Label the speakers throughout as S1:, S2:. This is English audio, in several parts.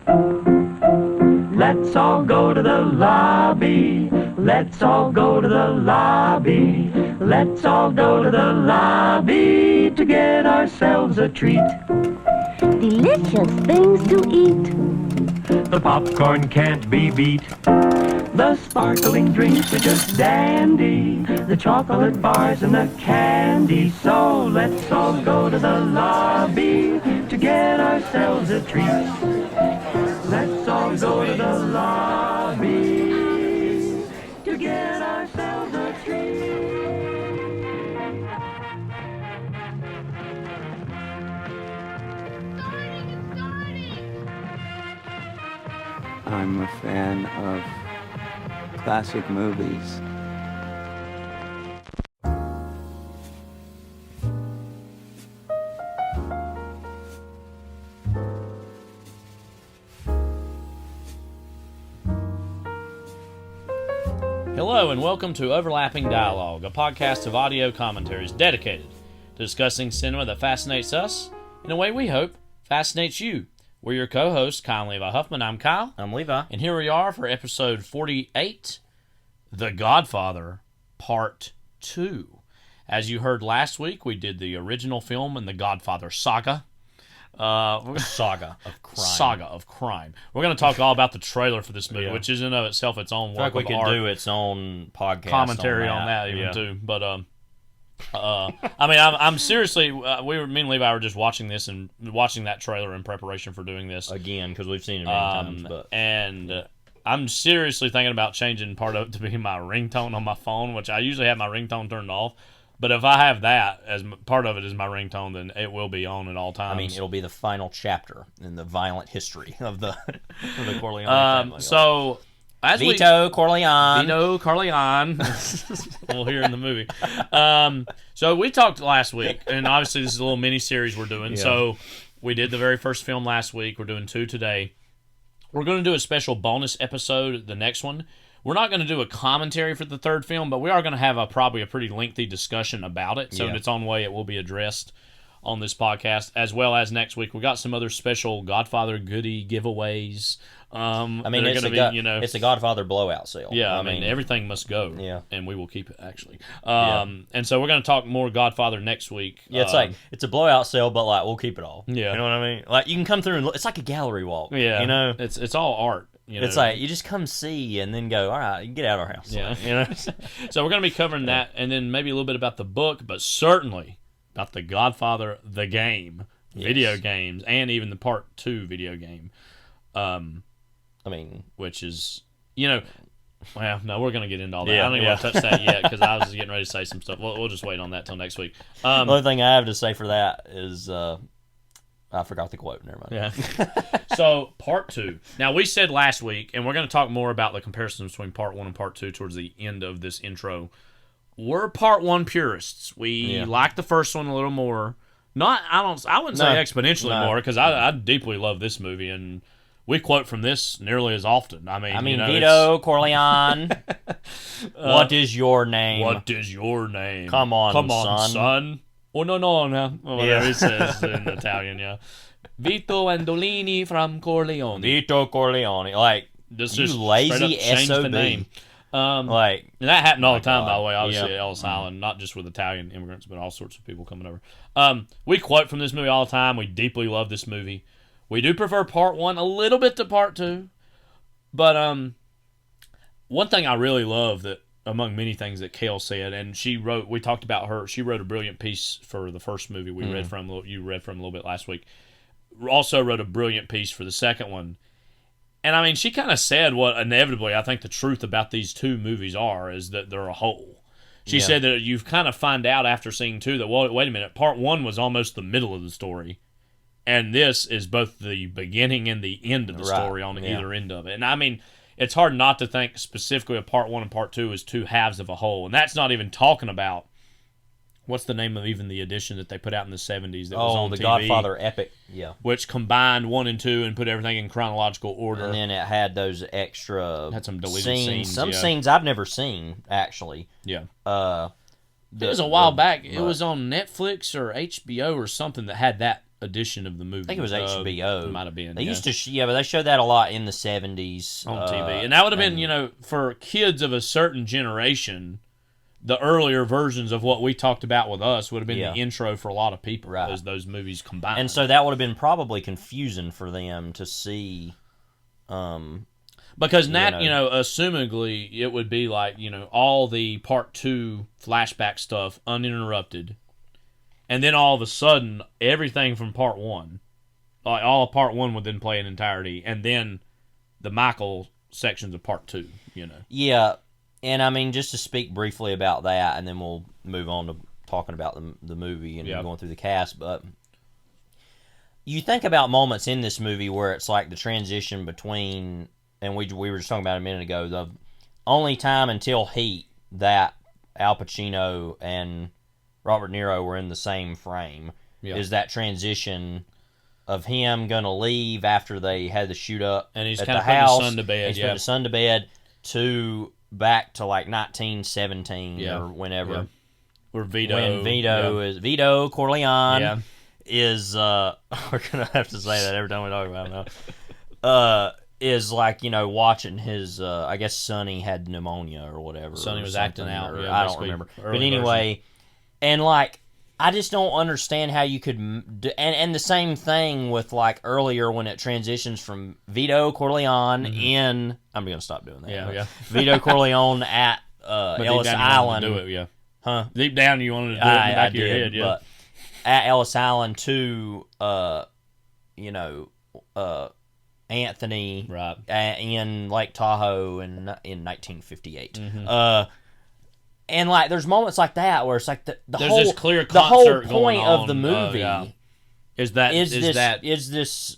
S1: Let's all go to the lobby. Let's all go to the lobby. Let's all go to the lobby to get ourselves a treat.
S2: Delicious things to eat.
S1: The popcorn can't be beat. The sparkling drinks are just dandy. The chocolate bars and the candy. So let's all go to the lobby to get ourselves a treat. Let's all go to the lobby to get ourselves a treat.
S3: I'm a fan of classic movies.
S4: Hello and welcome to Overlapping Dialogue, a podcast of audio commentaries dedicated to discussing cinema that fascinates us in a way we hope fascinates you. We're your co-hosts, Kyle and Levi Huffman. I'm Kyle.
S5: I'm Levi.
S4: And here we are for episode 48, The Godfather Part II. As you heard last week, we did the original film in the Godfather saga.
S5: Saga of crime.
S4: Saga of crime. We're going to talk all about the trailer for this movie,
S5: Yeah.
S4: which is in of itself its own
S5: I
S4: work
S5: feel like we
S4: of
S5: could
S4: art.
S5: do its own podcast
S4: Commentary on that even too. But I mean, I'm seriously. Me and Levi were just watching this and watching that trailer in preparation for doing this
S5: again because we've seen it many times. But
S4: and I'm seriously thinking about changing part of it to be my ringtone on my phone, which I usually have my ringtone turned off. But if I have that as part of it as my ringtone, then it will be on at all times.
S5: I mean, it'll be the final chapter in the violent history of the Corleone family.
S4: So as
S5: Vito Corleone.
S4: Vito Corleone. We'll hear in the movie. So we talked last week, and obviously this is a little mini series we're doing.
S5: Yeah.
S4: So we did the very first film last week. We're doing 2 today. We're going to do a special bonus episode, the next one. We're not going to do a commentary for the third film, but we are going to have probably a pretty lengthy discussion about it. So in its own way, it will be addressed on this podcast, as well as next week. We got some other special Godfather goodie giveaways.
S5: I mean, it's a Godfather blowout sale.
S4: Yeah, I mean, everything must go.
S5: Yeah.
S4: And we will keep it, actually. And so we're going to talk more Godfather next week.
S5: Yeah, it's a blowout sale, but like we'll keep it all.
S4: Yeah.
S5: You know what I mean? Like you can come through and look. It's like a gallery walk.
S4: Yeah.
S5: You know?
S4: It's all art. You know?
S5: It's like you just come see and then go, all right, you can get out of our house.
S4: Yeah.
S5: Like, you know?
S4: So we're going to be covering that and then maybe a little bit about the book, but certainly about the Godfather, the game, video games, and even the Part 2 video game.
S5: I mean,
S4: which is, well, no, we're going to get into all that.
S5: Yeah,
S4: I don't even want to touch that yet because I was getting ready to say some stuff. We'll just wait on that till next week.
S5: the only thing I have to say for that is I forgot the quote. Never mind.
S4: Yeah. So, Part 2. Now, we said last week, and we're going to talk more about the comparisons between Part 1 and Part 2 towards the end of this intro. We're Part 1 purists. We like the first one a little more. I wouldn't say exponentially more because I deeply love this movie, and we quote from this nearly as often. I mean,
S5: Vito Corleone. What is your name?
S4: What is your name?
S5: Come on,
S4: son. Oh, no. Whatever he says in Italian, yeah. Vito Andolini from Corleone.
S5: Vito Corleone. Like,
S4: this
S5: you
S4: is
S5: lazy
S4: change
S5: SOB.
S4: the name.
S5: And
S4: that happened all the time, by the way, obviously, at Ellis Island, not just with Italian immigrants, but all sorts of people coming over. We quote from this movie all the time. We deeply love this movie. We do prefer Part 1 a little bit to Part 2. But one thing I really love that, among many things that Kale said, and we talked about her, she wrote a brilliant piece for the first movie you read from a little bit last week. Also wrote a brilliant piece for the second one. And I mean, she kind of said what inevitably I think the truth about these two movies is that they're a whole. She said that you kind of find out after seeing 2 that, well, wait a minute, Part 1 was almost the middle of the story. And this is both the beginning and the end of the story on either end of it. And I mean, it's hard not to think specifically of Part 1 and Part 2 as 2 halves of a whole. And that's not even talking about, what's the name of even the edition that they put out in the 70s that was on
S5: the
S4: TV?
S5: Godfather Epic,
S4: which combined 1 and 2 and put everything in chronological order.
S5: And then it had those extra
S4: had some deleted scenes.
S5: Some scenes I've never seen, actually.
S4: Yeah.
S5: It
S4: was a while back. It was on Netflix or HBO or something that had that edition of the movie.
S5: I think it was HBO.
S4: It might have been.
S5: They used to, but they showed that a lot in the 70s
S4: on TV, and that would have been, for kids of a certain generation. The earlier versions of what we talked about with us would have been the intro for a lot of people as those movies combined.
S5: And so that would have been probably confusing for them to see.
S4: Because assumingly it would be like, all the Part 2 flashback stuff uninterrupted. And then all of a sudden, everything from Part 1, like all of Part 1 would then play in entirety. And then the Michael sections of Part 2,
S5: Yeah. And I mean, just to speak briefly about that, and then we'll move on to talking about the movie and going through the cast. But you think about moments in this movie where it's like the transition between, and we were just talking about it a minute ago, the only time until Heat that Al Pacino and Robert De Niro were in the same frame is that transition of him going to leave after they had the shoot up
S4: and he's
S5: at
S4: kind
S5: the
S4: of putting
S5: house.
S4: his son to bed.
S5: He's putting his son to bed to back to like 1917 or whenever.
S4: Yeah. Where Vito
S5: Vito Corleone is we're gonna have to say that every time we talk about him now. Is like, watching his I guess Sonny had pneumonia or whatever.
S4: Sonny was acting out.
S5: I don't remember. But anyway, and like I just don't understand how you could and the same thing with like earlier when it transitions from Vito Corleone in I'm going to stop doing that.
S4: Yeah.
S5: Vito Corleone at Ellis Island.
S4: Do it,
S5: Huh?
S4: Deep down you wanted to do it in the back of your head,
S5: But at Ellis Island to Anthony in Lake Tahoe in 1958. And like, there's moments like that where it's like the whole
S4: this clear
S5: the whole
S4: concert
S5: point
S4: going
S5: of
S4: on,
S5: the movie
S4: is
S5: this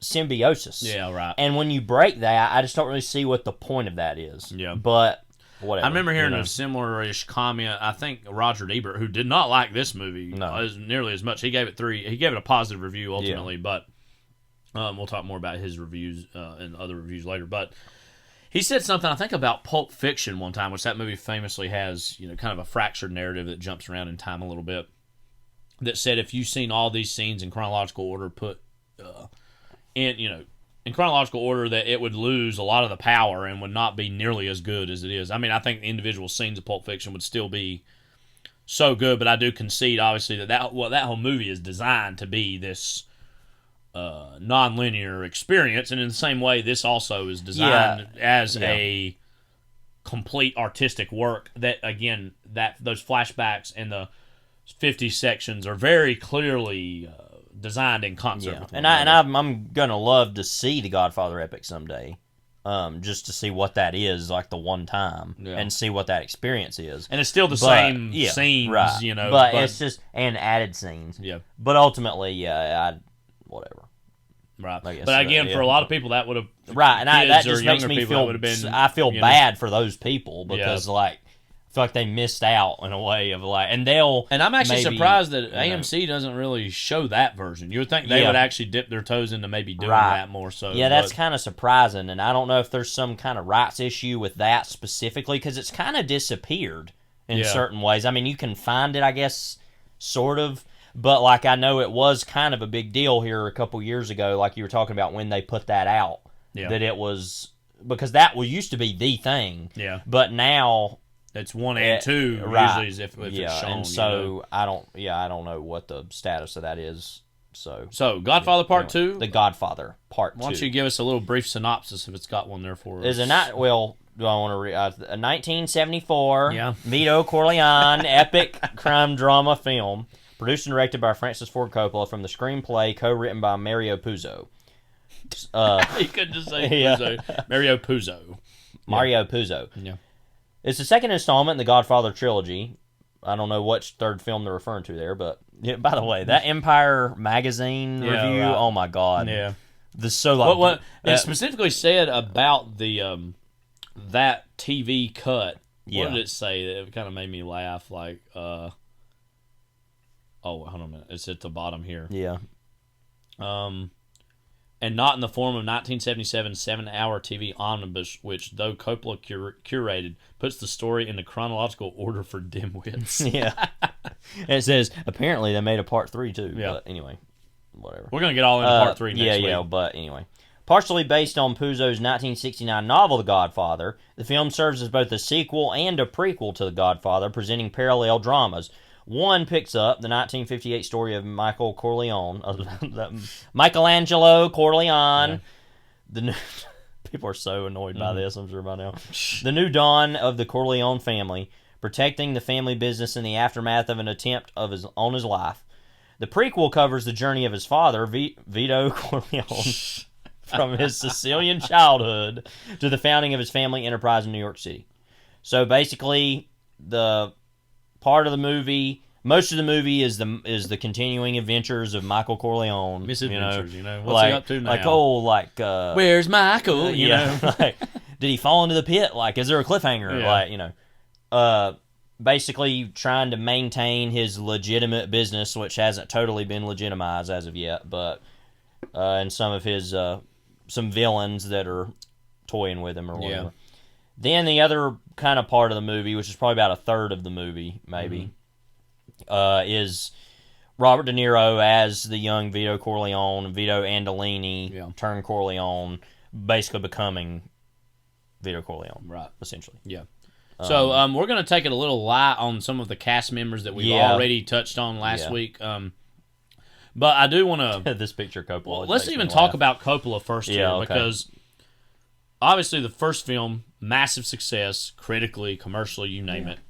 S5: symbiosis.
S4: Yeah, right.
S5: And when you break that, I just don't really see what the point of that is.
S4: Yeah,
S5: but whatever.
S4: I remember hearing a similar-ish comment. I think Roger Ebert, who did not like this movie as nearly as much, he gave it 3. He gave it a positive review ultimately, but we'll talk more about his reviews and other reviews later. But he said something, I think, about Pulp Fiction one time, which that movie famously has, kind of a fractured narrative that jumps around in time a little bit, that said if you've seen all these scenes in chronological order put in chronological order, that it would lose a lot of the power and would not be nearly as good as it is. I mean, I think the individual scenes of Pulp Fiction would still be so good, but I do concede, obviously, that whole movie is designed to be this non-linear experience, and in the same way, this also is designed as a complete artistic work. That again, those flashbacks and the 50 sections are very clearly designed in concert. With
S5: I'm gonna love to see the Godfather epic someday, just to see what that is like the one time and see what that experience is.
S4: And it's still the same scenes,
S5: right. But it's just and added scenes.
S4: Yeah,
S5: but ultimately, whatever.
S4: Right, but again, for a lot of people, that would have
S5: and that just makes me feel. I feel bad for those people because I feel like they missed out in a way of like, and I'm actually
S4: surprised that AMC doesn't really show that version. You would think they would actually dip their toes into maybe doing that more so.
S5: Yeah, that's kind of surprising, and I don't know if there's some kind of rights issue with that specifically because it's kind of disappeared in certain ways. I mean, you can find it, I guess, sort of. But, like, I know it was kind of a big deal here a couple years ago, like you were talking about when they put that out, that it was, because that used to be the thing.
S4: Yeah.
S5: But now
S4: it's 1 and 2 usually is if it's shown.
S5: And so I don't know what the status of that is. So
S4: Godfather Part 2?
S5: The Godfather Part 2.
S4: Why don't you give us a little brief synopsis if it's got one there for us?
S5: Is it not? Well, do I want to read? 1974 Vito Corleone epic crime drama film. Produced and directed by Francis Ford Coppola from the screenplay co-written by Mario Puzo.
S4: You couldn't just say Puzo. Mario Puzo.
S5: Mario Puzo.
S4: Yeah.
S5: It's the second installment in the Godfather trilogy. I don't know which third film they're referring to there, but by the way, that Empire magazine review, oh my god.
S4: Yeah.
S5: What
S4: it specifically said about the that TV cut. What did it say? It kind of made me laugh, like hold on a minute. It's at the bottom here.
S5: Yeah.
S4: And not in the form of 1977's 7-hour TV omnibus, which, though Coppola curated, puts the story in the chronological order for dimwits.
S5: Yeah. And it says, apparently they made a part 3 too.
S4: Yeah.
S5: But anyway. whatever.
S4: We're gonna get all into part 3 next week.
S5: Yeah, but anyway. Partially based on Puzo's 1969 novel The Godfather, the film serves as both a sequel and a prequel to The Godfather, presenting parallel dramas. One picks up the 1958 story of Michael Corleone, Michelangelo Corleone. Yeah. People are so annoyed by this, I'm sure by now. The new dawn of the Corleone family, protecting the family business in the aftermath of an attempt on his life. The prequel covers the journey of his father, Vito Corleone, from his Sicilian childhood to the founding of his family enterprise in New York City. So basically, the part of the movie, most of the movie is the continuing adventures of Michael Corleone.
S4: Misadventures, what's he up to now?
S5: Where's Michael?
S4: You know,
S5: like, did he fall into the pit? Like, is there a cliffhanger?
S4: Yeah.
S5: Basically trying to maintain his legitimate business, which hasn't totally been legitimized as of yet, but and some of his some villains that are toying with him or whatever. Yeah. Then the other kind of part of the movie, which is probably about a third of the movie, maybe, is Robert De Niro as the young Vito Corleone, Vito Andolini, turned Corleone, basically becoming Vito Corleone,
S4: right?
S5: Essentially,
S4: yeah. So we're going to take it a little light on some of the cast members that we've already touched on last week. But I do want to...
S5: this picture, Coppola.
S4: Well, let's even talk about Coppola first here, because obviously the first film, massive success, critically, commercially, you name it.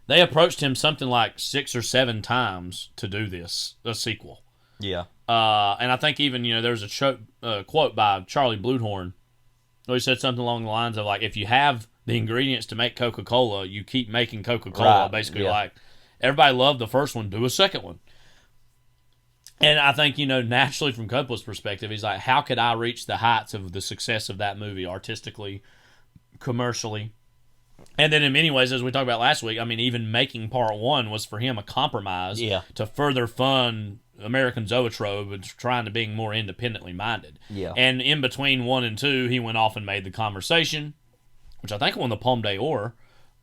S4: They approached him something like 6 or 7 times to do this, a sequel.
S5: Yeah.
S4: And I think even, there was a quote by Charlie Bluthorn where he said something along the lines of, like, if you have the ingredients to make Coca-Cola, you keep making Coca-Cola.
S5: Right.
S4: Basically, like, everybody loved the first one, do a second one. And I think, naturally from Coppola's perspective, he's like, how could I reach the heights of the success of that movie artistically, commercially? And then in many ways, as we talked about last week, I mean, even making part 1 was for him a compromise to further fund American Zoetrope and trying to being more independently minded.
S5: Yeah.
S4: And in between 1 and 2, he went off and made The Conversation, which I think won the Palme d'Or.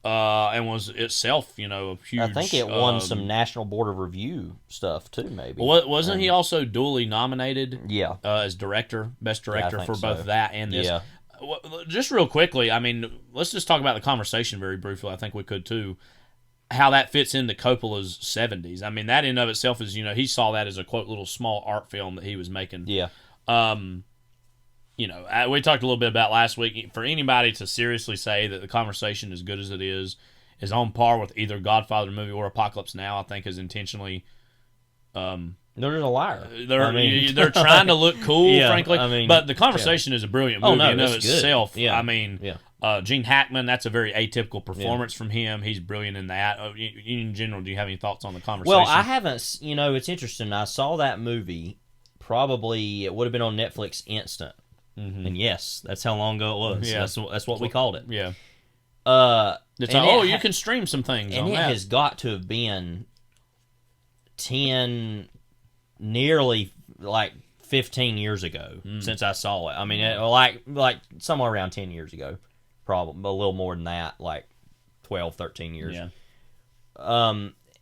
S4: And was itself, a huge...
S5: I think it won some National Board of Review stuff, too, maybe.
S4: Wasn't he also duly nominated as director, best director for both that and this?
S5: Yeah.
S4: Just real quickly, I mean, let's just talk about The Conversation very briefly. I think we could, too. How that fits into Coppola's 70s. I mean, that in of itself is, he saw that as a, quote, little small art film that he was making.
S5: Yeah.
S4: We talked a little bit about last week. For anybody to seriously say that The Conversation, as good as it is on par with either Godfather movie or Apocalypse Now, I think is intentionally...
S5: they're just a liar.
S4: They're trying to look cool, frankly. But The Conversation is a brilliant movie in of itself.
S5: Good. Yeah.
S4: I mean, Gene Hackman, that's a very atypical performance from him. He's brilliant in that. In general, do you have any thoughts on The Conversation?
S5: Well, I haven't... it's interesting. I saw that movie, probably, it would have been on Netflix instant. Mm-hmm. And yes, that's how long ago it was. Yeah. That's what we called it.
S4: Yeah.
S5: You
S4: can stream some things
S5: and
S4: on
S5: it
S4: that.
S5: has got to have been nearly 15 years ago since I saw it. I mean, like somewhere around 10 years ago, probably a little more than that, like 12, 13 years.
S4: Yeah.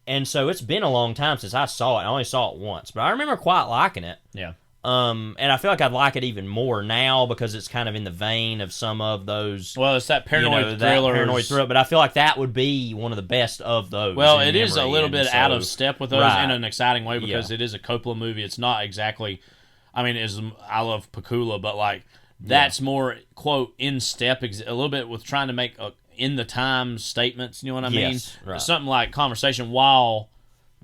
S5: And so it's been a long time since I saw it. I only saw it once, but I remember quite liking it.
S4: Yeah.
S5: And I feel like I'd like it even more now because it's kind of in the vein of some of those.
S4: Well, it's that paranoid thriller.
S5: But I feel like that would be one of the best of those.
S4: Well, it is a little bit out of step with those in an exciting way because it is a Coppola movie. It's not exactly. I mean, I love Pakula, but that's more quote in step a little bit with trying to make in the time statements. You know what I mean?
S5: Right.
S4: Something like Conversation, while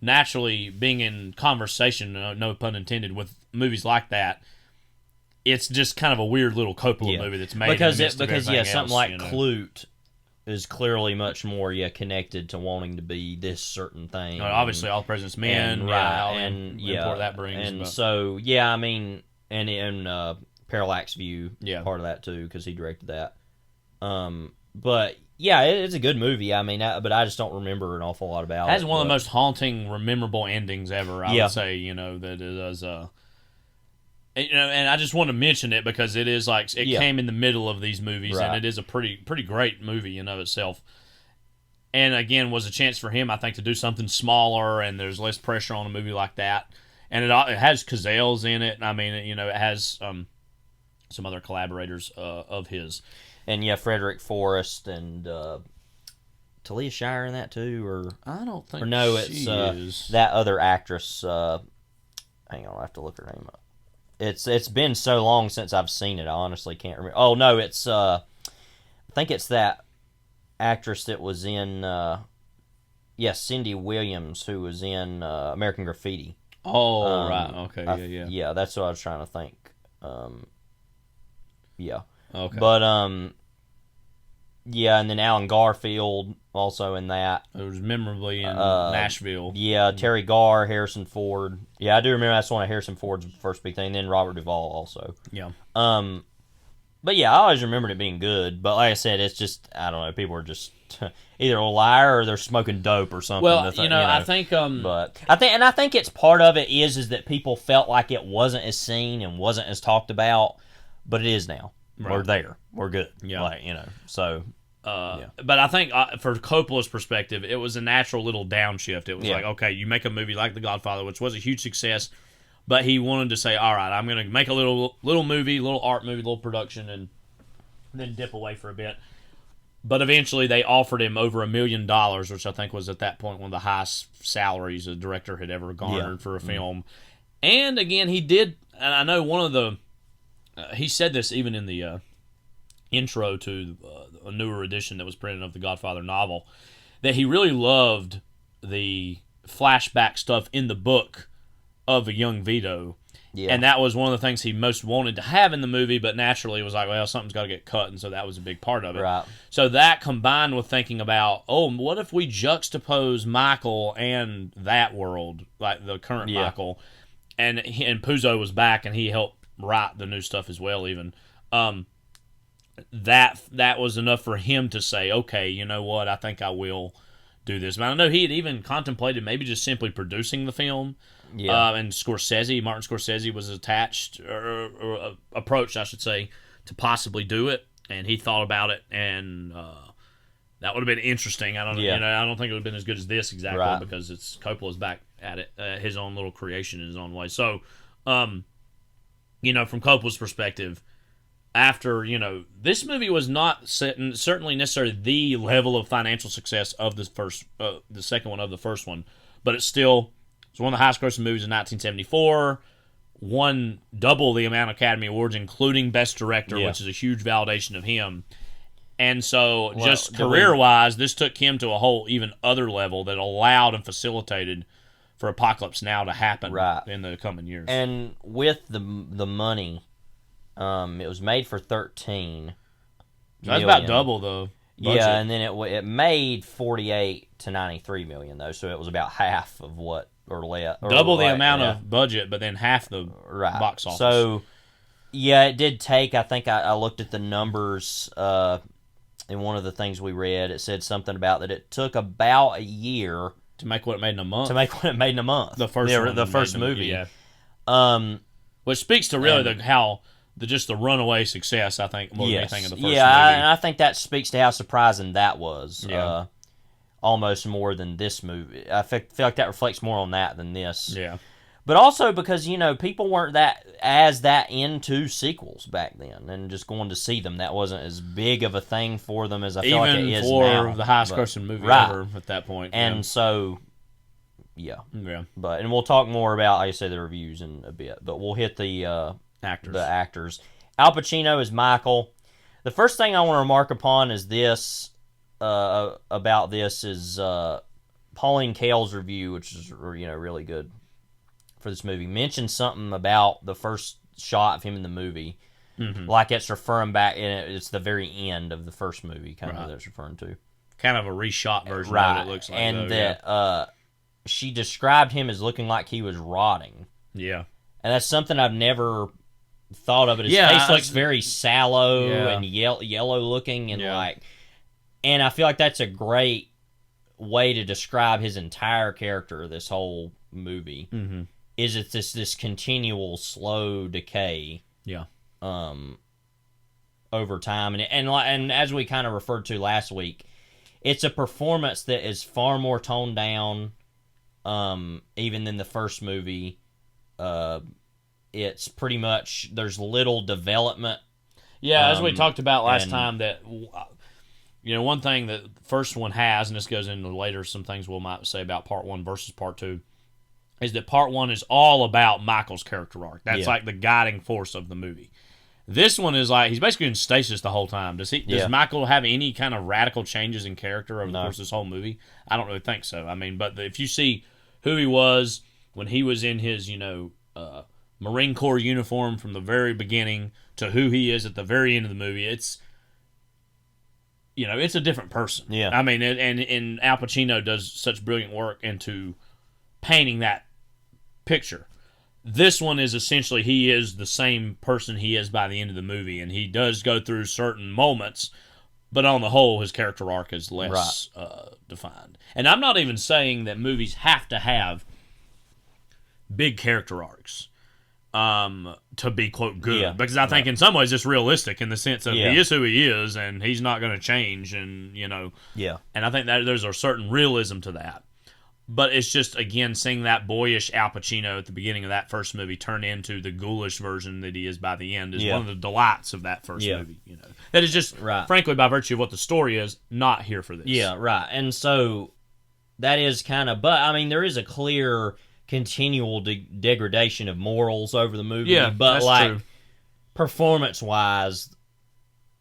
S4: naturally being in conversation, no pun intended, with movies like that, it's just kind of a weird little Coppola movie that's made
S5: because
S4: something
S5: else, like Clute is clearly much more connected to wanting to be this certain thing.
S4: Obviously, All the President's Men, and that brings.
S5: And so I mean, and Parallax View, part of that too because he directed that. But it's a good movie. I mean, but I just don't remember an awful lot about it.
S4: It has one of the most haunting, memorable endings ever. I would say, that it is. And I just want to mention it because it is came in the middle of these movies, and it is a pretty great movie in of itself. And again, was a chance for him, I think, to do something smaller, and there's less pressure on a movie like that. And it has Cazale's in it. I mean, you know, it has some other collaborators of his.
S5: And yeah, Frederick Forrest and Talia Shire in that too, or
S4: I don't think.
S5: Or no,
S4: she
S5: it's
S4: is.
S5: that other actress. Hang on, I have to look her name up. It's been so long since I've seen it. I honestly can't remember. Oh no, it's I think it's that actress that was in Cindy Williams, who was in American Graffiti.
S4: Oh right, okay, yeah.
S5: Yeah, that's what I was trying to think. Yeah.
S4: Okay.
S5: But yeah, and then Alan Garfield also in that.
S4: It was memorably in Nashville.
S5: Yeah, Terry Garr, Harrison Ford. Yeah, I do remember that's one of Harrison Ford's first big thing. And then Robert Duvall also.
S4: Yeah.
S5: But yeah, I always remembered it being good. But like I said, it's just, I don't know, people are just either a liar or they're smoking dope or something.
S4: Well, I think
S5: but I think it's part of it is that people felt like it wasn't as seen and wasn't as talked about, but it is now.
S4: Right.
S5: We're there. We're good.
S4: Yeah.
S5: Like, so.
S4: But I think for Coppola's perspective, it was a natural little downshift. It was like, okay, you make a movie like The Godfather, which was a huge success, but he wanted to say, all right, I'm going to make a little movie, little art movie, little production, and then dip away for a bit. But eventually they offered him over $1 million, which I think was at that point one of the highest salaries a director had ever garnered for a film. And again, he did, and I know one of the, he said this even in the intro to a newer edition that was printed of the Godfather novel, that he really loved the flashback stuff in the book of a young Vito. Yeah. And that was one of the things he most wanted to have in the movie, but naturally it was like, well, something's got to get cut, and so that was a big part of it.
S5: Right.
S4: So that combined with thinking about, what if we juxtapose Michael and that world, like the current Michael, and Puzo was back, and he helped write the new stuff as well even. That was enough for him to say, okay, you know what, I think I will do this. But I know he had even contemplated maybe just simply producing the film. Yeah. And Martin Scorsese was attached, or approached, I should say, to possibly do it. And he thought about it, and that would have been interesting. I don't know. I don't think it would have been as good as this exactly, because it's Coppola's back at it, his own little creation in his own way. So, from Coppola's perspective, after, this movie was not certainly necessarily the level of financial success of the second one of the first one, but it's still, it's one of the highest grossing movies in 1974, won double the amount of Academy Awards, including Best Director, which is a huge validation of him. And so, just career-wise, this took him to a whole even other level that allowed and facilitated for Apocalypse Now to happen in the coming years.
S5: And with the money, it was made for $13
S4: That's about double the budget.
S5: Yeah, and then it made $48 to $93 million though, so it was about half of what, or less,
S4: double the amount of budget, but then half the box office.
S5: So yeah, it did take. I think I looked at the numbers in one of the things we read. It said something about that it took about a year
S4: to make what it made in a month.
S5: The first movie,
S4: yeah. Which speaks to really the runaway success, I think, more than anything in the first movie.
S5: And I think that speaks to how surprising that was. Yeah. Almost more than this movie. I feel like that reflects more on that than this.
S4: Yeah.
S5: But also because, people weren't that into sequels back then, and just going to see them. That wasn't as big of a thing for them as I feel like it is now.
S4: Even for the highest grossing movie ever at that point.
S5: And so, yeah. And we'll talk more about, like I say, the reviews in a bit. But we'll hit the actors. Al Pacino is Michael. The first thing I want to remark upon is this, about this is Pauline Kael's review, which is really good for this movie, mentioned something about the first shot of him in the movie, like it's referring back, and it's the very end of the first movie, kind of that it's referring to.
S4: Kind of a reshot version of it looks like.
S5: And that she described him as looking like he was rotting.
S4: Yeah.
S5: And that's something I've never thought of it. His face looks very sallow and yellow looking, and and I feel like that's a great way to describe his entire character. This whole movie is it's this continual slow decay, over time, and as we kind of referred to last week, it's a performance that is far more toned down, even than the first movie. It's pretty much, there's little development.
S4: Yeah, as we talked about last time, that one thing that the first one has, and this goes into later some things we might say about Part 1 versus Part 2, is that Part 1 is all about Michael's character arc. That's like the guiding force of the movie. This one is like, he's basically in stasis the whole time. Does Michael have any kind of radical changes in character over the course of this whole movie? I don't really think so. I mean, but if you see who he was when he was in his, Marine Corps uniform from the very beginning to who he is at the very end of the movie, it's a different person.
S5: Yeah.
S4: I mean, and Al Pacino does such brilliant work into painting that picture. This one is essentially, he is the same person he is by the end of the movie, and he does go through certain moments, but on the whole, his character arc is less defined. And I'm not even saying that movies have to have big character arcs to be, quote, good, because I think in some ways it's realistic in the sense of he is who he is, and he's not going to change, and, and I think that there's a certain realism to that. But it's just, again, seeing that boyish Al Pacino at the beginning of that first movie turn into the ghoulish version that he is by the end is one of the delights of that first movie. That is just, frankly, by virtue of what the story is, not here for this.
S5: Yeah, right. And so that is kind of, but I mean, there is a clear continual degradation of morals over the movie.
S4: Yeah,
S5: but
S4: that's
S5: like
S4: true.
S5: Performance-wise,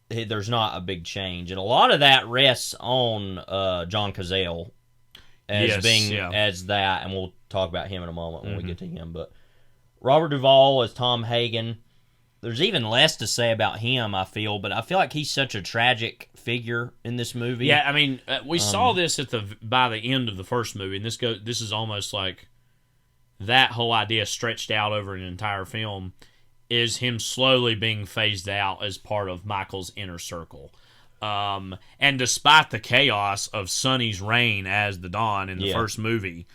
S5: there's not a big change, and a lot of that rests on John Cazale. As that, and we'll talk about him in a moment when we get to him. But Robert Duvall as Tom Hagen, there's even less to say about him, I feel, but I feel like he's such a tragic figure in this movie.
S4: Yeah, I mean, we saw this by the end of the first movie, and this is almost like that whole idea stretched out over an entire film is him slowly being phased out as part of Michael's inner circle. And despite the chaos of Sonny's reign as the Don in the first movie,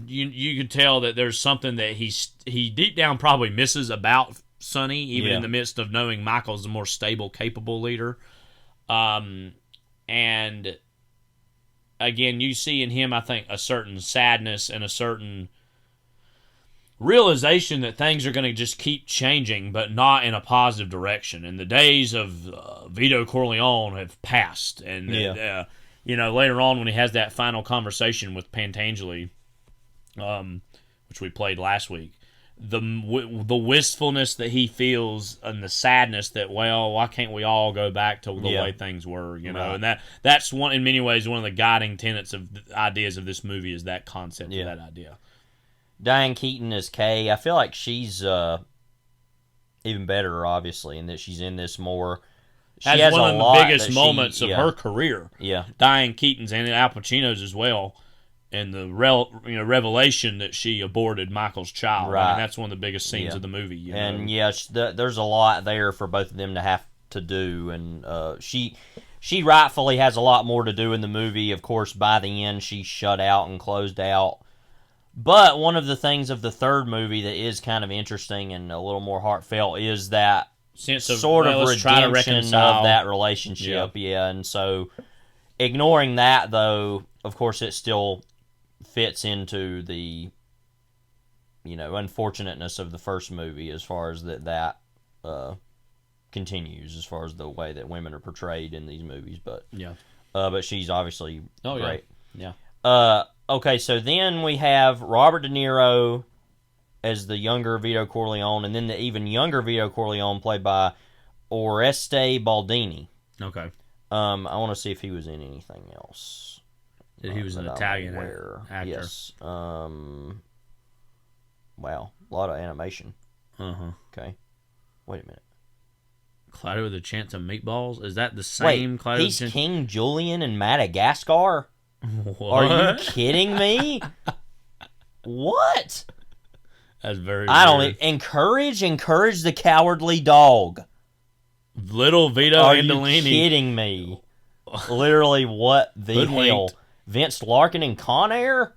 S4: you can tell that there's something that he deep down probably misses about Sonny, even in the midst of knowing Michael's the more stable, capable leader. And again, you see in him, I think, a certain sadness and a certain realization that things are going to just keep changing, but not in a positive direction. And the days of Vito Corleone have passed. And, later on when he has that final conversation with Pantangeli, which we played last week, the wistfulness that he feels and the sadness that, well, why can't we all go back to the way things were, And that's one, in many ways, one of the guiding tenets of the ideas of this movie is that concept of that idea.
S5: Diane Keaton as Kay, I feel like she's even better, obviously, in that she's in this more. She has
S4: one of the biggest moments of her career.
S5: Yeah,
S4: Diane Keaton's and Al Pacino's as well, and the revelation that she aborted Michael's child.
S5: Right.
S4: I mean, that's one of the biggest scenes of the movie.
S5: And there's a lot there for both of them to have to do, and she rightfully has a lot more to do in the movie. Of course, by the end, she's shut out and closed out. But one of the things of the third movie that is kind of interesting and a little more heartfelt is that
S4: sense of
S5: sort of redemption of that
S4: Yeah.
S5: relationship. Yeah, and so ignoring that, though, of course, it still fits into the unfortunateness of the first movie as far as that continues, as far as the way that women are portrayed in these movies. But but she's obviously great.
S4: Yeah.
S5: Okay, so then we have Robert De Niro as the younger Vito Corleone, and then the even younger Vito Corleone played by Oreste Baldini.
S4: Okay.
S5: I want to see if he was in anything else.
S4: He was an Italian actor.
S5: Yes. Wow, a lot of animation. Okay. Wait a minute.
S4: Cloudy with a Chance of Meatballs? Is that the same Cloudy with a Chance?
S5: He's King Julian in Madagascar?
S4: What?
S5: Are you kidding me? What?
S4: That's very
S5: I don't
S4: weird.
S5: encourage the cowardly dog.
S4: Little Vito
S5: Are
S4: Andolini.
S5: you kidding me? Literally, what the
S4: Hoodwinked.
S5: hell? Vince Larkin in Con Air?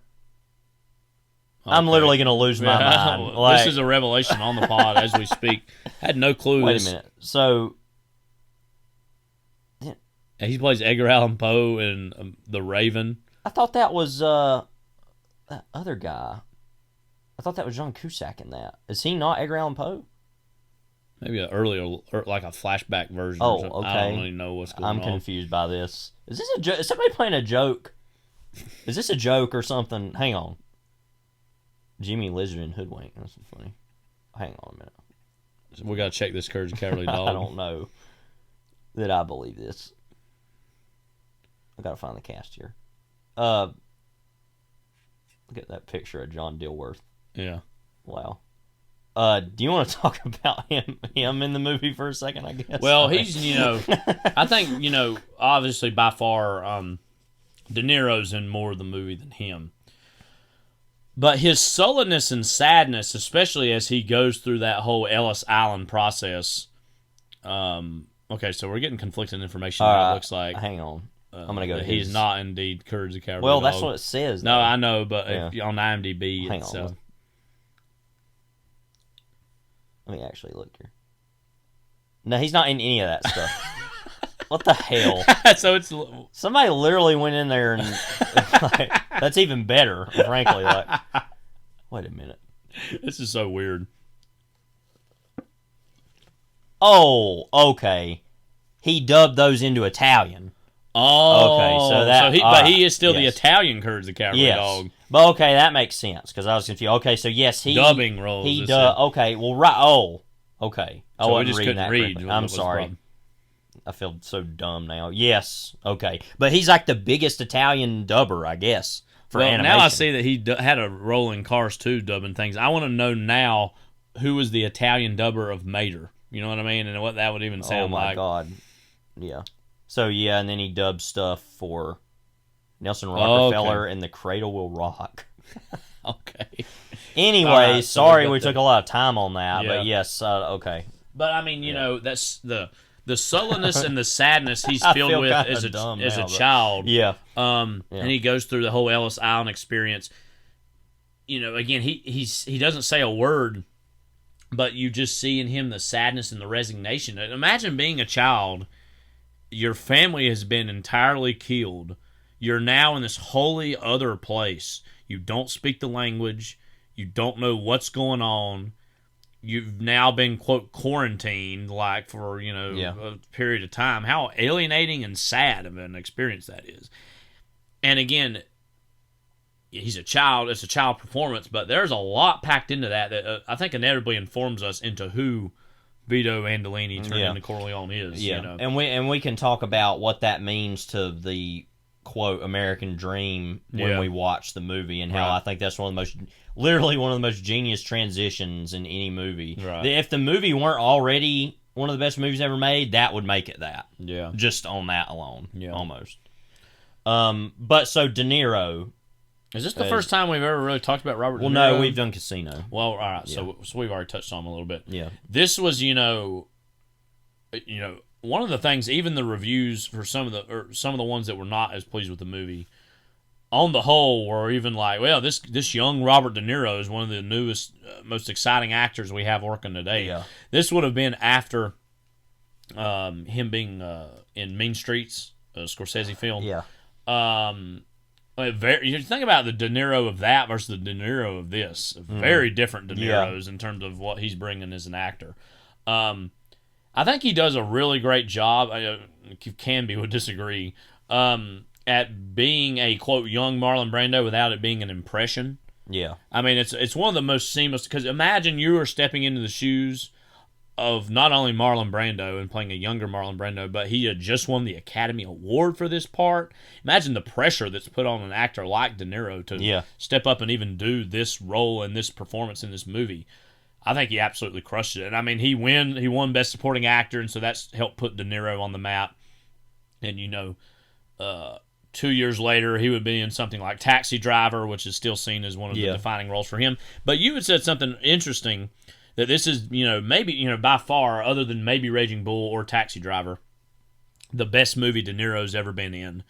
S5: I'm
S4: Okay.
S5: literally going to lose my mind. Like,
S4: this is a revelation on the pod as we speak. Had no clue.
S5: wait a minute. So,
S4: He plays Edgar Allan Poe in The Raven.
S5: I thought that was that other guy. I thought that was John Cusack in that. Is he not Edgar Allan Poe?
S4: Maybe an earlier, or like a flashback version.
S5: Oh,
S4: or something.
S5: okay.
S4: I don't really know what's going on.
S5: I'm confused by this. Is this a joke? Is somebody playing a joke? Is this a joke or something? Hang on. Jimmy Lizard and Hoodwink. That's funny. Hang on a minute.
S4: We got to check this Courage the Cowardly Dog.
S5: I don't know that I believe this. I got to find the cast here. Look at that picture of John Dilworth.
S4: Yeah.
S5: Wow. Do you want to talk about him in the movie for a second, I guess?
S4: Well, he's, I think, obviously by far, De Niro's in more of the movie than him. But his sullenness and sadness, especially as he goes through that whole Ellis Island process. Okay, so we're getting conflicting information. It looks like.
S5: Hang on. I'm going to go to
S4: he's not indeed Courage the Cowardly
S5: Well,
S4: Dog.
S5: that's what it says.
S4: No,
S5: though.
S4: I know, but
S5: Yeah.
S4: on IMDb,
S5: Hang
S4: it's...
S5: on. Let me actually look here. No, he's not in any of that stuff. What the hell?
S4: So it's...
S5: Somebody literally went in there and... that's even better, frankly. Wait a minute.
S4: This is so weird.
S5: Oh, okay. He dubbed those into Italian.
S4: Oh,
S5: okay. So that,
S4: but he is still
S5: yes.
S4: the Italian Courage the Cowardly Dog.
S5: But okay, that makes sense because I was confused. Okay, so yes, he
S4: dubbing roles.
S5: He does. Okay, well, right. Oh, okay.
S4: So
S5: I
S4: we just couldn't read.
S5: correctly. I'm sorry. I feel so dumb now. Yes. Okay, but he's like the biggest Italian dubber, I guess. For animation.
S4: Now I see that he had a role in Cars 2 dubbing things. I want to know now who was the Italian dubber of Mater. You know what I mean? And what that would even sound like.
S5: Oh my god. Yeah. So yeah, and then he dubbed stuff for Nelson Rockefeller and The Cradle Will Rock.
S4: Okay.
S5: Anyway,
S4: right, so
S5: sorry we took a lot of time on that,
S4: Yeah.
S5: but yes, okay.
S4: But I mean, that's the sullenness and the sadness he's filled with as a child.
S5: Yeah.
S4: And he goes through the whole Ellis Island experience. Again, he doesn't say a word, but you just see in him the sadness and the resignation. Imagine being a child. Your family has been entirely killed. You're now in this wholly other place. You don't speak the language. You don't know what's going on. You've now been, quote, quarantined, like, for, a period of time. How alienating and sad of an experience that is. And again, he's a child. It's a child performance, but there's a lot packed into that I think inevitably informs us into who Vito Andolini turned into Corleone is.
S5: Yeah, and we can talk about what that means to the quote American dream when we watch the movie, and how I think that's one of the most genius transitions in any movie.
S4: Right.
S5: If the movie weren't already one of the best movies ever made, that would make it that.
S4: Yeah,
S5: just on that alone, almost. But so De Niro.
S4: Is this the first time we've ever really talked about Robert De Niro?
S5: Well, no, we've done Casino.
S4: Well, all right, so we've already touched on him a little bit.
S5: Yeah.
S4: This was, one of the things, even the reviews for some of the ones that were not as pleased with the movie, on the whole, were even like, well, this young Robert De Niro is one of the newest, most exciting actors we have working today.
S5: Yeah.
S4: This would have been after him being in Mean Streets, a Scorsese film.
S5: Yeah.
S4: You think about the De Niro of that versus the De Niro of this. Very different De Niros in terms of what he's bringing as an actor. I think he does a really great job. Canby would disagree. At being a quote young Marlon Brando without it being an impression.
S5: Yeah.
S4: I mean, it's one of the most seamless, because imagine you are stepping into the shoes of not only Marlon Brando and playing a younger Marlon Brando, but he had just won the Academy Award for this part. Imagine the pressure that's put on an actor like De Niro to step up and even do this role and this performance in this movie. I think he absolutely crushed it. And I mean, he won Best Supporting Actor, and so that's helped put De Niro on the map. And 2 years later, he would be in something like Taxi Driver, which is still seen as one of the defining roles for him. But you had said something interesting, that this is, maybe, by far, other than maybe Raging Bull or Taxi Driver, the best movie De Niro's ever been in.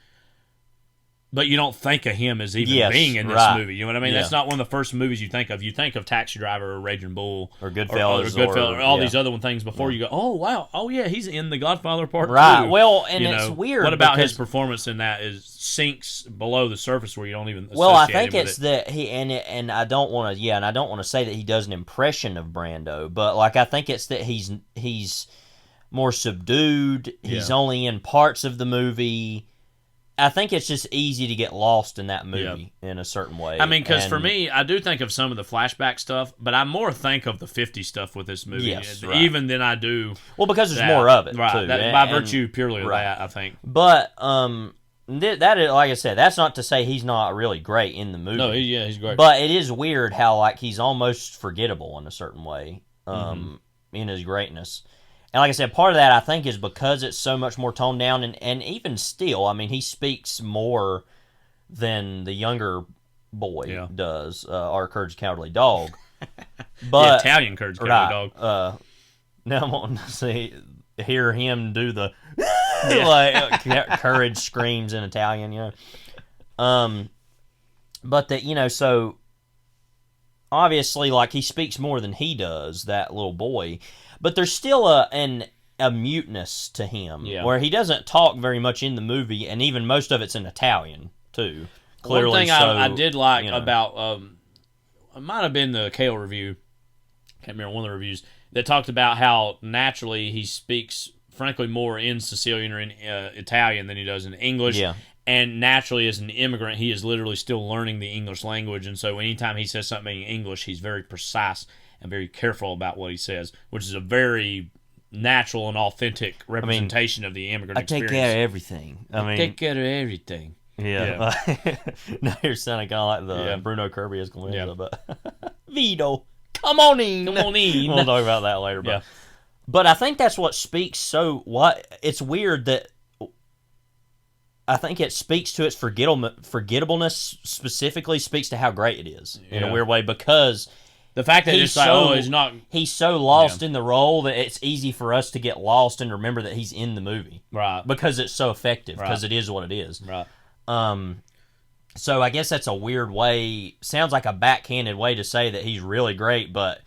S4: But you don't think of him as even being in this movie. You know what I mean? That's not one of the first movies you think of. You think of Taxi Driver or Raging Bull
S5: or Goodfellas
S4: or all these other things before you go, oh, wow. Oh, yeah, he's in The Godfather Part II.
S5: Right. Well, and it's weird.
S4: What about his performance in that sinks below the surface where you don't even associate
S5: Well, I think
S4: him with
S5: it's that he, and I don't want to say that he does an impression of Brando, but like I think it's that he's more subdued. He's only in parts of the movie. I think it's just easy to get lost in that movie in a certain way.
S4: I mean, because for me, I do think of some of the flashback stuff, but I more think of the 50 stuff with this movie, even than I do.
S5: Well, because there's more of it, too.
S4: By virtue purely of that, I think.
S5: But that is, like I said, that's not to say he's not really great in the movie.
S4: No, he's great.
S5: But it is weird how like he's almost forgettable in a certain way in his greatness. And like I said, part of that, I think, is because it's so much more toned down. And even still, I mean, he speaks more than the younger boy does, our Courage the Cowardly Dog. But
S4: the Italian Courage the Cowardly Dog.
S5: Now I'm wanting to hear him do the like courage screams in Italian, you know. But that, you know, so obviously, like, he speaks more than he does, that little boy. But there's still a muteness to him, where he doesn't talk very much in the movie, and even most of it's in Italian, too. Clearly,
S4: one thing I did like about, it might have been the Kale review, can't remember one of the reviews, that talked about how naturally he speaks, frankly, more in Sicilian or in Italian than he does in English.
S5: Yeah.
S4: And naturally, as an immigrant, he is literally still learning the English language, and so anytime he says something in English, he's very precise and very careful about what he says, which is a very natural and authentic representation of the immigrant experience.
S5: I take care of everything.
S4: I take care of everything.
S5: Yeah. Now you're sounding kind of like the Bruno Kirby as Clemenza, but Vito, come on in.
S4: Come on in.
S5: We'll talk about that later. But I think that's what speaks it's weird that I think it speaks to its forgettableness, specifically speaks to how great it is in a weird way, because
S4: the fact that he's
S5: he's so lost in the role that it's easy for us to get lost and remember that he's in the movie,
S4: right?
S5: Because it's so effective, because it is what it is,
S4: right?
S5: So I guess that's a weird way. Sounds like a backhanded way to say that he's really great, but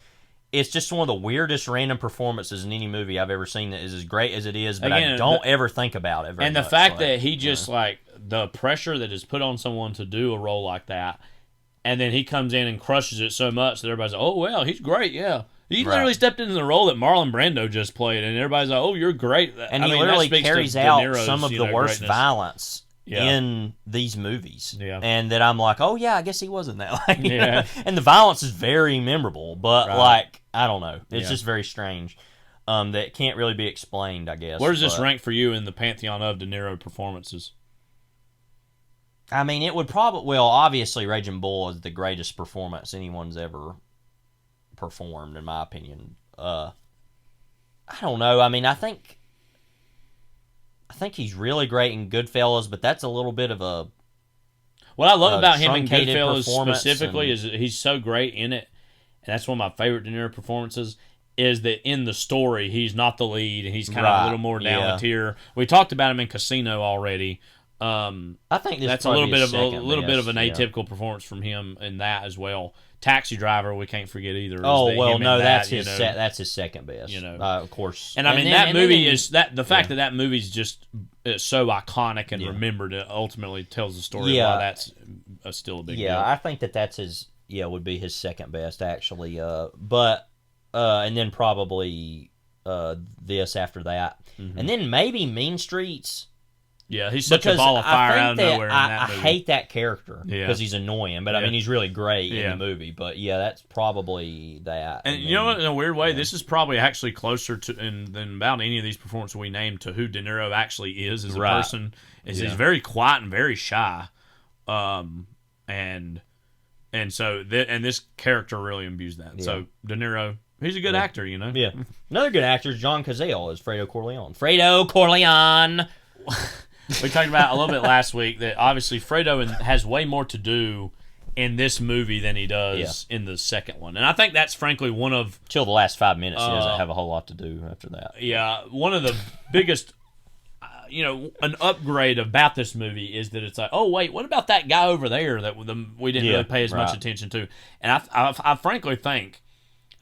S5: it's just one of the weirdest random performances in any movie I've ever seen that is as great as it is. But again, I don't ever think about it very much.
S4: And the fact that he just like the pressure that is put on someone to do a role like that. And then he comes in and crushes it so much that everybody's like, oh, well, he's great, yeah. He literally stepped into the role that Marlon Brando just played, and everybody's like, oh, you're great.
S5: And he literally carries out some of the worst violence in these movies.
S4: Yeah.
S5: And that I'm like, oh, yeah, I guess he wasn't that. Like, and the violence is very memorable, but, like, I don't know. It's just very strange. That can't really be explained, I guess.
S4: Where's this rank for you in the pantheon of De Niro performances?
S5: I mean, it would probably... Well, obviously, Raging Bull is the greatest performance anyone's ever performed, in my opinion. I don't know. I mean, I think he's really great in Goodfellas, but that's a little bit of a...
S4: What I love about him in Goodfellas specifically is he's so great in it, and that's one of my favorite De Niro performances, is that in the story, he's not the lead, and he's kind of a little more down the tier. We talked about him in Casino already.
S5: I think
S4: that's a little bit of an atypical performance from him in that as well. Taxi Driver, we can't forget either.
S5: Oh well, no, that's his second best. You know, of course.
S4: And I mean that movie is that the fact that movie's just so iconic and remembered. It ultimately tells the story of why that's still a big deal.
S5: Yeah, I think that's his. Yeah, would be his second best actually. But and then probably this after that, and then maybe Mean Streets.
S4: Yeah, he's such a ball of fire out of nowhere in that movie.
S5: I hate that character because he's annoying, but I mean, he's really great in the movie. But yeah, that's probably that.
S4: And you know what, in a weird way, this is probably actually closer to than about any of these performances we named to who De Niro actually is as a person. He's very quiet and very shy. And so this character really imbues that. Yeah. So De Niro, he's a good actor, you know?
S5: Yeah. Another good actor is John Cazale as Fredo Corleone. Fredo Corleone!
S4: We talked about a little bit last week that obviously Fredo has way more to do in this movie than he does in the second one. And I think that's frankly one of...
S5: Till the last 5 minutes, he doesn't have a whole lot to do after that.
S4: Yeah, one of the biggest... an upgrade about this movie is that it's like, oh wait, what about that guy over there that we didn't really pay as much attention to? And I frankly think,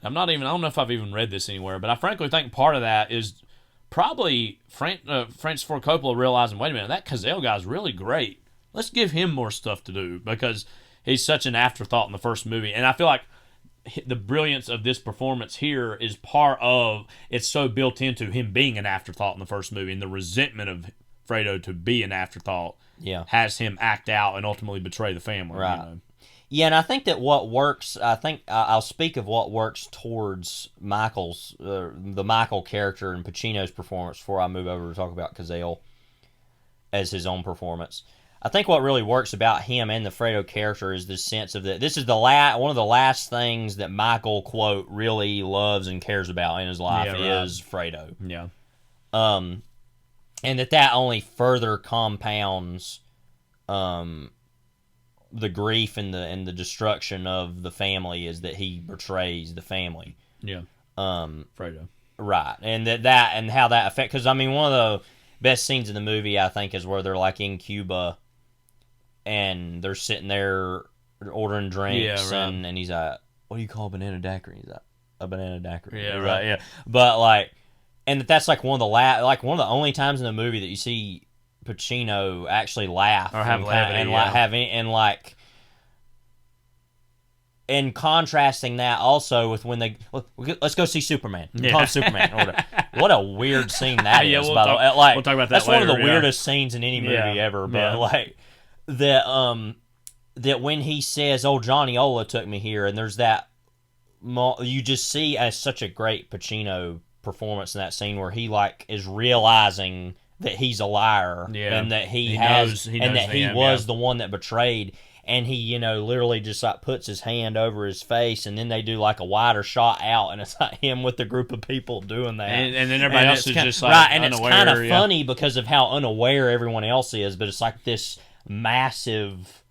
S4: I don't know if I've even read this anywhere, but I frankly think part of that is probably Francis Ford Coppola realizing, wait a minute, that Cazale guy's really great. Let's give him more stuff to do because he's such an afterthought in the first movie. And I feel like the brilliance of this performance here is part of it's so built into him being an afterthought in the first movie, and the resentment of Fredo to be an afterthought has him act out and ultimately betray the family.
S5: Right. Yeah, and I think that what works, I'll speak of what works towards Michael's, the Michael character and Pacino's performance before I move over to talk about Cazale as his own performance. I think what really works about him and the Fredo character is this sense of that this is one of the last things that Michael, quote, really loves and cares about in his life is Fredo.
S4: Yeah.
S5: And that only further compounds the grief and the destruction of the family is that he betrays the family.
S4: Yeah. Fredo.
S5: Right. And that and how that affects, because I mean one of the best scenes in the movie I think is where they're like in Cuba and they're sitting there ordering drinks, and he's like, what do you call a banana daiquiri? He's like, a banana daiquiri.
S4: Yeah, right.
S5: Yeah. But like, and that's like one of the only times in the movie that you see Pacino actually laugh
S4: or have levity,
S5: and contrasting that also with when let's go see Superman. Call him Superman. What a weird scene that is.
S4: We'll
S5: by the way, like
S4: we'll talk about that
S5: that's
S4: later,
S5: one of the weirdest scenes in any movie ever. But like that when he says, "Oh, Johnny Ola took me here," and there's that you just see as such a great Pacino performance in that scene where he like is realizing that he's a liar and that he was the one that betrayed. And he, literally just like puts his hand over his face, and then they do like a wider shot out, and it's like him with a group of people doing that.
S4: And then everybody else is just like
S5: right, and
S4: unaware,
S5: it's kind of funny because of how unaware everyone else is, but it's like this massive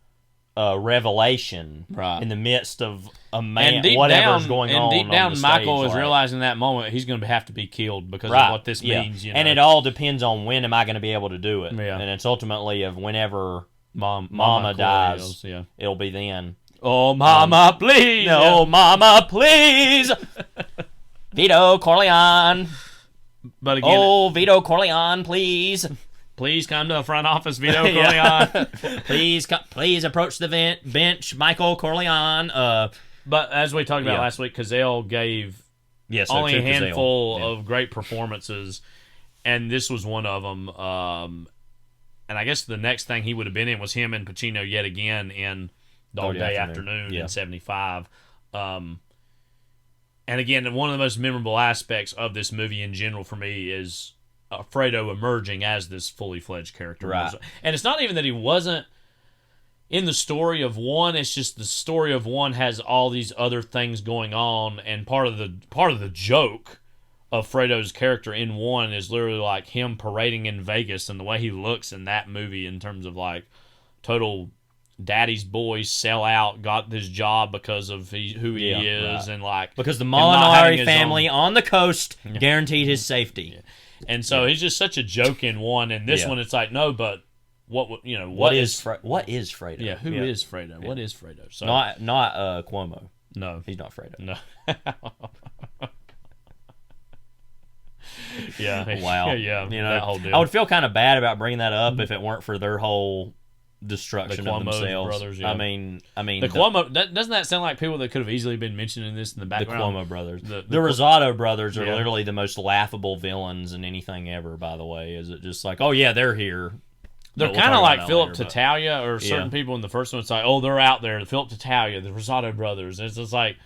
S5: revelation in the midst of a man, whatever's going on.
S4: And deep down,
S5: the
S4: Michael
S5: stage,
S4: is realizing that moment he's going to have to be killed because of what this means.
S5: And it all depends on when am I going to be able to do it.
S4: Yeah.
S5: And it's ultimately of whenever
S4: Mama
S5: dies,
S4: Close,
S5: it'll be then.
S4: Oh, Mama, please!
S5: No, Mama, please! Vito Corleone.
S4: But again,
S5: Vito Corleone, please.
S4: Please come to the front office, Vito Corleone.
S5: Please approach the bench, Michael Corleone.
S4: But as we talked about last week, Cazale gave only a handful of great performances, and this was one of them. And I guess the next thing he would have been in was him and Pacino yet again in Dog Day Afternoon in 75. And again, one of the most memorable aspects of this movie in general for me is Fredo emerging as this fully fledged character.
S5: Right.
S4: And it's not even that he wasn't in the story of one, it's just the story of one has all these other things going on, and part of the joke of Fredo's character in one is literally like him parading in Vegas and the way he looks in that movie in terms of like total daddy's boy, sell out, got this job because of who he is, and like
S5: because the Molinari family on the coast guaranteed his safety.
S4: Yeah. And so he's just such a joke in one, and this one it's like no, but what is
S5: Fredo?
S4: Yeah, who is Fredo? What is Fredo? So
S5: not Cuomo.
S4: No,
S5: he's not Fredo.
S4: No. Yeah.
S5: Wow.
S4: Yeah. That whole deal.
S5: I would feel kind of bad about bringing that up if it weren't for their whole destruction of themselves.
S4: Brothers, yeah.
S5: I mean,
S4: the Cuomo. Doesn't that sound like people that could have easily been mentioning this in the background?
S5: The Cuomo brothers. The Rosado brothers are literally the most laughable villains in anything ever. By the way, is it just like, oh yeah, they're here?
S4: They're kind of like Philip Tattaglia or certain people in the first one. It's like, oh, they're out there. The Philip Tattaglia, the Rosado brothers. It's just like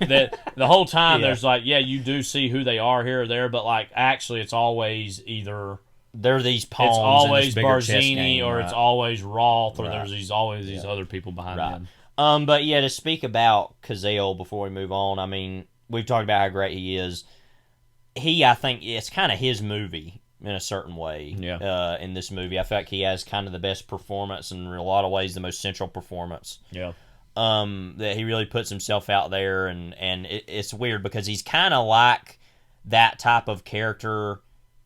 S4: that the whole time. There's like, you do see who they are here or there, but like actually, it's always either
S5: they're these pawns.
S4: It's always
S5: in this
S4: Barzini
S5: game,
S4: or it's always Roth or there's always these other people behind them.
S5: But to speak about Cazale before we move on, I mean, we've talked about how great he is. I think it's kind of his movie in a certain way. In this movie, I feel like he has kind of the best performance and in a lot of ways the most central performance. That he really puts himself out there, and it's weird because he's kind of like that type of character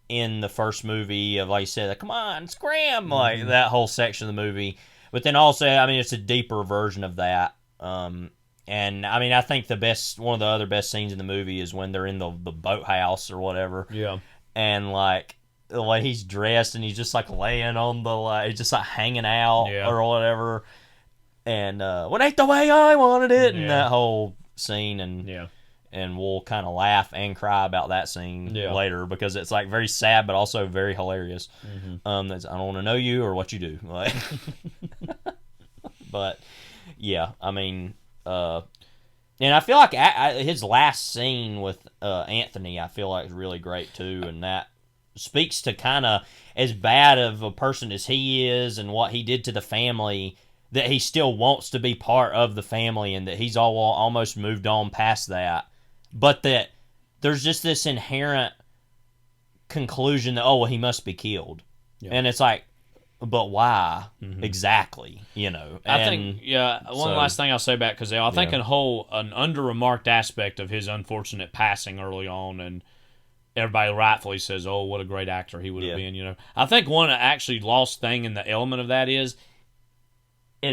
S5: in the first movie of, like you said, like, come on, scram, like that whole section of the movie. But then also, I mean, it's a deeper version of that. And I mean, I think one of the other best scenes in the movie is when they're in the boathouse or whatever.
S4: Yeah.
S5: And like the way he's dressed and he's just like laying on the he's just like hanging out or whatever. And what ain't the way I wanted it, and that whole scene, and we'll kind of laugh and cry about that scene later because it's like very sad but also very hilarious. That's, I don't want to know you or what you do, like. But yeah, I mean. And I feel like his last scene with Anthony, I feel like is really great too, and that speaks to kind of as bad of a person as he is and what he did to the family, that he still wants to be part of the family and that he's almost moved on past that, but that there's just this inherent conclusion that, oh, well, he must be killed. And it's like, but why exactly? You know,
S4: I think one last thing I'll say about Cazale, I think an under-remarked aspect of his unfortunate passing early on, and everybody rightfully says, "Oh, what a great actor he would have been." You know, I think one actually lost thing in the element of that is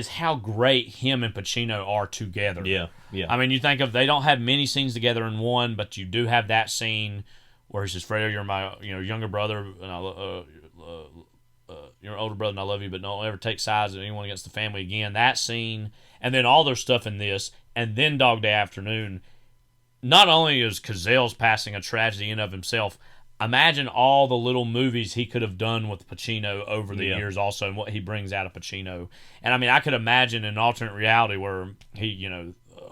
S4: how great him and Pacino are together. Yeah. I mean, you think of, they don't have many scenes together in one, but you do have that scene where he says, "Fredo, you're my younger brother, and you're an older brother and I love you, but don't ever take sides of anyone against the family again." That scene, and then all their stuff in this, and then Dog Day Afternoon. Not only is Cazale's passing a tragedy in of himself, imagine all the little movies he could have done with Pacino over the years also, and what he brings out of Pacino. And I mean, I could imagine an alternate reality where he,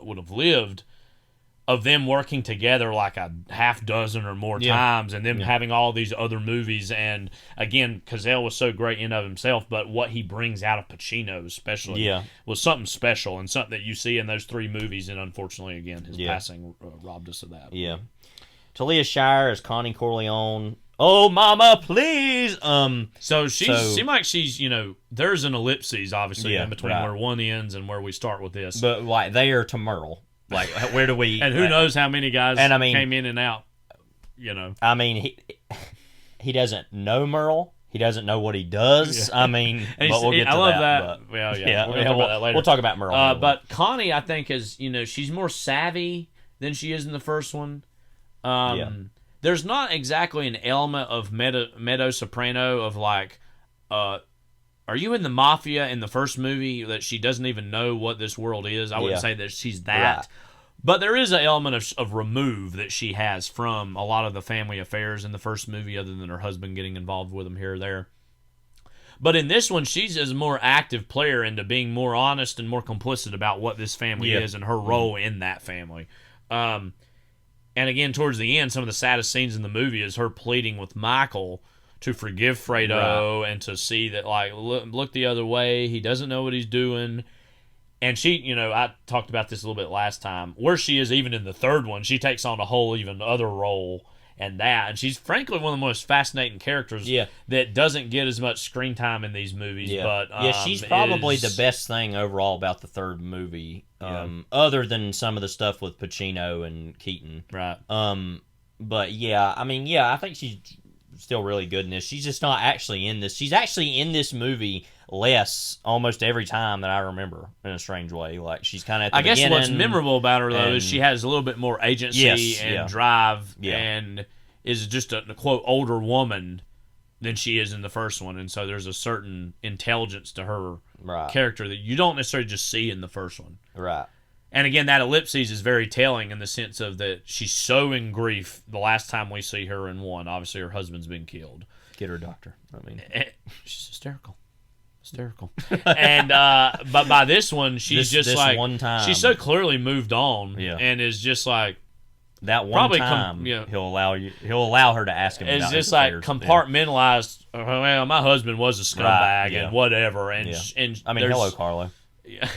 S4: would have lived, of them working together like a half dozen or more times, and them having all these other movies. And again, Cazale was so great in of himself, but what he brings out of Pacino especially was something special, and something that you see in those three movies. And unfortunately, again, his passing robbed us of that. Yeah.
S5: Talia Shire is Connie Corleone. Oh, mama, please.
S4: So she seemed like she's, there's an ellipses obviously in between where one ends and where we start with this.
S5: But like there to Merle. Like, where do we...
S4: And who knows how many guys came in and out,
S5: I mean, he doesn't know Merle. He doesn't know what he does. I mean, but we'll get to that. I love that. We'll talk about that later. We'll talk about Merle.
S4: But Connie, I think, is, she's more savvy than she is in the first one. There's not exactly an element of mezzo-soprano of like... are you in the mafia in the first movie that she doesn't even know what this world is? I wouldn't say that she's that. Right. But there is an element of remove that she has from a lot of the family affairs in the first movie, other than her husband getting involved with them here or there. But in this one, she's a more active player into being more honest and more complicit about what this family is and her role in that family. And again, towards the end, some of the saddest scenes in the movie is her pleading with Michael to forgive Fredo and to see that, like, look the other way. He doesn't know what he's doing. And she, I talked about this a little bit last time, where she is even in the third one, she takes on a whole even other role and she's frankly one of the most fascinating characters that doesn't get as much screen time in these movies. But
S5: she's probably the best thing overall about the third movie, other than some of the stuff with Pacino and Keaton.
S4: Right.
S5: But I think she's still really good in this. She's just not actually in this. She's actually in this movie less almost every time that I remember, in a strange way. Like, she's kind of at the beginning.
S4: I guess what's memorable about her, though, is she has a little bit more agency and drive and is just a, quote, older woman than she is in the first one. And so there's a certain intelligence to her character that you don't necessarily just see in the first one.
S5: Right.
S4: And again, that ellipses is very telling in the sense of that she's so in grief the last time we see her in one. Obviously, her husband's been killed.
S5: Get her a doctor.
S4: She's hysterical. And but by this one, she's just like
S5: one time.
S4: She's so clearly moved on, and is just like
S5: that one time. He'll allow her to ask him.
S4: It's
S5: about
S4: just
S5: his
S4: like
S5: affairs.
S4: compartmentalized. Well, my husband was a scumbag and whatever. And
S5: I mean, hello, Carlo.
S4: Yeah.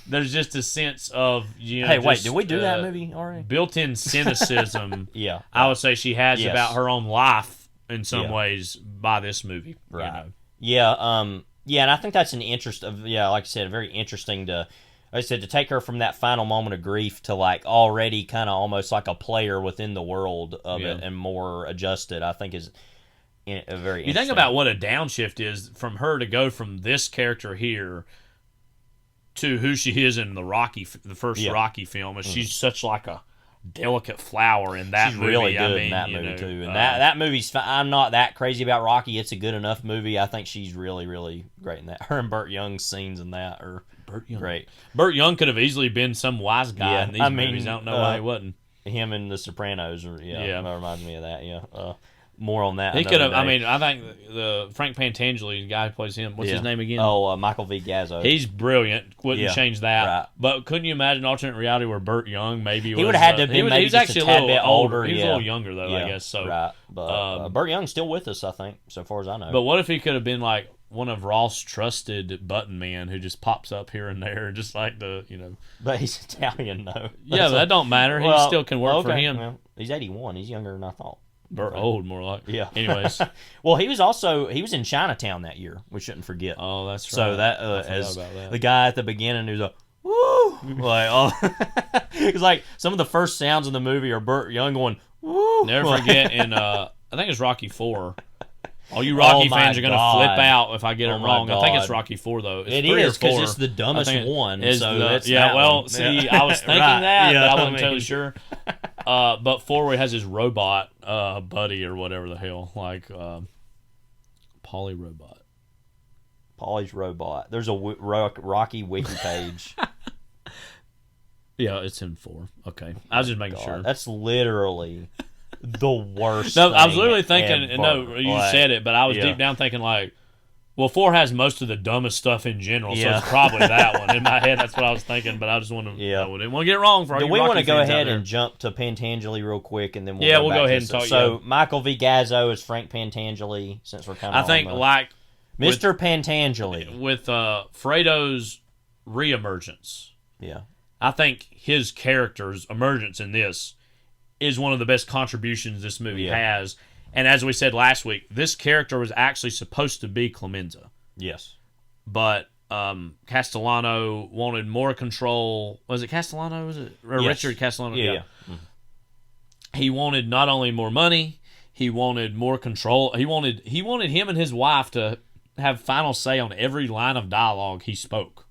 S4: There's just a sense of
S5: hey, wait, did we do that movie already?
S4: Built-in cynicism. I would say she has about her own life in some ways by this movie.
S5: Right. And I think that's an interest of like I said, very interesting to. Like I said, to take her from that final moment of grief to like already kind of almost like a player within the world of it and more adjusted, I think is very.
S4: You think about what a downshift is from her to go from this character here to who she is in the first Rocky film. Is she's such like a delicate flower in that
S5: She's
S4: movie.
S5: really good in that movie too, and that movie's. I'm not that crazy about Rocky. It's a good enough movie. I think she's really, really great in that. Her and Burt Young's scenes in that are great.
S4: Burt Young could have easily been some wise guy in these movies. I don't know why he wasn't.
S5: Him in The Sopranos, that reminds me of that. Yeah, more on that.
S4: He could have. I mean, I think the Frank Pantangeli, the guy who plays him, what's his name again?
S5: Oh, Michael V. Gazzo.
S4: He's brilliant. Wouldn't change that. Right. But couldn't you imagine alternate reality where Burt Young maybe
S5: he would have had to have been maybe just
S4: actually
S5: a tad bit older.
S4: He was a little younger though, I guess. So
S5: right, but Burt Young's still with us, I think, so far as I know.
S4: But what if he could have been like one of Ross' trusted button men who just pops up here and there, just like
S5: But he's Italian though.
S4: Yeah, but that don't matter. He still can work for him.
S5: Well, he's 81. He's younger than I thought.
S4: Old, more like.
S5: Yeah.
S4: Anyways.
S5: Well, he was in Chinatown that year. We shouldn't forget.
S4: Oh, that's right.
S5: So that as the guy at the beginning who's like, woo, like it's like some of the first sounds in the movie are Burt Young going, woo.
S4: Never forget in I think it's Rocky 4. All you Rocky fans are going to flip out if I get it wrong. I think it's Rocky 4 though. It's
S5: it
S4: 3
S5: is
S4: because
S5: it's the dumbest one.
S4: See, I was thinking that, but I wasn't totally sure. But 4 has his robot buddy or whatever the hell, like Polly Robot.
S5: Polly's Robot. There's a Rocky wiki page.
S4: Yeah, it's in 4. Okay, I was just making sure.
S5: That's literally the worst.
S4: No, I was literally thinking.
S5: Ever.
S4: No, you said it, but I was deep down thinking like, well, 4 has most of the dumbest stuff in general, so it's probably that one. In my head, that's what I was thinking, but I just want to. I didn't want to get it wrong. Do
S5: we want to go ahead and jump to Pantangeli real quick, and then we'll
S4: go ahead and talk.
S5: So Michael V. Gazzo is Frank Pantangeli. Since we're kind of,
S4: I think like
S5: Mr. Pantangeli
S4: with Fredo's reemergence.
S5: Yeah,
S4: I think his character's emergence in this is one of the best contributions this movie has. And as we said last week, this character was actually supposed to be Clemenza.
S5: Yes.
S4: But Castellano wanted more control. Was it Castellano? Was it Richard Castellano?
S5: Yeah. Mm-hmm.
S4: He wanted not only more money, he wanted more control. He wanted him and his wife to have final say on every line of dialogue he spoke,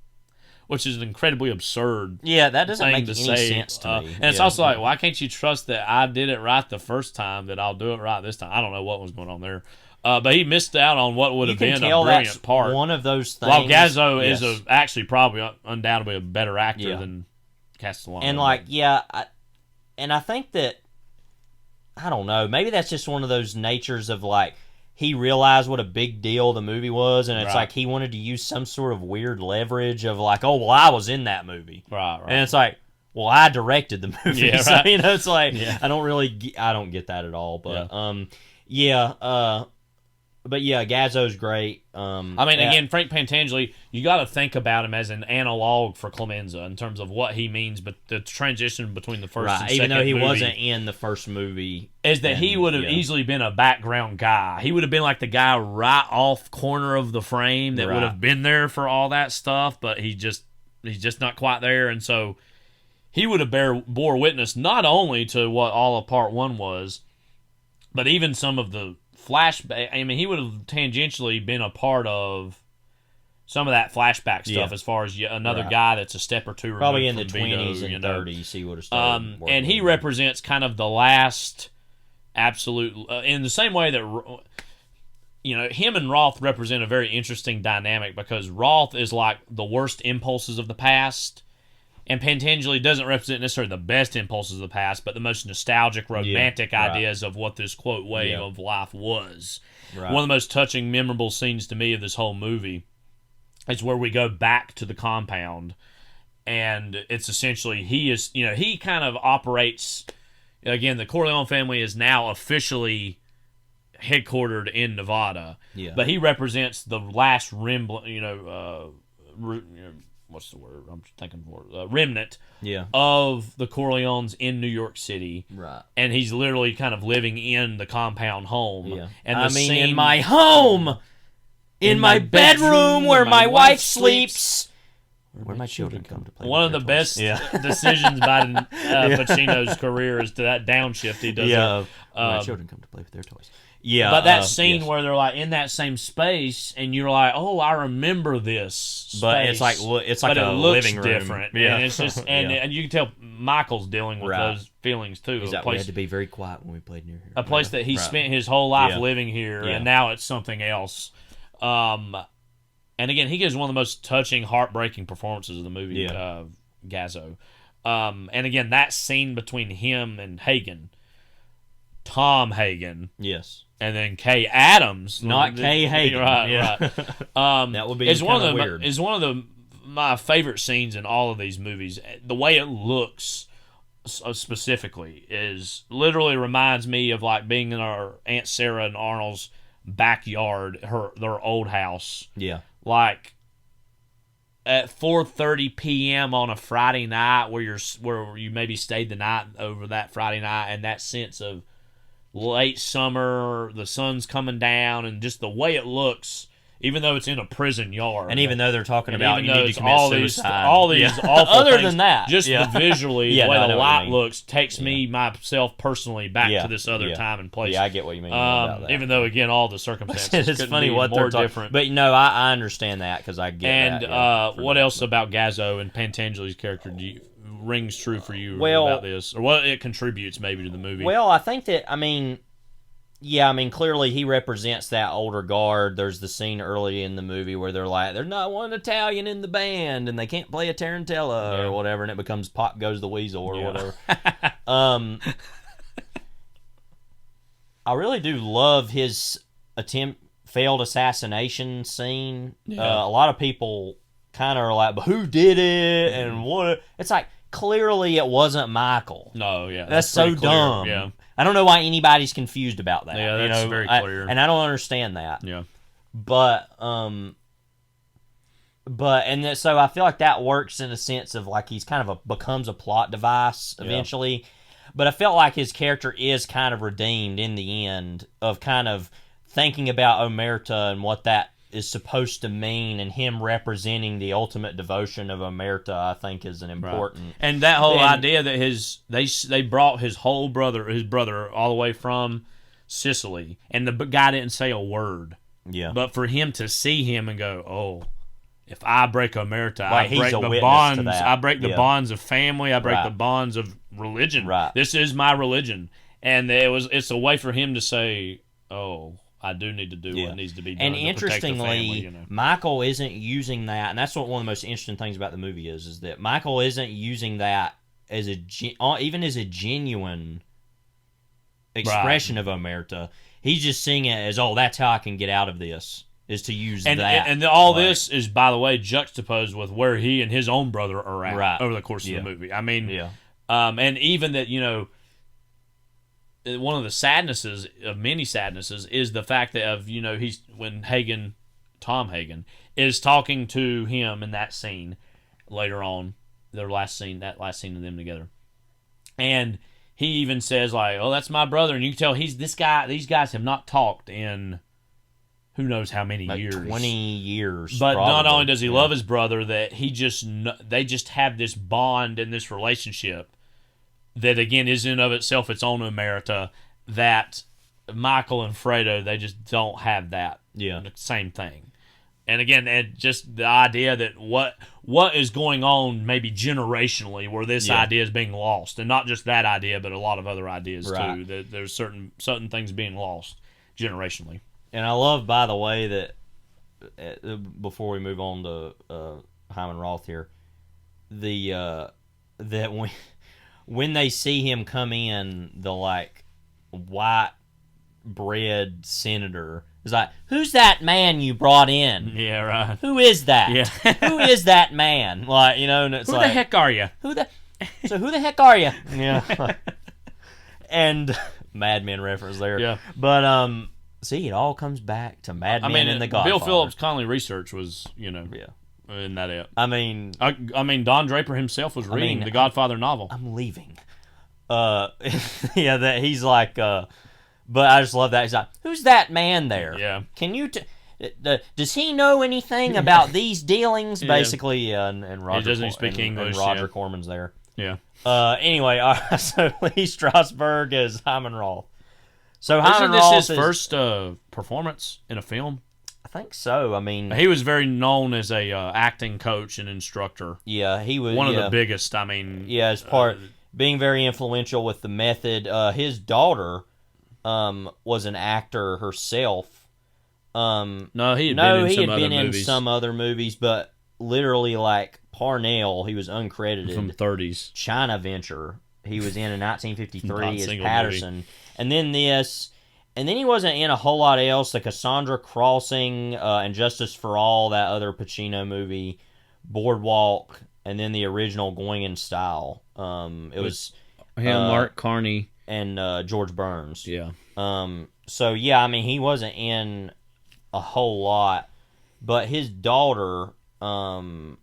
S4: which is an incredibly absurd
S5: that doesn't make
S4: any
S5: sense to me.
S4: And it's also like, why can't you trust that I did it right the first time, that I'll do it right this time? I don't know what was going on there. But he missed out on what would have been a brilliant part.
S5: One of those things.
S4: While Gazzo is actually probably undoubtedly a better actor than Castellano.
S5: And I think that, I don't know, maybe that's just one of those natures of like, he realized what a big deal the movie was, and it's like he wanted to use some sort of weird leverage of like, oh, well, I was in that movie.
S4: Right.
S5: And it's like, well, I directed the movie.
S4: Yeah,
S5: so,
S4: right.
S5: It's like, I don't get that at all. But, but Gazzo's great.
S4: Again, Frank Pantangeli, you got to think about him as an analog for Clemenza in terms of what he means, but the transition between the first and second
S5: even though he
S4: movie
S5: wasn't in the first movie,
S4: is that he would have easily been a background guy. He would have been like the guy right off corner of the frame that would have been there for all that stuff, but he's just not quite there, and so he would have bore witness not only to what all of Part 1 was, but even some of the flashback. I mean, he would have tangentially been a part of some of that flashback stuff as far as another guy that's a step or two removed
S5: probably in
S4: from
S5: the 20s and 30s he would have started
S4: and he represents kind of the last absolute in the same way that him and Roth represent a very interesting dynamic, because Roth is like the worst impulses of the past, and Pantangeli doesn't represent necessarily the best impulses of the past, but the most nostalgic, romantic ideas of what this, quote, way of life was. Right. One of the most touching, memorable scenes to me of this whole movie is where we go back to the compound, and it's essentially, he kind of operates, again, the Corleone family is now officially headquartered in Nevada, but he represents the last what's the word I'm thinking for? Remnant of the Corleones in New York City.
S5: Right.
S4: And he's literally kind of living in the compound home. Yeah. And
S5: in my home! In my bedroom where my wife sleeps! Where my children come to play.
S4: One of the best decisions by Pacino's career is to that downshift he does.
S5: Yeah, my children come to play with their toys. Yeah,
S4: but that scene where they're like in that same space, and you're like, "Oh, I remember this." Space,
S5: but it's like
S4: but
S5: a
S4: it looks
S5: living room.
S4: Different,
S5: Yeah,
S4: and it's just and you can tell Michael's dealing with those feelings too.
S5: He's like, we had to be very quiet when we played near here.
S4: A place that he spent his whole life living here, and now it's something else. And again, he gives one of the most touching, heartbreaking performances of the movie, Gazzo. And again, that scene between him and Hagen, Tom Hagen,
S5: and
S4: then Kay Adams,
S5: not Kay Hagen,
S4: right?
S5: That would be weird.
S4: Is one of my favorite scenes in all of these movies. The way it looks, specifically, is literally reminds me of like being in our Aunt Sarah and Arnold's backyard, their old house.
S5: Yeah,
S4: like at 4:30 p.m. on a Friday night, where you maybe stayed the night over that Friday night, and that sense of late summer, the sun's coming down, and just the way it looks, even though it's in a prison yard,
S5: and even though they're talking about you need to commit suicide,
S4: all these awful
S5: other
S4: things,
S5: than that,
S4: just visually, the way the light looks takes me myself personally back to this other time and place.
S5: Yeah, I get what you mean about that.
S4: Even though again, all the circumstances
S5: it's funny what
S4: more
S5: they're
S4: different.
S5: But I understand that because I get that.
S4: And what else about Gazzo and Pantangeli's character rings true for you about this, or what it contributes maybe to the movie?
S5: Well, I think that clearly he represents that older guard. There's the scene early in the movie where they're like, there's not one Italian in the band, and they can't play a tarantella or whatever, and it becomes Pop Goes the Weasel or whatever. I really do love his failed assassination scene. A lot of people kind of are like, but who did it, and what? It's like, clearly it wasn't Michael.
S4: No,
S5: that's so dumb.
S4: Yeah.
S5: I don't know why anybody's confused about that.
S4: Yeah, that's very clear.
S5: And I don't understand that.
S4: Yeah.
S5: So I feel like that works in a sense of like he's kind of becomes a plot device eventually. Yeah. But I felt like his character is kind of redeemed in the end of kind of thinking about Omerta and what that is supposed to mean, and him representing the ultimate devotion of Omerta, I think, is an important.
S4: Right. And that whole idea that they brought his brother all the way from Sicily, and the guy didn't say a word.
S5: Yeah.
S4: But for him to see him and go, oh, if I break Omerta,
S5: like
S4: I break the bonds. I break the bonds of family. I break the bonds of religion.
S5: Right.
S4: This is my religion, and it's a way for him to say, oh, I do need to do what needs to be done.
S5: And
S4: to
S5: interestingly,
S4: protect the family,
S5: Michael isn't using that, and that's what one of the most interesting things about the movie is that Michael isn't using that as even as a genuine expression of Omerta. He's just seeing it as, oh, that's how I can get out of this, is to use that.
S4: And all this is, by the way, juxtaposed with where he and his own brother are at over the course of the movie. I mean, and even that, one of the many sadnesses is the fact that when Tom Hagen is talking to him in that scene later on, that last scene of them together, and he even says like, "Oh, that's my brother," and you can tell these guys have not talked in who knows how many years,
S5: 20 years.
S4: But
S5: probably.
S4: Not only does he love his brother, that they just have this bond and this relationship that again is in and of itself its own Omerta, that Michael and Fredo, they just don't have that same thing. And again, just the idea that what is going on maybe generationally where this idea is being lost, and not just that idea, but a lot of other ideas too. That there's certain things being lost generationally.
S5: And I love, by the way, that before we move on to Hyman Roth here, that when they see him come in, the like white bread senator is like, who's that man you brought in?
S4: Yeah, right.
S5: Who is that?
S4: Yeah.
S5: Who is that man? Like, and it's
S4: who
S5: like,
S4: the heck are you?
S5: Who the heck are you? Yeah. And Mad Men reference there.
S4: Yeah.
S5: But see, it all comes back to Mad Men and the Godfather.
S4: Bill Phillips' Conley research was, in that it.
S5: I mean,
S4: Don Draper himself was reading the Godfather novel.
S5: I'm leaving. That he's like, but I just love that. He's like, who's that man there?
S4: Yeah.
S5: Can you? does he know anything about these dealings? Basically, and Roger
S4: doesn't speak English.
S5: And Roger Corman's there.
S4: Yeah.
S5: Anyway, so Lee Strasberg is Hyman Roth. So
S4: Isn't
S5: Hyman
S4: this
S5: Roth
S4: his first performance in a film?
S5: I think so. I mean,
S4: he was very known as a acting coach and instructor.
S5: Yeah, he was
S4: one of the biggest. I mean,
S5: as part being very influential with the method. His daughter was an actor herself.
S4: No, he had been in
S5: some other movies, but literally like Parnell, he was uncredited
S4: from 30s.
S5: China Venture, he was in 1953 as Patterson, and then this. And then he wasn't in a whole lot else, the Cassandra Crossing and Justice for All, that other Pacino movie, Boardwalk, and then the original Going in Style. It was
S4: Mark Carney
S5: and George Burns.
S4: Yeah.
S5: So yeah, I mean, he wasn't in a whole lot, but his daughter, Susan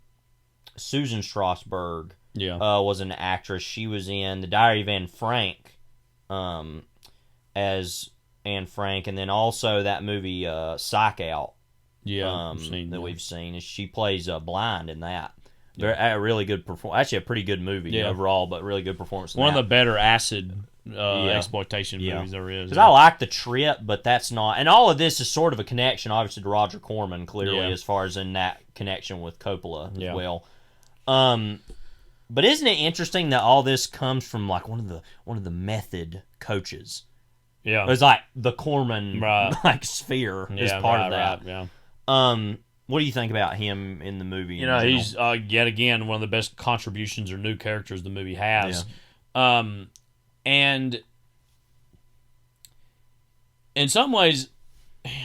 S5: Strasberg, was an actress. She was in The Diary of Anne Frank, as Anne Frank, and then also that movie Psych Out, we've seen. She plays blind in that. A really good performance. Actually, a pretty good movie overall, but really good performance.
S4: One of the better acid exploitation movies there is.
S5: Because I like The Trip, but that's not. And all of this is sort of a connection, obviously, to Roger Corman, clearly, as far as in that connection with Coppola as well. But isn't it interesting that all this comes from like one of the method coaches?
S4: Yeah,
S5: it's like the Corman like sphere is part of that. What do you think about him in the movie?
S4: You know, he's yet again one of the best contributions or new characters the movie has. And in some ways,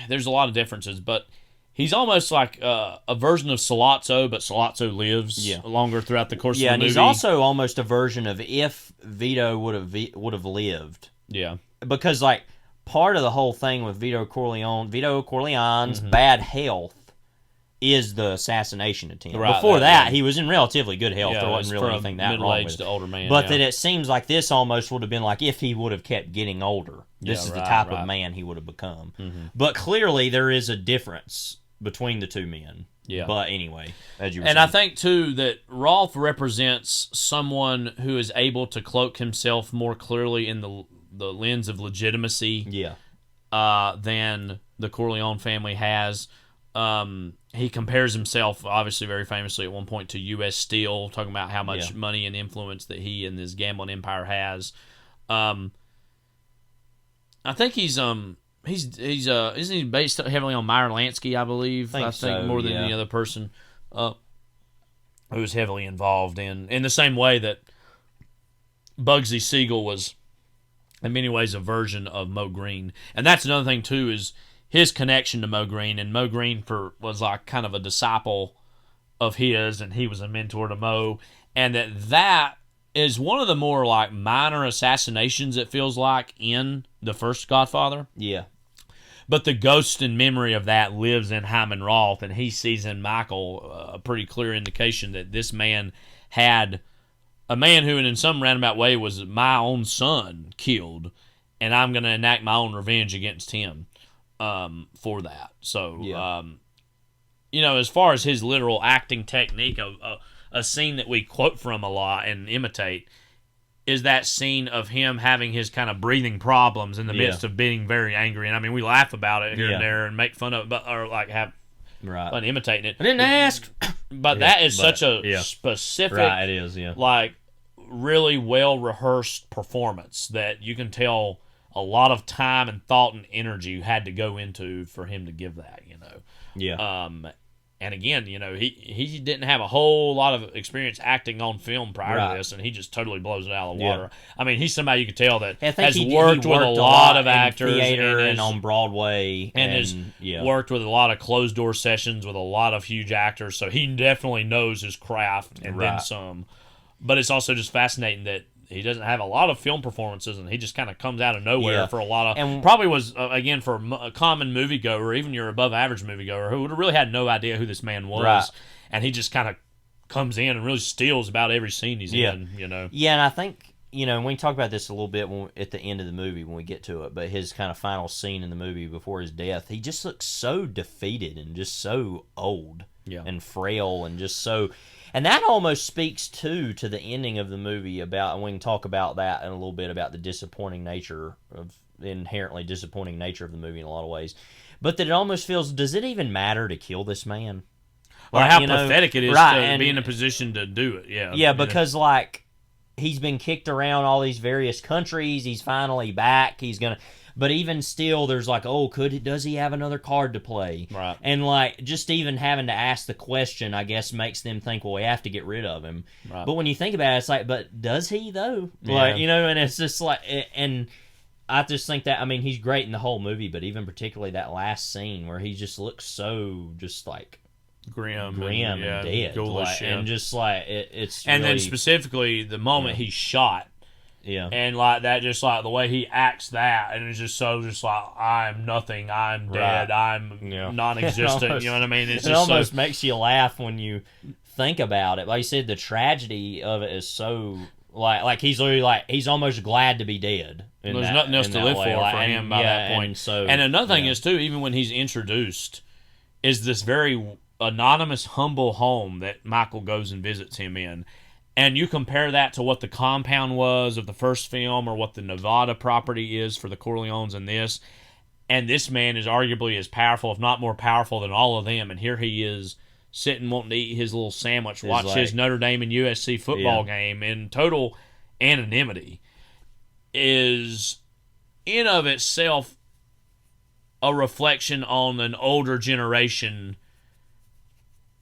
S4: there's a lot of differences, but he's almost like a version of Sollozzo, but Sollozzo lives longer throughout the course of the movie.
S5: And he's also almost a version of if Vito would have lived.
S4: Yeah.
S5: Because, like, part of the whole thing with Vito Corleone's bad health is the assassination attempt.
S4: Right,
S5: Before that, he was in relatively good health.
S4: Yeah,
S5: there wasn't really anything that wrong with it.
S4: Older man,
S5: but that it seems like this almost would have been like if he would have kept getting older. This is the type of man he would have become. But clearly, there is a difference between the two men.
S4: Yeah.
S5: But anyway, as you were
S4: saying.
S5: I
S4: think, too, that Roth represents someone who is able to cloak himself more clearly in the lens of legitimacy than the Corleone family has. He compares himself, obviously very famously at one point, to U.S. Steel, talking about how much money and influence that he and his gambling empire has. I think isn't he based heavily on Meyer Lansky, I believe? I think more than any other person who was heavily involved in the same way that Bugsy Siegel was in many ways a version of Mo Green. And that's another thing, too, is his connection to Mo Green. And Mo Green was like kind of a disciple of his, and he was a mentor to Mo. And that is one of the more like minor assassinations, it feels like, in the first Godfather.
S5: Yeah.
S4: But the ghost and memory of that lives in Hyman Roth, and he sees in Michael a pretty clear indication that this man had a man who, in some roundabout way, was my own son killed, and I'm going to enact my own revenge against him for that. So, you know, as far as his literal acting technique, a scene that we quote from a lot and imitate is that scene of him having his kind of breathing problems in the midst of being very angry. And I mean, we laugh about it here and there and make fun of it, or like have fun imitating it.
S5: I didn't ask.
S4: But that is such a specific,
S5: it is,
S4: like really well rehearsed performance that you can tell a lot of time and thought and energy had to go into for him to give that, you know.
S5: Yeah.
S4: And again, you know, he didn't have a whole lot of experience acting on film prior to this, and he just totally blows it out of the water. I mean, he's somebody you could tell that has worked with a lot of actors
S5: in theater and on Broadway,
S4: and has worked with a lot of closed door sessions with a lot of huge actors. So he definitely knows his craft and then some. But it's also just fascinating that he doesn't have a lot of film performances, and he just kind of comes out of nowhere for a lot of... And probably was, again, for a common moviegoer, even your above-average moviegoer, who would have really had no idea who this man was, and he just kind of comes in and really steals about every scene he's in, you know.
S5: Yeah, and I think and we can talk about this a little bit at the end of the movie when we get to it, but his kind of final scene in the movie before his death, he just looks so defeated and just so old and frail and just so... And that almost speaks, too, to the ending of the movie about, and we can talk about that in a little bit, about the inherently disappointing nature of the movie in a lot of ways. But that it almost feels, does it even matter to kill this man?
S4: Or how pathetic it is to be in a position to do it,
S5: Yeah, because, he's been kicked around all these various countries, he's finally back, but even still, there's does he have another card to play?
S4: Right.
S5: And, just even having to ask the question, I guess, makes them think, well, we have to get rid of him. Right. But when you think about it, it's but does he, though?
S4: Yeah.
S5: And it's just and I just think that, he's great in the whole movie, but even particularly that last scene where he just looks so, just, grim and dead.
S4: Ghoulish,
S5: and just, it's
S4: And
S5: really,
S4: then specifically, the moment he's shot,
S5: yeah.
S4: And that, just the way he acts that, and it's just so I'm nothing, I'm dead, I'm non-existent, you know what I mean?
S5: It almost makes you laugh when you think about it. Like you said, the tragedy of it is so, he's literally, he's almost glad to be dead.
S4: There's nothing else to live for him by that point. And another thing is, too, even when he's introduced, is this very anonymous, humble home that Michael goes and visits him in. And you compare that to what the compound was of the first film or what the Nevada property is for the Corleones in this. And this man is arguably as powerful, if not more powerful, than all of them. And here he is sitting wanting to eat his little sandwich, watch his Notre Dame and USC football game in total anonymity. Is in of itself a reflection on an older generation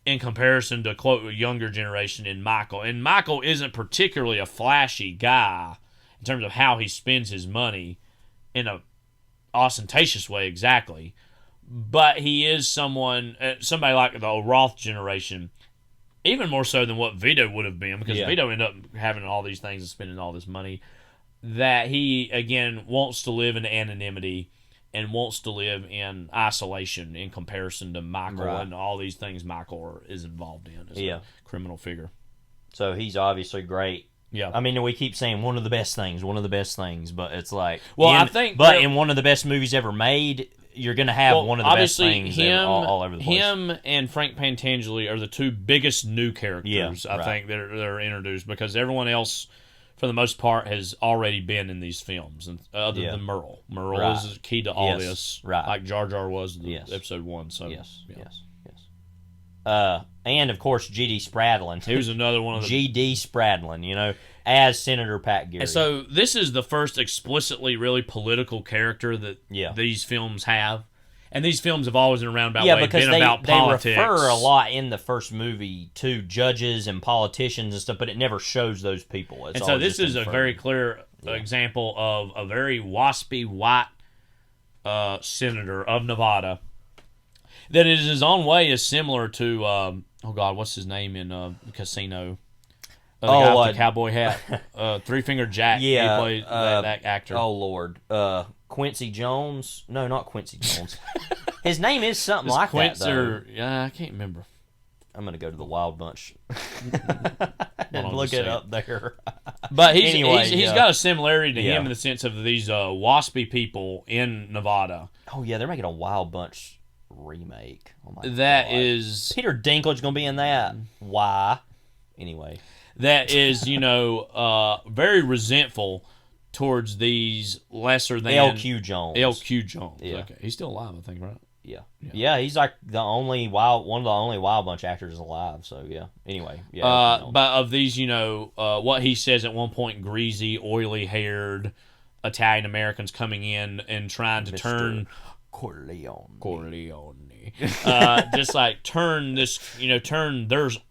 S4: in comparison to, quote, a younger generation in Michael. And Michael isn't particularly a flashy guy in terms of how he spends his money in a ostentatious way, exactly. But he is somebody like the Roth generation, even more so than what Vito would have been, because Vito ended up having all these things and spending all this money, that he, again, wants to live in anonymity and wants to live in isolation in comparison to Michael and all these things Michael is involved in as a criminal figure.
S5: So he's obviously great.
S4: Yeah.
S5: We keep saying one of the best things, but it's
S4: in
S5: one of the best movies ever made, you're going to have one of the best things all over the place.
S4: Him and Frank Pantangeli are the two biggest new characters, I think, that are introduced, because everyone else, for the most part, has already been in these films, and other than Merle. Merle is key to all this, like Jar Jar was in episode 1. So
S5: yes. And of course, G.D. Spradlin.
S4: He was another one of the
S5: G.D. Spradlin, as Senator Pat Geary.
S4: And so this is the first explicitly really political character that these films have. And these films have always been around about
S5: because
S4: about politics.
S5: They refer a lot in the first movie to judges and politicians and stuff, but it never shows those people.
S4: And so this is a very clear example of a very waspy white senator of Nevada that in his own way is similar to, what's his name in Casino? The guy with the cowboy hat. Three Finger Jack. He played that actor.
S5: Oh, Lord. Quincy Jones. No, not Quincy Jones. His name is something like that, though.
S4: I can't remember.
S5: I'm going to go to the Wild Bunch and look it up there.
S4: But he's got a similarity to him in the sense of these waspy people in Nevada.
S5: Oh, yeah, they're making a Wild Bunch remake. Oh, my
S4: God.
S5: Is Peter Dinklage going to be in that? Why? Anyway.
S4: That is, very resentful towards these lesser than
S5: L.Q. Jones.
S4: L.Q. Jones.
S5: Yeah.
S4: Okay. He's still alive, I think, right?
S5: Yeah, he's like one of the only Wild Bunch actors alive. So yeah. Anyway,
S4: but of these, what he says at one point, greasy, oily-haired Italian Americans coming in and trying to turn Corleone, just like turn this, turn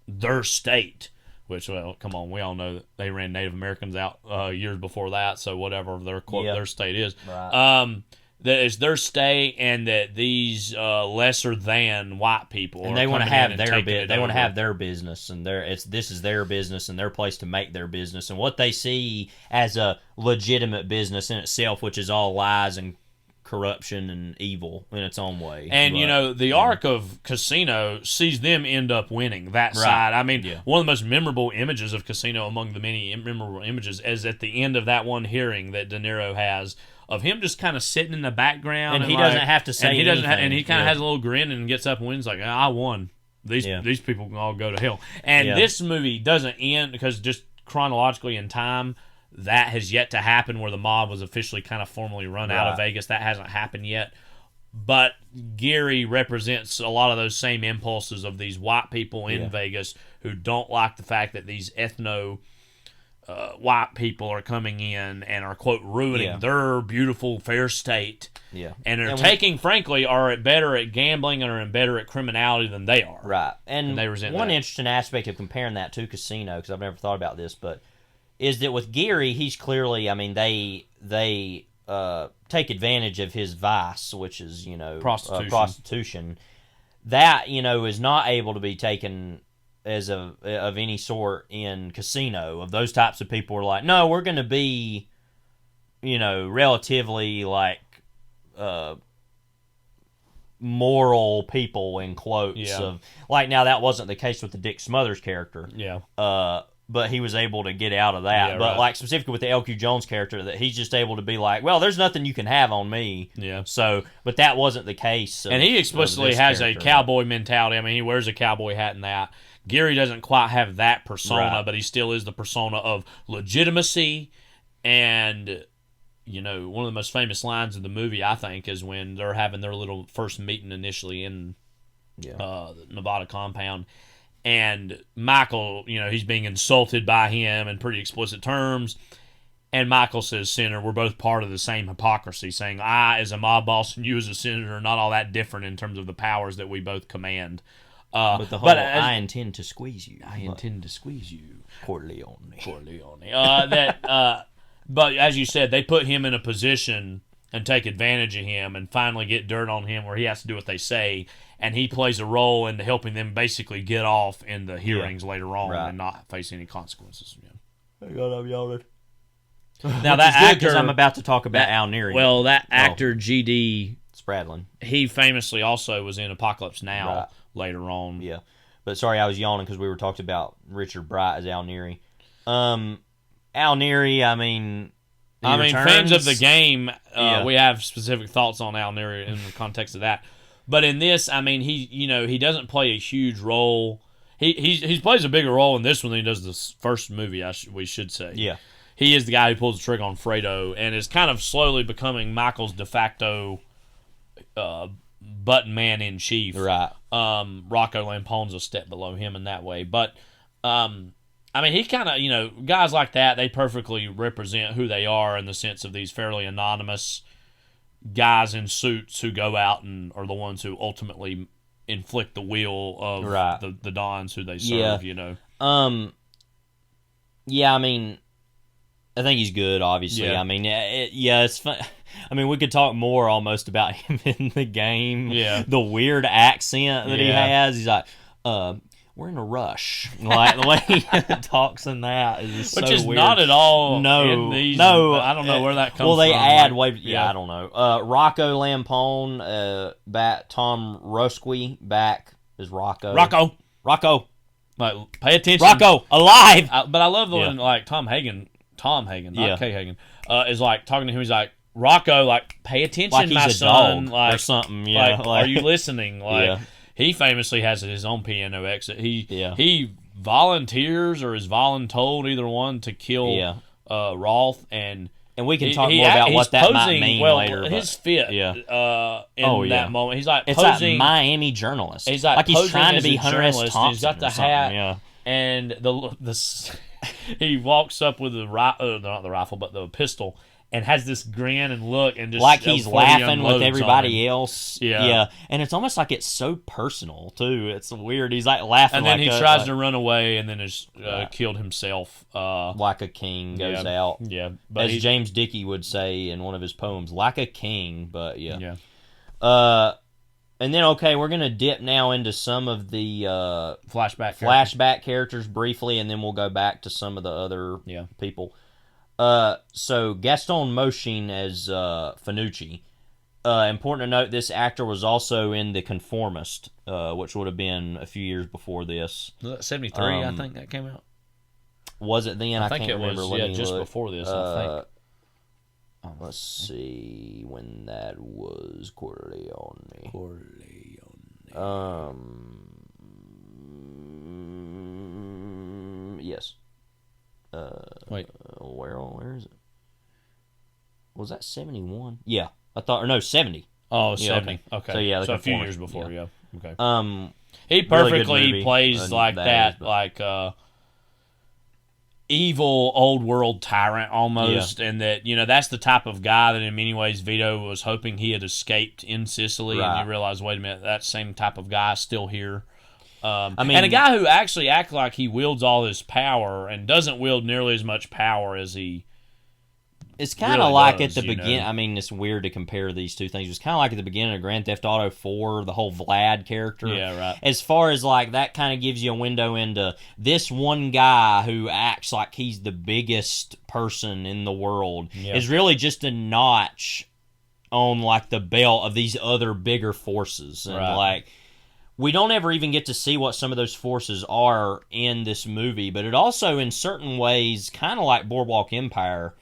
S4: their state. Which, well, come on, we all know that they ran Native Americans out years before that. So whatever their state is, that it's their state, and that these lesser than white people
S5: and they want to have their they want to have their business, and this is their business and their place to make their business, and what they see as a legitimate business in itself, which is all lies and corruption and evil in its own way.
S4: And, the arc of Casino sees them end up winning that side. I mean, one of the most memorable images of Casino among the many memorable images is at the end of that one hearing that De Niro has of him just kind of sitting in the background.
S5: And he doesn't have to say anything.
S4: And he kind of has a little grin and gets up and wins like, I won. These people can all go to hell. And this movie doesn't end because just chronologically in time, that has yet to happen where the mob was officially kind of formally run out of Vegas. That hasn't happened yet. But Gary represents a lot of those same impulses of these white people in Vegas who don't like the fact that these white people are coming in and are, quote, ruining their beautiful, fair state. Yeah. And are frankly, are better at gambling and are better at criminality than they are.
S5: Right. And
S4: they resent
S5: one
S4: that.
S5: Interesting aspect of comparing that to Casino, because I've never thought about this, but is that with Gary, he's clearly, they take advantage of his vice, which is, prostitution. That, is not able to be taken as of any sort in Casino. Of those types of people are like, no, we're going to be, relatively moral people in quotes of now that wasn't the case with the Dick Smothers character. Yeah. But he was able to get out of that. But specifically with the L.Q. Jones character, that he's just able to be like, well, there's nothing you can have on me. Yeah. So, but that wasn't the case.
S4: And he explicitly has a cowboy mentality. I mean, he wears a cowboy hat and that. Gary doesn't quite have that persona, but he still is the persona of legitimacy. And, one of the most famous lines of the movie, I think, is when they're having their little first meeting initially in the Nevada compound. And Michael, he's being insulted by him in pretty explicit terms. And Michael says, Senator, we're both part of the same hypocrisy, saying I, as a mob boss, and you as a senator, are not all that different in terms of the powers that we both command.
S5: But the whole, I intend to squeeze you.
S4: I intend to squeeze you.
S5: Corleone.
S4: But as you said, they put him in a position and take advantage of him and finally get dirt on him where he has to do what they say. And he plays a role in helping them basically get off in the hearings later on and not face any consequences.
S5: Hang on, I'm yawning.
S4: Now that actor,
S5: because I'm about to talk about Al Neary.
S4: Well, that actor G.D.
S5: Spradlin,
S4: he famously also was in Apocalypse Now later on.
S5: Yeah, but sorry, I was yawning because we were talking about Richard Bright as Al Neary. Al Neary,
S4: fans of the game, we have specific thoughts on Al Neary in the context of that. But in this, he doesn't play a huge role. He plays a bigger role in this one than he does the first movie, we should say. Yeah. He is the guy who pulls the trigger on Fredo and is kind of slowly becoming Michael's de facto button man in chief. Right. Rocco Lampone's a step below him in that way. But, he kind of, guys like that, they perfectly represent who they are in the sense of these fairly anonymous guys in suits who go out and are the ones who ultimately inflict the will of the Dons who they serve,
S5: I think he's good, obviously. Yeah. It's fun. We could talk more almost about him in the game. Yeah. The weird accent that he has. He's like, we're in a rush. Like, the way he talks in that is so weird. Which is weird.
S4: Not at all in these. No. I don't know where that comes from.
S5: Well, they add I don't know. Rocco Lampone, back. Tom Rusky, back is Rocco. Rocco.
S4: Like, pay attention.
S5: Rocco, alive!
S4: But I love the one, like, Tom Hagen, not Kay Hagen, is like talking to him. He's like, Rocco, like, pay attention,
S5: like he's
S4: my
S5: a
S4: son.
S5: Dog
S4: like,
S5: or something.
S4: Like, are you listening? Like, he famously has his own piano exit. He volunteers or is voluntold, either one, to kill Roth, and
S5: we can talk more about what that might mean later.
S4: His fit in that moment. He's like
S5: it's
S4: posing.
S5: Like Miami journalist.
S4: He's like
S5: he's trying to be Hunter S. Thompson.
S4: He's got the hat, and he walks up with the not the rifle, but the pistol, and has this grin and look, and just
S5: like he's laughing with everybody else. Yeah, and it's almost like it's so personal too. It's weird. He's like laughing,
S4: and then he tries to run away, and then is killed himself.
S5: Like a king goes out. Yeah, but as James Dickey would say in one of his poems, like a king. But and then we're gonna dip now into some of the flashback characters briefly, and then we'll go back to some of the other people. So Gaston Moschin as Fanucci Important to note, this actor was also in The Conformist, which would have been a few years before this.
S4: Was that 73, I think that came out?
S5: Was it then? I
S4: think
S5: can't
S4: it
S5: remember.
S4: was, just before this, I think.
S5: Let's see when that was. Corleone. Yes.
S4: Wait.
S5: Where is it? Was that 71? Yeah. I thought, or no, 70.
S4: Oh,
S5: Yeah,
S4: 70. Okay.
S5: So, yeah,
S4: so a few
S5: Conformist,
S4: years before,
S5: yeah.
S4: Okay.
S5: Really
S4: He
S5: good
S4: perfectly
S5: movie,
S4: plays
S5: and
S4: like
S5: that
S4: that,
S5: is,
S4: evil old world tyrant almost, and that that's the type of guy that in many ways Vito was hoping he had escaped in Sicily, and you realize, wait a minute, that same type of guy is still here. And a guy who actually acts like he wields all this power and doesn't wield nearly as much power as he.
S5: It's kind of like at the beginning. I mean, it's weird to compare these two things. It's kind of like at the beginning of Grand Theft Auto 4, the whole Vlad character.
S4: Yeah, right.
S5: As far as like that kind of gives you a window into this one guy who acts like he's the biggest person in the world is really just a notch on like the belt of these other bigger forces. And like, we don't ever even get to see what some of those forces are in this movie, but it also in certain ways, kind of like Boardwalk Empire,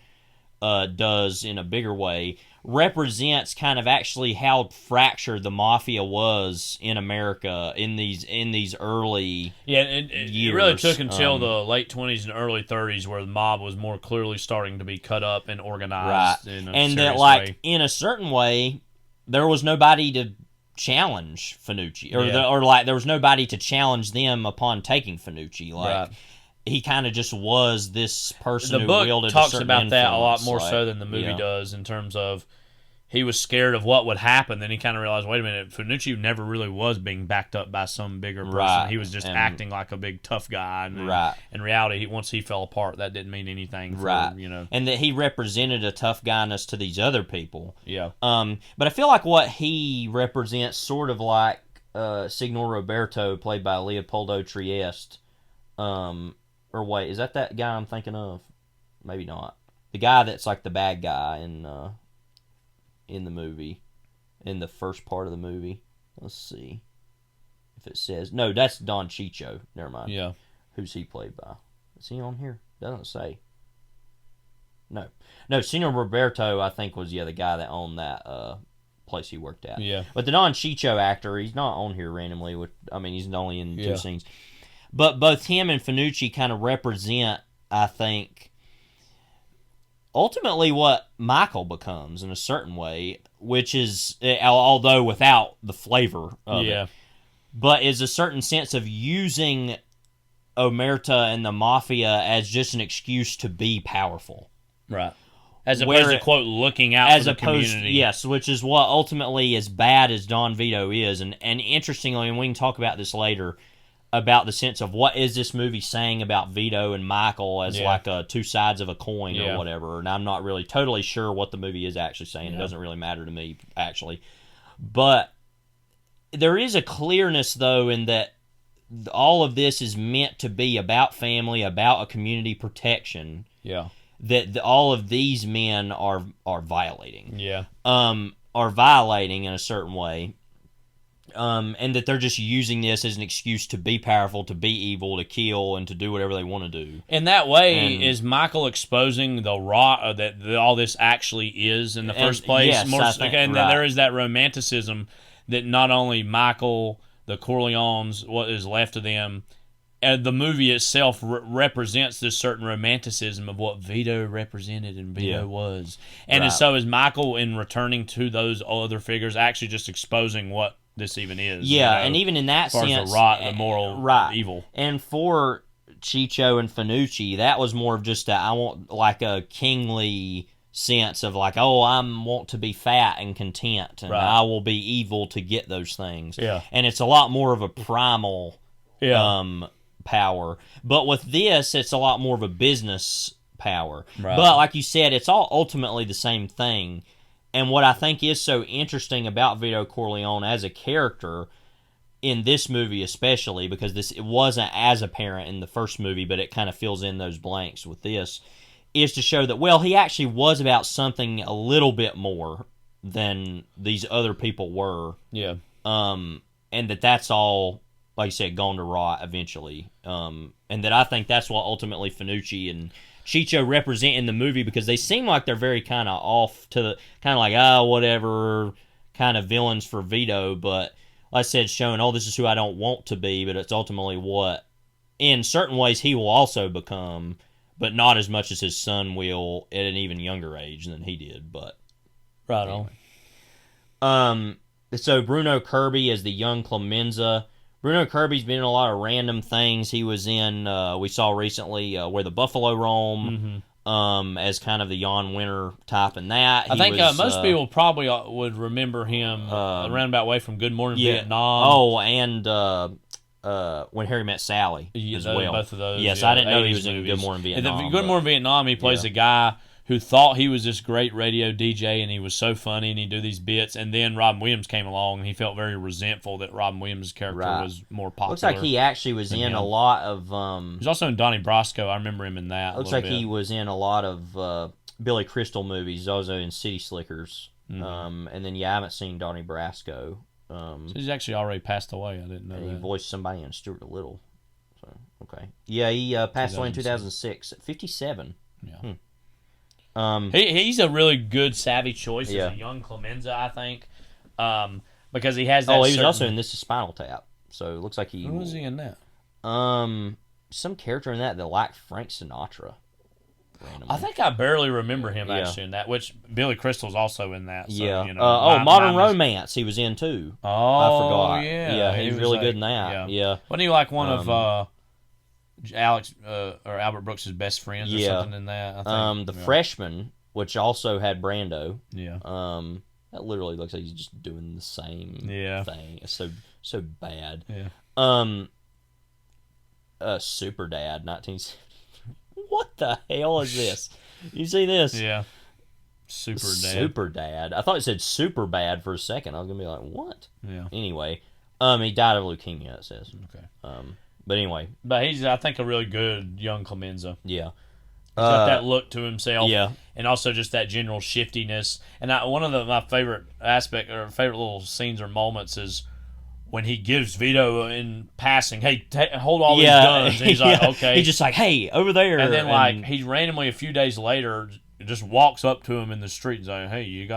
S5: does in a bigger way, represents kind of actually how fractured the mafia was in America in these early
S4: years. It really took until the late 20s and early 30s where the mob was more clearly starting to be cut up and organized in a
S5: and
S4: serious
S5: that like
S4: way.
S5: In a certain way there was nobody to challenge Fanucci or like there was nobody to challenge them upon taking Fanucci. Like he kind of just was this person who wielded a certain influence.
S4: The book talks about that a lot more so than the movie does, in terms of he was scared of what would happen. Then he kind of realized, wait a minute, Fanucci never really was being backed up by some bigger person. He was just acting like a big tough guy. And in reality, once he fell apart, that didn't mean anything.
S5: And that he represented a tough guyness to these other people.
S4: Yeah.
S5: But I feel like what he represents, sort of like Signor Roberto, played by Leopoldo Trieste. Or wait, is that guy I'm thinking of? Maybe not. The guy that's like the bad guy in the movie, in the first part of the movie. Let's see if it says. No, that's Don Chicho. Never mind.
S4: Yeah.
S5: Who's he played by? Is he on here? Doesn't say. No, Senor Roberto, I think, was the guy that owned that place he worked at.
S4: Yeah.
S5: But the Don Chicho actor, he's not on here randomly. He's only in 2 scenes. But both him and Fanucci kind of represent, I think, ultimately what Michael becomes in a certain way, which is, although without the flavor of it, but is a certain sense of using Omerta and the Mafia as just an excuse to be powerful.
S4: Right. As opposed to, quote, looking out for the community.
S5: Yes, which is what ultimately, as bad as Don Vito is, and interestingly, and we can talk about this later, about the sense of what is this movie saying about Vito and Michael as like two sides of a coin or whatever. And I'm not really totally sure what the movie is actually saying. It doesn't really matter to me, actually. But there is a clearness, though, in that all of this is meant to be about family, about a community protection.
S4: Yeah.
S5: That all of these men are violating.
S4: Yeah.
S5: Are violating in a certain way. And that they're just using this as an excuse to be powerful, to be evil, to kill, and to do whatever they want to do.
S4: In that way, is Michael exposing the raw that all this actually is in the first place?
S5: Yes,
S4: and then there is that romanticism that not only Michael, the Corleones, what is left of them, the movie itself represents this certain romanticism of what Vito represented and Vito was. And so is Michael, in returning to those other figures, actually just exposing what this even is.
S5: And even in that sense,
S4: the moral evil.
S5: And for Chicho and Fanucci, that was more of just I want like a kingly sense of like, oh, I want to be fat and content, and I will be evil to get those things.
S4: Yeah.
S5: And it's a lot more of a primal power. But with this, it's a lot more of a business power. Right. But like you said, it's all ultimately the same thing. And what I think is so interesting about Vito Corleone as a character in this movie especially, because it wasn't as apparent in the first movie, but it kind of fills in those blanks with this, is to show that, well, he actually was about something a little bit more than these other people were.
S4: Yeah.
S5: And that's all, like you said, gone to rot eventually. And that I think that's what ultimately Finucci and Chicho represent in the movie, because they seem like they're very kind of off to the, kind of like, whatever, kind of villains for Vito, but like I said, showing, this is who I don't want to be, but it's ultimately what, in certain ways, he will also become, but not as much as his son will at an even younger age than he did, but...
S4: Right
S5: anyway. On. So Bruno Kirby as the young Clemenza. Bruno Kirby's been in a lot of random things. He was in, we saw recently, Where the Buffalo Roam, as kind of the Jan Winter type in that.
S4: I think most people probably would remember him a roundabout way from Good Morning Vietnam.
S5: Oh, and When Harry Met Sally as well.
S4: Both of those.
S5: Yes, I didn't know he was in Good Morning Vietnam.
S4: Good Morning Vietnam, he plays a guy who thought he was this great radio DJ and he was so funny and he'd do these bits, and then Robin Williams came along and he felt very resentful that Robin Williams' character was more popular.
S5: Looks like he actually was in a lot of...
S4: He's also in Donnie Brasco. I remember him in that.
S5: Looks like he was in a lot of Billy Crystal movies. He's also in City Slickers. And then, I haven't seen Donnie Brasco.
S4: So he's actually already passed away. I didn't know that.
S5: He voiced somebody in Stuart Little. So, okay. Yeah, he passed away in 2006 at 57.
S4: Yeah. He's a really good, savvy choice as a young Clemenza, I think, because he has that.
S5: Oh, he was also in This Is Spinal Tap, so it looks like he.
S4: Who was he in that?
S5: Some character in that liked Frank Sinatra. Randomly.
S4: I think I barely remember him actually in that. Which Billy Crystal's also in that. So,
S5: yeah. Modern Romance he was in too.
S4: Oh,
S5: I forgot.
S4: Yeah,
S5: he was really good in that. Yeah.
S4: Wasn't he like one of Alex or Albert Brooks' best friends or something in that? I think.
S5: The Freshman, which also had Brando.
S4: Yeah.
S5: That literally looks like he's just doing the same thing. It's so bad.
S4: Yeah.
S5: Super Dad, 1970. What the hell is this? You see this?
S4: Yeah. Super Dad.
S5: I thought it said Super Bad for a second. I was gonna be like, what?
S4: Yeah.
S5: Anyway, he died of leukemia. It says.
S4: Okay.
S5: But anyway.
S4: But he's, I think, a really good young Clemenza.
S5: Yeah.
S4: He's got that look to himself.
S5: Yeah.
S4: And also just that general shiftiness. And one of my favorite favorite little scenes or moments is when he gives Vito in passing, hey, hold all these guns. And he's like, okay.
S5: He's just like, hey, over there.
S4: And then he randomly a few days later just walks up to him in the street and is like, hey, you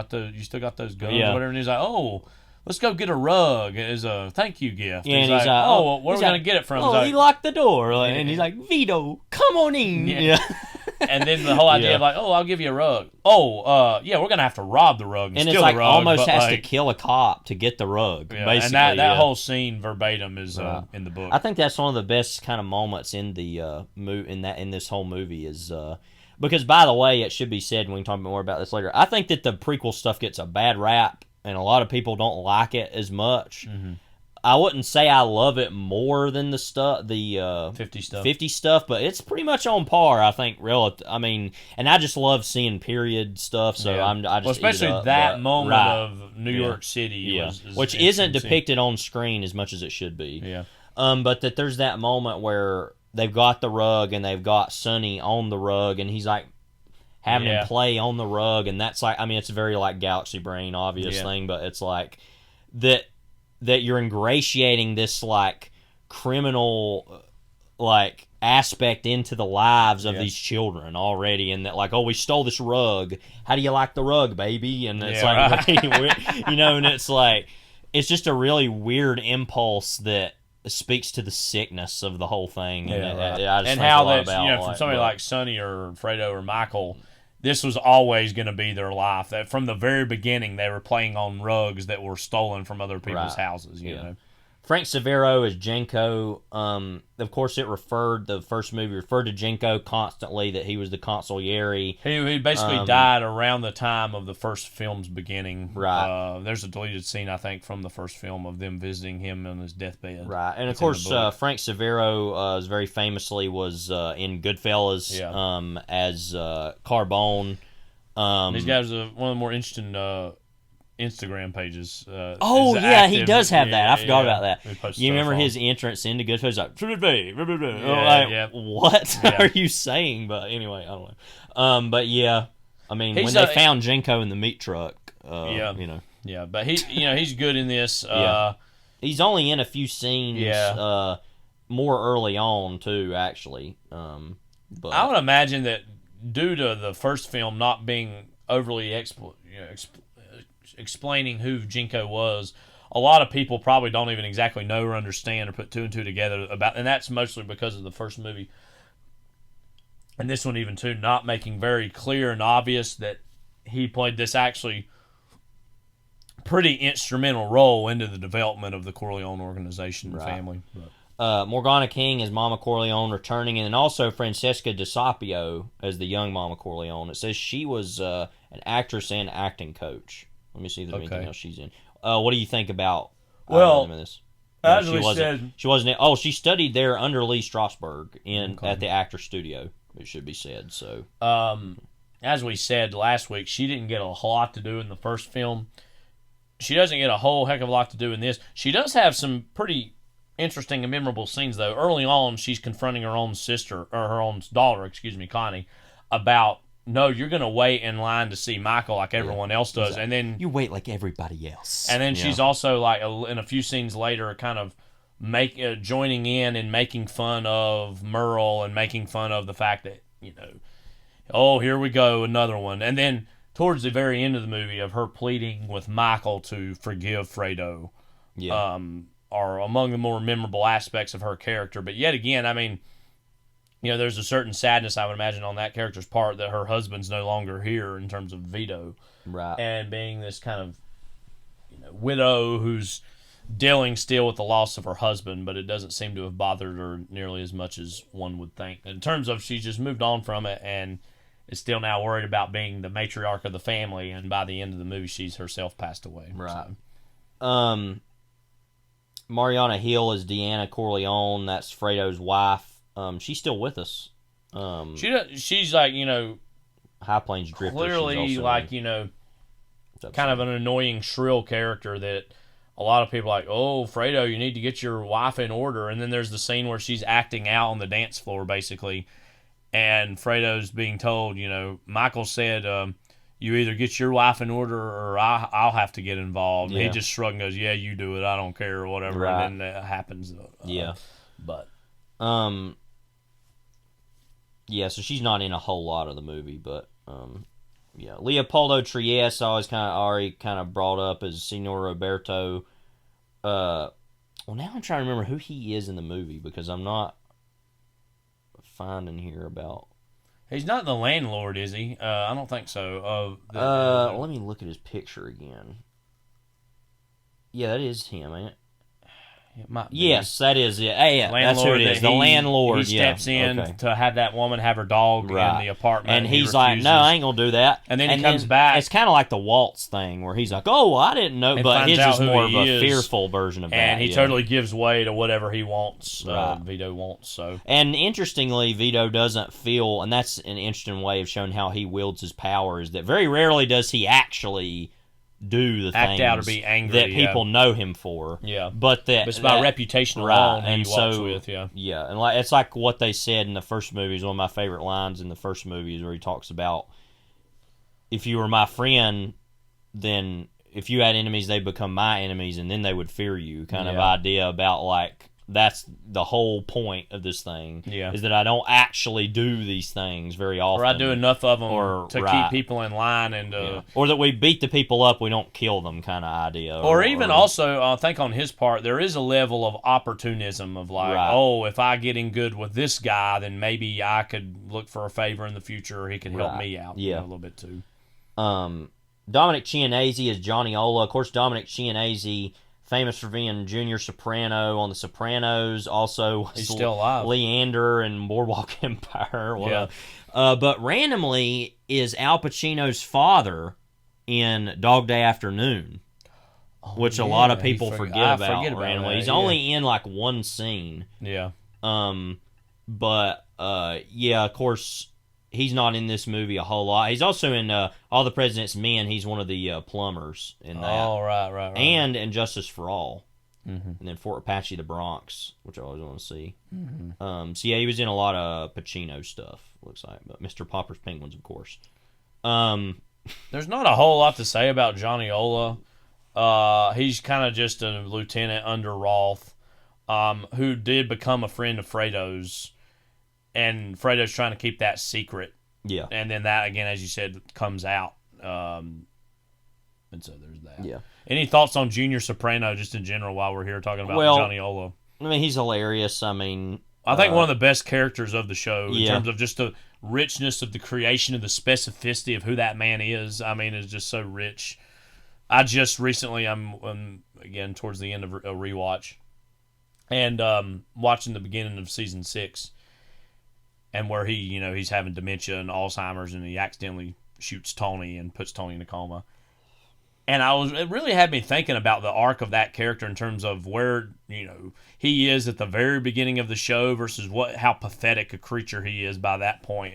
S4: still got those guns or whatever? And he's like, oh, let's go get a rug as a thank you gift.
S5: Yeah,
S4: and he's like, well, where are we going to get it from?
S5: Oh, he locked the door. And he's like, Vito, come on in.
S4: Yeah. And then the whole idea of like, oh, I'll give you a rug. Oh, we're going to have to rob the rug and steal
S5: it's like
S4: the rug.
S5: Almost has to kill a cop to get the rug, basically.
S4: And that whole scene verbatim is in the book.
S5: I think that's one of the best kind of moments in the in this whole movie is because, by the way, it should be said, and we can talk more about this later, I think that the prequel stuff gets a bad rap, and a lot of people don't like it as much. Mm-hmm. I wouldn't say I love it more than the 50 stuff, but it's pretty much on par, I think. I mean, and I just love seeing period stuff, so I just
S4: especially
S5: eat it up,
S4: that moment of New York City,
S5: which isn't depicted on screen as much as it should be.
S4: Yeah.
S5: But that there's that moment where they've got the rug and they've got Sonny on the rug, and he's like having him play on the rug, and that's like, I mean, it's a very like Galaxy Brain obvious thing, but it's like that you're ingratiating this like criminal like aspect into the lives of these children already, and that like, oh, we stole this rug, how do you like the rug, baby? And it's you know, and it's like, it's just a really weird impulse that speaks to the sickness of the whole thing, and
S4: how that, you know, from somebody like Sonny or Fredo or Michael, this was always going to be their life. That from the very beginning, they were playing on rugs that were stolen from other people's houses. You know,
S5: Frank Severo as Jenko. Of course, the first movie referred to Jenko constantly, that he was the consigliere.
S4: He basically died around the time of the first film's beginning.
S5: Right.
S4: There's a deleted scene, I think, from the first film of them visiting him on his deathbed.
S5: Right. And of course, Frank Severo very famously was in Goodfellas as Carbone.
S4: These guys are one of the more interesting Instagram pages.
S5: He does have that. I forgot about that. You remember his entrance into Goodfellas? Like, what are you saying? But anyway, I don't know. But yeah, I mean, when they found Jenko in the meat truck,
S4: Yeah, but he's good in this.
S5: He's only in a few scenes.
S4: Yeah.
S5: More early on too, actually. But
S4: I would imagine that due to the first film not being overly explaining who Jinko was, a lot of people probably don't even exactly know or understand or put two and two together about, and that's mostly because of the first movie. And this one even too, not making very clear and obvious that he played this actually pretty instrumental role into the development of the Corleone organization and family.
S5: Morgana King as Mama Corleone returning, and also Francesca DeSapio as the young Mama Corleone. It says she was an actress and acting coach. Let me see if there's anything else she's in. What do you think about this?
S4: As we said,
S5: she wasn't. Oh, she studied there under Lee Strasberg at the Actor Studio. It should be said. So,
S4: as we said last week, she didn't get a whole lot to do in the first film. She doesn't get a whole heck of a lot to do in this. She does have some pretty interesting and memorable scenes, though. Early on, she's confronting her own sister, or her own daughter, Connie, about, no, you're going to wait in line to see Michael like everyone else does.
S5: Exactly.
S4: And then
S5: you wait like everybody else.
S4: And then she's also, like, in a few scenes later, kind of joining in and making fun of Merle and making fun of the fact that, oh, here we go, another one. And then towards the very end of the movie, of her pleading with Michael to forgive Fredo.
S5: Yeah.
S4: Are among the more memorable aspects of her character. But yet again, I mean, there's a certain sadness, I would imagine, on that character's part that her husband's no longer here in terms of Vito.
S5: Right.
S4: And being this kind of widow who's dealing still with the loss of her husband, but it doesn't seem to have bothered her nearly as much as one would think. In terms of she's just moved on from it and is still now worried about being the matriarch of the family, and by the end of the movie, she's herself passed away.
S5: Right. So. Mariana Hill is Deanna Corleone. That's Fredo's wife. She's still with us.
S4: She's like,
S5: High Plains Drifter.
S4: Clearly, like, kind of an annoying, shrill character that a lot of people are like, oh, Fredo, you need to get your wife in order. And then there's the scene where she's acting out on the dance floor, basically, and Fredo's being told, Michael said, you either get your wife in order or I'll have to get involved. Yeah. He just shrugged and goes, yeah, you do it. I don't care or whatever. Right. And then that happens. But.
S5: Yeah, so she's not in a whole lot of the movie, but, yeah. Leopoldo Trieste, I always already brought up as Signor Roberto. Well, now I'm trying to remember who he is in the movie because I'm not finding here about...
S4: He's not the landlord, is he? I don't think so.
S5: Let me look at his picture again. Yeah, that is him, ain't it? Yes, that is it. Yeah, that's who it is. The landlord.
S4: He steps in to have that woman have her dog in the apartment.
S5: And he's like, no, I ain't going to do that.
S4: And then he comes back.
S5: It's kind of like the Waltz thing where he's like, oh, I didn't know. But his is more of a fearful version of that.
S4: And he totally gives way to whatever he wants, Vito wants. So.
S5: And interestingly, Vito doesn't feel, and that's an interesting way of showing how he wields his power, is that very rarely does he actually do the
S4: act
S5: things
S4: out or be angry
S5: that people know him for.
S4: Yeah.
S5: But
S4: it's by reputation alone and he walks with,
S5: Yeah, and it's like what they said in the first movie. Is one of my favorite lines in the first movie is where he talks about, if you were my friend, then if you had enemies, they'd become my enemies, and then they would fear you, kind of idea about, like, that's the whole point of this thing, is that I don't actually do these things very often.
S4: Or I do enough of them to keep people in line. And
S5: or that we beat the people up, we don't kill them kind of idea.
S4: Or even also, I think on his part, there is a level of opportunism of like, oh, if I get in good with this guy, then maybe I could look for a favor in the future, or he could help me out a little bit too.
S5: Dominic Chianese is Johnny Ola. Of course, Dominic Chianese, famous for being Junior Soprano on The Sopranos, also
S4: he's still alive.
S5: Leander in Boardwalk Empire. But randomly is Al Pacino's father in Dog Day Afternoon, which a lot of people forget about randomly. He's only in like one scene.
S4: Yeah.
S5: But of course, he's not in this movie a whole lot. He's also in All the President's Men. He's one of the plumbers in that.
S4: Oh, right.
S5: And in Justice for All.
S4: Mm-hmm.
S5: And then Fort Apache, The Bronx, which I always want to see.
S4: Mm-hmm.
S5: So, yeah, he was in a lot of Pacino stuff, looks like. But Mr. Popper's Penguins, of course.
S4: There's not a whole lot to say about Johnny Ola. He's kind of just a lieutenant under Roth, who did become a friend of Fredo's, and Fredo's trying to keep that secret.
S5: Yeah.
S4: And then that, again, as you said, comes out. And so there's that.
S5: Yeah.
S4: Any thoughts on Junior Soprano just in general while we're here talking about Johnny Ola?
S5: I mean, he's hilarious. I mean...
S4: I think one of the best characters of the show in terms of just the richness of the creation of the specificity of who that man is. I mean, is just so rich. I just recently, I'm again towards the end of a rewatch, and watching the beginning of season 6, and where he's having dementia and Alzheimer's, and he accidentally shoots Tony and puts Tony in a coma. And it really had me thinking about the arc of that character in terms of where, he is at the very beginning of the show versus how pathetic a creature he is by that point.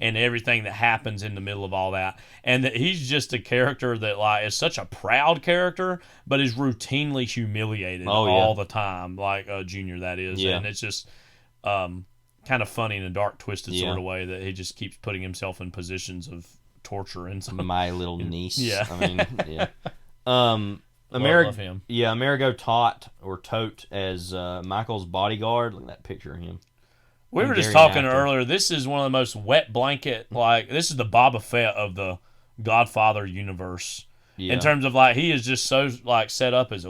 S4: And everything that happens in the middle of all that. And that he's just a character that is such a proud character, but is routinely humiliated all the time, like Junior, that is.
S5: Yeah.
S4: And it's just kind of funny in a dark, twisted sort of way that he just keeps putting himself in positions of torture and some
S5: My Little Niece.
S4: Yeah.
S5: I mean, yeah.
S4: Love him.
S5: Yeah, Amerigo Tote as Michael's bodyguard. Look at that picture of him.
S4: We were just talking earlier. This is one of the most wet blanket, this is the Boba Fett of the Godfather universe.
S5: Yeah.
S4: In terms of he is just so set up as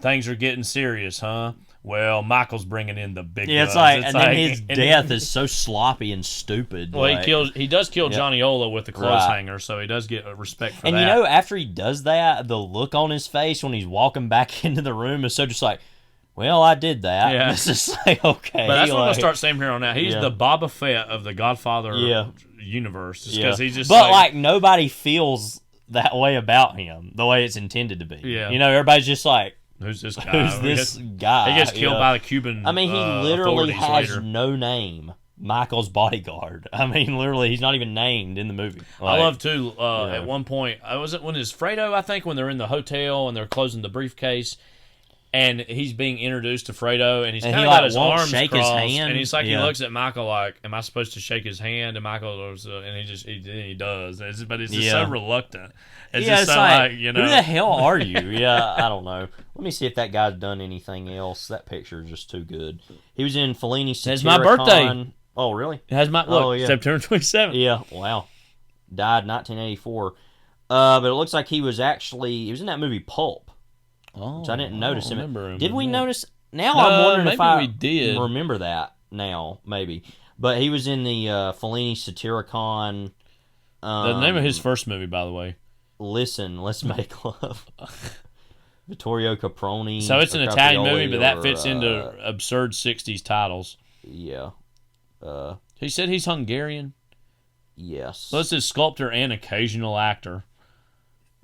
S4: things are getting serious, huh? Well, Michael's bringing in the big guns.
S5: Then his death is so sloppy and stupid.
S4: Well, he does kill Johnny Ola with the clothes hanger, so he does get respect for that.
S5: And after he does that, the look on his face when he's walking back into the room is so just well, I did that.
S4: Yeah.
S5: It's just okay.
S4: But that's what I'm going to start saying here on out. He's the Boba Fett of the Godfather universe. Just because he's just
S5: nobody feels that way about him, the way it's intended to be.
S4: Yeah.
S5: Everybody's just
S4: who's this guy?
S5: Who's this guy?
S4: He gets killed by the Cuban.
S5: I mean, he literally has
S4: later.
S5: no name. Michael's bodyguard. I mean, literally, he's not even named in the movie.
S4: I love too. At one point, was it when it's Fredo? I think when they're in the hotel and they're closing the briefcase, and he's being introduced to Fredo, and he's kind of got his arms
S5: shake
S4: crossed,
S5: his hand.
S4: and he's he looks at Michael like, "Am I supposed to shake his hand?" And Michael goes, and he does. But it's just so reluctant. It's just so
S5: who the hell are you? Yeah, I don't know. Let me see if that guy's done anything else. That picture is just too good. He was in Fellini's Satyricon.
S4: It's my birthday.
S5: Oh, really?
S4: It has my September 27th.
S5: Yeah, wow. Died 1984. But it looks like he was in that movie Pulp.
S4: Oh,
S5: which I didn't notice him.
S4: Him.
S5: Did we notice? Now I'm wondering if
S4: we did
S5: remember that now, maybe. But he was in the Fellini Satyricon.
S4: The name of his first movie, by the way.
S5: Listen, Let's Make Love. Vittorio Caproni.
S4: So it's an Italian movie, but that fits into absurd 60s titles.
S5: Yeah.
S4: He said he's Hungarian.
S5: Yes.
S4: So it's his sculptor and occasional actor.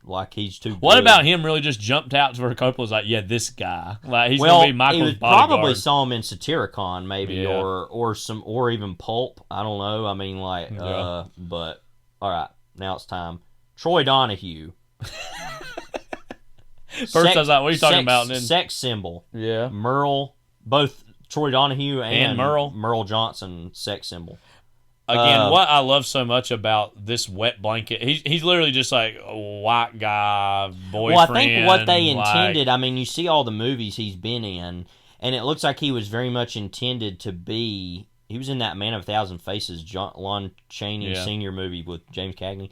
S5: Like he's too.
S4: What
S5: good.
S4: about him? Really, just jumped out to where Coppola's like, yeah, this guy. He's gonna be Michael's bodyguard.
S5: Probably saw him in Satyricon, maybe, or even Pulp. I don't know. I mean, but all right, now it's time. Troy Donahue.
S4: First, I was like, what are you talking about? And then,
S5: sex symbol.
S4: Yeah.
S5: Merle, both Troy Donahue and
S4: Merle.
S5: Merle Johnson, sex symbol.
S4: Again, what I love so much about this wet blanket, he's literally just like a white guy, boyfriend.
S5: Well, I think what they intended, I mean, you see all the movies he's been in, and it looks like he was very much intended to be, he was in that Man of a Thousand Faces, Lon Chaney Sr. movie with James Cagney.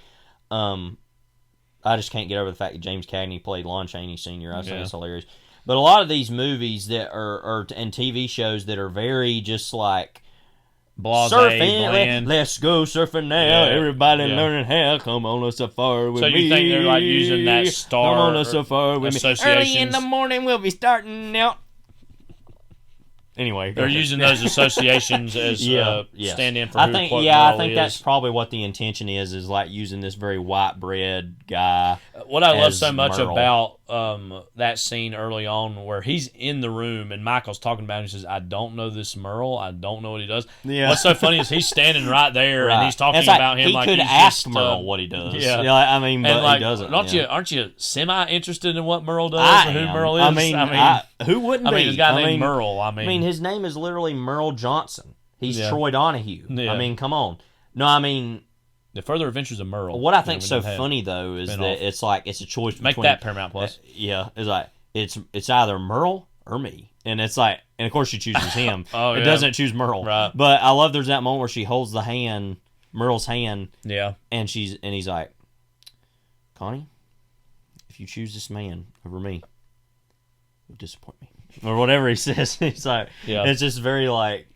S5: I just can't get over the fact that James Cagney played Lon Chaney Sr. I think it's hilarious. But a lot of these movies that are and TV shows that are very just like,
S4: Blase,
S5: surfing, let's go surfing now. Everybody learning how. Come on a safari with me.
S4: So you think they're like using that star?
S5: Come on a safari with me. Early in the morning, we'll be starting out. Anyway,
S4: they're using those associations as stand-in for who
S5: think.
S4: Merle
S5: I think
S4: is.
S5: that's probably what the intention is like using this very white bread guy.
S4: What I love so much
S5: Merle.
S4: about that scene early on where he's in the room and Michael's talking about him, he says, I don't know this Merle. I don't know what he does.
S5: Yeah.
S4: What's so funny is he's standing right there and he's talking about him like
S5: he could
S4: he's
S5: ask
S4: just,
S5: Merle what he does.
S4: Yeah.
S5: I mean, but
S4: and
S5: he doesn't.
S4: Aren't you semi-interested in what Merle does or who Merle is?
S5: I mean, who wouldn't be?
S4: I mean, this guy named Merle. I mean,
S5: his name is literally Merle Johnson. He's
S4: Yeah.
S5: Troy Donahue.
S4: Yeah.
S5: I mean, come on. No, I mean,
S4: The Further Adventures of Merle.
S5: What I think's so funny though is that it's like it's a choice
S4: Make
S5: between
S4: that Paramount Plus.
S5: Yeah, it's like it's either Merle or me, and it's like, and of course she chooses him. It doesn't choose Merle,
S4: right?
S5: But I love there's that moment where she holds the hand, Merle's hand,
S4: yeah,
S5: and he's like, Connie, if you choose this man over me, you'll disappoint me, or whatever he says. He's like, it's just very like,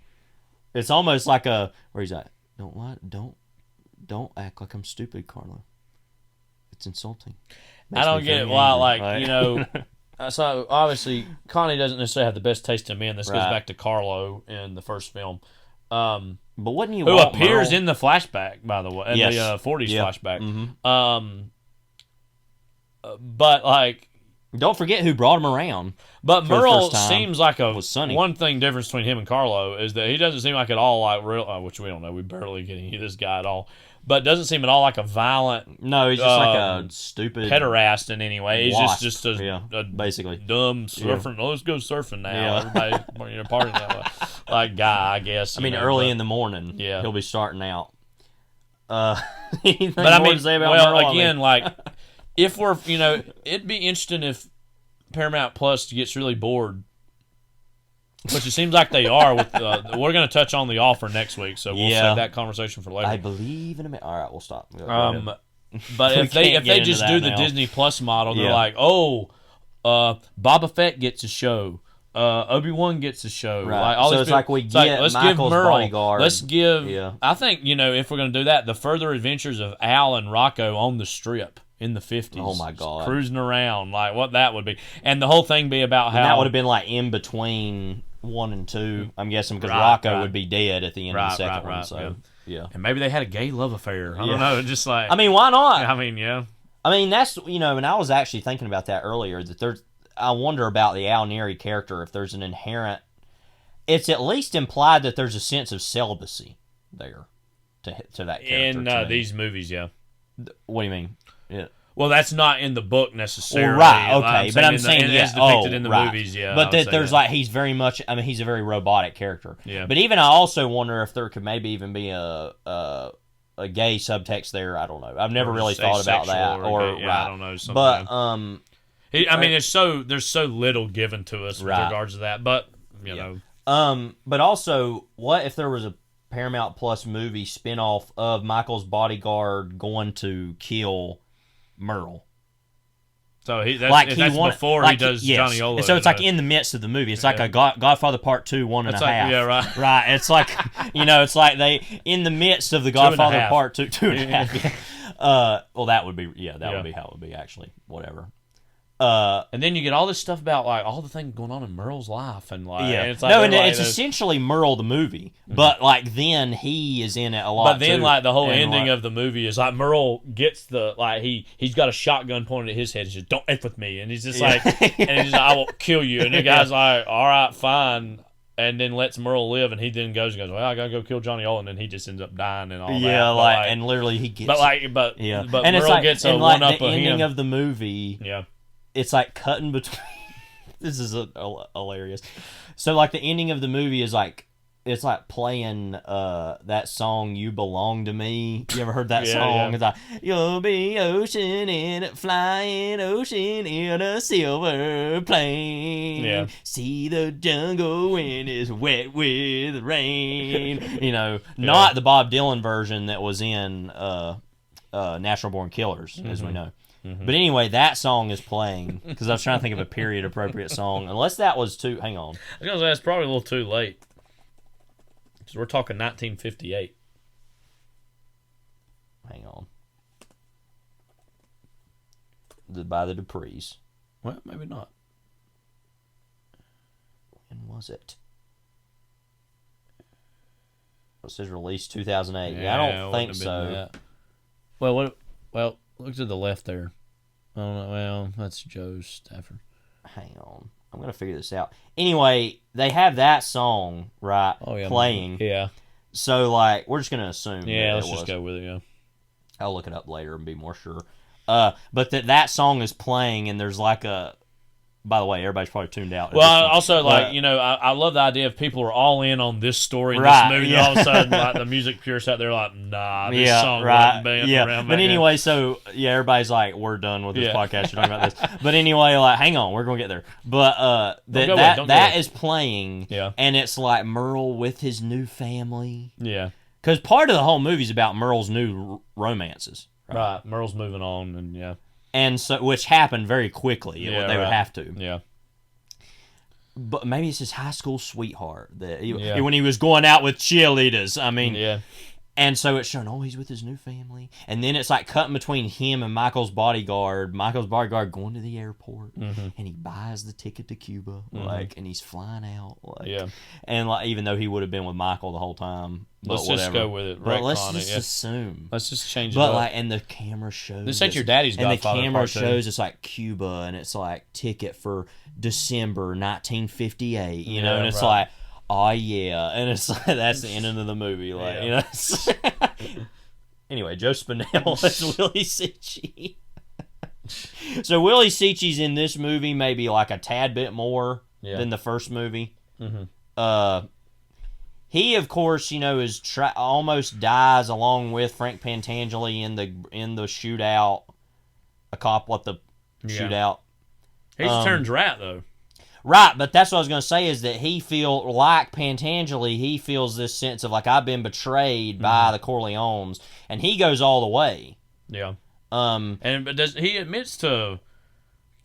S5: it's almost like where he's like, don't lie, don't act like I'm stupid, Carla. It's insulting.
S4: I don't get it. Why, like, you know, so obviously Connie doesn't necessarily have the best taste in men. This goes back to Carlo in the first film.
S5: But wouldn't you
S4: who
S5: want
S4: appears
S5: Merle?
S4: in the flashback, by the way, in the 40s flashback.
S5: Mm-hmm.
S4: But like,
S5: don't forget who brought him around.
S4: But Merle seems like one thing difference between him and Carlo is that he doesn't seem like at all like real, which we don't know. We barely get any of this guy at all. But doesn't seem at all like a violent.
S5: No, he's just like a stupid
S4: pederast in any way. He's just a
S5: basically
S4: dumb surfing. Oh, let's go surfing now. Everybody, partying that way. Like guy, I guess.
S5: I mean, early in the morning. Yeah, he'll be starting out.
S4: But I mean,
S5: Merle,
S4: again, like if we're, it'd be interesting if Paramount Plus gets really bored. Which it seems like they are. With we're going to touch on the offer next week, so we'll save that conversation for later.
S5: I believe in a minute. All right, we'll stop.
S4: But if they just do the Disney Plus model, they're like, Boba Fett gets a show, Obi-Wan gets a show.
S5: Right.
S4: Like, all
S5: so
S4: these
S5: it's
S4: people,
S5: like we get
S4: let's
S5: Michael's
S4: give Merle,
S5: bodyguard.
S4: let's give. I think if we're going to do that, the Further Adventures of Al and Rocco on the Strip. In the 50s.
S5: Oh my God.
S4: Cruising around, like what that would be. And the whole thing be about how.
S5: And that would have been like in between 1 and 2, I'm guessing, because Rocco would be dead at the end of the second one. So, yeah.
S4: And maybe they had a gay love affair. I don't know. Just like.
S5: I mean, why not?
S4: I mean, yeah.
S5: I mean, that's, and I was actually thinking about that earlier, that I wonder about the Al Neri character, if there's an inherent. It's at least implied that there's a sense of celibacy there to that character.
S4: In these movies, yeah.
S5: What do you mean? Yeah.
S4: Well, that's not in the book necessarily.
S5: Well, right, okay. But I'm saying,
S4: it's depicted in the movies, yeah.
S5: But that there's like, he's very much, he's a very robotic character.
S4: Yeah.
S5: But even I also wonder if there could maybe even be a gay subtext there. I don't know. I've never really thought about that.
S4: I don't know.
S5: But,
S4: there's so little given to us with regards to that. But, you know.
S5: But also, what if there was a Paramount Plus movie spinoff of Michael's bodyguard going to kill Merle?
S4: So that's before he does Johnny Ola.
S5: And so it's like in the midst of the movie. It's like a Godfather Part II, 1.5.
S4: Yeah, right.
S5: Right. It's like, it's like they, in the midst of the Godfather Part II, 2.5. Well, that would be, would be how it would be, actually. Whatever.
S4: And then you get all this stuff about like all the things going on in Merle's life, and like and it's like
S5: it's essentially Merle the movie, but like then he is in it a lot.
S4: But then
S5: too.
S4: Like the whole ending of the movie is like Merle gets he's got a shotgun pointed at his head. He says, "Don't f with me," and he's just like, and he's like, "I will kill you." And the guy's like, "All right, fine." And then lets Merle live, and he then goes, "Well, I gotta go kill Johnny Ola," and then he just ends up dying and all that.
S5: Yeah, and literally he gets.
S4: But
S5: and
S4: Merle gets a one up
S5: the
S4: of
S5: ending
S4: him.
S5: of the movie.
S4: Yeah.
S5: It's like cutting between. This is hilarious. So like the ending of the movie is like it's like playing that song "You Belong to Me." You ever heard that song?
S4: Yeah.
S5: It's like you'll be ocean in flying ocean in a silver plane.
S4: Yeah.
S5: See the jungle when it's wet with rain. Not the Bob Dylan version that was in Natural Born Killers, as we know. Mm-hmm. But anyway, that song is playing because I was trying to think of a period-appropriate song. Unless that was too... Hang on.
S4: I was going to say, it's probably a little too late. Because we're talking 1958.
S5: Hang on. By the Duprees.
S4: Well, maybe not.
S5: When was it? It says released 2008. Yeah, I don't think so.
S4: Well, look to the left there. I don't know. Well, that's Joe Stafford.
S5: Hang on. I'm going to figure this out. Anyway, they have that song, right, playing.
S4: Yeah.
S5: So, like, we're just going to assume.
S4: Yeah, let's just go with it, yeah.
S5: I'll look it up later and be more sure. But that song is playing, and there's like By the way, everybody's probably tuned out.
S4: Well, also, I love the idea of people are all in on this story in
S5: Right,
S4: this movie,
S5: yeah.
S4: and all of a sudden, like, the music purists out there are like, nah, this song wasn't being around
S5: But
S4: back
S5: anyway, so, everybody's like, we're done with this podcast. You're talking about this. But anyway, like, hang on, we're going to get there. But that is playing, and it's like Merle with his new family.
S4: Yeah.
S5: Because part of the whole movie is about Merle's new romances.
S4: Right. Merle's moving on, and
S5: and so, which happened very quickly. They would have to.
S4: Yeah.
S5: But maybe it's his high school sweetheart when he was going out with cheerleaders. I mean, and so it's showing, he's with his new family, and then it's like cutting between him and Michael's bodyguard. Michael's bodyguard going to the airport, and he buys the ticket to Cuba, and he's flying out, and like even though he would have been with Michael the whole time.
S4: Let's just go with it.
S5: But let's just assume.
S4: Let's just change it up.
S5: And the camera shows.
S4: This ain't your daddy's Godfather Part II.
S5: And the camera shows it's like Cuba, and it's like ticket for December 1958. You know, and it's like, oh yeah, and it's like that's the ending of the movie. Like you know. Anyway, Joe Spinell as Willie Sitchy. So Willie Sitchy's in this movie maybe like a tad bit more than the first movie. Mm-hmm. He, of course, is almost dies along with Frank Pentangeli in the shootout. A cop at the shootout.
S4: He turns rat though.
S5: Right, but that's what I was going to say is that he like Pentangeli, he feels this sense of like I've been betrayed by the Corleones, and he goes all the way.
S4: Yeah. But he admits to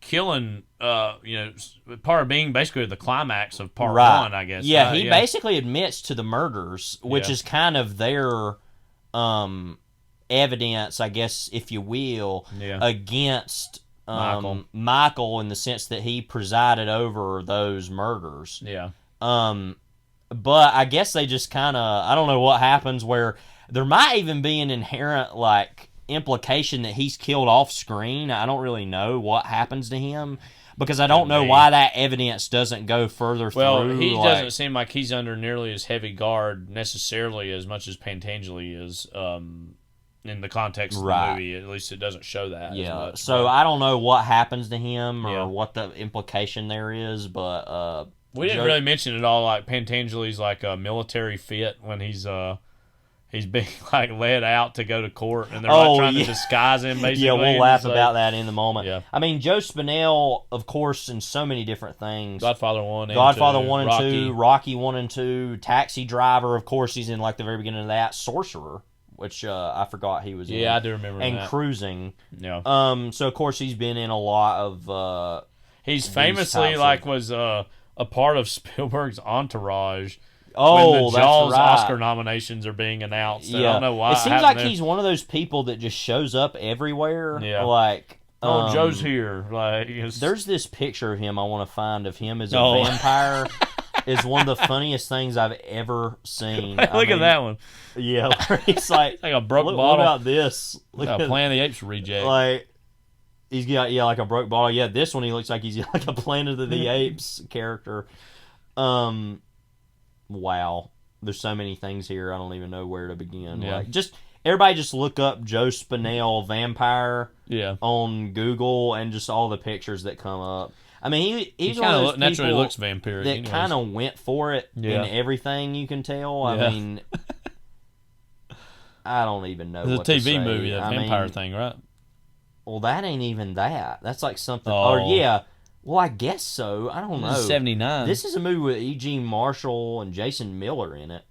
S4: killing, part of being basically the climax of part one, I guess.
S5: Yeah, he basically admits to the murders, which is kind of their evidence, I guess, if you will, against Michael in the sense that he presided over those murders.
S4: Yeah.
S5: But I guess they just kind of, I don't know what happens where there might even be an inherent, like, implication that he's killed off screen. I don't really know what happens to him because I don't know why that evidence doesn't go further through.
S4: Well, he doesn't seem like he's under nearly as heavy guard necessarily as much as Pentangeli is in the context of the movie. At least it doesn't show that as much.
S5: So I don't know what happens to him or what the implication there is, but
S4: we didn't really mention it all. Like Pentangeli's like a military fit when he's being like led out to go to court, and they're trying to disguise him. Basically,
S5: yeah, we'll laugh about that in the moment.
S4: Yeah.
S5: I mean, Joe Spinell, of course, in so many different things.
S4: Godfather 1 and
S5: 2, Rocky 1 and 2, Taxi Driver. Of course, he's in like the very beginning of that. Sorcerer, which I forgot he was in.
S4: Yeah, I do remember
S5: and
S4: that.
S5: And Cruising.
S4: Yeah.
S5: So of course he's been in a lot of.
S4: He's famously was a part of Spielberg's Entourage.
S5: Oh,
S4: when the Jaws
S5: that's right.
S4: Oscar nominations are being announced.
S5: Yeah.
S4: I don't know why.
S5: It seems like he's one of those people that just shows up everywhere.
S4: Yeah.
S5: Like,
S4: Joe's here. Like,
S5: there's this picture of him I want to find of him as a vampire. Is one of the funniest things I've ever seen.
S4: Look at that one.
S5: Yeah, it's like
S4: a broke bottle.
S5: What about this?
S4: Look at Planet of the Apes reject.
S5: Like, he's got like a broke bottle. Yeah, this one he looks like he's like a Planet of the Apes character. Wow, there's so many things here. I don't even know where to begin.
S4: Yeah.
S5: Like, everybody just look up Joe Spinell vampire.
S4: Yeah.
S5: On Google and just all the pictures that come up. I mean, he's
S4: he
S5: one of those
S4: naturally
S5: people
S4: looks vampiric.
S5: That kind of went for it in everything. You can tell. I mean, I don't even know.
S4: It's a TV movie, that vampire thing, right?
S5: Well, that ain't even that. That's like something.
S4: Oh.
S5: Or yeah. Well, I guess so. I don't know.
S4: 79.
S5: This is a movie with E.G. Marshall and Jason Miller in it.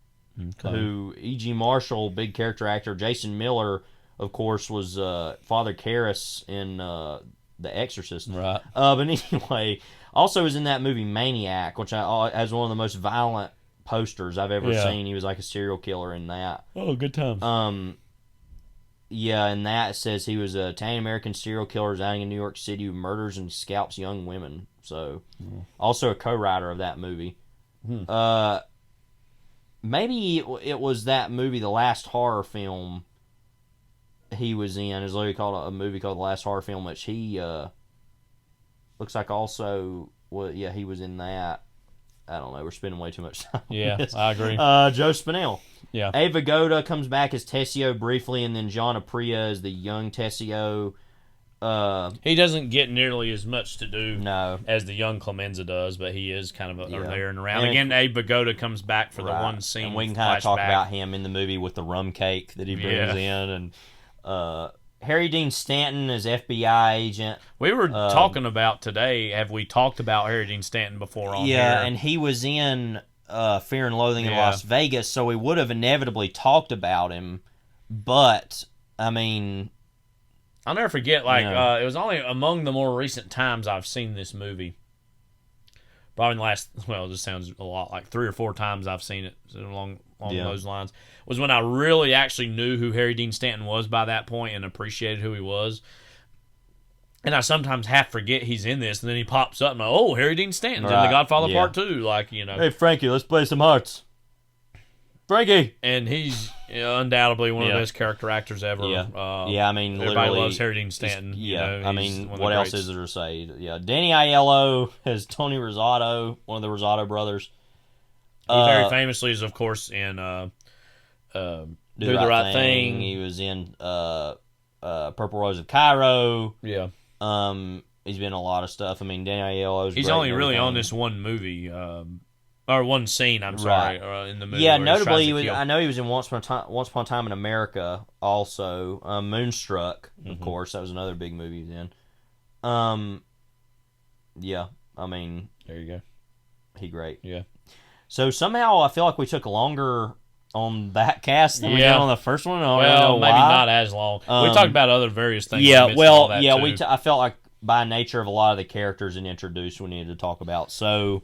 S4: Okay.
S5: Who E.G. Marshall, big character actor. Jason Miller, of course, was Father Karras in The Exorcist.
S4: Right.
S5: But anyway, also was in that movie Maniac, which has one of the most violent posters I've ever seen. He was like a serial killer in that.
S4: Oh, good times.
S5: Yeah, and that says he was a Italian-American serial killer residing in New York City who murders and scalps young women. So, also a co-writer of that movie. Maybe it was that movie, The Last Horror Film, he was in. It's literally called a movie called The Last Horror Film, which he looks like also, he was in that. I don't know. We're spending way too much time.
S4: Yeah, I agree.
S5: Joe Spinell.
S4: Yeah.
S5: Ava Goda comes back as Tessio briefly, and then John Aprea as the young Tessio.
S4: He doesn't get nearly as much to do
S5: No.
S4: as the young Clemenza does, but he is kind of there and around.
S5: And
S4: again, Abe Vigoda comes back for the
S5: Right.
S4: one scene.
S5: And we can kind of talk
S4: flashback.
S5: about him in the movie with the rum cake that he brings in. And Harry Dean Stanton as FBI agent.
S4: We were talking about today, have we talked about Harry Dean Stanton before on here?
S5: Yeah, and he was in Fear and Loathing in Las Vegas, so we would have inevitably talked about him. But, I mean...
S4: I'll never forget, it was only among the more recent times I've seen this movie. Probably in the last, this sounds a lot like 3 or 4 times I've seen it along those lines, was when I really actually knew who Harry Dean Stanton was by that point and appreciated who he was. And I sometimes half forget he's in this, and then he pops up and I'm like, oh, Harry Dean Stanton's in The Godfather Part II.
S5: Hey, Frankie, let's play some hearts. Frankie!
S4: And he's undoubtedly one of the best character actors ever.
S5: I mean,
S4: everybody loves Harry Dean Stanton.
S5: What else is there to say? Yeah, Danny Aiello as Tony Rosado, one of the Rosado brothers.
S4: He very famously is, of course, in Do the Right Thing.
S5: He was in Purple Rose of Cairo.
S4: Yeah.
S5: He's been in a lot of stuff. I mean, Danny Aiello's
S4: He's only really on this one movie. Or one scene, I'm sorry, in the movie.
S5: Yeah, notably, I know he was in Once Upon a Time in America also. Moonstruck, of course. That was another big movie he was in. Yeah, I mean...
S4: There you go.
S5: He great.
S4: Yeah.
S5: So somehow I feel like we took longer on that cast than we did on the first one.
S4: Maybe not as long. We talked about other various things.
S5: I felt like by nature of a lot of the characters introduced, we needed to talk about. So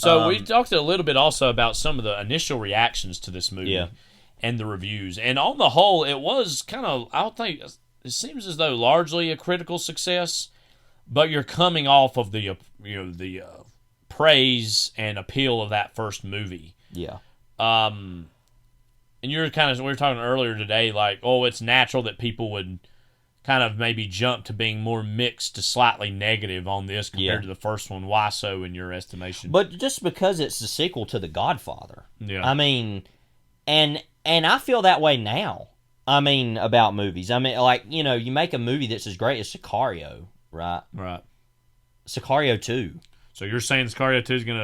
S4: we talked a little bit also about some of the initial reactions to this movie and the reviews. And on the whole, it was kind of, I don't think, it seems as though largely a critical success, but you're coming off of the praise and appeal of that first movie.
S5: Yeah.
S4: And we were talking earlier today, like, it's natural that people would kind of maybe jump to being more mixed to slightly negative on this compared to the first one. Why so, in your estimation?
S5: But just because it's the sequel to The Godfather.
S4: Yeah.
S5: I mean, and I feel that way now. I mean, about movies. I mean, like, you make a movie that's as great as Sicario, right?
S4: Right.
S5: Sicario 2.
S4: So you're saying Sicario 2 is going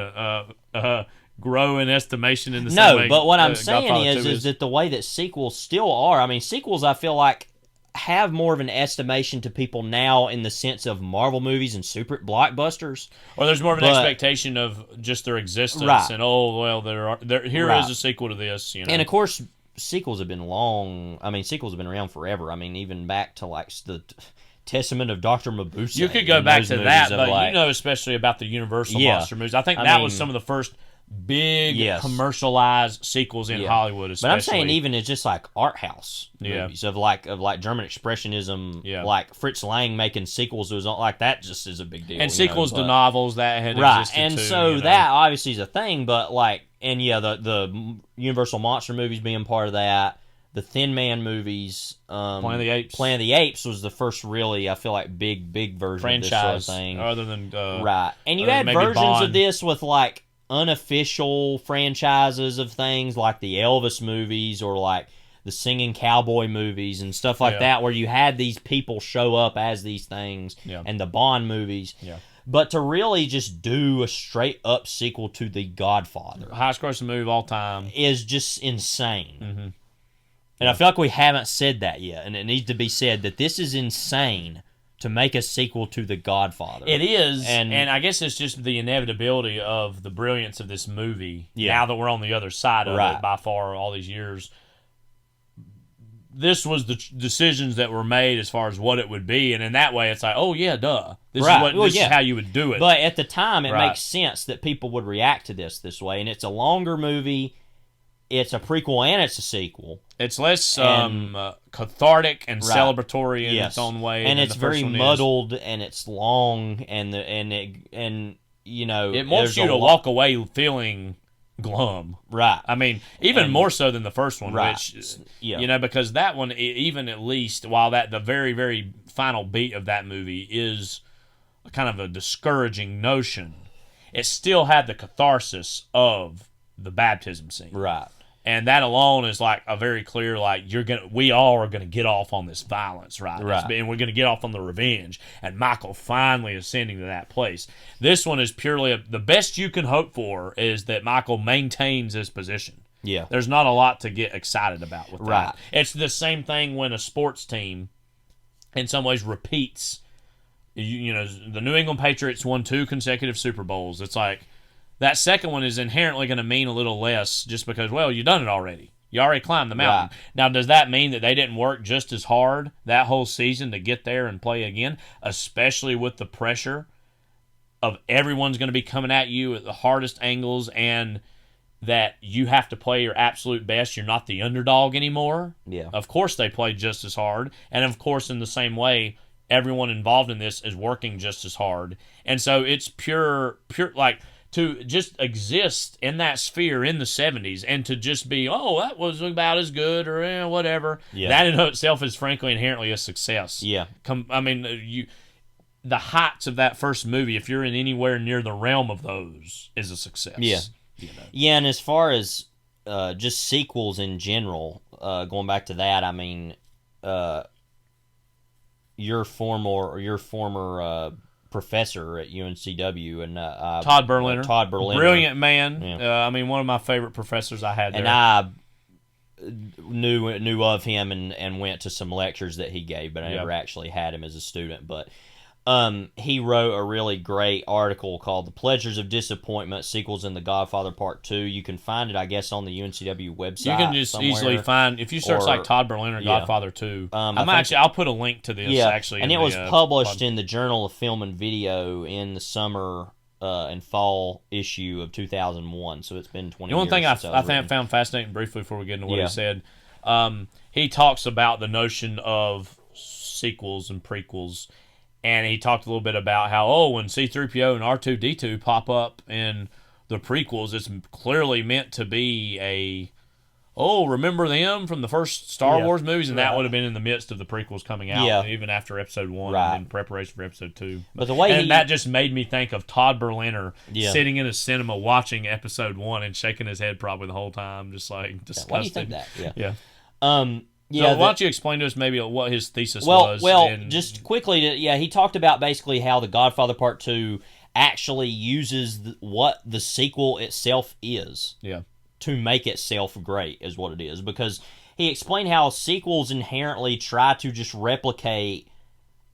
S4: to grow in estimation in the same way?
S5: No, but what I'm saying
S4: Godfather
S5: is that the way that sequels still are, I mean, sequels I feel like have more of an estimation to people now in the sense of Marvel movies and super blockbusters.
S4: Or there's more of an expectation of just their existence.
S5: Right.
S4: And, here is a sequel to this.
S5: And, of course, sequels have been around forever. I mean, even back to, like, the Testament of Dr. Mabuse.
S4: You could go back to that, but especially about the Universal monster movies. I think that was some of the first big commercialized sequels in Hollywood, especially.
S5: But I'm saying even it's just like art house movies of like German expressionism, like Fritz Lang making sequels was like that just is a big deal.
S4: And sequels to novels that had existed
S5: and
S4: too,
S5: so that obviously is a thing, but like the Universal monster movies being part of that. The Thin Man movies,
S4: Planet of
S5: the Apes was the first really, I feel like, big version
S4: franchise
S5: of this sort of thing.
S4: Other than
S5: right, and you had versions
S4: Bond.
S5: of this with like unofficial franchises of things like the Elvis movies or like the singing cowboy movies and stuff like that, where you had these people show up as these things, and the Bond movies.
S4: Yeah.
S5: But to really just do a straight up sequel to The Godfather,
S4: highest grossing movie of all time,
S5: is just insane.
S4: Mm-hmm.
S5: And I feel like we haven't said that yet, and it needs to be said that this is insane to make a sequel to The Godfather.
S4: It is, and I guess it's just the inevitability of the brilliance of this movie.
S5: Yeah.
S4: Now that we're on the other side of it, by far, all these years, this was the decisions that were made as far as what it would be, and in that way, it's like, oh yeah, duh, this is how you would do it.
S5: But at the time, it makes sense that people would react to this way, and it's a longer movie. It's a prequel and it's a sequel.
S4: It's less cathartic and celebratory in its own way,
S5: and it's very muddled and it's long, and
S4: it wants you to walk away feeling glum.
S5: Right.
S4: I mean, even more so than the first one, which because that one, even at least while the very very final beat of that movie is kind of a discouraging notion, it still had the catharsis of the baptism scene.
S5: Right.
S4: And that alone is like a very clear, like we all are gonna get off on this violence, right? And we're gonna get off on the revenge. And Michael finally ascending to that place. This one is purely the best you can hope for is that Michael maintains his position.
S5: Yeah,
S4: there's not a lot to get excited about with that. It's the same thing when a sports team, in some ways, repeats. You know, the New England Patriots won 2 consecutive Super Bowls. It's like that second one is inherently going to mean a little less just because, well, you've done it already. You already climbed the mountain. Right. Now, does that mean that they didn't work just as hard that whole season to get there and play again, especially with the pressure of everyone's going to be coming at you at the hardest angles and that you have to play your absolute best? You're not the underdog anymore.
S5: Yeah.
S4: Of course they played just as hard. And, of course, in the same way, everyone involved in this is working just as hard. And so it's pure, like, to just exist in that sphere in the 70s and to just be, oh, that was about as good or whatever, that in itself is frankly inherently a success.
S5: Yeah.
S4: I mean, the heights of that first movie, if you're in anywhere near the realm of those, is a success.
S5: Yeah.
S4: You know?
S5: Yeah, and as far as just sequels in general, going back to that, I mean, your former professor at UNCW and
S4: Todd Berliner, brilliant man.
S5: Yeah.
S4: I mean, one of my favorite professors I had there.
S5: And I knew of him and went to some lectures that he gave, but I never actually had him as a student. But he wrote a really great article called "The Pleasures of Disappointment: Sequels in the Godfather Part II." You can find it, I guess, on the UNCW website.
S4: You can just easily find if you search like Todd Berliner Godfather II. I'll put a link to this actually.
S5: And it was published in the Journal of Film and Video in the summer and fall issue of 2001. So it's been 20 years.
S4: The one thing I found fascinating briefly before we get into what he said, he talks about the notion of sequels and prequels. And he talked a little bit about how, when C-3PO and R2-D2 pop up in the prequels, it's clearly meant to be remember them from the first Star Wars movies? And that would have been in the midst of the prequels coming out, even after Episode 1 and in preparation for Episode 2.
S5: But the way
S4: that just made me think of Todd Berliner sitting in a cinema watching Episode 1 and shaking his head probably the whole time, just like disgusted.
S5: Why do you think that?
S4: Yeah.
S5: Yeah,
S4: so why don't you explain to us maybe what his thesis was?
S5: Well, just quickly, he talked about basically how The Godfather Part II actually uses what the sequel itself is to make itself great, is what it is. Because he explained how sequels inherently try to just replicate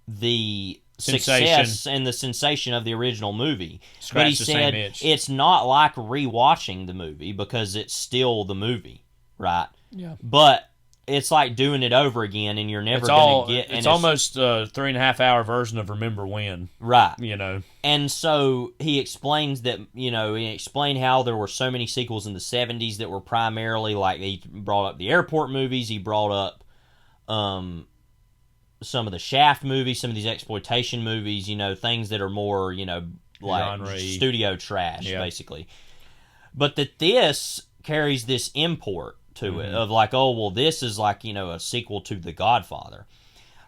S5: the success and the sensation of the original movie. But he said it's not like rewatching the movie because it's still the movie, right?
S4: Yeah.
S5: But it's like doing it over again, and you're never going to get...
S4: It's almost a 3.5-hour version of Remember When.
S5: Right.
S4: You know.
S5: And so he explains that, he explained how there were so many sequels in the 70s that were primarily, like, he brought up the airport movies, he brought up some of the Shaft movies, some of these exploitation movies, things that are more, like
S4: genre-y.
S5: Studio trash, basically. But that this carries this import to it of like, this is like, a sequel to The Godfather.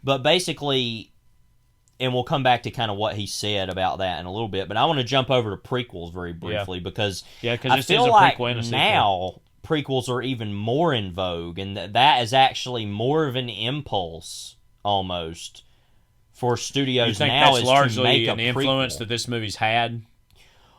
S5: But basically, and we'll come back to kind of what he said about that in a little bit, but I want to jump over to prequels very briefly because I feel like now prequels are even more in vogue, and that is actually more of an impulse almost for studios
S4: you think
S5: now
S4: that's
S5: is
S4: largely
S5: to make
S4: an influence that this movie's had?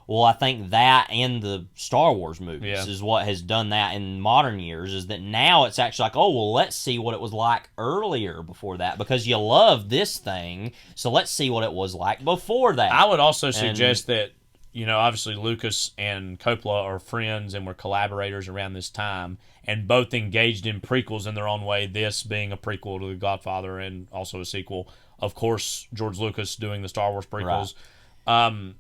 S5: Well, I think that and the Star Wars movies is what has done that in modern years, is that now it's actually like, let's see what it was like earlier before that, because you love this thing, so let's see what it was like before that.
S4: I would also suggest that, obviously Lucas and Coppola are friends and were collaborators around this time, and both engaged in prequels in their own way, this being a prequel to The Godfather and also a sequel. Of course, George Lucas doing the Star Wars prequels. Right.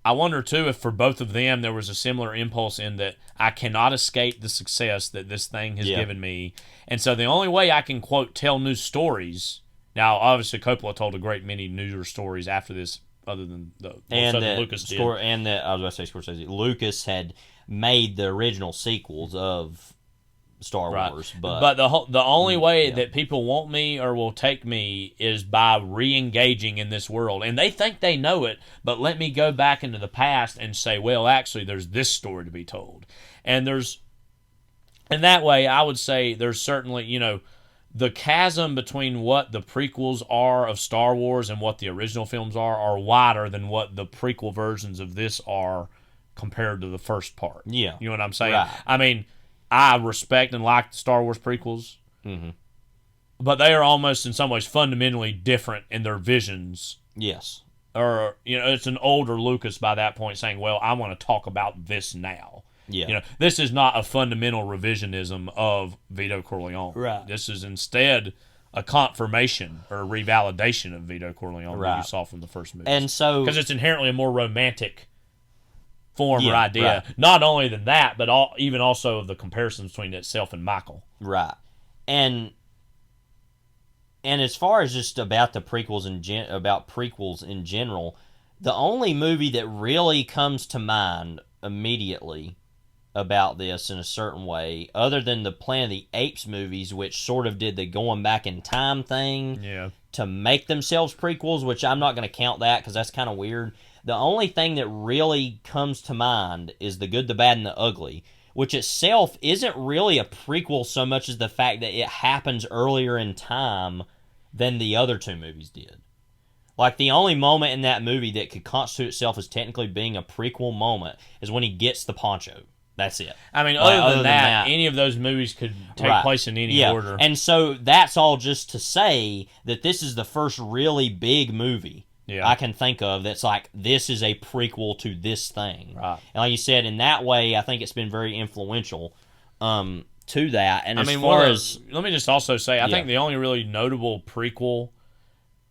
S4: I wonder, too, if for both of them there was a similar impulse in that I cannot escape the success that this thing has given me. And so the only way I can, quote, tell new stories... Now, obviously, Coppola told a great many newer stories after this, other than Lucas did.
S5: And that, I was about to say Scorsese. Lucas had made the original sequels of Star Wars.
S4: But the only way that people want me or will take me is by re-engaging in this world. And they think they know it, but let me go back into the past and say, well, actually, there's this story to be told. And there's And that way, I would say there's certainly, the chasm between what the prequels are of Star Wars and what the original films are wider than what the prequel versions of this are compared to the first part.
S5: Yeah.
S4: You know what I'm saying?
S5: Right.
S4: I mean, I respect and like the Star Wars prequels, but they are almost in some ways fundamentally different in their visions.
S5: Yes.
S4: Or, it's an older Lucas by that point saying, well, I want to talk about this now.
S5: Yeah.
S4: This is not a fundamental revisionism of Vito Corleone.
S5: Right.
S4: This is instead a confirmation or a revalidation of Vito Corleone that you saw from the first movie.
S5: And so,
S4: because it's inherently a more romantic form or idea.
S5: Right.
S4: Not only than that, but even also of the comparisons between itself and Michael.
S5: Right. And as far as just about the prequels about prequels in general, the only movie that really comes to mind immediately about this in a certain way, other than the Planet of the Apes movies, which sort of did the going back in time thing to make themselves prequels, which I'm not going to count that because that's kind of weird. The only thing that really comes to mind is The Good, the Bad, and the Ugly, which itself isn't really a prequel so much as the fact that it happens earlier in time than the other two movies did. Like, the only moment in that movie that could constitute itself as technically being a prequel moment is when he gets the poncho. That's it.
S4: I mean, other than that, any of those movies could take place in any order.
S5: And so that's all just to say that this is the first really big movie I can think of that's like, this is a prequel to this thing.
S4: Right.
S5: And like you said, in that way, I think it's been very influential to that. And
S4: let me just also say, I think the only really notable prequel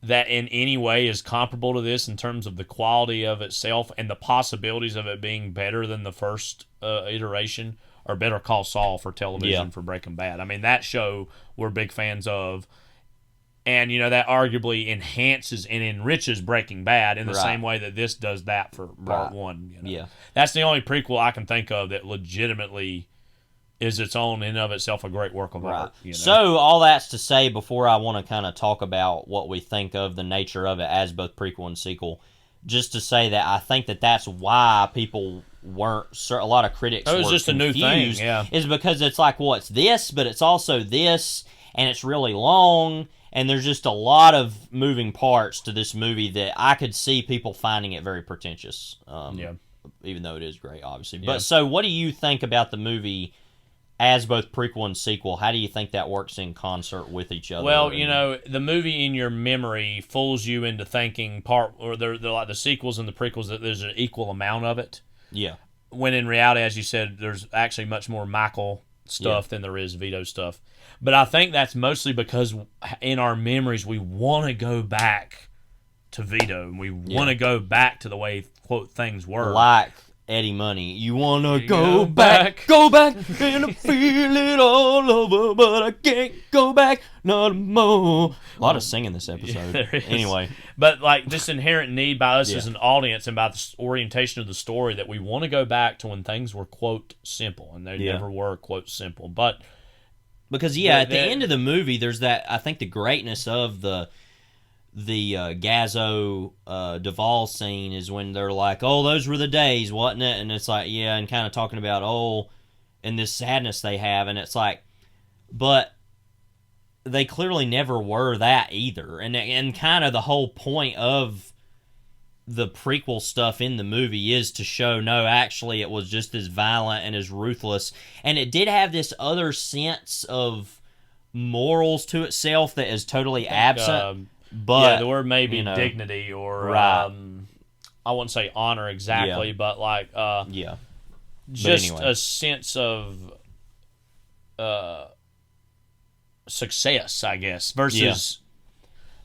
S4: that in any way is comparable to this in terms of the quality of itself and the possibilities of it being better than the first iteration are Better Call Saul for television for Breaking Bad. I mean, that show we're big fans of, and that arguably enhances and enriches Breaking Bad in the same way that this does that for part one. That's the only prequel I can think of that legitimately is its own in of itself a great work of art.
S5: So all that's to say, before I want to kind of talk about what we think of the nature of it as both prequel and sequel, just to say that I think that that's why people weren't, a lot of critics were
S4: just
S5: confused,
S4: a new thing,
S5: is because it's like, well, it's this, but it's also this, and it's really long, and there's just a lot of moving parts to this movie that I could see people finding it very pretentious, even though it is great, obviously. But so what do you think about the movie as both prequel and sequel? How do you think that works in concert with each other?
S4: Well, the movie in your memory fools you into thinking they're like the sequels and the prequels, that there's an equal amount of it.
S5: Yeah.
S4: When in reality, as you said, there's actually much more Michael stuff than there is Vito stuff. But I think that's mostly because in our memories we want to go back to Vito and we want to go back to the way, quote, things were.
S5: Like Eddie Money, you wanna go back and feel it all over, but I can't go back no more. A lot of singing this episode.
S4: There is.
S5: Anyway,
S4: but like this inherent need by us as an audience and by the orientation of the story that we want to go back to when things were, quote, simple, and they never were, quote, simple. But
S5: because at the end of the movie, there's that, I think, the greatness of the Gazzo Duvall scene is when they're like, oh, those were the days, wasn't it? And it's like, yeah, and kind of talking about, and this sadness they have, and it's like, but they clearly never were that either. And kind of the whole point of the prequel stuff in the movie is to show, no, actually it was just as violent and as ruthless. And it did have this other sense of morals to itself that is totally absent. But
S4: the word may be dignity or I wouldn't say honor exactly, but like just a sense of success, I guess, versus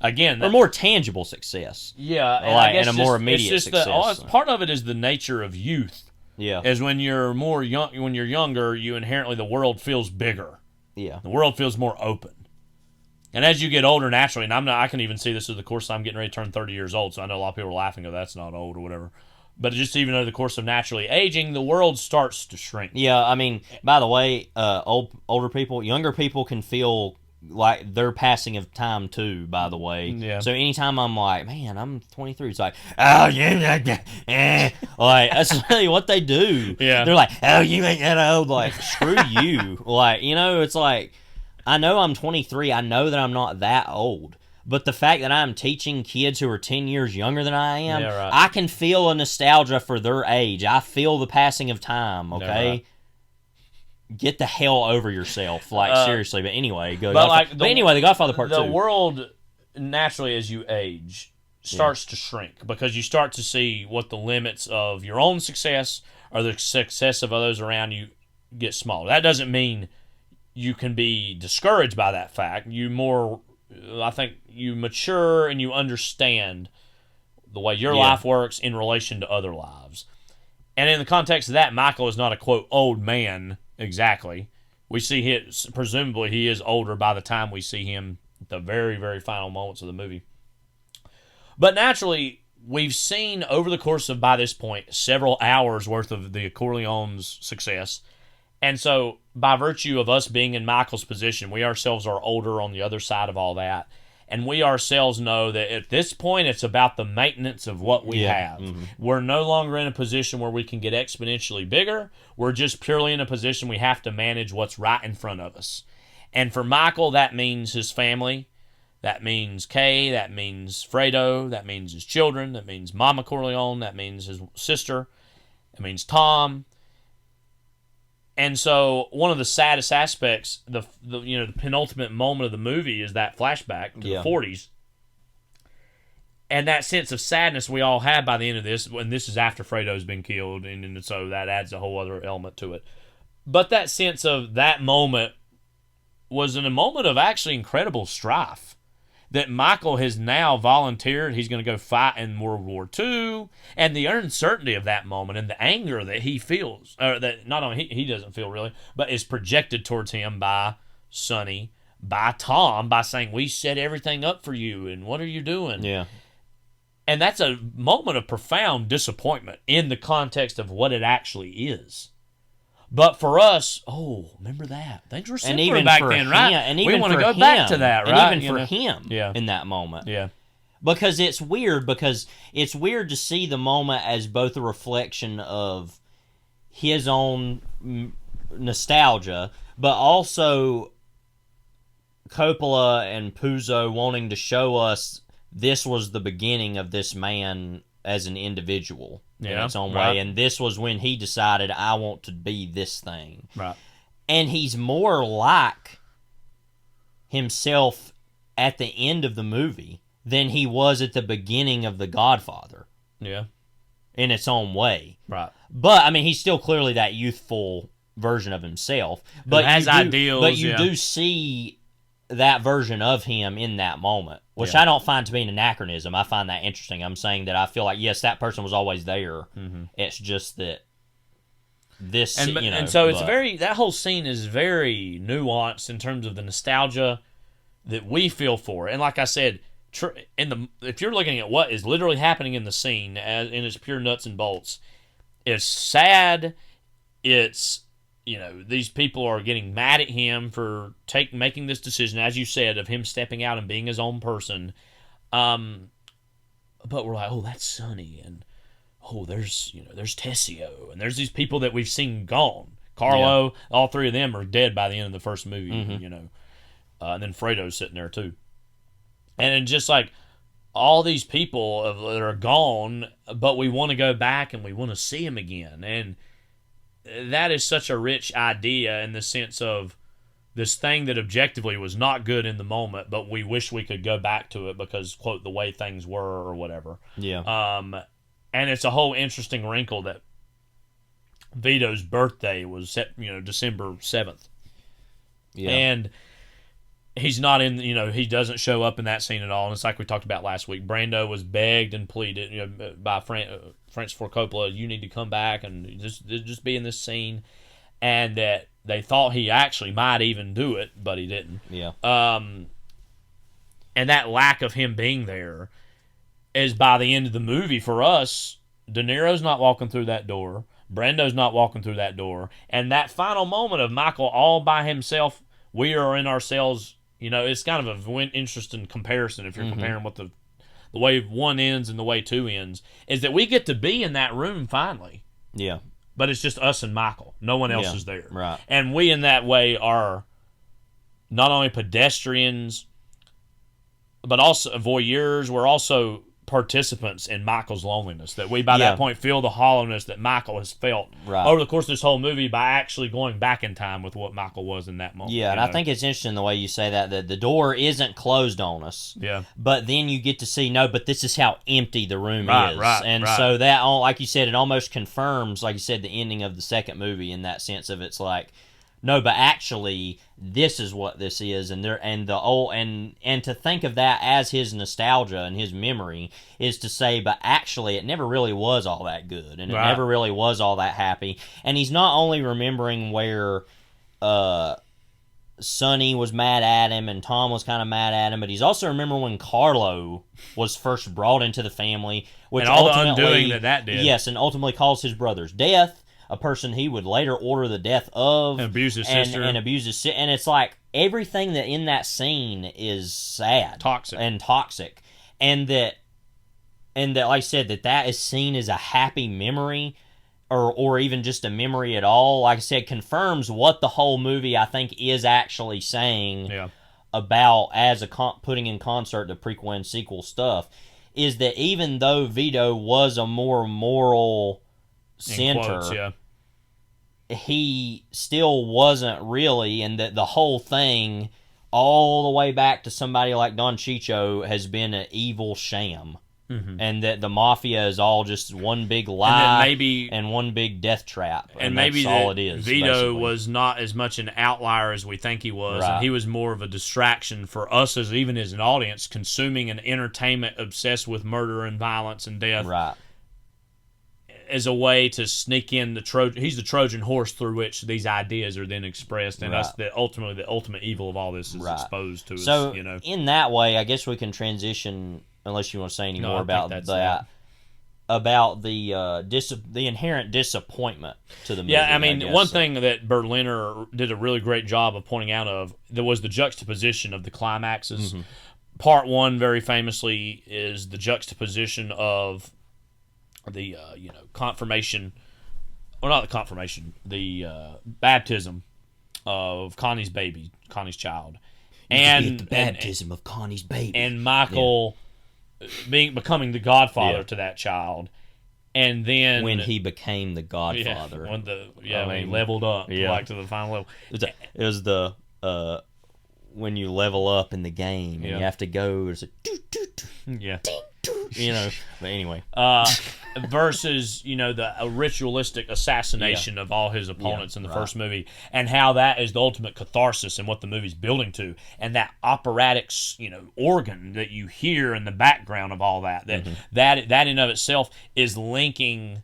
S4: again,
S5: or more tangible success.
S4: Yeah,
S5: and a more immediate success.
S4: Part of it is the nature of youth.
S5: Yeah,
S4: is when you're more young. When you're younger, you inherently the world feels bigger.
S5: Yeah,
S4: the world feels more open. And as you get older, naturally, and I can even see this through the course. I'm getting ready to turn 30 years old, so I know a lot of people are laughing, that's not old or whatever. But just even over the course of naturally aging, the world starts to shrink.
S5: Yeah, I mean, by the way, younger people can feel like their passing of time too, by the way.
S4: Yeah.
S5: So anytime I'm like, man, I'm 23, it's like, oh yeah, like that's really what they do.
S4: Yeah.
S5: They're like, oh, you ain't that old. Like, screw you. Like, you know, it's like, I know I'm 23. I know that I'm not that old. But the fact that I'm teaching kids who are 10 years younger than I am,
S4: Yeah, right.
S5: I can feel a nostalgia for their age. I feel the passing of time, okay?
S4: Yeah, right.
S5: Get the hell over yourself. Like, seriously. But anyway, go.
S4: But
S5: anyway, The Godfather Part II.
S4: The world, naturally, as you age, starts to shrink because you start to see what the limits of your own success or the success of others around you get smaller. That doesn't mean you can be discouraged by that fact. I think you mature and you understand the way your life works in relation to other lives. And in the context of that, Michael is not a, quote, old man exactly. We see presumably he is older by the time we see him at the very, very final moments of the movie. But naturally, we've seen over the course of, by this point, several hours worth of the Corleone's success. And so, by virtue of us being in Michael's position, we ourselves are older on the other side of all that. And we ourselves know that at this point, it's about the maintenance of what we have. Mm-hmm. We're no longer in a position where we can get exponentially bigger. We're just purely in a position we have to manage what's right in front of us. And for Michael, that means his family. That means Kay. That means Fredo. That means his children. That means Mama Corleone. That means his sister. It means Tom. And so, one of the saddest aspects, the penultimate moment of the movie is that flashback to the 40s. And that sense of sadness we all had by the end of this, when this is after Fredo's been killed, and so that adds a whole other element to it. But that sense of that moment was in a moment of actually incredible strife. That Michael has now volunteered, he's going to go fight in World War II, and the uncertainty of that moment and the anger that he feels, or that not only he doesn't feel really, but is projected towards him by Sonny, by Tom, by saying, we set everything up for you, and what are you doing?
S5: Yeah.
S4: And that's a moment of profound disappointment in the context of what it actually is. But for us, remember that. Things were simpler back then, right?
S5: And even
S4: we want to
S5: for
S4: go back to that, right?
S5: And even for him in that moment.
S4: Yeah.
S5: Because it's weird to see the moment as both a reflection of his own nostalgia, but also Coppola and Puzo wanting to show us this was the beginning of this man as an individual in its own way. And this was when he decided, I want to be this thing.
S4: Right.
S5: And he's more like himself at the end of the movie than he was at the beginning of The Godfather.
S4: Yeah.
S5: In its own way.
S4: Right.
S5: But, I mean, he's still clearly that youthful version of himself. But
S4: has ideals.
S5: But you do see that version of him in that moment, which I don't find to be an anachronism. I find that interesting. I'm saying that I feel like, yes, that person was always there. Mm-hmm. It's just that this,
S4: and so it's that whole scene is very nuanced in terms of the nostalgia that we feel for it. And like I said, if you're looking at what is literally happening in the scene as in its pure nuts and bolts, it's sad. It's these people are getting mad at him for making this decision, as you said, of him stepping out and being his own person. But we're like, that's Sonny, and there's Tessio, and there's these people that we've seen gone. Carlo, all three of them are dead by the end of the first movie, and then Fredo's sitting there too. And just like all these people that are gone, but we want to go back and we want to see him again, and that is such a rich idea in the sense of this thing that objectively was not good in the moment, but we wish we could go back to it because, quote, the way things were or whatever.
S5: Yeah.
S4: And it's a whole interesting wrinkle that Vito's birthday was set, December 7th.
S5: Yeah.
S4: And he's not in, he doesn't show up in that scene at all. And it's like we talked about last week. Brando was begged and pleaded, by Francis Ford Coppola, you need to come back and just be in this scene. And that they thought he actually might even do it, but he didn't.
S5: Yeah.
S4: And that lack of him being there is by the end of the movie for us, De Niro's not walking through that door. Brando's not walking through that door. And that final moment of Michael all by himself, we are in ourselves, You know, it's kind of an interesting comparison if you're comparing what the way one ends and the way two ends, is that we get to be in that room finally.
S5: Yeah.
S4: But it's just us and Michael. No one else is there.
S5: Right.
S4: And we, in that way, are not only pedestrians, but also voyeurs. We're also participants in Michael's loneliness. That we, by that point, feel the hollowness that Michael has felt over the course of this whole movie by actually going back in time with what Michael was in that moment.
S5: Yeah, and I think it's interesting the way you say that the door isn't closed on us.
S4: Yeah.
S5: But then you get to see, no, but this is how empty the room is.
S4: Right.
S5: So that, like you said, it almost confirms, like you said, the ending of the second movie in that sense of it's like, no, but actually, this is what this is, and to think of that as his nostalgia and his memory is to say, but actually, it never really was all that good, and it never really was all that happy. And he's not only remembering where Sonny was mad at him and Tom was kind of mad at him, but he's also remembering when Carlo was first brought into the family, which
S4: and all the
S5: ultimately,
S4: undoing that did.
S5: Yes, and ultimately caused his brother's death. A person he would later order the death of,
S4: and abuse his sister,
S5: and abuse his sister, and it's like everything that in that scene is sad,
S4: toxic,
S5: and that, like I said, that is seen as a happy memory, or even just a memory at all. Like I said, confirms what the whole movie I think is actually saying about as putting in concert the prequel and sequel stuff, is that even though Vito was a more moral center, he still wasn't really, and that the whole thing, all the way back to somebody like Don Chicho, has been an evil sham, and that the mafia is all just one big lie and one big death trap, and maybe that's all it is.
S4: Vito
S5: basically
S4: was not as much an outlier as we think he was, and he was more of a distraction for us as even as an audience, consuming an entertainment obsessed with murder and violence and death.
S5: Right.
S4: As a way to sneak in he's the Trojan horse through which these ideas are then expressed, and us the ultimate evil of all this is exposed to us.
S5: So, in that way, I guess we can transition, unless you want to say any more about that. About the inherent disappointment to the movie.
S4: Yeah, I mean, one thing that Berliner did a really great job of pointing out there was the juxtaposition of the climaxes. Part one, very famously, is the juxtaposition of the confirmation, or not the confirmation, the baptism of Connie's child, and
S5: the baptism of Connie's baby,
S4: and Michael becoming the godfather to that child, and then
S5: when he became the godfather,
S4: when he leveled up like to the final level.
S5: It was the when you level up in the game and you have to go. It's a but anyway.
S4: Versus, the ritualistic assassination of all his opponents in the first movie, and how that is the ultimate catharsis and what the movie's building to, and that operatic, organ that you hear in the background of all that, that in and of itself is linking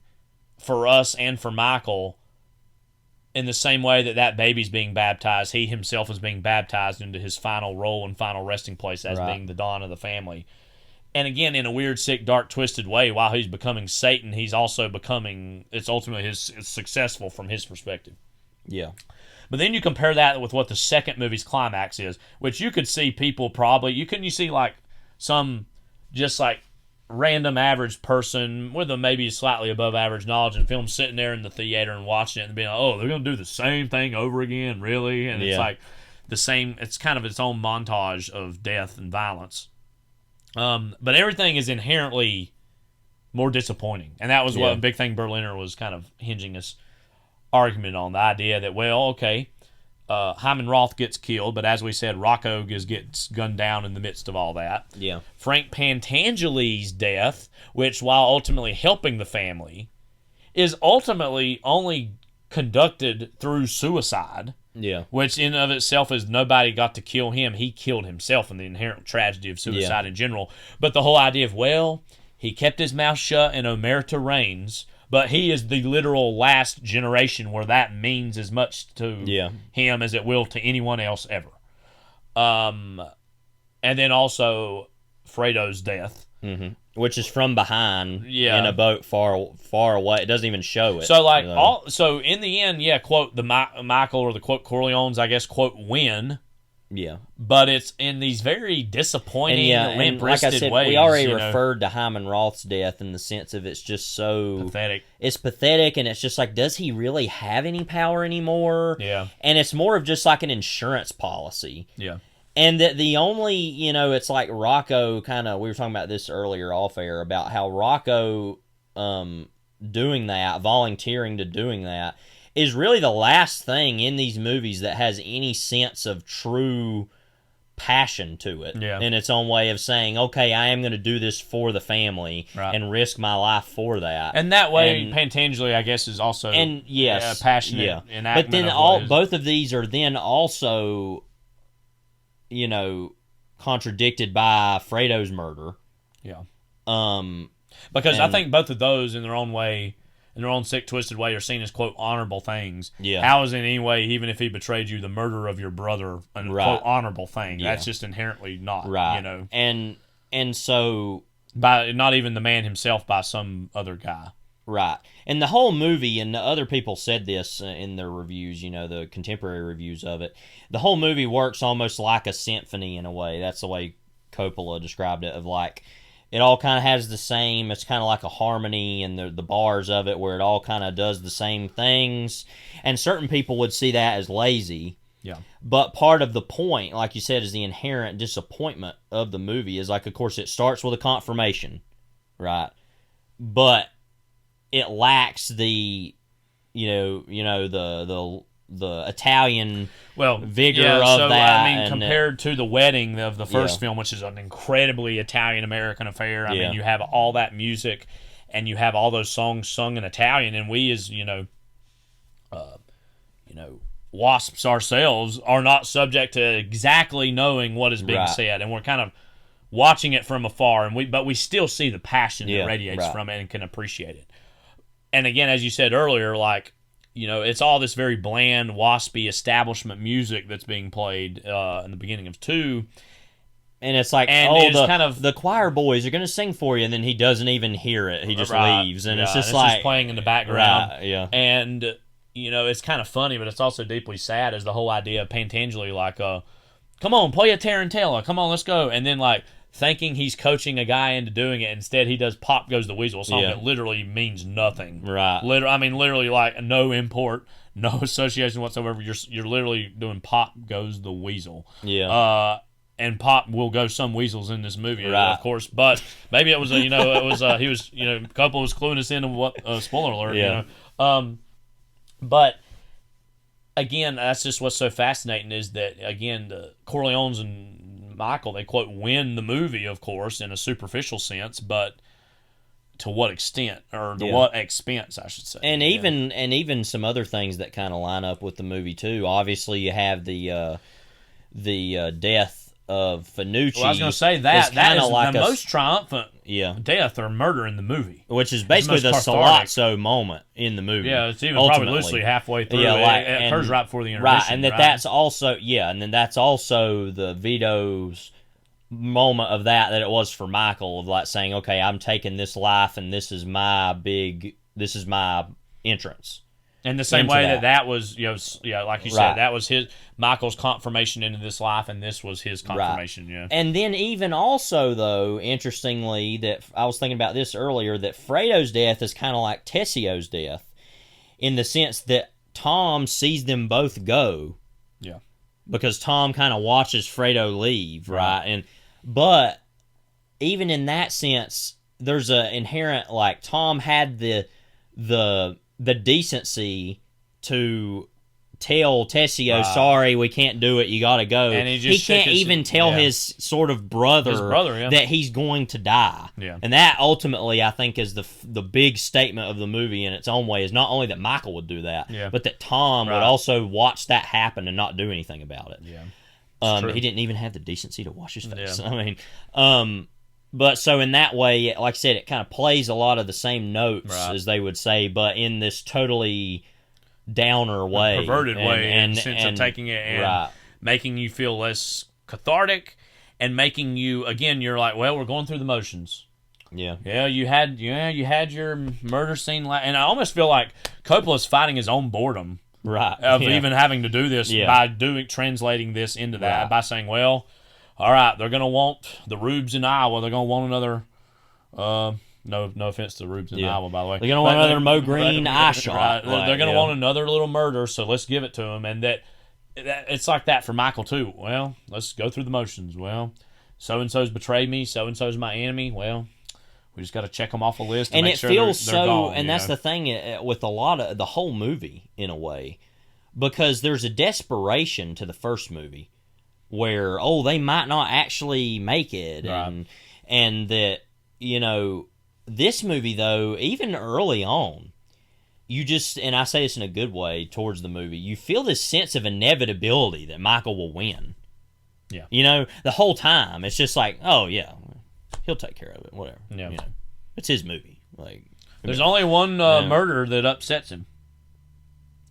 S4: for us and for Michael in the same way that baby's being baptized, he himself is being baptized into his final role and final resting place as being the Don of the family. And again, in a weird, sick, dark, twisted way, while he's becoming Satan, he's also it's ultimately it's successful from his perspective.
S5: Yeah.
S4: But then you compare that with what the second movie's climax is, which you could see people probably, you see like some just like random average person with a maybe slightly above average knowledge in film sitting there in the theater and watching it and being like, oh, they're going to do the same thing over again, really? And it's like the same, it's kind of its own montage of death and violence. But everything is inherently more disappointing. And that was what a big thing Berliner was kind of hinging his argument on, the idea that, well, okay, Hyman Roth gets killed, but as we said, Rocco gets gunned down in the midst of all that.
S5: Yeah.
S4: Frank Pantangeli's death, which, while ultimately helping the family, is ultimately only conducted through suicide.
S5: Yeah.
S4: Which in of itself is nobody got to kill him. He killed himself, and the inherent tragedy of suicide in general. But the whole idea of, well, he kept his mouth shut and Omerta reigns, but he is the literal last generation where that means as much to him as it will to anyone else ever. And then also Fredo's death.
S5: Mm-hmm. Which is from behind in a boat far away. It doesn't even show it.
S4: So so in the end, quote the Michael or the quote Corleones, I guess, quote, win.
S5: Yeah.
S4: But it's in these very disappointing,
S5: and like I said,
S4: ways.
S5: we already referred to Hyman Roth's death in the sense of it's just so...
S4: pathetic.
S5: It's pathetic, and it's just like, does he really have any power anymore?
S4: Yeah.
S5: And it's more of just like an insurance policy.
S4: Yeah.
S5: And that the only, it's like Rocco kind of... We were talking about this earlier off air, about how Rocco doing that, volunteering to doing that, is really the last thing in these movies that has any sense of true passion to it.
S4: Yeah.
S5: In its own way of saying, okay, I am going to do this for the family and risk my life for that.
S4: And that way, Pantangeli, I guess, is also passionate enactment.
S5: But then both of these are then also, contradicted by Fredo's murder.
S4: Yeah. Because I think both of those, in their own way, in their own sick, twisted way, are seen as, quote, honorable things.
S5: Yeah.
S4: How is in any way, even if he betrayed you, the murder of your brother, a quote, honorable thing? Yeah. That's just inherently not,
S5: And so...
S4: by not even the man himself, by some other guy.
S5: Right. And the whole movie, and the other people said this in their reviews, the contemporary reviews of it, the whole movie works almost like a symphony in a way. That's the way Coppola described it, of like... It all kind of has the same, it's kind of like a harmony, and the bars of it where it all kind of does the same things. And certain people would see that as lazy.
S4: Yeah.
S5: But part of the point, like you said, is the inherent disappointment of the movie is, like, of course, it starts with a confirmation, right? But it lacks the, the Italian vigor of that.
S4: I mean, compared to the wedding of the first film, which is an incredibly Italian-American affair, I mean, you have all that music, and you have all those songs sung in Italian, and we as, wasps ourselves are not subject to exactly knowing what is being said, and we're kind of watching it from afar, but we still see the passion that radiates from it and can appreciate it. And again, as you said earlier, like, it's all this very bland, waspy establishment music that's being played in the beginning of 2.
S5: And it's like, the choir boys are going to sing for you, and then he doesn't even hear it. He just leaves. And it's just like...
S4: just playing in the background.
S5: Right, yeah.
S4: And, it's kind of funny, but it's also deeply sad, is the whole idea of Pantangeli, like, come on, play a Tarantella. Come on, let's go. And then, like, thinking he's coaching a guy into doing it. Instead, he does Pop Goes the Weasel, a song that literally means nothing.
S5: Right.
S4: Literally, like, no import, no association whatsoever. You're literally doing Pop Goes the Weasel.
S5: Yeah.
S4: And Pop will go some weasels in this movie, of course. But maybe it was he was Coppola was cluing us into what spoiler alert. But again, that's just what's so fascinating, is that again the Corleones and Michael, they quote win the movie, of course, in a superficial sense, but to what extent, or to what expense, I should say.
S5: And even some other things that kind of line up with the movie too. Obviously, you have the death of Fanucci.
S4: Well, I was going to say that is like the most triumphant death or murder in the movie,
S5: which is basically the Salazzo moment in the movie.
S4: Yeah, it's even probably loosely halfway through.
S5: Yeah,
S4: it occurs right before the intermission.
S5: Right, and that's also and then that's also the Vito's moment of that it was for Michael, of like saying, okay, I'm taking this life, and this is my entrance.
S4: In the same way that was, like you said, that was Michael's confirmation into this life, and this was his confirmation,
S5: And then even also, though, interestingly, that I was thinking about this earlier, that Fredo's death is kind of like Tessio's death, in the sense that Tom sees them both go.
S4: Yeah. Because
S5: Tom kind of watches Fredo leave, right? But even in that sense, there's an inherent, like, Tom had the decency to tell Tessio, sorry, we can't do it, you gotta go. And he can't even tell his sort of brother that he's going to die.
S4: Yeah.
S5: And that ultimately, I think, is the big statement of the movie in its own way, is not only that Michael would do that, but that Tom would also watch that happen and not do anything about it.
S4: Yeah.
S5: He didn't even have the decency to wash his face. Yeah. I mean, but so in that way, like I said, it kind of plays a lot of the same notes, as they would say, but in this totally downer way.
S4: Perverted way, in the sense of taking it and making you feel less cathartic, and making you, again, you're like, well, we're going through the motions.
S5: Yeah.
S4: Yeah, you had your murder scene, and I almost feel like Coppola's fighting his own boredom.
S5: right
S4: of even having to do this by translating this into that by saying, well, all right, they're going to want the Rubes in Iowa. They're going to want another. No offense to the Rubes in Iowa, by the way.
S5: They're going to want another Mo Green eye shot.
S4: They're going to want another little murder, so let's give it to them. And that it's like that for Michael too. Well, let's go through the motions. Well, so and so's betrayed me. So and so's my enemy. Well, we just got to check them off a list. And
S5: it
S4: make sure
S5: feels
S4: they're gone,
S5: and that's the thing with a lot of the whole movie in a way, because there's a desperation to the first movie where they might not actually make it, and that this movie though, even early on, you just, and I say this in a good way towards the movie, you feel this sense of inevitability that Michael will win. Yeah. The whole time, it's just like, oh, yeah, he'll take care of it, whatever. Yeah. It's his movie. Like,
S4: there's only one murder that upsets him.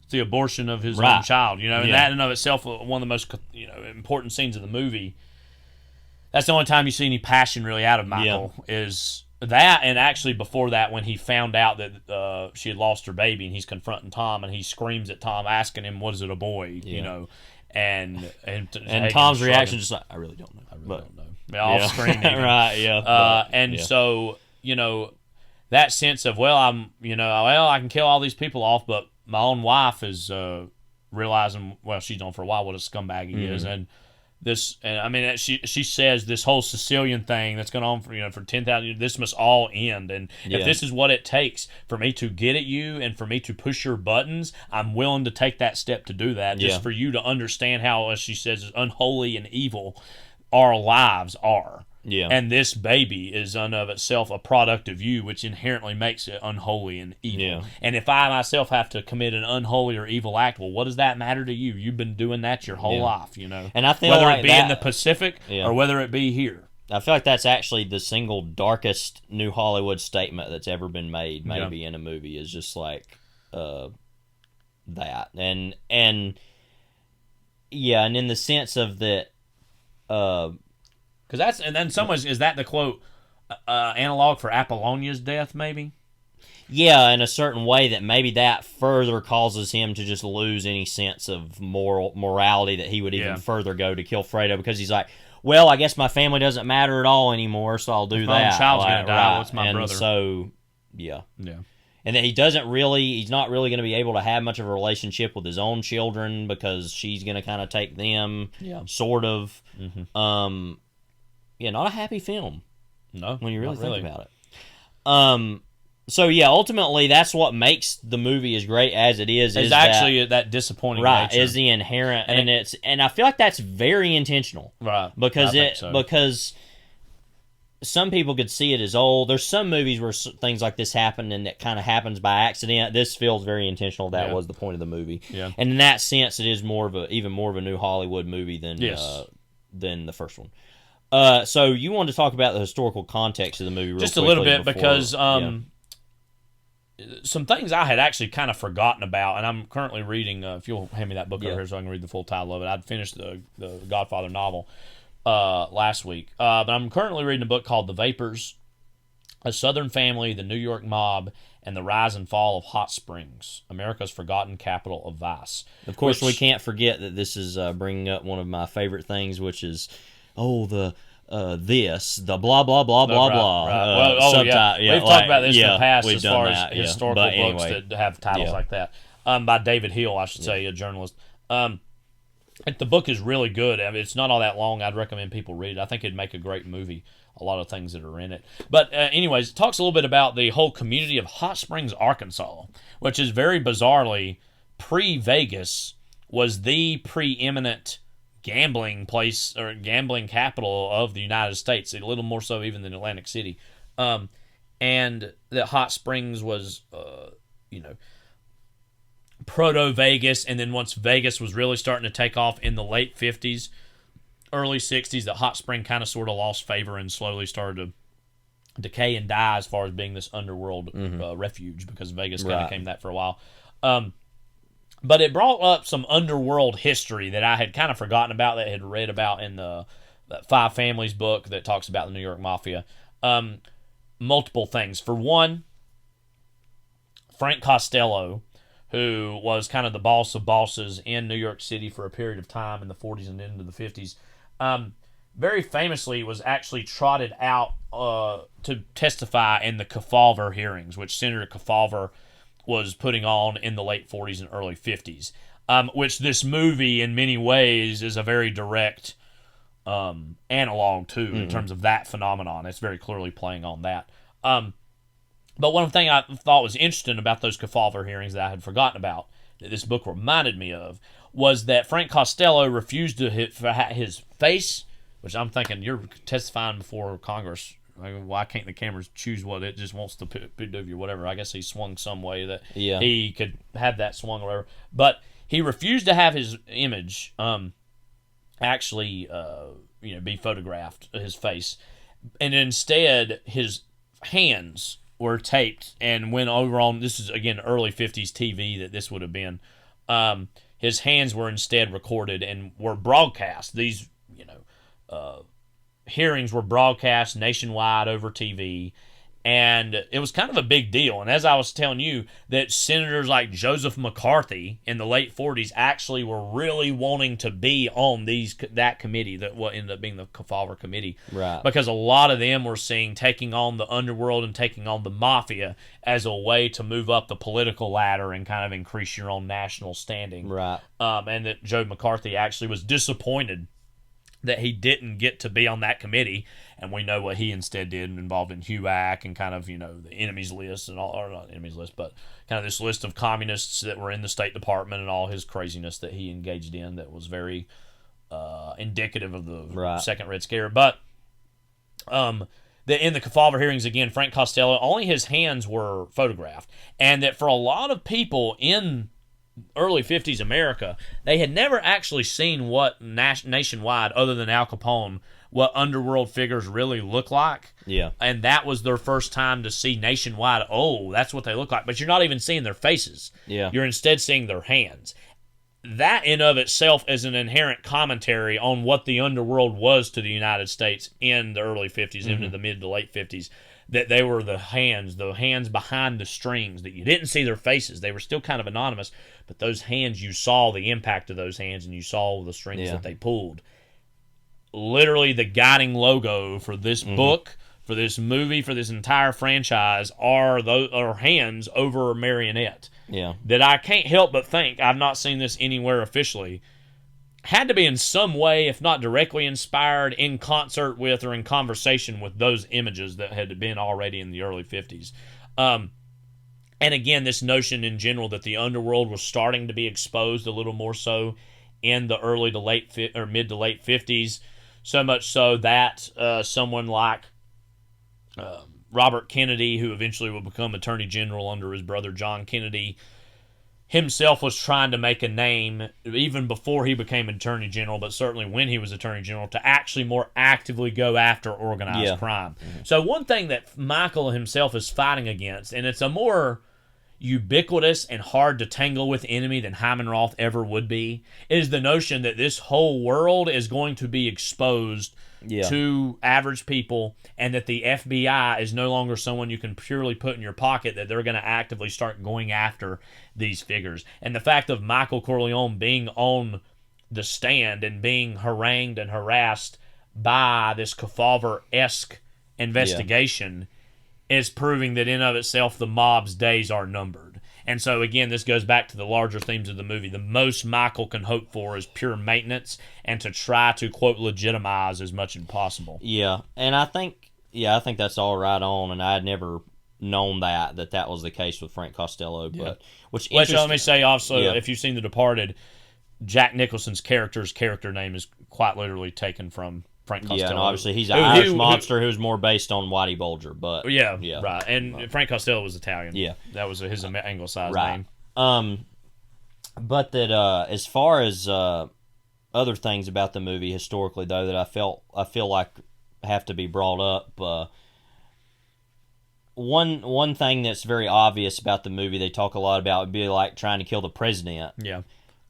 S4: It's the abortion of his own child, and that in and of itself, one of the most, important scenes of the movie. That's the only time you see any passion really out of Michael is that, and actually before that, when he found out that she had lost her baby, and he's confronting Tom, and he screams at Tom, asking him, "Was it a boy?" And
S5: Tom's reaction is just like, "I really don't know.
S4: I really don't know." Off screen,
S5: right? Yeah.
S4: So that sense of I can kill all these people off, but my own wife is realizing, she's known for a while what a scumbag he is, and. She says this whole Sicilian thing that's going on for 10,000 years, this must all end. And if this is what it takes for me to get at you and for me to push your buttons, I'm willing to take that step to do that, just for you to understand how, as she says, unholy and evil our lives are. Yeah. And this baby is in of itself a product of you, which inherently makes it unholy and evil. Yeah. And if I myself have to commit an unholy or evil act, well, what does that matter to you? You've been doing that your whole life, And I feel whether it be in the Pacific or whether it be here.
S5: I feel like that's actually the single darkest New Hollywood statement that's ever been made, maybe in a movie, is just like that. And in the sense of that.
S4: Because that's, and then some ways, is that the quote analog for Apollonia's death, maybe?
S5: Yeah, in a certain way that maybe that further causes him to just lose any sense of morality that he would even further go to kill Fredo, because he's like, well, I guess my family doesn't matter at all anymore, so I'll do that.
S4: My child's going to die. What's my brother?
S5: So, yeah. And that he's not really going to be able to have much of a relationship with his own children because she's going to kind of take them, sort of. Mm-hmm. Not a happy film.
S4: No,
S5: when you really think about it. So ultimately, that's what makes the movie as great as it is.
S4: It's actually that disappointing, nature.
S5: Is the inherent, and I feel like that's very intentional,
S4: right?
S5: Because because some people could see it as old. There's some movies where things like this happen, and it kind of happens by accident. This feels very intentional. That was the point of the movie. Yeah. And in that sense, it is even more of a New Hollywood movie than the first one. So you wanted to talk about the historical context of the movie
S4: just a little bit because some things I had actually kind of forgotten about, and I'm currently reading. If you'll hand me that book over here so I can read the full title of it. I'd finished the Godfather novel last week, but I'm currently reading a book called The Vapors: A Southern Family, the New York Mob, and the Rise and Fall of Hot Springs, America's Forgotten Capital of Vice.
S5: Of course, we can't forget that this is bringing up one of my favorite things, which is the blah blah blah blah blah.
S4: Right. We've talked about this in the past as far as historical books that have titles like that. By David Hill, I should say, a journalist. The book is really good. I mean, it's not all that long. I'd recommend people read it. I think it'd make a great movie. A lot of things that are in it. But anyways, it talks a little bit about the whole community of Hot Springs, Arkansas, which is very bizarrely, pre-Vegas, was the preeminent gambling place or gambling capital of the United States, a little more so even than Atlantic City. And that Hot Springs was, proto-Vegas, and then once Vegas was really starting to take off in the late 50s, early 60s, that Hot Spring kind of sort of lost favor and slowly started to decay and die as far as being this underworld refuge, because Vegas kind of became that for a while. But it brought up some underworld history that I had kind of forgotten about, that I had read about in that Five Families book that talks about the New York Mafia. Multiple things. For one, Frank Costello, who was kind of the boss of bosses in New York City for a period of time in the 40s and into the 50s, very famously was actually trotted out to testify in the Kefauver hearings, which Senator Kefauver was putting on in the late 40s and early 50s, which this movie in many ways is a very direct analog to in terms of that phenomenon. It's very clearly playing on that. But one thing I thought was interesting about those Kefauver hearings that I had forgotten about, that this book reminded me of, was that Frank Costello refused to hit his face, which I'm thinking, you're testifying before Congress. Why can't the cameras choose what it just wants to do or whatever? I guess he swung some way that he could have that swung or whatever. But he refused to have his image actually be photographed, his face. And instead, his hands were taped and went over on, this is, again, early 50s TV that this would have been. His hands were instead recorded and were broadcast. These, hearings were broadcast nationwide over TV, and it was kind of a big deal. And as I was telling you, that senators like Joseph McCarthy in the late 40s actually were really wanting to be on that committee, that what ended up being the Kefauver Committee,
S5: right?
S4: Because a lot of them were seeing taking on the underworld and taking on the mafia as a way to move up the political ladder and kind of increase your own national standing,
S5: right?
S4: And that Joe McCarthy actually was disappointed that he didn't get to be on that committee, and we know what he instead did, involved in HUAC and kind of, the enemies list and all, or not enemies list, but kind of this list of communists that were in the State Department and all his craziness that he engaged in that was very indicative of the Second Red Scare. But in the Kefauver hearings, again, Frank Costello, only his hands were photographed, and that for a lot of people in early 50s America, they had never actually seen what nationwide, other than Al Capone, what underworld figures really look like.
S5: Yeah.
S4: And that was their first time to see nationwide, oh, that's what they look like. But you're not even seeing their faces.
S5: Yeah.
S4: You're instead seeing their hands. That in of itself is an inherent commentary on what the underworld was to the United States in the early 50s, into the mid to late 50s. That they were the hands behind the strings, that you didn't see their faces. They were still kind of anonymous, but those hands, you saw the impact of those hands and you saw the strings that they pulled. Literally the guiding logo for this book, for this movie, for this entire franchise are hands over a marionette.
S5: Yeah.
S4: That I can't help but think, I've not seen this anywhere officially, had to be in some way, if not directly inspired, in concert with or in conversation with those images that had been already in the early 50s. And again, this notion in general that the underworld was starting to be exposed a little more so in the early to late mid to late 50s, so much so that someone like Robert Kennedy, who eventually will become Attorney General under his brother John Kennedy, himself was trying to make a name even before he became Attorney General, but certainly when he was Attorney General, to actually more actively go after organized crime. So one thing that Michael himself is fighting against, and it's a more ubiquitous and hard to tangle with enemy than Hyman Roth ever would be, is the notion that this whole world is going to be exposed to average people, and that the FBI is no longer someone you can purely put in your pocket, that they're going to actively start going after these figures. And the fact of Michael Corleone being on the stand and being harangued and harassed by this Kefauver-esque investigation is proving that in of itself the mob's days are numbered. And so, again, this goes back to the larger themes of the movie. The most Michael can hope for is pure maintenance and to try to, quote, legitimize as much as possible.
S5: Yeah, and I think that's all right on, and I had never known that was the case with Frank Costello. But which
S4: let me say also, if you've seen The Departed, Jack Nicholson's character name is quite literally taken from Frank Costello.
S5: Yeah, and obviously he's an Irish mobster who's more based on Whitey Bulger, but
S4: right. And Frank Costello was Italian.
S5: Yeah,
S4: that was his anglicized name.
S5: But that as far as other things about the movie historically, though, that I feel like have to be brought up. One thing that's very obvious about the movie, they talk a lot about, would be like trying to kill the president.
S4: Yeah,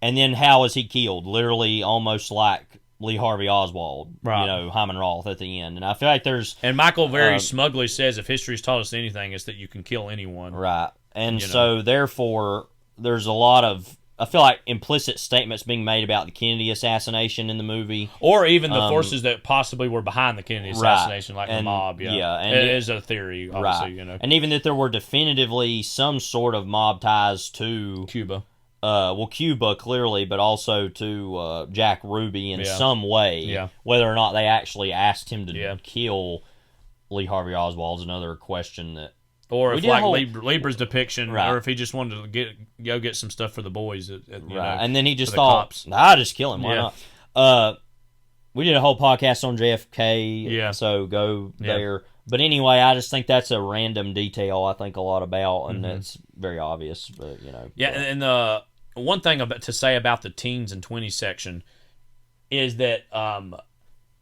S5: and then how is he killed? Literally, almost like Lee Harvey Oswald,
S4: right.
S5: Hyman Roth at the end. And I feel like there's...
S4: And Michael very smugly says, if history's taught us anything, it's that you can kill anyone.
S5: Right. And so, therefore, there's a lot of, I feel like, implicit statements being made about the Kennedy assassination in the movie,
S4: or even the forces that possibly were behind the Kennedy assassination, like the mob.
S5: And
S4: it is a theory, obviously.
S5: Right. And even that there were definitively some sort of mob ties to
S4: Cuba.
S5: Cuba clearly, but also to Jack Ruby in some way.
S4: Yeah.
S5: Whether or not they actually asked him to kill Lee Harvey Oswald is another question that.
S4: Or if Lieber's depiction,
S5: right.
S4: or if he just wanted to go get some stuff for the boys,
S5: and then he just thought, I'll just kill him. Why not? We did a whole podcast on JFK, so go there. But anyway, I just think that's a random detail I think a lot about, and that's very obvious. But
S4: and the one thing to say about the teens and 20s section is that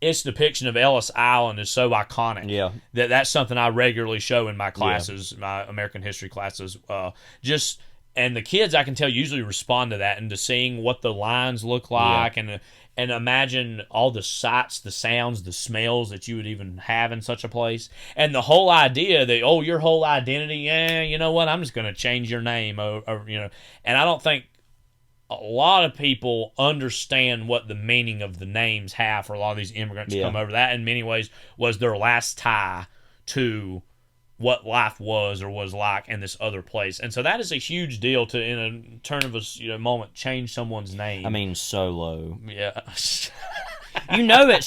S4: its depiction of Ellis Island is so iconic.
S5: Yeah,
S4: that's something I regularly show in my classes, my American history classes. And the kids, I can tell, usually respond to that and to seeing what the lines look like, and imagine all the sights, the sounds, the smells that you would even have in such a place, and the whole idea that your whole identity, you know what, I'm just going to change your name, or and I don't think a lot of people understand what the meaning of the names have for a lot of these immigrants who come over. That in many ways was their last tie to what life was or was like in this other place. And so that is a huge deal to, in a turn of a moment, change someone's name.
S5: I mean, Solo.
S4: Yeah.
S5: It's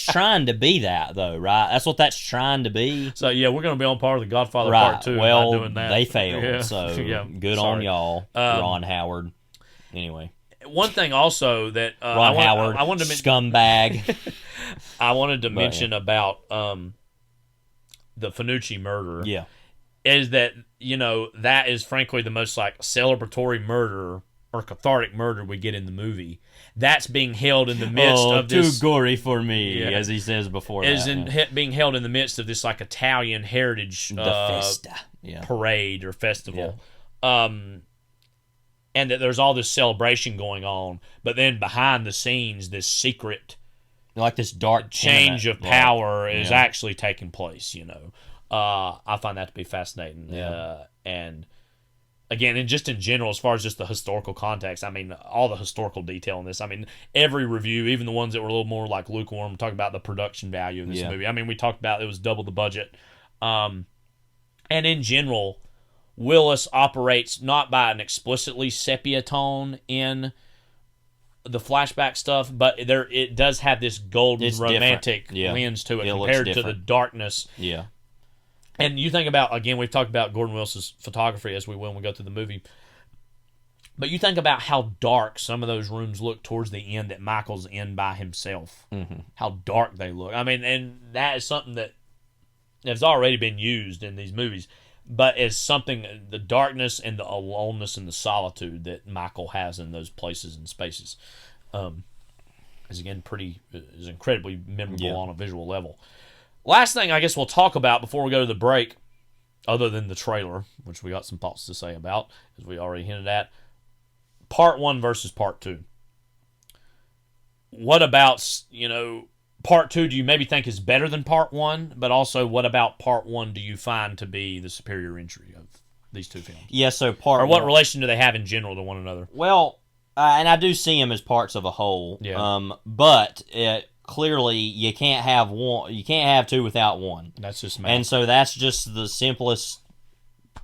S5: trying to be that, though, right? That's what that's trying to be.
S4: So, we're going to be on par with the Godfather Part II.
S5: Well,
S4: doing that.
S5: they failed, so good on y'all, Ron Howard. Anyway.
S4: One thing also that
S5: Ron Howard, I wanted to scumbag.
S4: I wanted to mention about the Fanucci murder.
S5: Yeah,
S4: is that that is frankly the most celebratory murder or cathartic murder we get in the movie. That's being held in the midst of this.
S5: Too gory for me, as he says before.
S4: Being held in the midst of this Italian heritage
S5: festa.
S4: Parade or festival. Yeah. And that there's all this celebration going on, but then behind the scenes, this secret,
S5: this dark
S4: change of power is actually taking place. I find that to be fascinating.
S5: Yeah.
S4: And again, and just in general, as far as just the historical context, I mean, all the historical detail in this. I mean, every review, even the ones that were a little more lukewarm, talk about the production value of this movie. I mean, we talked about it was double the budget, and in general, Willis operates not by an explicitly sepia tone in the flashback stuff, but it does have this golden romantic lens to it compared to the darkness.
S5: Yeah.
S4: And you think about, again, we've talked about Gordon Willis's photography as we will when we go through the movie, but you think about how dark some of those rooms look towards the end that Michael's in by himself.
S5: Mm-hmm.
S4: How dark they look. I mean, and that is something that has already been used in these movies. But it's something, the darkness and the aloneness and the solitude that Michael has in those places and spaces is incredibly memorable on a visual level. Last thing I guess we'll talk about before we go to the break, other than the trailer, which we got some thoughts to say about, as we already hinted at, Part 1 versus Part 2. What about, Part 2 do you maybe think is better than Part 1, but also what about Part 1 do you find to be the superior entry of these two films?
S5: Yeah, so Part 1...
S4: Or what relation do they have in general to one another?
S5: Well, and I do see them as parts of a whole, but clearly you can't have one. You can't have two without one.
S4: That's just math.
S5: And so that's just the simplest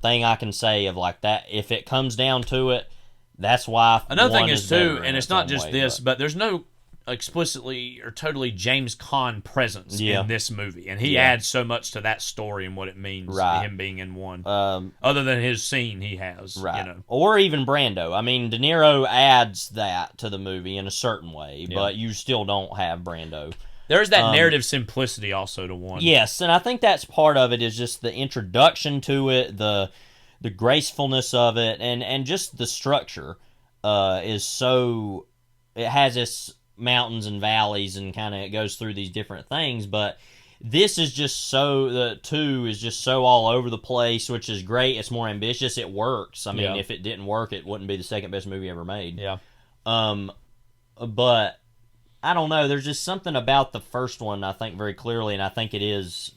S5: thing I can say of that. If it comes down to it, that's why
S4: another thing is too, and it's not just this, but there's no explicitly or totally James Caan presence in this movie, and he adds so much to that story and what it means him being in one, other than his scene he has,
S5: or even Brando. I mean, De Niro adds that to the movie in a certain way, but you still don't have Brando.
S4: There's that narrative simplicity also to one.
S5: Yes, and I think that's part of it is just the introduction to it, the gracefulness of it, and just the structure is so. It has this mountains and valleys and kind of it goes through these different things, but this is just so, the 2 is just so all over the place, which is great. It's more ambitious. It works. I mean, if it didn't work, it wouldn't be the second best movie ever made. But I don't know. There's just something about the first one, I think, very clearly, and I think it is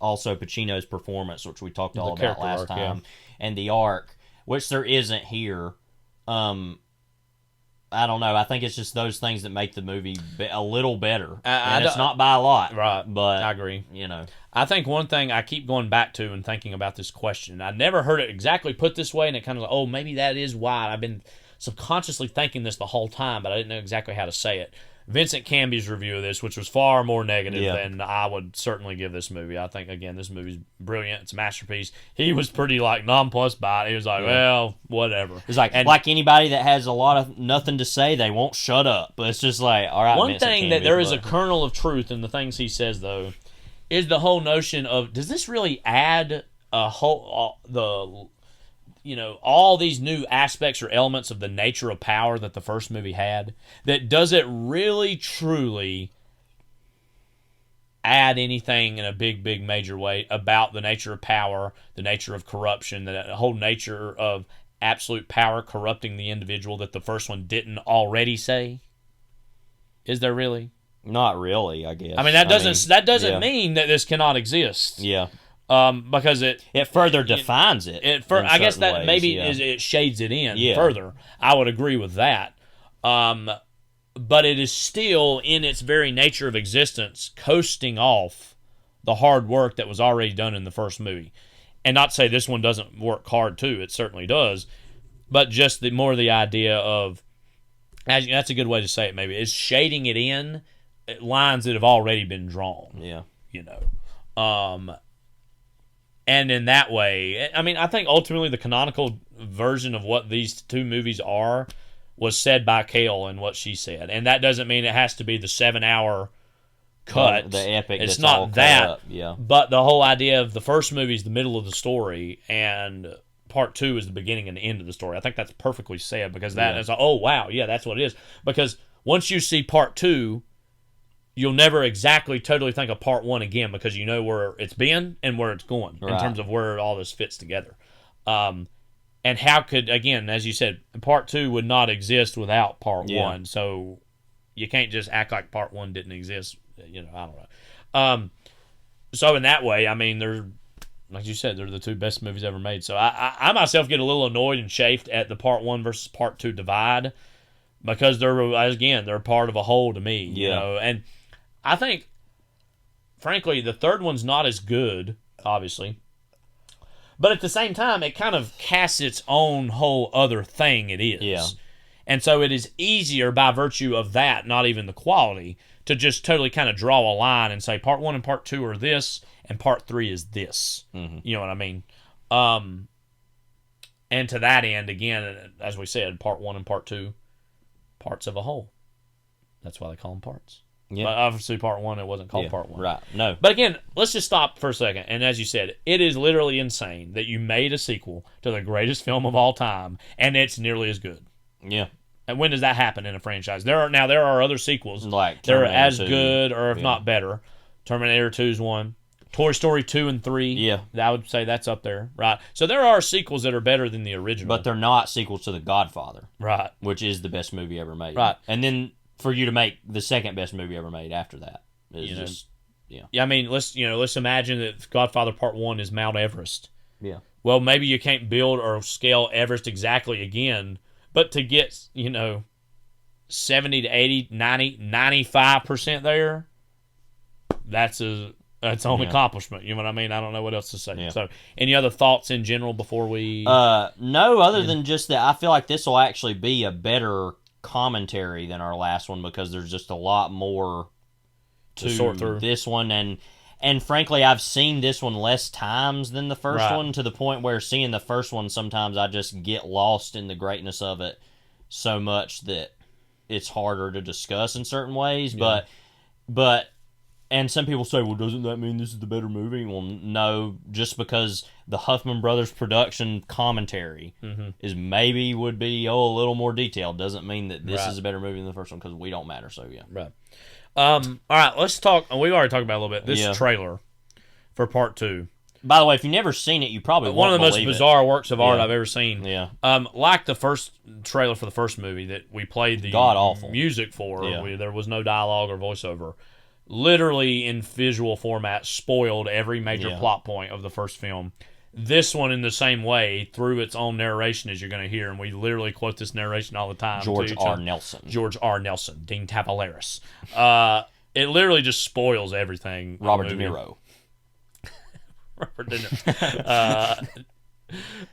S5: also Pacino's performance, which we talked all about last time, and the arc, which there isn't here. I don't know. I think it's just those things that make the movie a little better. And it's not by a lot.
S4: Right.
S5: But
S4: I agree.
S5: I
S4: think one thing I keep going back to and thinking about this question, I never heard it exactly put this way, and it kind of like, oh, maybe that is why. I've been subconsciously thinking this the whole time, but I didn't know exactly how to say it. Vincent Canby's review of this, which was far more negative than I would certainly give this movie. I think, again, this movie's brilliant. It's a masterpiece. He was pretty, nonplussed by it. He was like, well, whatever.
S5: It's like anybody that has a lot of nothing to say, they won't shut up. But it's just like, all right,
S4: one
S5: Vincent
S4: thing
S5: Canby,
S4: that there is a kernel of truth in the things he says, though, is the whole notion of, does this really add all these new aspects or elements of the nature of power that the first movie had? That does it really, truly add anything in a big, big, major way about the nature of power, the nature of corruption, the whole nature of absolute power corrupting the individual that the first one didn't already say? Is there really?
S5: Not really, I guess.
S4: I mean, that doesn't mean that this cannot exist.
S5: Yeah.
S4: Because it
S5: further defines it.
S4: I guess that
S5: ways,
S4: maybe it shades it in further.
S5: Yeah.
S4: I would agree with that. But it is still, in its very nature of existence, coasting off the hard work that was already done in the first movie. And not to say this one doesn't work hard too. It certainly does. But just the idea of, that's a good way to say it. Maybe it's shading it in lines that have already been drawn.
S5: Yeah.
S4: And in that way, I mean, I think ultimately the canonical version of what these two movies are was said by Kale and what she said. And that doesn't mean it has to be the 7-hour cut.
S5: The epic.
S4: It's
S5: that's
S4: not
S5: all cut
S4: that.
S5: Up. Yeah.
S4: But the whole idea of the first movie is the middle of the story, and part 2 is the beginning and the end of the story. I think that's perfectly said, because that is, oh, wow, yeah, that's what it is. Because once you see part 2, you'll never exactly totally think of part 1 again, because you know where it's been and where it's going in terms of where all this fits together. And how could, again, as you said, part 2 would not exist without part 1. So you can't just act like part 1 didn't exist. I don't know. So in that way, I mean, they're, like you said, they're the two best movies ever made. So I myself get a little annoyed and chafed at the part 1 versus part 2 divide, because they're part of a whole to me. And I think, frankly, the third one's not as good, obviously. But at the same time, it kind of casts its own whole other thing it is.
S5: Yeah.
S4: And so it is easier by virtue of that, not even the quality, to just totally kind of draw a line and say part 1 and part 2 are this, and part 3 is this.
S5: Mm-hmm.
S4: You know what I mean? And to that end, again, as we said, part 1 and part 2, parts of a whole. That's why they call them parts.
S5: Yeah.
S4: But obviously, part 1, it wasn't called part 1.
S5: Right. No.
S4: But again, let's just stop for a second. And as you said, it is literally insane that you made a sequel to the greatest film of all time, and it's nearly as good.
S5: Yeah.
S4: And when does that happen in a franchise? There are other sequels
S5: like
S4: that are
S5: Terminator
S4: as
S5: 2.
S4: good, or if not better. Terminator 2 is one. Toy Story 2 and 3.
S5: Yeah.
S4: I would say that's up there. Right. So there are sequels that are better than the original.
S5: But they're not sequels to The Godfather.
S4: Right.
S5: Which is the best movie ever made.
S4: Right.
S5: And then for you to make the second best movie ever made after that is
S4: Yeah, I mean, let's imagine that Godfather Part 1 is Mount Everest.
S5: Yeah.
S4: Well, maybe you can't build or scale Everest exactly again, but to get, 70 to 80, 90, 95% there, that's its own accomplishment. You know what I mean? I don't know what else to say.
S5: Yeah.
S4: So, any other thoughts in general before we...
S5: No, other than just that I feel like this will actually be a better commentary than our last one, because there's just a lot more to
S4: sort through
S5: this one, and frankly I've seen this one less times than the first one, to the point where seeing the first one sometimes I just get lost in the greatness of it so much that it's harder to discuss in certain ways. But and some people say, well, doesn't that mean this is the better movie? Well, no, just because the Huffman Brothers production commentary would be a little more detailed doesn't mean that this is a better movie than the first one, because we don't matter. So yeah.
S4: Right. All right, let's talk. We've already talked about it a little bit. This trailer for part 2.
S5: By the way, if you've never seen it, you probably won't
S4: one of the most
S5: believe
S4: bizarre works of art I've ever seen.
S5: Yeah.
S4: Like the first trailer for the first movie that we played the
S5: God-awful
S4: music for.
S5: Yeah.
S4: There was no dialogue or voiceover. Literally in visual format, spoiled every major plot point of the first film. This one, in the same way, through its own narration, as you're going to hear, and we literally quote this narration all the time.
S5: George R. Nelson.
S4: Dean Tavares. It literally just spoils everything.
S5: Robert De Niro.
S4: Robert De Niro.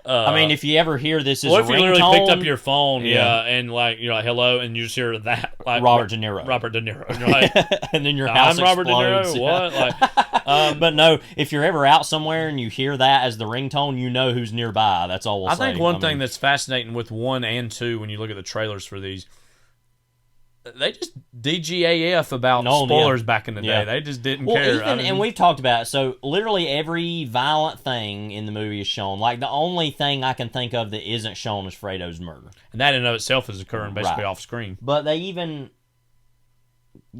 S5: I mean, if you ever hear this as
S4: well,
S5: a
S4: if you literally picked up your phone,
S5: Yeah.
S4: and like you're like hello, and you just hear that, like
S5: Robert De Niro.
S4: And you're like,
S5: and then your house
S4: I'm Robert De
S5: explodes.
S4: Niro. What? Like,
S5: but no, if you're ever out somewhere and you hear that as the ringtone, you know who's nearby. That's all we'll say.
S4: I think one thing that's fascinating with 1 and 2, when you look at the trailers for these, they just DGAF about spoilers back in the day.
S5: Yeah.
S4: They just didn't care.
S5: And we've talked about it. So literally every violent thing in the movie is shown. Like the only thing I can think of that isn't shown is Fredo's murder.
S4: And that in and of itself is occurring basically off screen.
S5: But they even...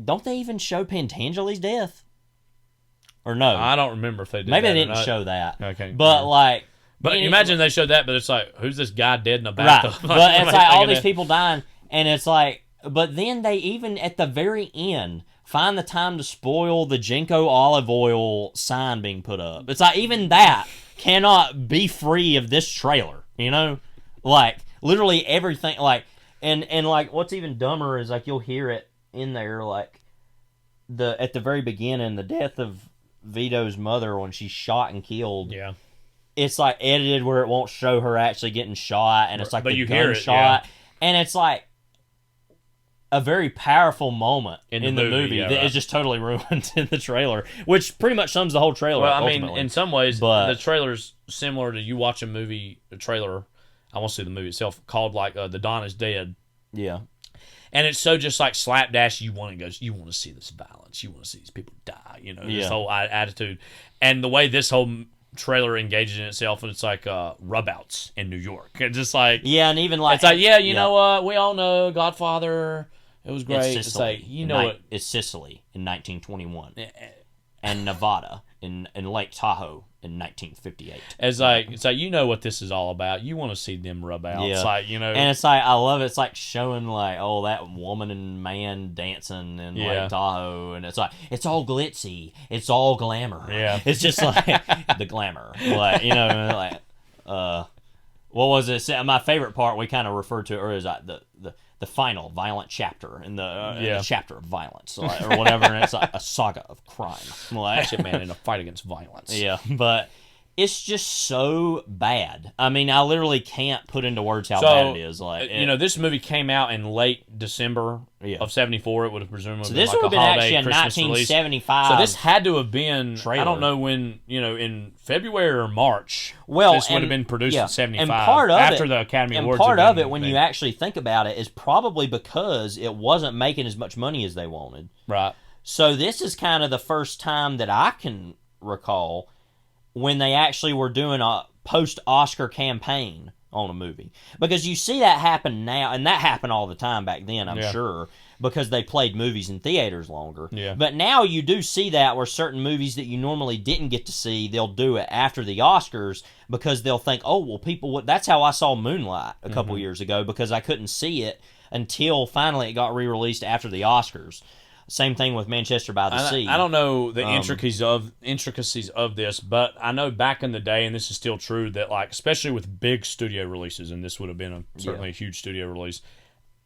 S5: Don't they even show Pentangeli's death? Or no?
S4: I don't remember if they did
S5: Maybe
S4: that
S5: they
S4: or
S5: didn't
S4: not.
S5: show that.
S4: Okay.
S5: But like...
S4: But you imagine they showed that, but it's like, who's this guy dead in a
S5: Right.
S4: bathtub?
S5: But it's like all these people dying, and it's like... But then they even, at the very end, find the time to spoil the Jenko olive oil sign being put up. It's like, even that cannot be free of this trailer, you know? Like, literally everything, like, and like, what's even dumber is, like, you'll hear it in there, like, at the very beginning, the death of Vito's mother when she's shot and killed.
S4: Yeah.
S5: It's, like, edited where it won't show her actually getting shot, and it's, like,
S4: but
S5: the
S4: you hear it,
S5: gunshot. And it's, like, a very powerful moment in the movie that is just totally ruined in the trailer, which pretty much sums the whole trailer
S4: Well,
S5: up,
S4: I mean,
S5: ultimately.
S4: in some ways,
S5: But-
S4: the trailer's similar to you watch a trailer, I won't say the movie itself, called like The Dawn is Dead.
S5: Yeah.
S4: And it's so just like slapdash, you want to see this violence, you want to see these people die, this whole attitude. And the way this whole trailer engages in itself, and it's like rub-outs in New York. It's just like...
S5: Yeah, and even like...
S4: It's like, you know what, we all know Godfather... It was great.
S5: It's
S4: It's
S5: Sicily.
S4: like, you know it.
S5: It's Sicily in 1921. And Nevada in Lake Tahoe in 1958.
S4: It's like, you know what this is all about. You want to see them rub out.
S5: Yeah.
S4: It's like,
S5: And it's like, I love it. It's like showing like, oh, that woman and man dancing in Lake Tahoe. And it's like, it's all glitzy. It's all glamour.
S4: Yeah.
S5: It's just like the glamour. Like, like, what was it? My favorite part, we kind of referred to it earlier, is like the final violent chapter in the chapter of violence, or whatever, and it's like a saga of crime. Like,
S4: Hatchet in a fight against violence.
S5: Yeah, but it's just so bad. I mean, I literally can't put into words how bad it is. Like,
S4: this movie came out in late December of '74. It would have presumably
S5: so
S4: been
S5: this
S4: like
S5: would have been
S4: holiday
S5: actually a
S4: Christmas
S5: 1975.
S4: release. So this had to have been,
S5: trailer.
S4: I don't know when, in February or March.
S5: Well,
S4: this would have been produced in '75.
S5: And part of
S4: after
S5: it,
S4: the Academy
S5: and
S4: Awards.
S5: part of it, when you actually think about it, is probably because it wasn't making as much money as they wanted.
S4: Right.
S5: So this is kind of the first time that I can recall when they actually were doing a post-Oscar campaign on a movie. Because you see that happen now, and that happened all the time back then, I'm sure, because they played movies in theaters longer.
S4: Yeah.
S5: But now you do see that where certain movies that you normally didn't get to see, they'll do it after the Oscars because they'll think, oh, well, people would... That's how I saw Moonlight a couple years ago, because I couldn't see it until finally it got re-released after the Oscars. Same thing with Manchester by the Sea.
S4: I don't know the intricacies of this, but I know back in the day, and this is still true, that like especially with big studio releases, and this would have been certainly a huge studio release,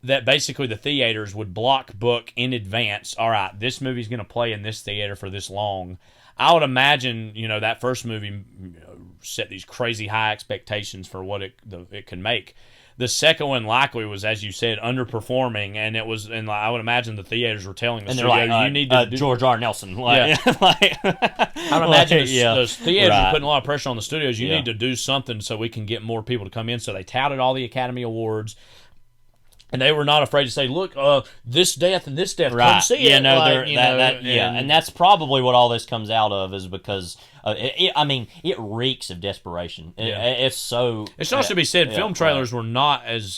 S4: that basically the theaters would block book in advance. All right, this movie's going to play in this theater for this long. I would imagine that first movie set these crazy high expectations for what it can make. The second one likely was, as you said, underperforming, and it was, and I would imagine the theaters were telling the
S5: and they're
S4: studio,
S5: like,
S4: you need to
S5: George R. Nelson.
S4: Yeah. I would imagine the theaters were putting a lot of pressure on the studios. You need to do something so we can get more people to come in. So they touted all the Academy Awards, and they were not afraid to say, "Look, this death and this death, come see it."
S5: And that's probably what all this comes out of, is because it reeks of desperation. It's so.
S4: It should also be said, film trailers were not as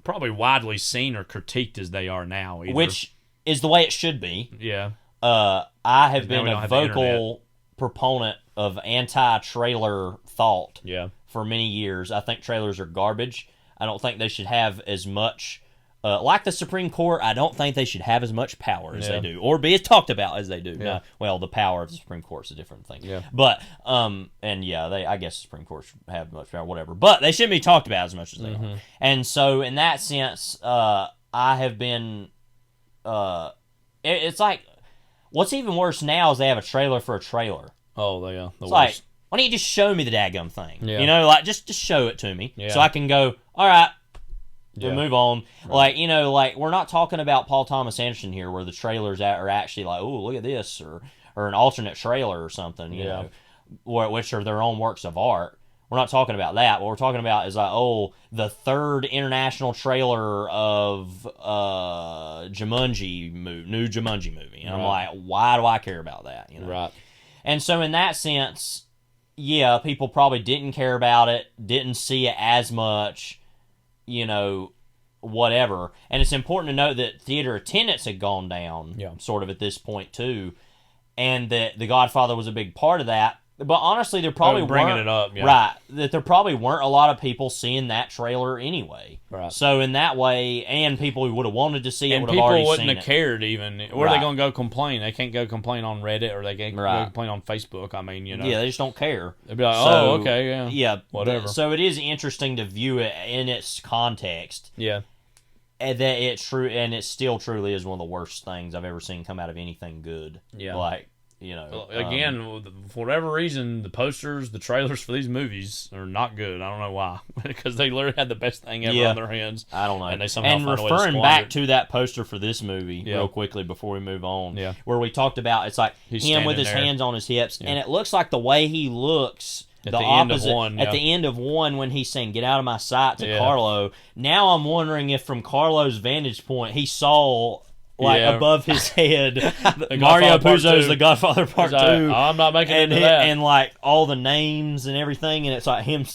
S4: probably widely seen or critiqued as they are now, either.
S5: Which is the way it should be.
S4: Yeah.
S5: I have been a vocal proponent of anti-trailer thought for many years. I think trailers are garbage. I don't think they should have as much like the Supreme Court, I don't think they should have as much power as they do, or be as talked about as they do. Yeah. No, well, the power of the Supreme Court is a different thing. Yeah. But, I guess the Supreme Court should have much power, whatever. But they shouldn't be talked about as much as they are. And so, in that sense, I have been, it's like, what's even worse now is they have a trailer for a trailer.
S4: Oh, they are.
S5: It's like, why don't you just show me the daggum thing? Yeah. You know, like, just show it to me. Yeah. So I can go, all right, we'll move on. Right. Like, you know, like, we're not talking about Paul Thomas Anderson here, where the trailers are actually like, oh, look at this, or an alternate trailer or something, you know, which are their own works of art. We're not talking about that. What we're talking about is like, oh, the third international trailer of Jumanji new Jumanji movie. And I'm like, why do I care about that? You know?
S4: Right.
S5: And so in that sense, yeah, people probably didn't care about it, didn't see it as much, you know, whatever. And it's important to note that theater attendance had gone down sort of at this point too, and that The Godfather was a big part of that. But honestly, there probably
S4: bringing it up,
S5: right. That there probably weren't a lot of people seeing that trailer anyway. Right. So in that way, and people who would have wanted to see it would have already seen it.
S4: And people wouldn't have cared even. Where are they going to go complain? They can't go complain on Reddit, or they can't go complain on Facebook. I mean, you know.
S5: Yeah, they just don't care.
S4: They'd be like, oh, okay, yeah.
S5: Yeah.
S4: Whatever.
S5: So it is interesting to view it in its context.
S4: Yeah.
S5: And that it's true, and it still truly is one of the worst things I've ever seen come out of anything good. Yeah. Like, you know,
S4: again, for whatever reason, the posters, the trailers for these movies are not good. I don't know why, because they literally had the best thing ever on their hands.
S5: I don't know.
S4: And they somehow found a way to
S5: referring
S4: squander
S5: back
S4: it.
S5: to that poster for this movie real quickly before we move on, where we talked about it's like
S4: He's
S5: him with his
S4: there.
S5: hands on his hips, and it looks like the way he looks.
S4: At
S5: the
S4: end
S5: opposite
S4: of one,
S5: at the end of one when he's saying "Get out of my sight" to Carlo. Now I'm wondering if, from Carlo's vantage point, he saw above his head Mario Puzo's The Godfather Part II.
S4: I'm not making it into that.
S5: And like all the names and everything, and it's like him,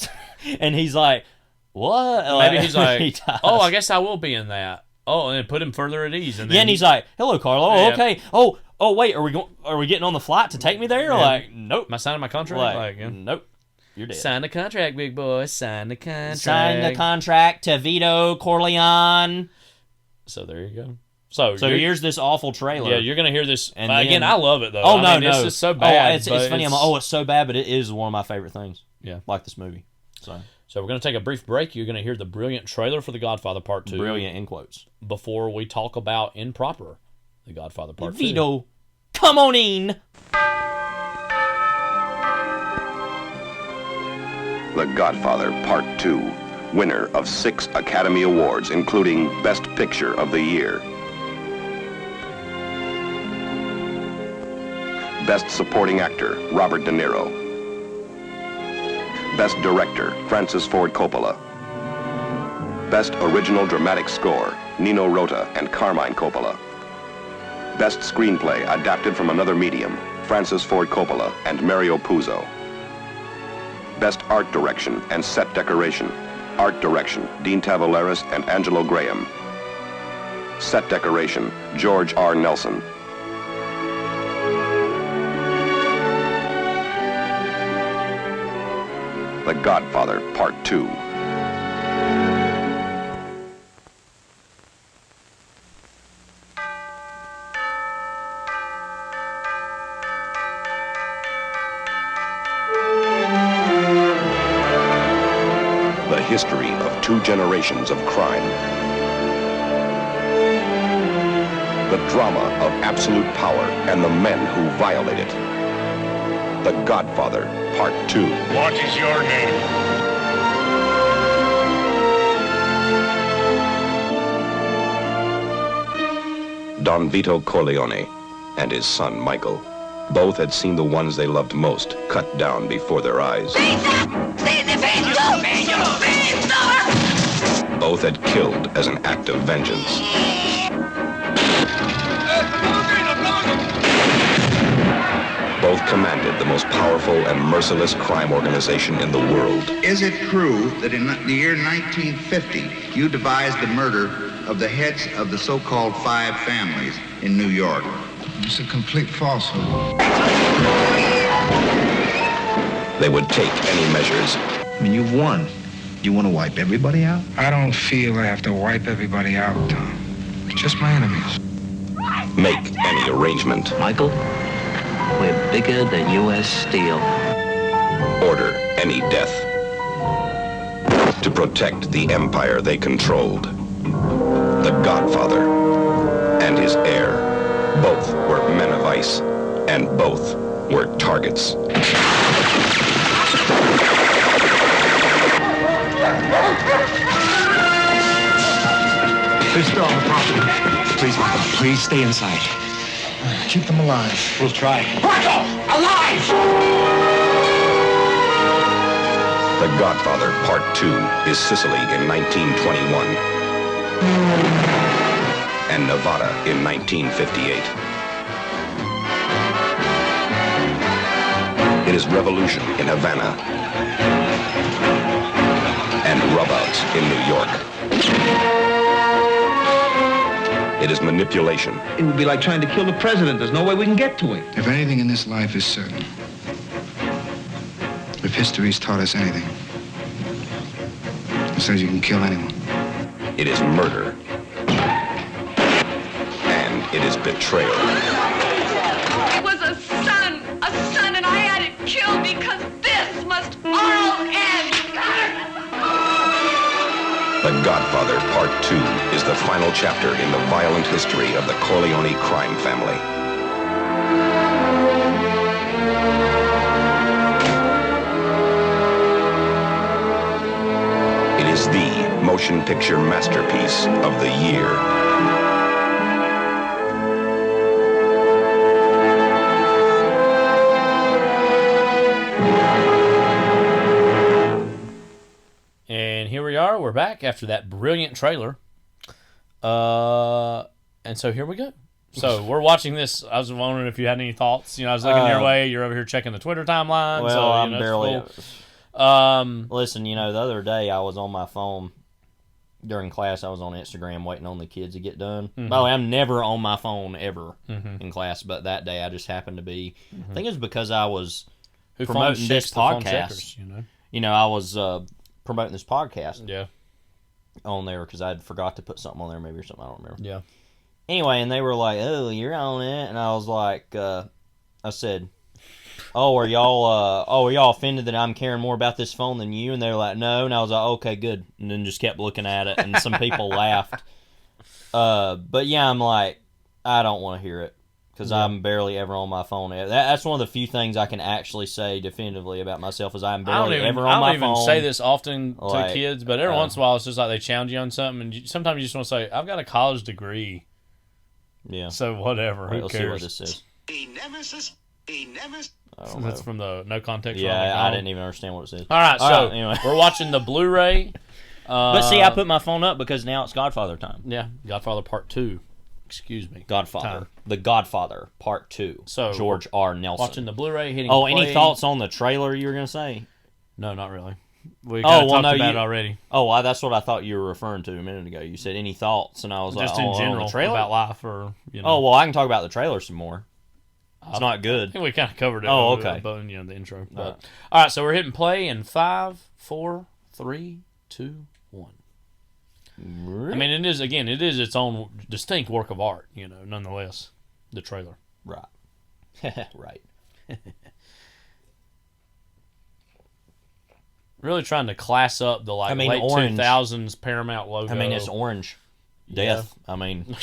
S5: and he's like, "What?"
S4: Maybe he's like, "Oh, I guess I will be in that." Oh, and then put him further at ease. And then
S5: and he's like, "Hello, Carlo. Oh, okay. Oh, wait. Are we getting on the flight to take me there?"
S4: Yeah.
S5: Like, nope.
S4: Am I signing my contract?
S5: Nope. You're dead.
S4: Sign the contract, big boy. Sign the contract.
S5: Sign the contract to Vito Corleone.
S4: So there you go. So
S5: here's this awful trailer.
S4: Yeah, you're gonna hear this. And again, I love it though.
S5: Oh,
S4: no, it's just so bad.
S5: It's funny. I'm like, it's so bad, but it is one of my favorite things.
S4: Yeah,
S5: like this movie. So
S4: we're gonna take a brief break. You're gonna hear the brilliant trailer for The Godfather Part II.
S5: Brilliant in quotes.
S4: Before we talk about improper The Godfather Part II.
S5: Vito, come on in.
S6: The Godfather Part II, winner of 6 Academy Awards, including Best Picture of the Year. Best Supporting Actor, Robert De Niro. Best Director, Francis Ford Coppola. Best Original Dramatic Score, Nino Rota and Carmine Coppola. Best Screenplay, adapted from another medium, Francis Ford Coppola and Mario Puzo. Best Art Direction and Set Decoration, Art Direction, Dean Tavoularis and Angelo Graham. Set Decoration, George R. Nelson. The Godfather Part II. The history of 2 generations of crime. The drama of absolute power and the men who violate it. The Godfather Part II.
S7: What is your name?
S6: Don Vito Corleone and his son Michael. Both had seen the ones they loved most cut down before their eyes. Both had killed as an act of vengeance. Both commanded the most powerful and merciless crime organization in the world.
S8: Is it true that in the year 1950, you devised the murder of the heads of the so-called 5 families in New York?
S9: It's a complete falsehood.
S6: They would take any measures.
S9: I mean, you've won.
S8: You want to wipe everybody out?
S9: I don't feel I have to wipe everybody out, Tom. Just my enemies.
S6: Make any arrangement.
S7: Michael, we're bigger than U.S. Steel.
S6: Order any death. To protect the empire they controlled. The Godfather and his heir. Both were men of ice, and both were targets.
S10: There's still on the property. Please, Michael, please stay inside.
S9: Keep them alive.
S10: We'll try.
S7: Michael, alive!
S6: The Godfather Part II is Sicily in 1921 and Nevada in 1958. It is revolution in Havana and rubouts in New York. It is manipulation.
S8: It would be like trying to kill the president. There's no way we can get to him.
S9: If anything in this life is certain, if history's taught us anything, it says you can kill anyone.
S6: It is murder. And it is betrayal.
S11: It was a son, and I had it killed because this must all end.
S6: The Godfather Part II is the final chapter in the violent history of the Corleone crime family. It is the motion picture masterpiece of the year.
S4: And here we are. We're back after that brilliant trailer. And so here we go. So we're watching this. I was wondering if you had any thoughts. You know, I was looking your way. You're over here checking the Twitter timeline.
S5: Well,
S4: so,
S5: I'm
S4: know,
S5: barely.
S4: Cool.
S5: Listen, you know, the other day I was on my phone during class. I was on Instagram waiting on the kids to get done.
S4: Mm-hmm.
S5: By the way, I'm never on my phone ever in class, but that day I just happened to be. I think it was because I was promoting this podcast. You know, I was promoting this podcast.
S4: Yeah.
S5: On there because I forgot to put something on there, maybe or something. I don't remember.
S4: Yeah.
S5: Anyway, and they were like, "Oh, you're on it," and I was like, I said, "Oh, are y'all offended that I'm caring more about this phone than you?" And they were like, "No," and I was like, "Okay, good," and then just kept looking at it, and some people laughed. But yeah, I'm like, I don't want to hear it because I'm barely ever on my phone. That's one of the few things I can actually say definitively about myself is I'm barely ever on my phone.
S4: I don't even say this often to kids, but every once in a while it's just like they challenge you on something, and sometimes you just want to say, "I've got a college degree."
S5: Yeah.
S4: So whatever.
S5: Who
S4: cares?
S5: See what this is.
S4: That's from the No Context.
S5: Yeah, I didn't even understand what it said.
S4: All right, so anyway. We're watching the Blu-ray.
S5: But see, I put my phone up because now it's Godfather time.
S4: Yeah, Godfather Part II. Excuse me.
S5: Godfather.
S4: Time.
S5: The Godfather Part II.
S4: So
S5: George R. Nelson.
S4: Watching the Blu-ray, hitting
S5: play.
S4: Any
S5: thoughts on the trailer you were going to say?
S4: No, not really. We talked about it already.
S5: Oh, that's what I thought you were referring to a minute ago. You said any thoughts, and I was
S4: just
S5: like,
S4: in general
S5: the trailer?
S4: About life, or
S5: Oh, well, I can talk about the trailer some more. It's not good.
S4: I think we kind of covered it.
S5: Oh, okay.
S4: The intro. But, all right, so we're hitting play in 5, 4, 3, 2, 1. I mean, it is its own distinct work of art, nonetheless, the trailer.
S5: Right. Right.
S4: Really trying to class up the late
S5: orange.
S4: 2000s Paramount logo.
S5: I mean, it's orange. Death.
S4: Yeah.
S5: I mean,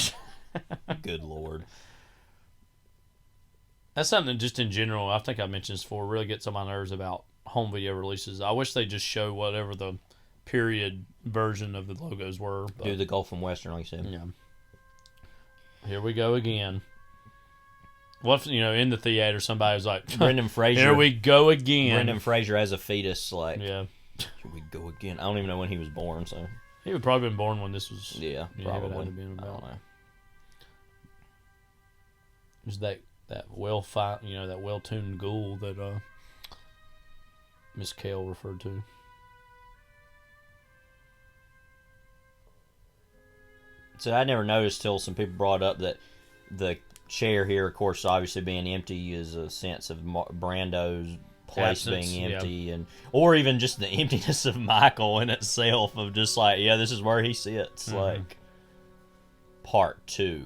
S5: good Lord.
S4: That's something that just in general, I think I mentioned this before, really gets on my nerves about home video releases. I wish they just show whatever the period version of the logos were.
S5: Do the Gulf and Western, like you said.
S4: Yeah. Here we go again. What if, in the theater somebody was like,
S5: Brendan Fraser.
S4: Here we go again.
S5: Brendan Fraser as a fetus, like,
S4: yeah.
S5: Here we go again. I don't even know when he was born, so.
S4: He would probably been born when this was.
S5: Yeah, probably.
S4: It would have been about.
S5: I don't know.
S4: There's that that well-tuned ghoul that Miss Kale referred to.
S5: So I never noticed till some people brought up that the chair here, of course, obviously being empty, is a sense of Brando's place
S4: absence,
S5: being empty, or even just the emptiness of Michael in itself, of just like, yeah, this is where he sits. Like, Part 2.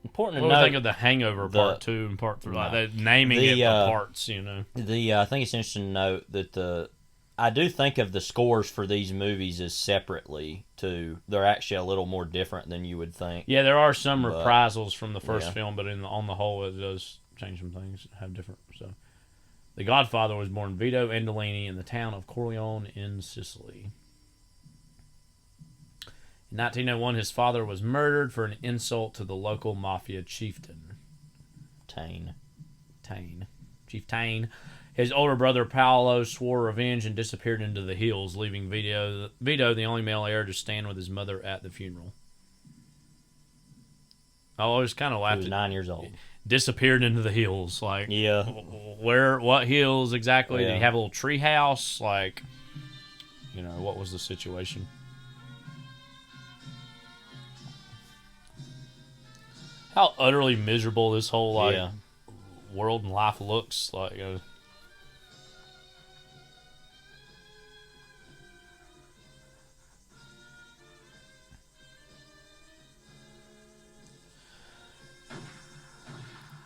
S5: Important to
S4: what do
S5: note,
S4: you think of the Hangover Part 2 and Part 3? Like that, naming it for parts, you know.
S5: I think it's interesting to note that I do think of the scores for these movies as separately too. They're actually a little more different than you would think.
S4: Yeah, there are some reprisals from the first film, but on the whole, it does change some things. Have different. So, the Godfather was born Vito Andolini in the town of Corleone in Sicily. In 1901, his father was murdered for an insult to the local mafia chieftain. Chief Tane. His older brother Paolo swore revenge and disappeared into the hills, leaving Vito, the only male heir, to stand with his mother at the funeral. I always kind of laughed.
S5: He was 9 years old.
S4: Disappeared into the hills. Like,
S5: yeah.
S4: What hills exactly? Did he have a little tree house? Like, you know, what was the situation? How utterly miserable this whole world and life looks like.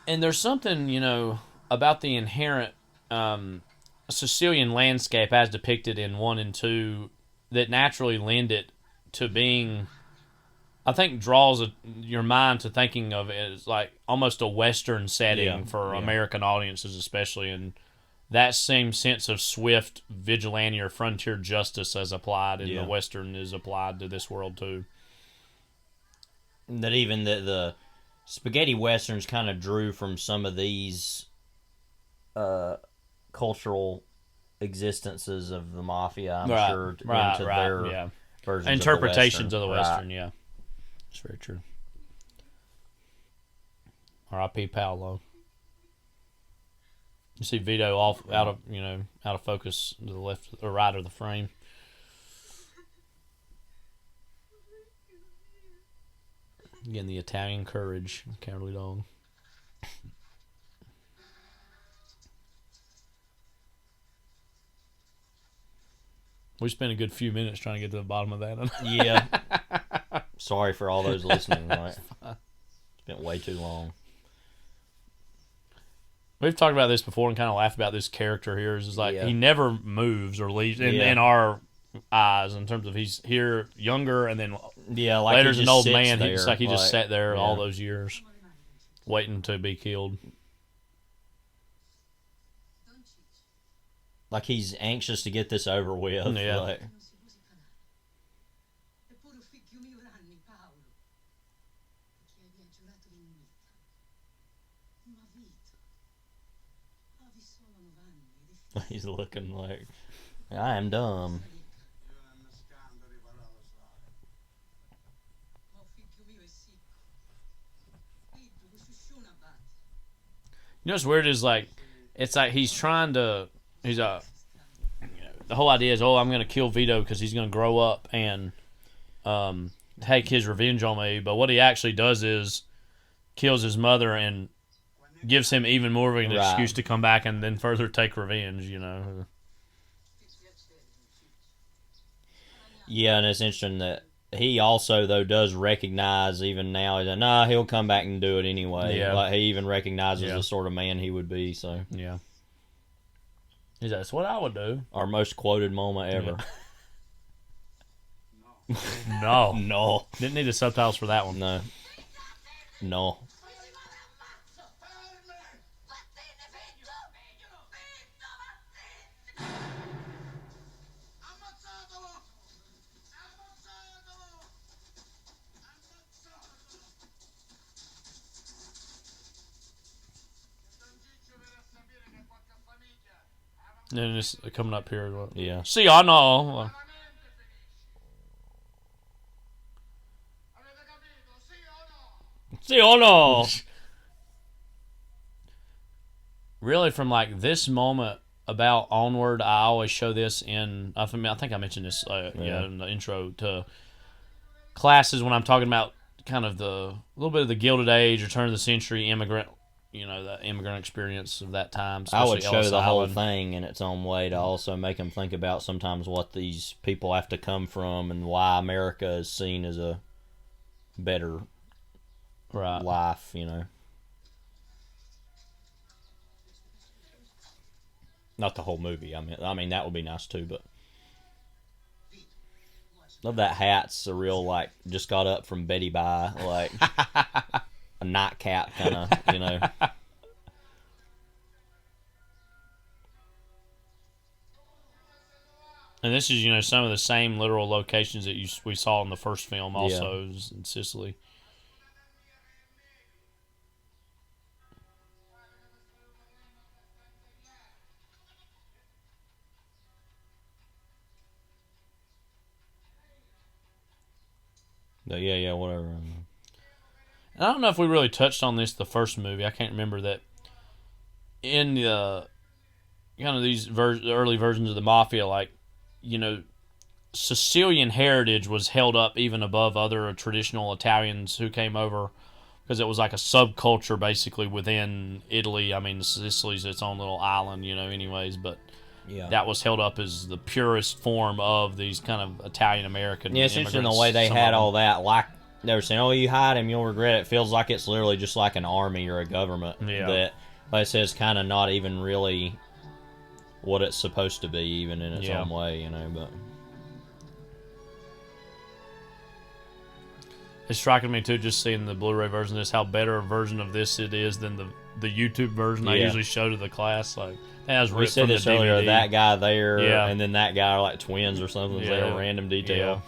S4: And there's something, you know, about the inherent Sicilian landscape as depicted in 1 and 2 that naturally lend it to being, I think, draws your mind to thinking of it as like almost a Western setting for American audiences especially, and that same sense of swift vigilante or frontier justice as applied in the Western is applied to this world too.
S5: That even the spaghetti westerns kind of drew from some of these cultural existences of the mafia, I'm sure, into their versions
S4: interpretations
S5: of the
S4: Western. Yeah, it's very true. R.I.P. Paolo. You see Vito out of focus to the left or right of the frame. Again, the Italian courage, cowardly dog. We spent a good few minutes trying to get to the bottom of that.
S5: Yeah. Sorry for all those listening. Right? It's been way too long.
S4: We've talked about this before and kind of laughed about this character here. Is like he never moves or leaves in our eyes in terms of he's here younger and then
S5: like
S4: later as an old man.
S5: There,
S4: It's like he just sat there all those years waiting to be killed.
S5: Like he's anxious to get this over with.
S4: Yeah.
S5: Like, he's looking like, I am dumb.
S4: You know what's weird is like, it's like he's trying to, the whole idea is, I'm going to kill Vito because he's going to grow up and take his revenge on me. But what he actually does is kills his mother and gives him even more of an excuse to come back and then further take revenge, you know.
S5: Yeah, and it's interesting that he also, though, does recognize even now, he'll come back and do it anyway.
S4: Yeah.
S5: Like, he even recognizes the sort of man he would be, so.
S4: Yeah. That's what I would do.
S5: Our most quoted moment ever.
S4: Yeah. No. Didn't need the subtitles for that one.
S5: No.
S4: And then it's coming up here.
S5: Yeah.
S4: See, I know.
S5: See, oh no.
S4: Really, from like this moment about onward, I always show this in. I think I mentioned this in the intro to classes when I'm talking about kind of the little bit of the Gilded Age or turn of the century immigrant, the immigrant experience of that time.
S5: I would show
S4: Ellis
S5: the whole
S4: Island.
S5: thing in its own way to also make them think about sometimes what these people have to come from and why America is seen as a better life, Not the whole movie. I mean that would be nice too, but love that hat's a real just got up from Betty Bye, a nightcap kind of,
S4: And this is, some of the same literal locations that we saw in the first film also in Sicily.
S5: But yeah, whatever.
S4: And I don't know if we really touched on this the first movie. I can't remember that in the kind of these early versions of the Mafia, Sicilian heritage was held up even above other traditional Italians who came over because it was like a subculture basically within Italy. I mean, Sicily's its own little island, anyways, but that was held up as the purest form of these kind of Italian-American
S5: it's interesting the way they had all that. They were saying, oh, you hide him, you'll regret it. It feels like it's literally just like an army or a government that, like I said, is kind of not even really what it's supposed to be, even in its own way, but...
S4: It's striking me too, just seeing the Blu-ray version of this, how better a version of this it is than the YouTube version I usually show to the class.
S5: We said this earlier, that guy there, and then that guy are like twins or something. It's like a random detail.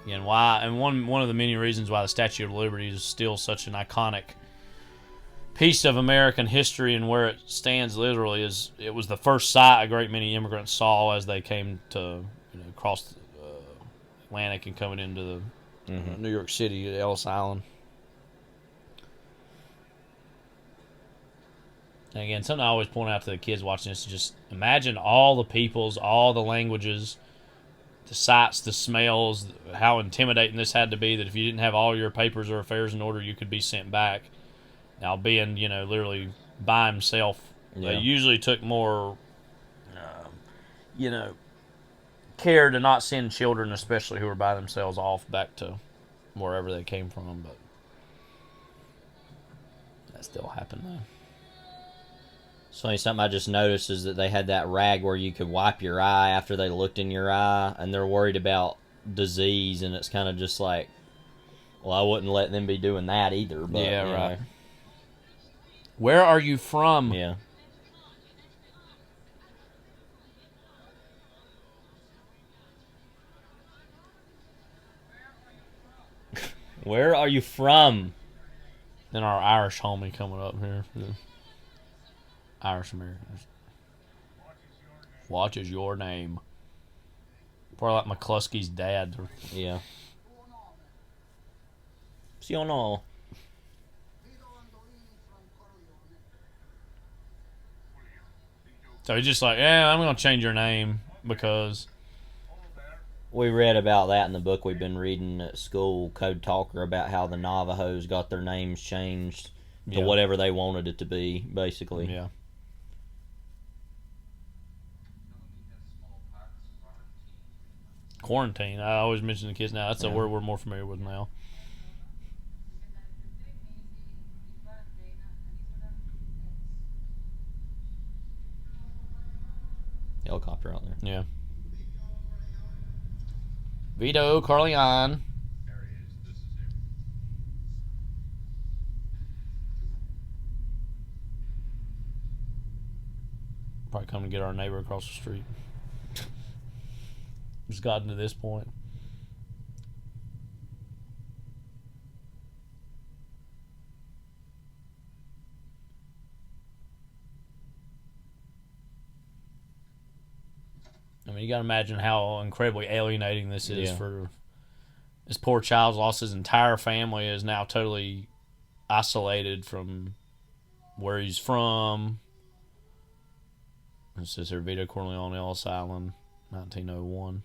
S4: Yeah. And one of the many reasons why the Statue of Liberty is still such an iconic piece of American history and where it stands literally is it was the first sight a great many immigrants saw as they came to cross the Atlantic and coming into the New York City, Ellis Island. And again, something I always point out to the kids watching this is just imagine all the peoples, all the languages, the sights, the smells, how intimidating this had to be that if you didn't have all your papers or affairs in order, you could be sent back. Now, being, literally by himself, they usually took more, care to not send children, especially who were by themselves, off back to wherever they came from. But that still happened, though.
S5: So something I just noticed is that they had that rag where you could wipe your eye after they looked in your eye, and they're worried about disease, and it's kind of just like, well, I wouldn't let them be doing that either. But,
S4: right. Where are you from?
S5: Yeah. Where are you from?
S4: Then our Irish homie coming up here. The Irish Americans. What is your name? Probably like McCluskey's dad.
S5: Yeah. See, you know.
S4: So he's just like, I'm going to change your name because...
S5: We read about that in the book we've been reading at school, Code Talker, about how the Navajos got their names changed to whatever they wanted it to be, basically.
S4: Yeah. Quarantine. I always mention the kids now. That's a word we're more familiar with now.
S5: Helicopter out there.
S4: Yeah. Vito Corleone. Probably come to get our neighbor across the street. It's gotten to this point. I mean, you got to imagine how incredibly alienating this is for this poor child's lost his entire family, is now totally isolated from where he's from. It says here, Vito Corleone, Ellis Island, 1901.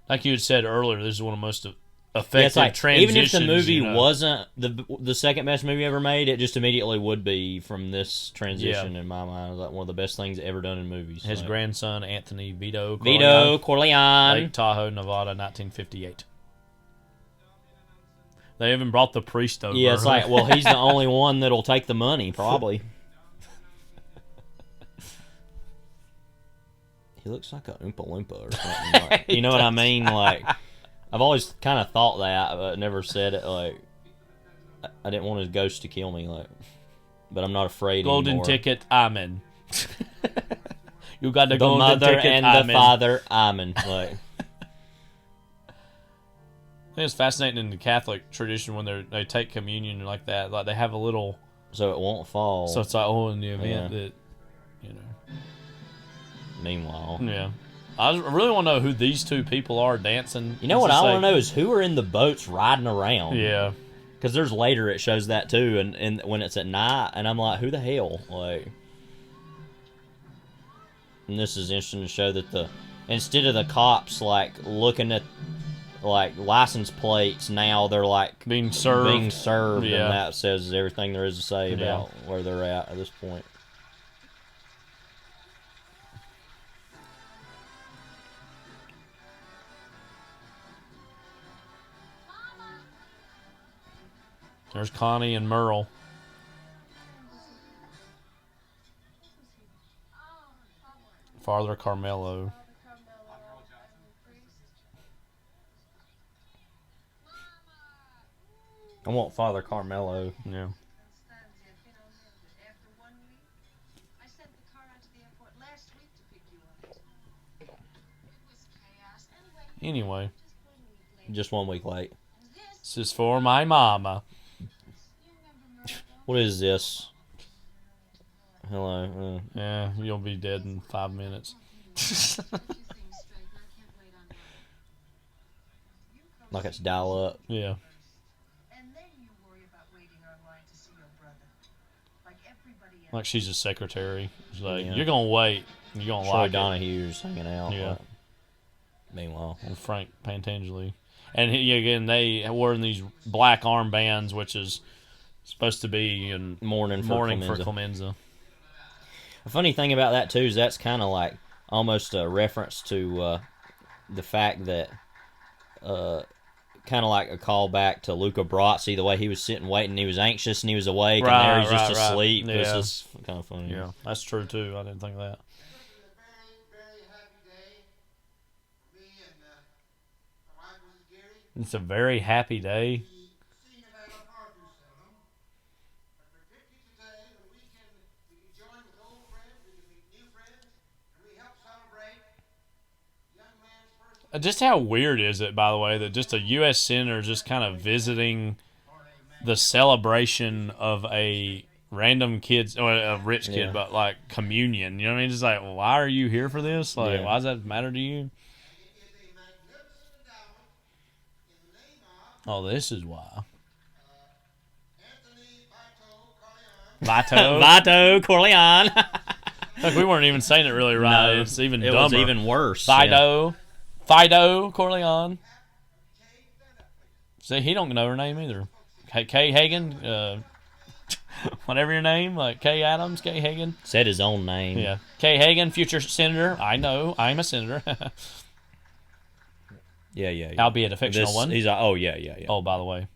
S4: Like you had said earlier, this is one of the most effective transitions.
S5: Even if the movie wasn't the second best movie ever made, it just immediately would be from this transition in my mind. It was like one of the best things ever done in movies.
S4: His grandson, Anthony Vito
S5: Corleone.
S4: Lake Tahoe, Nevada, 1958. They even brought the priest over.
S5: Yeah, it's like, well, he's the only one that'll take the money, probably. He looks like a Oompa Loompa or something. Like, you know what I mean? Like, I've always kind of thought that, but never said it. Like, I didn't want his ghost to kill me. Like, but I'm not afraid
S4: golden
S5: anymore.
S4: Ticket, amen. You got the
S5: golden
S4: mother
S5: ticket, and
S4: amen.
S5: the father, amen. Like,
S4: I think it's fascinating in the Catholic tradition when they take communion like that. Like they have a little,
S5: so it won't fall.
S4: So it's like, in the event that, you know.
S5: Meanwhile,
S4: yeah, I really want to know who these two people are dancing.
S5: You know what I want to know is who are in the boats riding around.
S4: Yeah,
S5: because there's later it shows that too, and when it's at night, and I'm like, who the hell? Like, and this is interesting to show that instead of the cops like looking at like license plates, now they're like
S4: being served,
S5: and that says everything there is to say about where they're at this point.
S4: There's Connie and Merle. Father Carmelo.
S5: I want Father Carmelo.
S4: Yeah. Anyway.
S5: Just 1 week late.
S4: This is for my mama.
S5: What is this? Hello.
S4: Yeah, you'll be dead in 5 minutes.
S5: Like it's dial up.
S4: Yeah. Like she's a secretary. She's like, you're gonna wait. You're gonna like
S5: Donahue's hanging out.
S4: Yeah.
S5: Meanwhile,
S4: and Frank Pantangeli, and again they were in these black armbands, which is supposed to be in
S5: mourning for
S4: Clemenza.
S5: A funny thing about that too is that's kind of like almost a reference to the fact that kind of like a callback to Luca Brasi, the way he was sitting waiting, he was anxious and he was awake, and there he's just asleep.
S4: Yeah.
S5: It's just kind of funny.
S4: Yeah, that's true too. I didn't think of that. It's a very happy day. Just how weird is it, by the way, that just a U.S. senator just kind of visiting the celebration of a random kid's, or a rich kid, but like communion. You know what I mean? Just like, why are you here for this? Like, why does that matter to you? Oh, this is why.
S5: Vito Corleone.
S4: Look, we weren't even saying it really right.
S5: No,
S4: it's even
S5: dumber.
S4: It
S5: was even worse.
S4: Fido Corleone. See, he don't know her name either. Kay Hagan, whatever your name, like Kay Adams, Kay Hagan.
S5: Said his own name.
S4: Yeah, Kay Hagan, future senator. I know, I'm a senator.
S5: Yeah.
S4: Albeit a fictional one.
S5: He's like, yeah.
S4: Oh, by the way.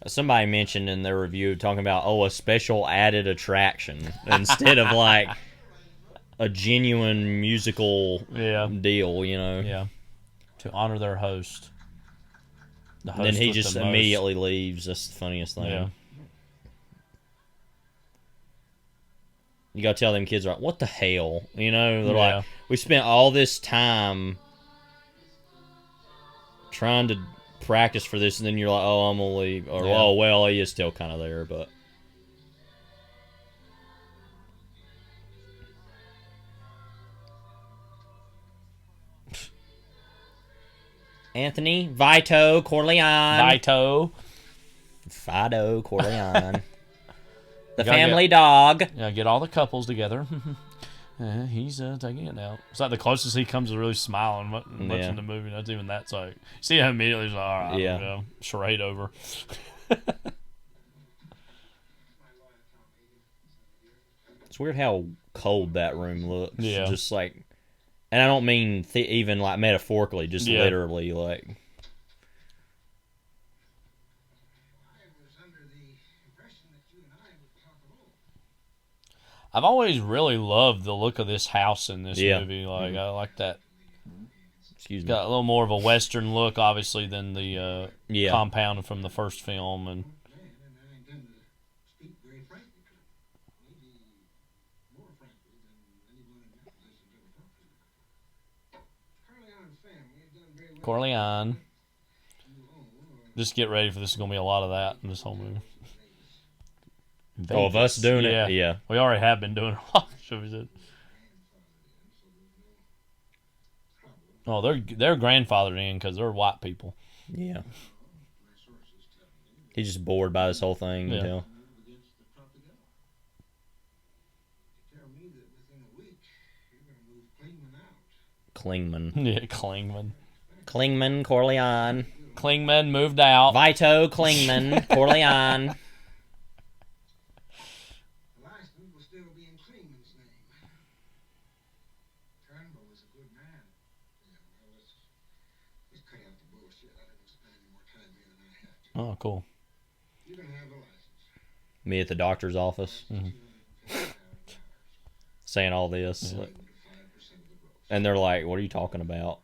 S5: Somebody mentioned in their review talking about a special added attraction instead of like a genuine musical deal, you know.
S4: Yeah. To honor their host.
S5: The host then he just immediately leaves. That's the funniest thing.
S4: Yeah.
S5: You gotta tell them kids, like, what the hell? You know, they're like, we spent all this time trying to practice for this, and then you're like, oh, I'm gonna leave, or oh, well, he is still kind of there, but Anthony Vito Corleone, Fido Corleone, the family dog.
S4: Yeah, get all the couples together. He's taking it now. It's like the closest he comes to really smiling much in the movie. Not even that's like, see how immediately he's like, all right, yeah, charade over.
S5: It's weird how cold that room looks.
S4: Yeah,
S5: just like, and I don't mean even like metaphorically, just literally like.
S4: I've always really loved the look of this house in this movie. Like I like that.
S5: Excuse me.
S4: Got a little more of a Western look, obviously, than the compound from the first film. And Corleone. Just get ready for this. Is going to be a lot of that in this whole movie.
S5: Vegas. Of us doing it? Yeah.
S4: We already have been doing a lot. Oh, they're grandfathered in because they're white people.
S5: Yeah. He's just bored by this whole thing.
S4: Yeah.
S5: You know? Klingman.
S4: Yeah, Klingman.
S5: Klingman, Corleone.
S4: Klingman moved out.
S5: Vito Klingman, Corleone.
S4: Oh, cool.
S5: Me at the doctor's office. Saying all this.
S4: Yeah.
S5: And they're like, what are you talking about?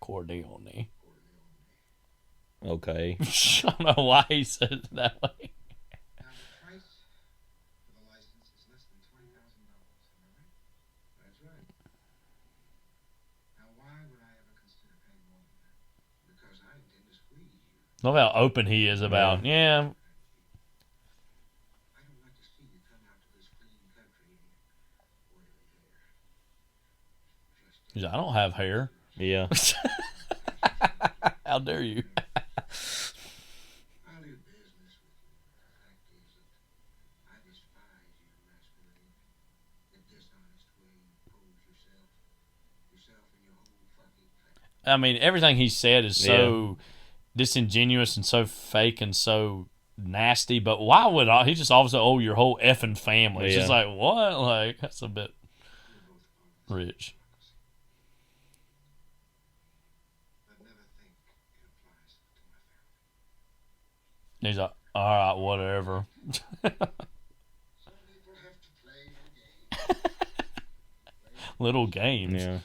S4: Corleone.
S5: Okay.
S4: I don't know why he said it that way. Love how open he is about, yeah. He's like, I don't have hair.
S5: Yeah.
S4: How dare you? I mean, everything he said is so disingenuous and so fake and so nasty, but why would he just all of a sudden, your whole effing family? It's just like, what? Like, that's a bit rich. He's like, all right, whatever. Little games.
S5: Yeah.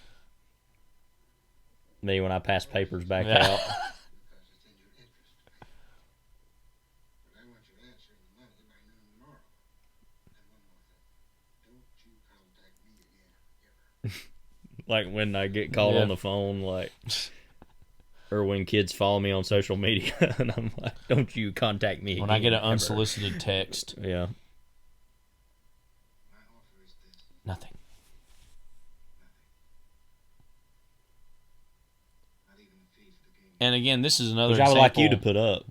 S5: Me when I pass papers back out. Like when I get called on the phone, like, or when kids follow me on social media, and I'm like, "Don't you contact me?"
S4: When I get an unsolicited text, nothing. And again, this is another example.
S5: I would like you to put up.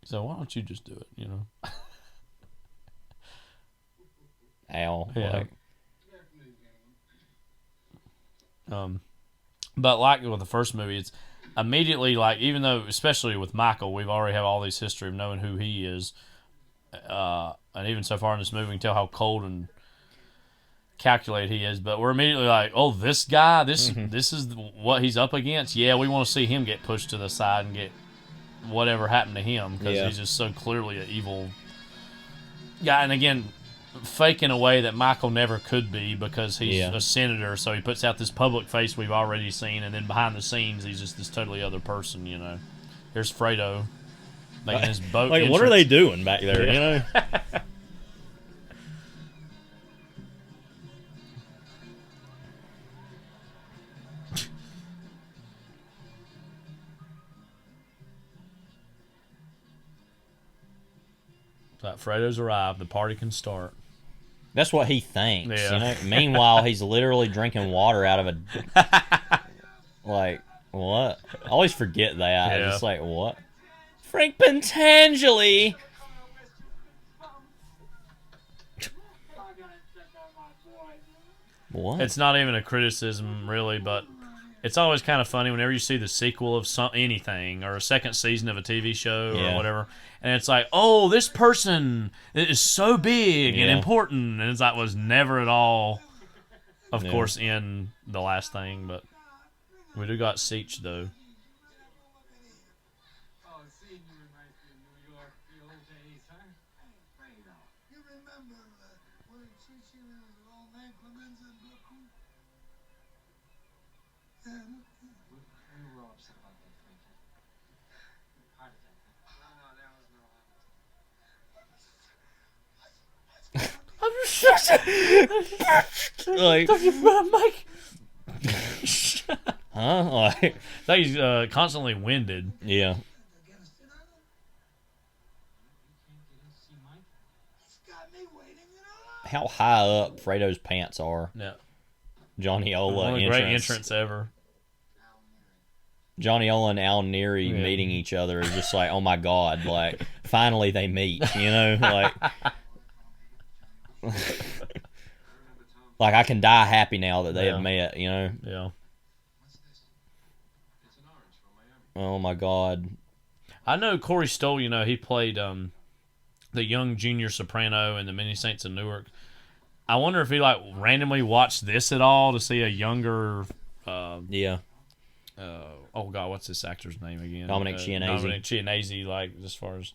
S4: So why don't you just do it? You know.
S5: Ow.
S4: Yeah. But like with the first movie, it's immediately like, even though, especially with Michael, we've already have all this history of knowing who he is, and even so far in this movie, we can tell how cold and calculated he is. But we're immediately like, oh, this guy, this is what he's up against. Yeah, we want to see him get pushed to the side and get whatever happened to him, because he's just so clearly an evil guy. And again, fake in a way that Michael never could be, because he's a senator, so he puts out this public face we've already seen, and then behind the scenes he's just this totally other person, you know. Here's Fredo making his boat
S5: like, what are they doing back there, you know?
S4: Fredo's arrived, the party can start.
S5: That's what he thinks. You know? Meanwhile, he's literally drinking water out of a... Like, what? I always forget that. It's just like, what? Frank Pentangeli! What?
S4: It's not even a criticism, really, but it's always kind of funny whenever you see the sequel of anything or a second season of a TV show or whatever, and it's like, oh, this person is so big and important, and it's like was never at all, of course, in the last thing, but we do got Seach, though.
S5: Like,
S4: Mike.
S5: huh? Like,
S4: I think he's constantly winded.
S5: Yeah. How high up Fredo's pants are.
S4: Yeah.
S5: Johnny Ola
S4: One of the
S5: entrance.
S4: great entrance ever.
S5: Johnny Ola and Al Neary meeting each other is just like, oh my god, like, finally they meet, you know? Like, like I can die happy now that they have met, you know?
S4: Yeah.
S5: Oh my god.
S4: I know Corey Stoll, you know, he played the young junior soprano in the Many Saints of Newark. I wonder if he, like, randomly watched this at all to see a younger... oh, God, what's this actor's name again?
S5: Dominic Chianese.
S4: Dominic Chianese, like, as far as,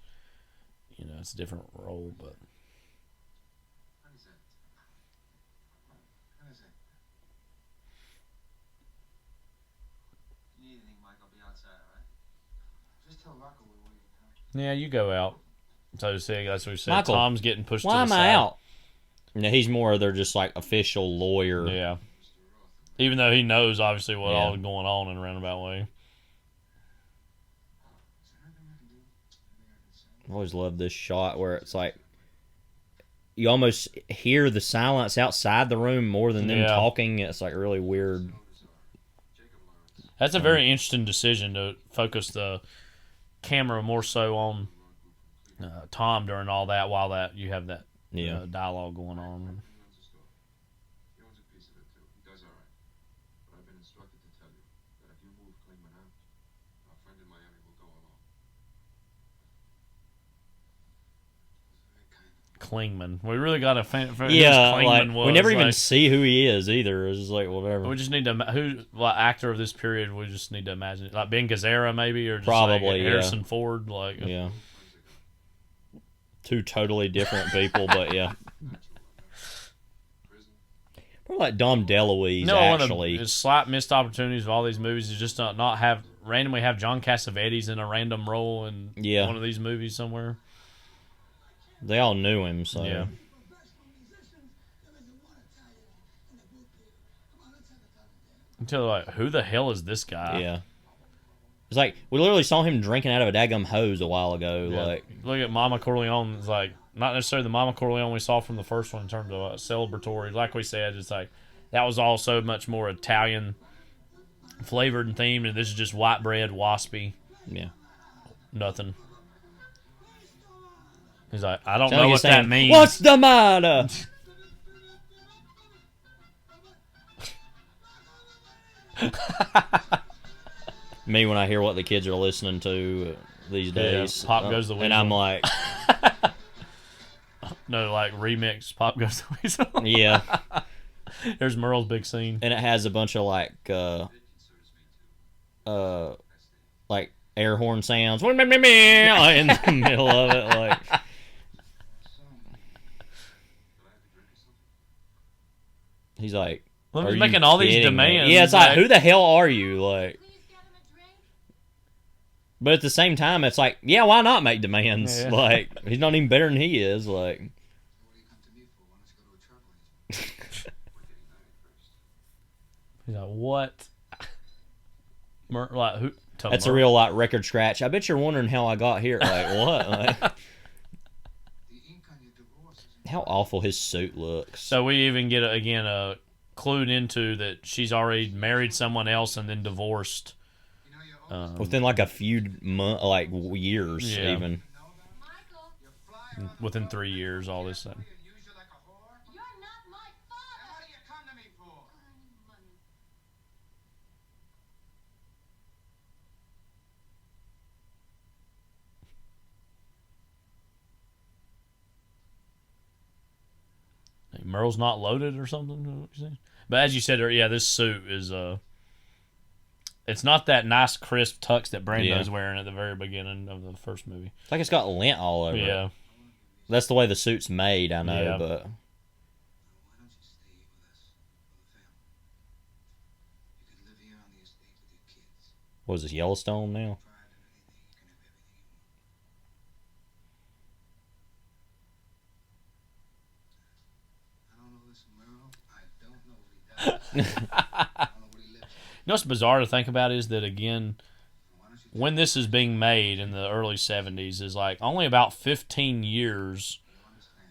S4: you know, it's a different role, but... Yeah, you go out. So that's what we said.
S5: Michael,
S4: Tom's getting pushed to the
S5: why am
S4: side.
S5: I out? No, he's more of their just like official lawyer.
S4: Yeah. Even though he knows obviously what all is going on in a roundabout way.
S5: I always love this shot where it's like you almost hear the silence outside the room more than them talking. It's like really weird.
S4: That's a very interesting decision to focus the camera more so on Tom during all that, while that you have that dialogue going on. Klingman. We really got a fan for who Klingman was.
S5: We never even see who he is either. It's just like whatever.
S4: We just need to actor of this period. We just need to imagine like Ben Gazzara maybe, or just
S5: probably
S4: like Harrison Ford. Like
S5: two totally different people, but yeah. Probably like Dom DeLuise.
S4: One of the slight missed opportunities of all these movies is just not have randomly have John Cassavetes in a random role in one of these movies somewhere.
S5: They all knew him, so
S4: yeah. Until like, who the hell is this guy?
S5: Yeah. It's like we literally saw him drinking out of a daggum hose a while ago.
S4: Yeah.
S5: Like,
S4: look at Mama Corleone. It's like not necessarily the Mama Corleone we saw from the first one in terms of celebratory. Like we said, it's like that was all so much more Italian flavored and themed, and this is just white bread, waspy.
S5: Yeah.
S4: Nothing. He's like, I don't know what that means.
S5: What's the matter? Me when I hear what the kids are listening to these days.
S4: Pop Goes the Weasel.
S5: And I'm like...
S4: no, like remix Pop Goes the Weasel.
S5: Yeah.
S4: There's Merle's big scene.
S5: And it has a bunch of like air horn sounds in the middle of it. Like... He's like,
S4: well, he's making all these demands.
S5: Yeah, it's like, who the hell are you? Like, but at the same time, it's like, yeah, why not make demands? Yeah. Like, he's not even better than he is. Like,
S4: he's like, what? Like, who?
S5: That's a real like record scratch. I bet you're wondering how I got here. Like, what? Like, how awful his suit looks.
S4: So we even get clued into that she's already married someone else and then divorced
S5: within like a few years, even
S4: within 3 years. All this thing. Merle's not loaded or something. But as you said, yeah, this suit is it's not that nice crisp tux that Brando's wearing at the very beginning of the first movie.
S5: It's like it's got lint all over it. That's the way the suit's made, I know, but... What is this, Yellowstone now?
S4: You know what's bizarre to think about is that, again, when this is being made in the early 70s is like only about 15 years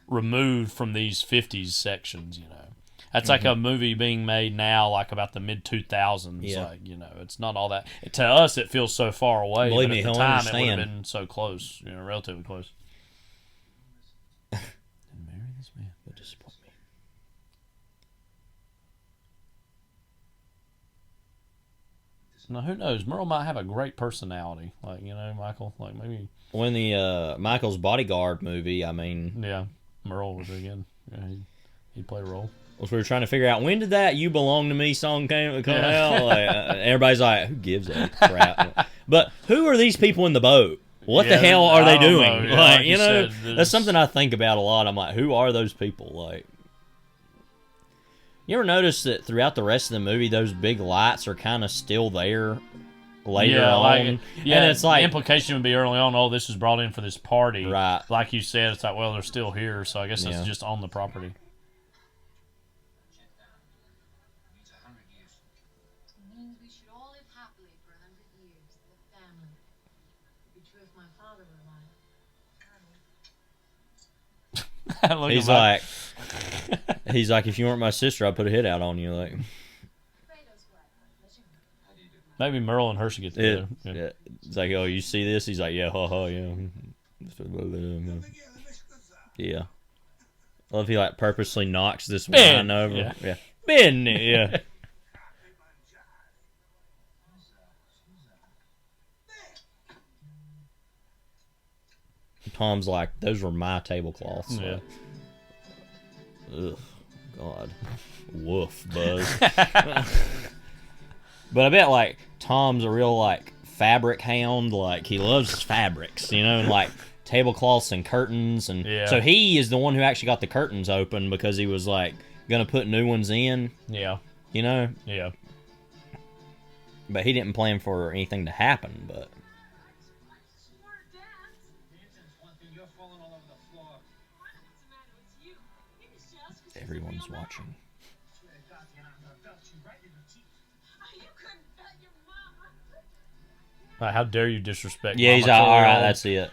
S4: removed from these 50s sections, you know. That's like a movie being made now, like about the mid-2000s.
S5: Yeah.
S4: Like, you know, it's not all that. To us, it feels so far away.
S5: Believe
S4: but
S5: me,
S4: at the
S5: he'll
S4: time, it would
S5: understand.
S4: have been so close, you know, relatively close. Didn't marry this man, but disappoint me. Now, who knows? Merle might have a great personality. Like, you know, Michael, like maybe...
S5: When the Michael's Bodyguard movie, I mean...
S4: Yeah, Merle was, again, he'd play a role.
S5: We were trying to figure out, when did that "You Belong to Me" song come out? Like, everybody's like, who gives a crap? But who are these people in the boat? What the hell are they doing?
S4: Yeah,
S5: like,
S4: like
S5: you know,
S4: said,
S5: that's something I think about a lot. I'm like, who are those people? Like, you ever notice that throughout the rest of the movie, those big lights are kind of still there later on?
S4: Like,
S5: and it's like,
S4: the implication would be early on, oh, this was brought in for this party.
S5: Right.
S4: Like you said, it's like, well, they're still here, so I guess it's
S5: Yeah.
S4: just on the property.
S5: he's like, if you weren't my sister, I'd put a hit out on you. Like,
S4: maybe Merle and her should get together.
S5: yeah. It's like, oh, you see this? He's like, yeah, yeah. Yeah. I love he like purposely knocks this wine over. Yeah. Ben, yeah. Tom's like, those were my tablecloths.
S4: Yeah.
S5: Ugh, God. Woof, Buzz. But I bet, like, Tom's a real, like, fabric hound. Like, he loves fabrics, you know, and, like, tablecloths and curtains. And so he is the one who actually got the curtains open because he was, like, going to put new ones in.
S4: Yeah.
S5: You know?
S4: Yeah.
S5: But he didn't plan for anything to happen, but... Everyone's watching.
S4: How dare you disrespect
S5: Yeah, he's
S4: Mama
S5: all right,
S4: Toyle.
S5: that's it.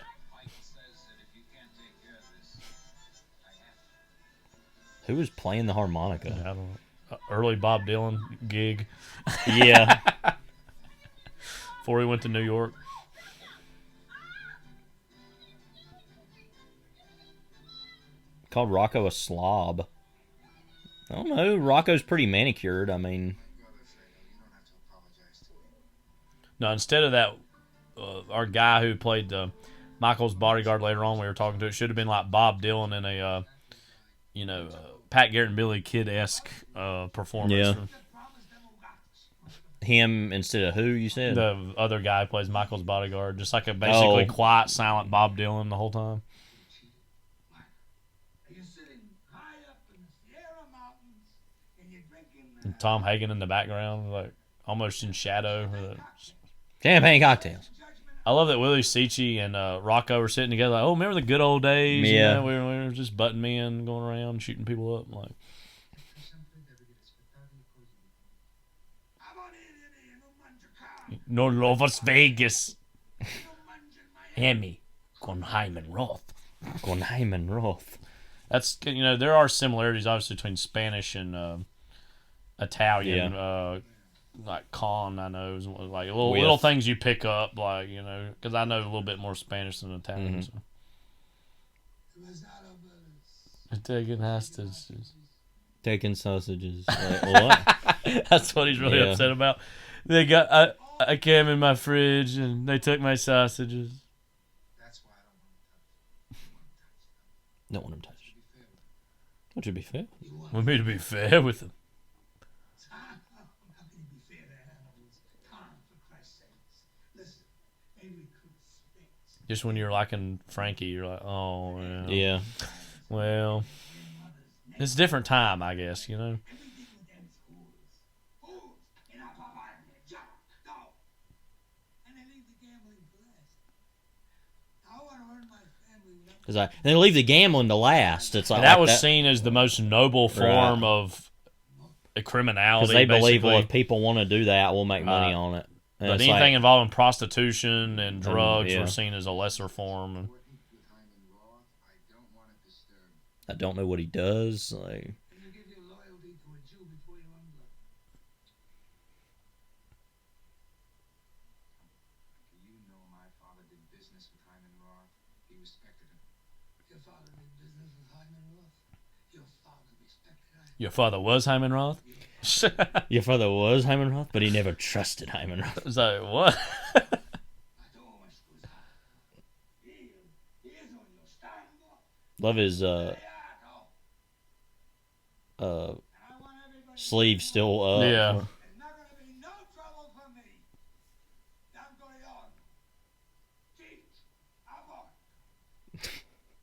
S5: Who was playing the harmonica?
S4: I don't know. Early Bob Dylan gig.
S5: Yeah.
S4: Before he went to New York.
S5: Called Rocco a slob. I don't know. Rocco's pretty manicured. I mean...
S4: No, instead of that, our guy who played Michael's bodyguard later on, we were talking to, it should have been like Bob Dylan in a, Pat Garrett and Billy Kid-esque performance.
S5: Yeah. Him instead of who, you said?
S4: The other guy who plays Michael's bodyguard. Just like a basically quiet, silent Bob Dylan the whole time. And Tom Hagen in the background, like almost in shadow.
S5: Champagne cocktails.
S4: I love that Willie Seachy and Rocco were sitting together like, oh, remember the good old days?
S5: Yeah.
S4: You know, we were just butting men, going around, shooting people up. Like, no Las Vegas. Emmy. Gonheim and Roth.
S5: Gonheim and Roth.
S4: That's, you know, there are similarities obviously between Spanish and Italian.
S5: Yeah.
S4: Like con, I know, is like little things you pick up, like, you know, because I know a little bit more Spanish than Italian. So. Taking hostages.
S5: Taking sausages. Like, what?
S4: That's what he's really upset about. They got I came in my fridge and they took my sausages.
S5: Don't want him touched. Which would be fair.
S4: Want me to be fair with them? Just when you're liking Frankie, you're like, oh,
S5: yeah.
S4: Well, it's a different time, I guess, you know?
S5: Because they leave the gambling to last. It's like
S4: that was seen as the most noble form of criminality.
S5: Because they believe, well, if people want to do that, we'll make money on it. And
S4: but anything involving prostitution and drugs were seen as a lesser form.
S5: I don't know what he does. Like,
S4: your father was Hyman Roth?
S5: Your father was Hyman Roth, but he never trusted Hyman Roth.
S4: So, what?
S5: Love his sleeve still up.
S4: Yeah.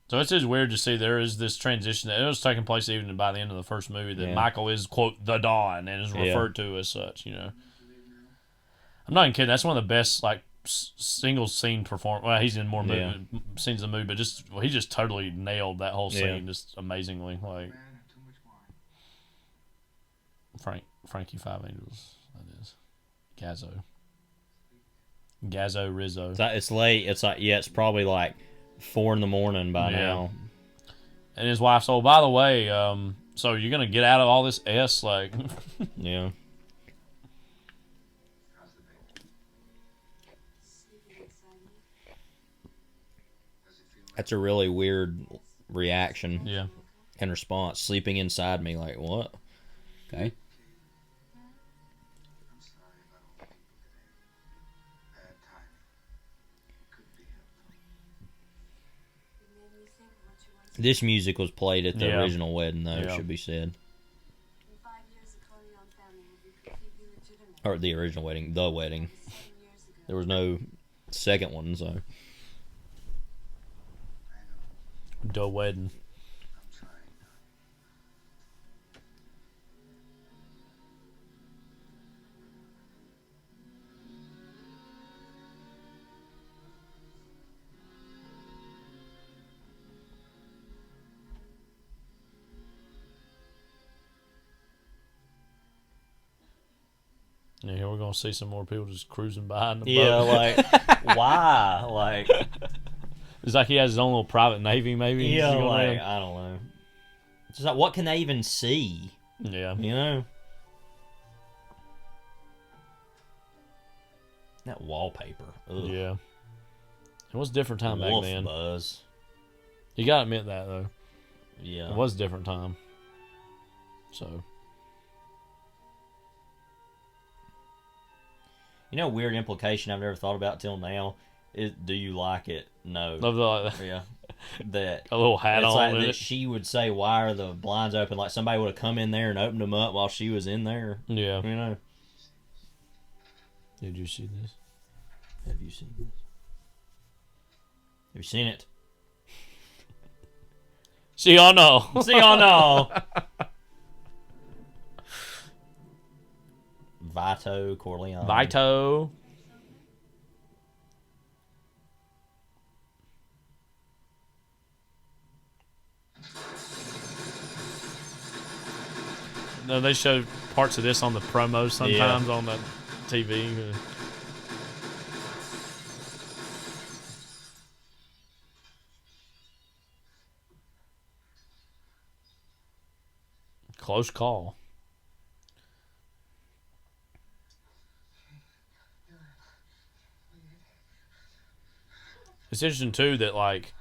S4: So it's just weird to see there is this transition that it was taking place even by the end of the first movie that Michael is, quote, the Don and is referred to as such, you know. I'm not even kidding. That's one of the best, like, single scene performance. Well, he's in more scenes of the movie, but he just totally nailed that whole scene just amazingly. Like, Frankie Five Angels, that is. Gazzo Rizzo.
S5: It's late. It's like, it's probably like 4 a.m. by now.
S4: And his wife, so by the way, so you're gonna get out of all this S, like
S5: yeah. That's a really weird reaction.
S4: Yeah.
S5: And response. Sleeping inside me, like what? Okay. This music was played at the original wedding, though, it should be said. Or the original wedding, the wedding. There was no second one, so.
S4: The wedding. Yeah, here we're gonna see some more people just cruising by in the boat.
S5: Yeah, like why? Like
S4: it's like he has his own little private navy, maybe.
S5: Yeah, like I don't know. It's just like what can they even see?
S4: Yeah,
S5: you know. That wallpaper. Ugh.
S4: Yeah, it was a different time back then.
S5: Buzz.
S4: You gotta admit that though.
S5: Yeah,
S4: it was a different time. So.
S5: You know, weird implication I've never thought about till now is, do you like it? No. Yeah. That
S4: a little hat
S5: it's
S4: on.
S5: Like that she would say, "Why are the blinds open?" Like somebody would have come in there and opened them up while she was in there.
S4: Yeah.
S5: You know.
S4: Did you see this?
S5: Have you seen this? Have you seen it?
S4: See or no?
S5: See or no? Vito Corleone.
S4: Vito. No, they show parts of this on the promos sometimes on the TV. Close call. It's interesting too that, like,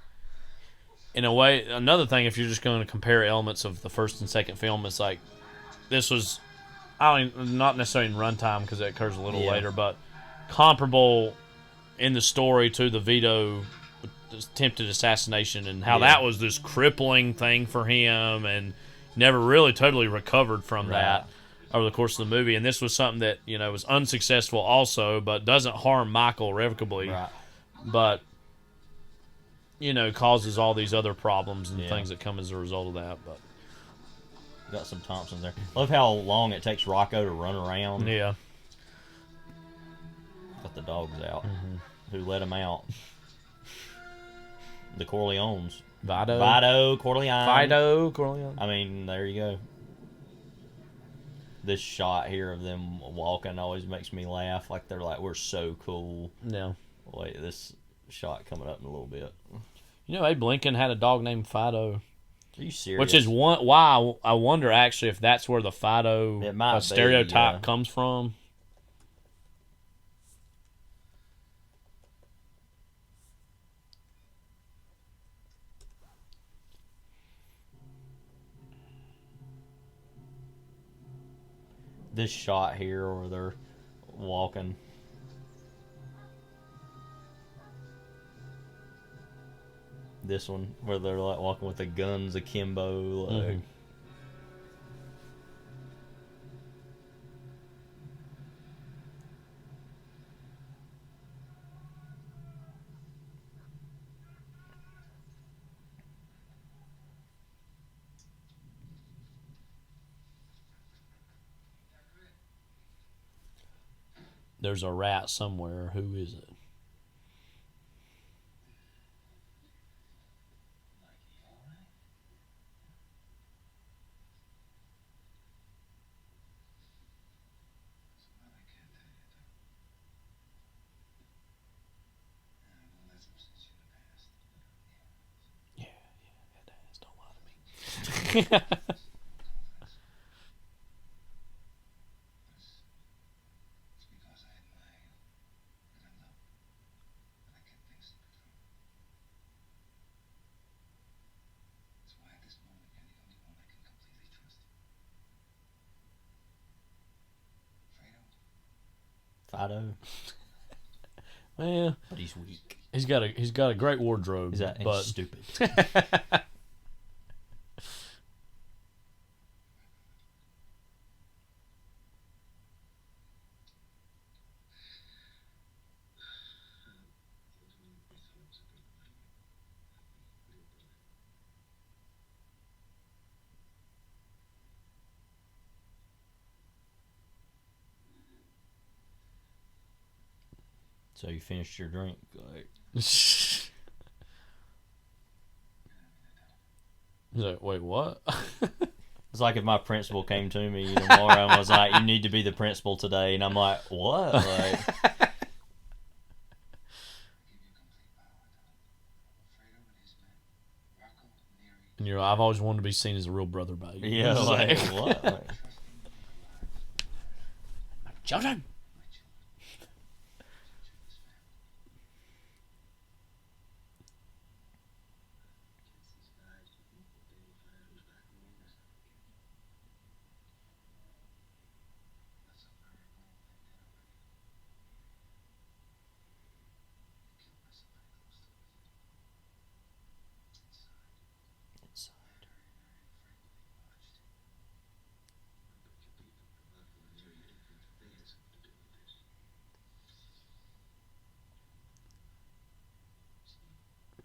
S4: in a way, another thing, if you're just going to compare elements of the first and second film, it's like this was, not necessarily in runtime because that occurs a little later, but comparable in the story to the Vito attempted assassination and how that was this crippling thing for him, and never really totally recovered from that over the course of the movie. And this was something that, you know, was unsuccessful also, but doesn't harm Michael irrevocably.
S5: Right.
S4: But, you know, causes all these other problems and things that come as a result of that. But
S5: got some Thompsons there. Love how long it takes Rocco to run around.
S4: Yeah.
S5: Got the dogs out. Who let him out? The Corleones. Vito Corleone. I mean, there you go. This shot here of them walking always makes me laugh. Like they're like, we're so cool.
S4: Yeah.
S5: Wait, this shot coming up in a little bit.
S4: You know, Abe Lincoln had a dog named Fido.
S5: Are you serious?
S4: Which is why I wonder actually if that's where the Fido stereotype comes from.
S5: This shot here where they're walking. This one where they're like walking with the guns akimbo. Like.
S4: There's a rat somewhere. Who is it? Yeah, it has. Don't lie to me.
S5: Fido.
S4: Well,
S5: but he's weak.
S4: He's got a great wardrobe.
S5: He's stupid. So you finished your drink? Like.
S4: He's like, wait, what?
S5: It's like if my principal came to me tomorrow and was like, "You need to be the principal today," and I'm like, "What?" Like,
S4: and you're, I've always wanted to be seen as a real brother by you.
S5: Yeah, like what? Like,
S4: children.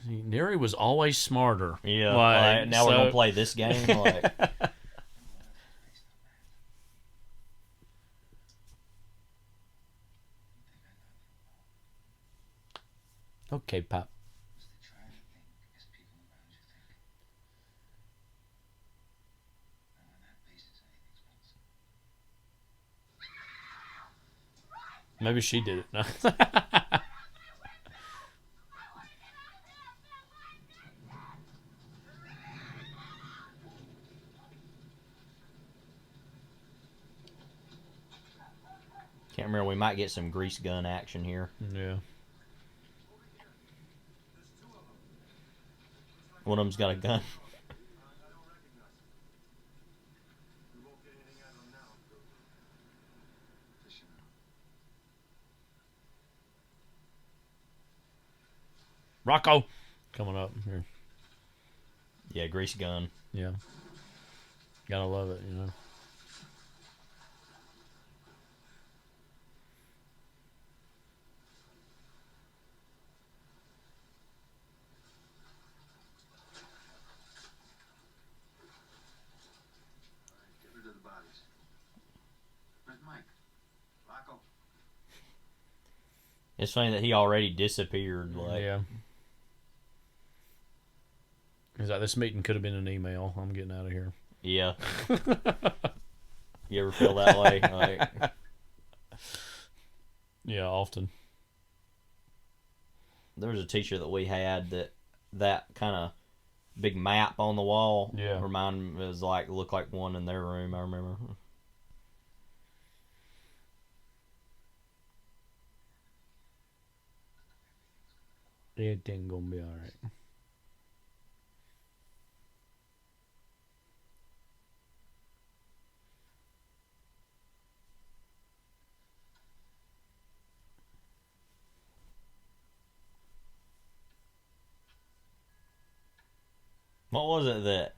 S4: Neri was always smarter.
S5: Yeah. Like, now we're gonna play this game. Like.
S4: Okay, Pop. Maybe she did it. No.
S5: Can't remember. We might get some grease gun action here.
S4: Yeah.
S5: One of them's got a gun.
S4: Rocco coming up here.
S5: Yeah, grease gun.
S4: Yeah. Gotta love it, you know.
S12: Get rid of the bodies. Where's Mike? Rocco?
S5: It's funny that he already disappeared. Like,
S4: yeah. He's like, this meeting could have been an email. I'm getting out of here.
S5: Yeah. You ever feel that way? Like,
S4: yeah, often.
S5: There was a teacher that we had that kind of big map on the wall.
S4: Yeah.
S5: Reminded me, was like, looked like one in their room, I remember.
S4: Everything gonna be alright.
S5: What was it that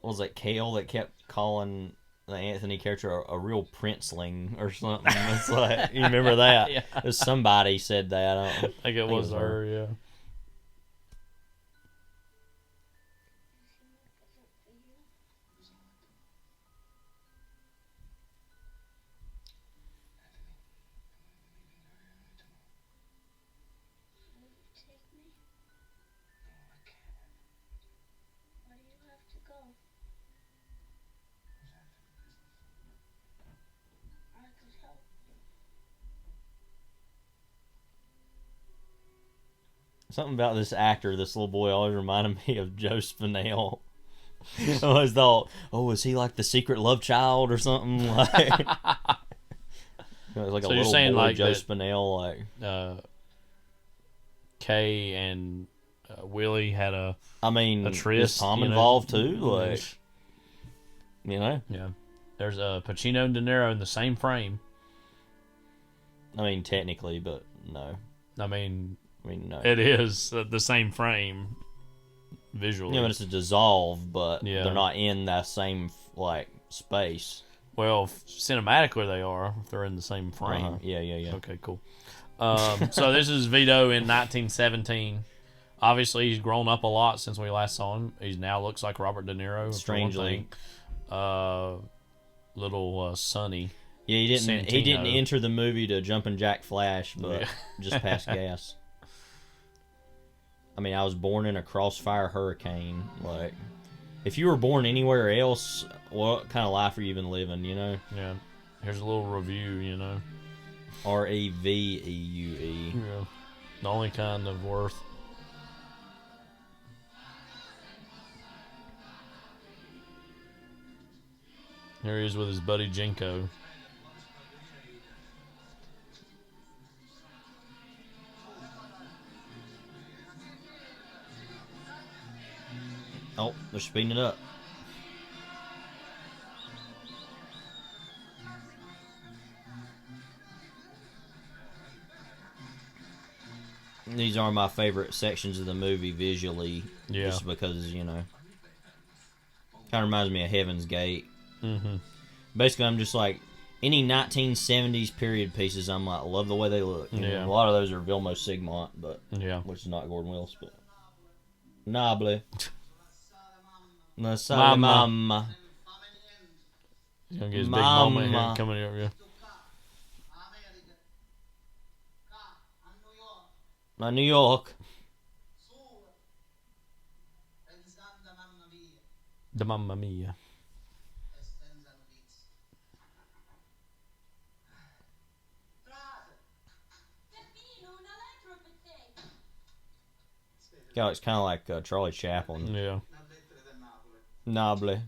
S5: was it Kale that kept calling the Anthony character a real princeling or something? It's like, you remember that?
S4: Yeah.
S5: Somebody said that. I
S4: think it was her, yeah.
S5: Something about this actor, this little boy, always reminded me of Joe Spinell. I always thought, oh, is he like the secret love child or something? Like, it was like
S4: so
S5: a
S4: you're
S5: little
S4: saying
S5: boy,
S4: like
S5: Joe
S4: that,
S5: Spinell, like
S4: Kay and Willie had a.
S5: I mean,
S4: a tryst.
S5: is Tom
S4: you know?
S5: involved too? Like, you know,
S4: yeah. There's Pacino and De Niro in the same frame.
S5: I mean, technically, but no.
S4: I mean,
S5: no.
S4: It is the same frame visually.
S5: Yeah, but it's a dissolve, but
S4: yeah.
S5: they're not in that same like space.
S4: Well, cinematically they are if they're in the same frame.
S5: Yeah.
S4: Okay, cool. So this is Vito in 1917. Obviously, he's grown up a lot since we last saw him. He now looks like Robert De Niro.
S5: Strangely,
S4: little Sonny.
S5: Yeah, he didn't.
S4: Santino.
S5: He didn't enter the movie to Jumpin' Jack Flash, but just pass gas. I mean, I was born in a crossfire hurricane. Like, if you were born anywhere else, what kind of life are you even living? You know?
S4: Yeah. Here's a little review. You know.
S5: REVEUE.
S4: Yeah. The only kind of worth. Here he is with his buddy Jenko.
S5: Oh, they're speeding it up. These are my favorite sections of the movie visually.
S4: Yeah.
S5: Just because, you know, kind of reminds me of Heaven's Gate.
S4: Mm-hmm.
S5: Basically, I'm just like, any 1970s period pieces, I'm like, love the way they look. You know, a lot of those are Vilmos Sigmont, but which is not Gordon Willis, but Noble. Mama.
S4: He's gonna get his big moment here coming over here.
S5: New York.
S4: The Mamma Mia.
S5: Yeah, it's kind of like Charlie Chaplin.
S4: Yeah.
S5: Noble.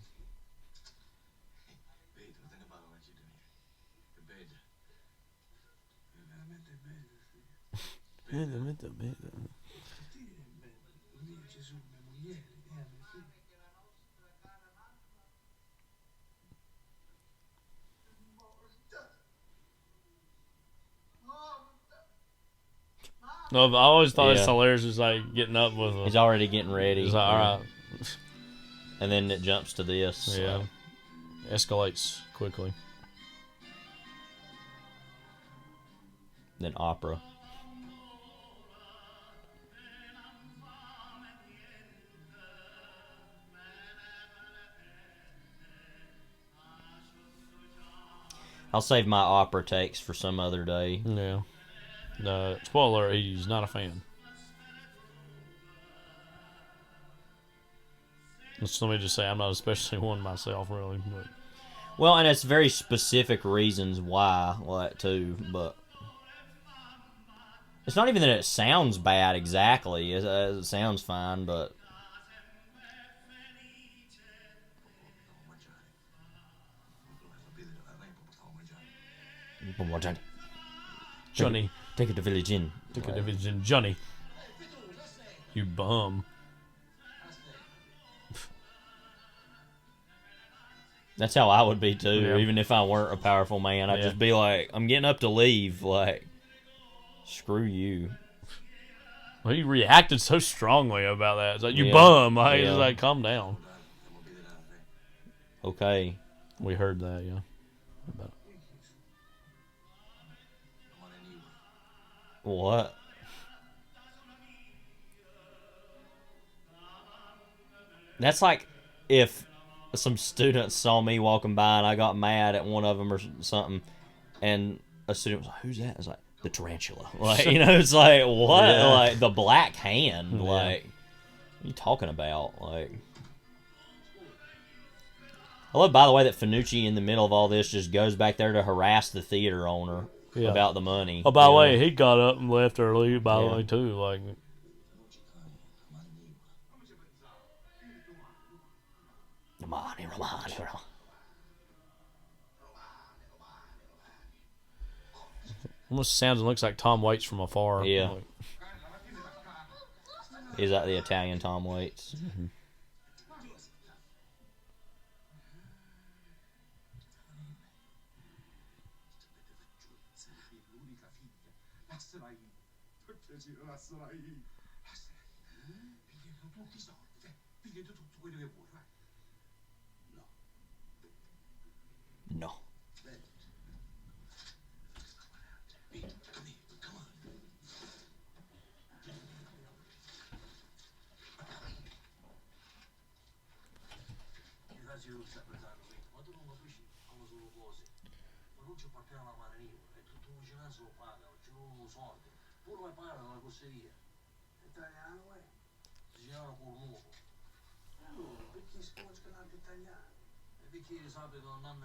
S4: No, I always thought it's hilarious. It's like getting up with him.
S5: He's already getting ready.
S4: He's like, all right.
S5: And then it jumps to this.
S4: Yeah. Escalates quickly.
S5: Then opera. I'll save my opera takes for some other day.
S4: Yeah. No, spoiler, he's not a fan. So let me just say, I'm not especially one myself, really. But.
S5: Well, and it's very specific reasons why, like, too, but it's not even that it sounds bad exactly. It sounds fine, but
S4: Johnny.
S5: Take it to Village Inn.
S4: Take it to Village Inn. Johnny. You bum.
S5: That's how I would be too,
S4: Yeah.
S5: even if I weren't a powerful man. I'd just be like, I'm getting up to leave. Like, screw you.
S4: Well, he reacted so strongly about that. It's like, you bum. Like, It's like, calm down.
S5: Okay.
S4: We heard that, yeah.
S5: What? That's like if some students saw me walking by and I got mad at one of them or something, and a student was like, "Who's that?" I was like, "The tarantula." Like, you know, it's like, what?
S4: Yeah.
S5: Like, the black hand.
S4: Yeah.
S5: Like, what are you talking about? Like, I love, by the way, that Finucci in the middle of all this just goes back there to harass the theater owner about the money.
S4: Oh, by the way, he got up and left early, by the way, too. Like,
S5: Romani.
S4: almost sounds and looks like Tom Waits from afar.
S5: Yeah.
S4: Like,
S5: Is that the Italian Tom Waits?
S4: Mm-hmm.
S5: No.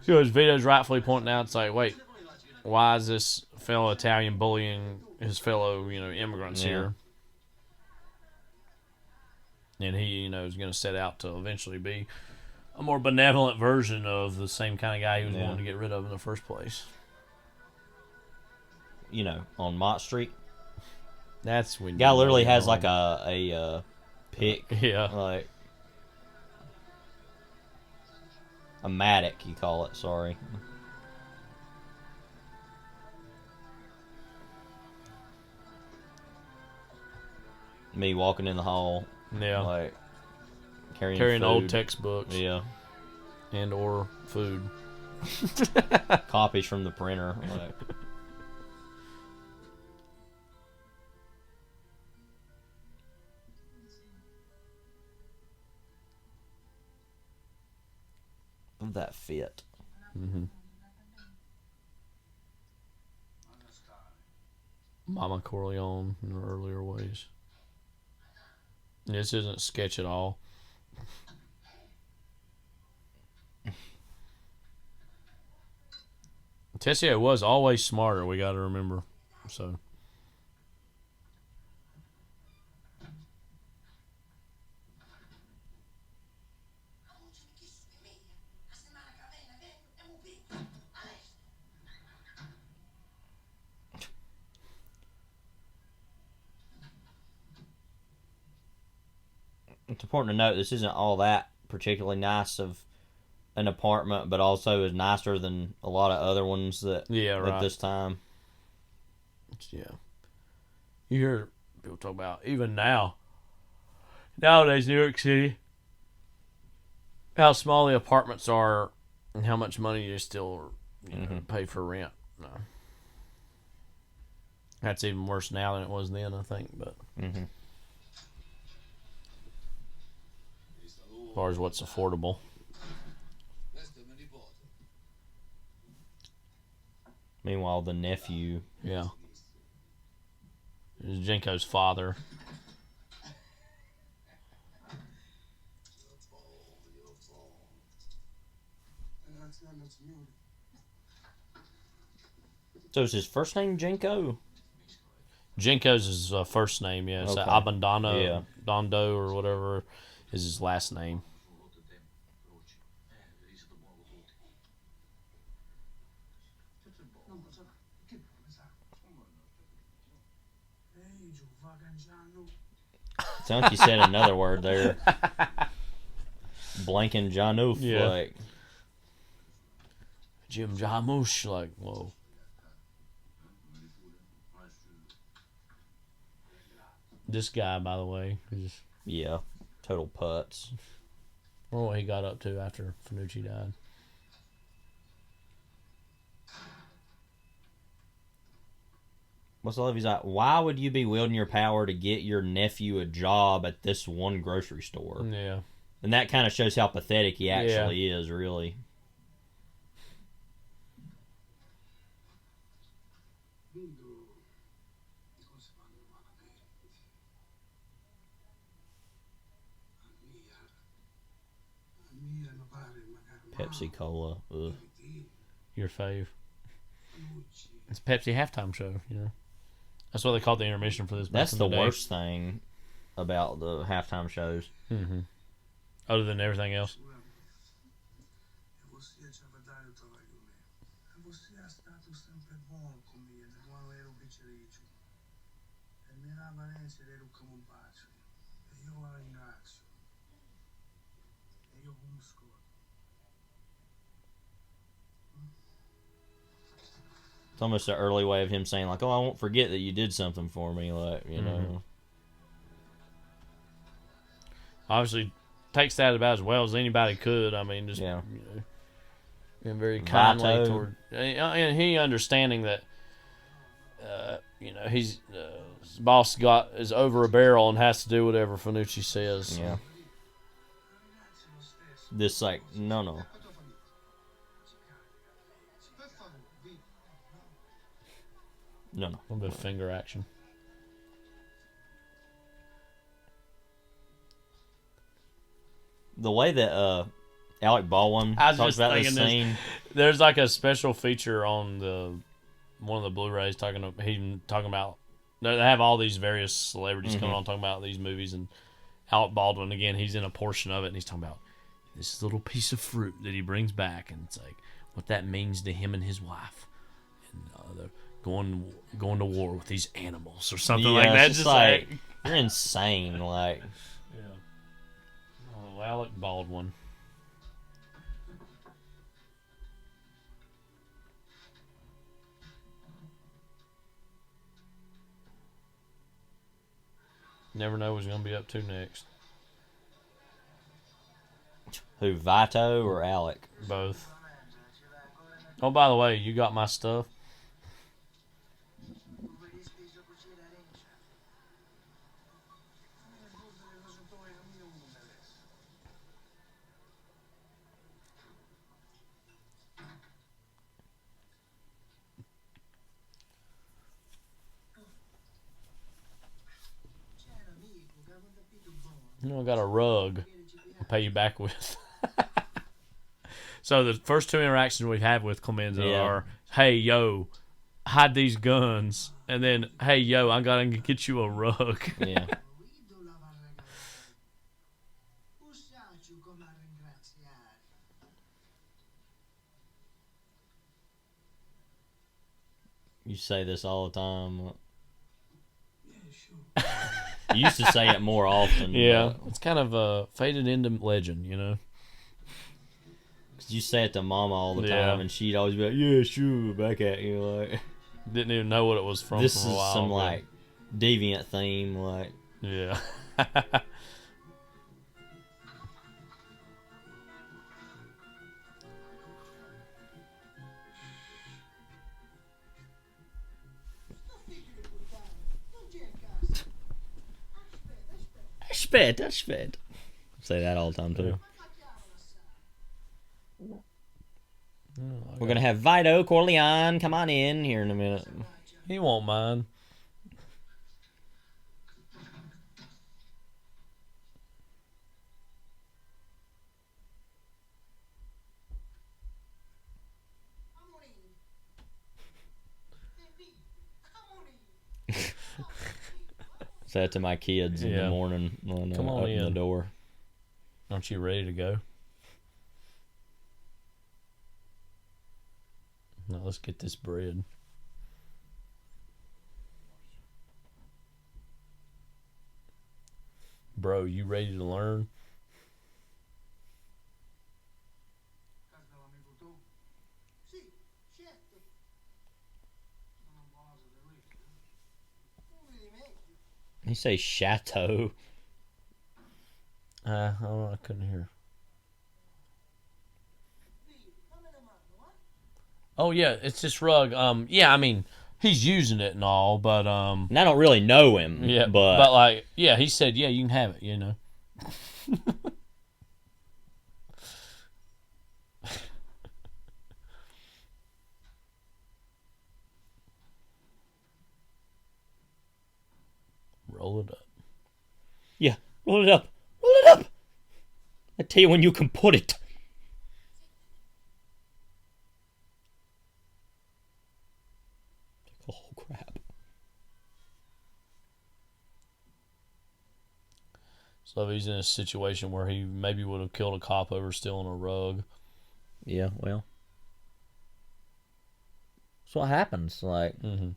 S4: so his video's rightfully pointing out, it's like, wait, why is this fellow Italian bullying his fellow, immigrants here? And he, is going to set out to eventually be a more benevolent version of the same kind of guy he was wanting to get rid of in the first place.
S5: On Mott Street.
S4: That's when
S5: guy literally has like a pick.
S4: Yeah.
S5: Like a mattock, you call it, sorry. Me walking in the hall.
S4: Yeah.
S5: Like
S4: carrying
S5: food.
S4: old textbooks.
S5: Yeah.
S4: And or food.
S5: Copies from the printer. Like. Of that fit.
S4: Mm-hmm. Mama Corleone in her earlier ways. This isn't sketch at all. Tessio was always smarter, we got to remember. So.
S5: It's important to note this isn't all that particularly nice of an apartment, but also is nicer than a lot of other ones that at this time.
S4: Yeah. You hear people talk about, even nowadays New York City, how small the apartments are and how much money you still pay for rent. No. That's even worse now than it was then, I think. But as far as what's affordable.
S5: Meanwhile, the nephew.
S4: Yeah. Is Jenko's father.
S5: So is his first name Jenko?
S4: Jenko's his first name, yeah. It's Abandano, Dondo, or whatever is his last name.
S5: Sounds like you said another word there. Blanking Janoof, like
S4: Jim Jarmusch, like, whoa. This guy, by the way, is
S5: total putz.
S4: I wonder what he got up to after Fanucci died.
S5: What's all of he's like? Why would you be wielding your power to get your nephew a job at this one grocery store?
S4: Yeah,
S5: and that kind of shows how pathetic he actually is, really. Pepsi Cola. Ugh.
S4: Your fave. It's a Pepsi halftime show, you know. That's what they called the intermission for this.
S5: That's the worst thing about the halftime shows.
S4: Other than everything else.
S5: It's almost an early way of him saying, like, oh, I won't forget that you did something for me, like, you know.
S4: Obviously, takes that about as well as anybody could. I mean, just, you know, and very kindly toward, and he understanding that, you know, his boss is over a barrel and has to do whatever Fanucci says.
S5: Yeah. This, like, no. No.
S4: A little bit of finger action.
S5: The way that Alec Baldwin talks about this scene.
S4: There's like a special feature on one of the Blu-rays talking about they have all these various celebrities coming on talking about these movies, and Alec Baldwin again, he's in a portion of it, and he's talking about this little piece of fruit that he brings back, and it's like what that means to him and his wife, and they're going to war with these animals or something like that.
S5: Just like you're insane, like.
S4: Oh, Alec Baldwin. Never know what he's going to be up to next.
S5: Who, Vito or Alec?
S4: Both. Oh, by the way, you got my stuff? You know, I got a rug I'll pay you back with. So the first two interactions we've had with Clemenza are, hey, yo, hide these guns. And then, hey, yo, I'm going to get you a rug.
S5: Yeah. You say this all the time. You used to say it more often.
S4: Yeah, it's kind of faded into legend, you know.
S5: Cause you say it to Mama all the time, and she'd always be like, "Yeah, sure," back at you, like.
S4: Didn't even know what it was from.
S5: This
S4: for a while,
S5: is some like deviant theme, like.
S4: Yeah.
S5: fat. That's fat. Say that all the time too. We're gonna have Vito Corleone come on in here in a minute.
S4: He won't mind.
S5: Say that to my kids in the morning when
S4: Come on
S5: open
S4: in.
S5: the door.
S4: Aren't you ready to go? Now let's get this bread. Bro, you ready to learn?
S5: You say chateau.
S4: I couldn't hear. Oh yeah, it's this rug. Yeah, I mean, he's using it and all, but
S5: And I don't really know him.
S4: yeah,
S5: but
S4: like, yeah, he said, yeah, you can have it, you know. Roll it up.
S5: Yeah, roll it up. Roll it up. I tell you when you can put it. Oh crap.
S4: So if he's in a situation where he maybe would have killed a cop over stealing a rug.
S5: Yeah, well, that's what happens. Like,
S4: So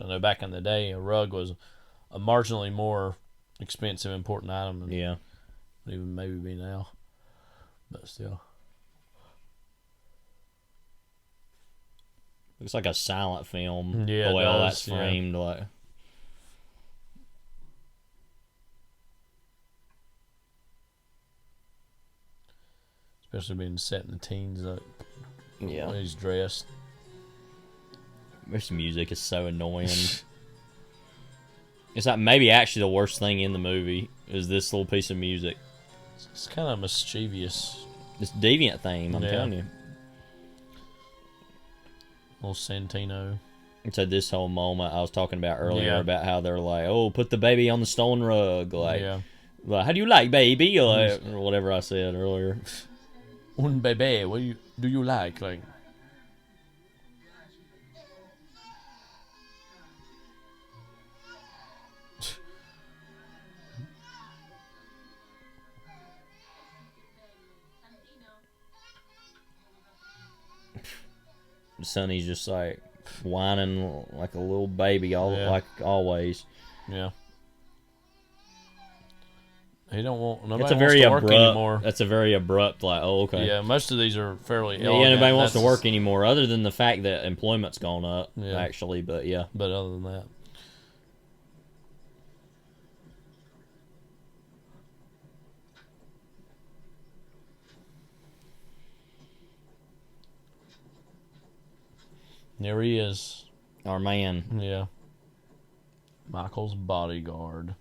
S4: I know back in the day, a rug was a marginally more expensive, important item than even maybe be now. But still.
S5: looks like a silent film.
S4: Yeah,
S5: the way
S4: it
S5: all
S4: does,
S5: that's framed, like.
S4: Especially being set in the teens, like,
S5: Yeah.
S4: when he's dressed.
S5: This music is so annoying. It's like maybe actually the worst thing in the movie is this little piece of music.
S4: It's kind of mischievous.
S5: This deviant theme, I'm telling you.
S4: Little Santino.
S5: So this whole moment I was talking about earlier about how they're like, oh, put the baby on the stolen rug. Like, like how do you like baby? Like, or whatever I said earlier.
S4: Un bebe, what do you like? Like,
S5: Sonny's just like whining like a little baby, like always.
S4: Yeah. He don't want. Nobody
S5: That's a
S4: wants
S5: very
S4: to work
S5: abrupt.
S4: anymore.
S5: That's a very abrupt. Like, oh, okay.
S4: Yeah, most of these are fairly.
S5: Yeah,
S4: elegant.
S5: nobody wants to work anymore, other than the fact that employment's gone up.
S4: Yeah.
S5: Actually, but yeah.
S4: But other than that. There he is.
S5: Our man.
S4: Yeah. Michael's bodyguard.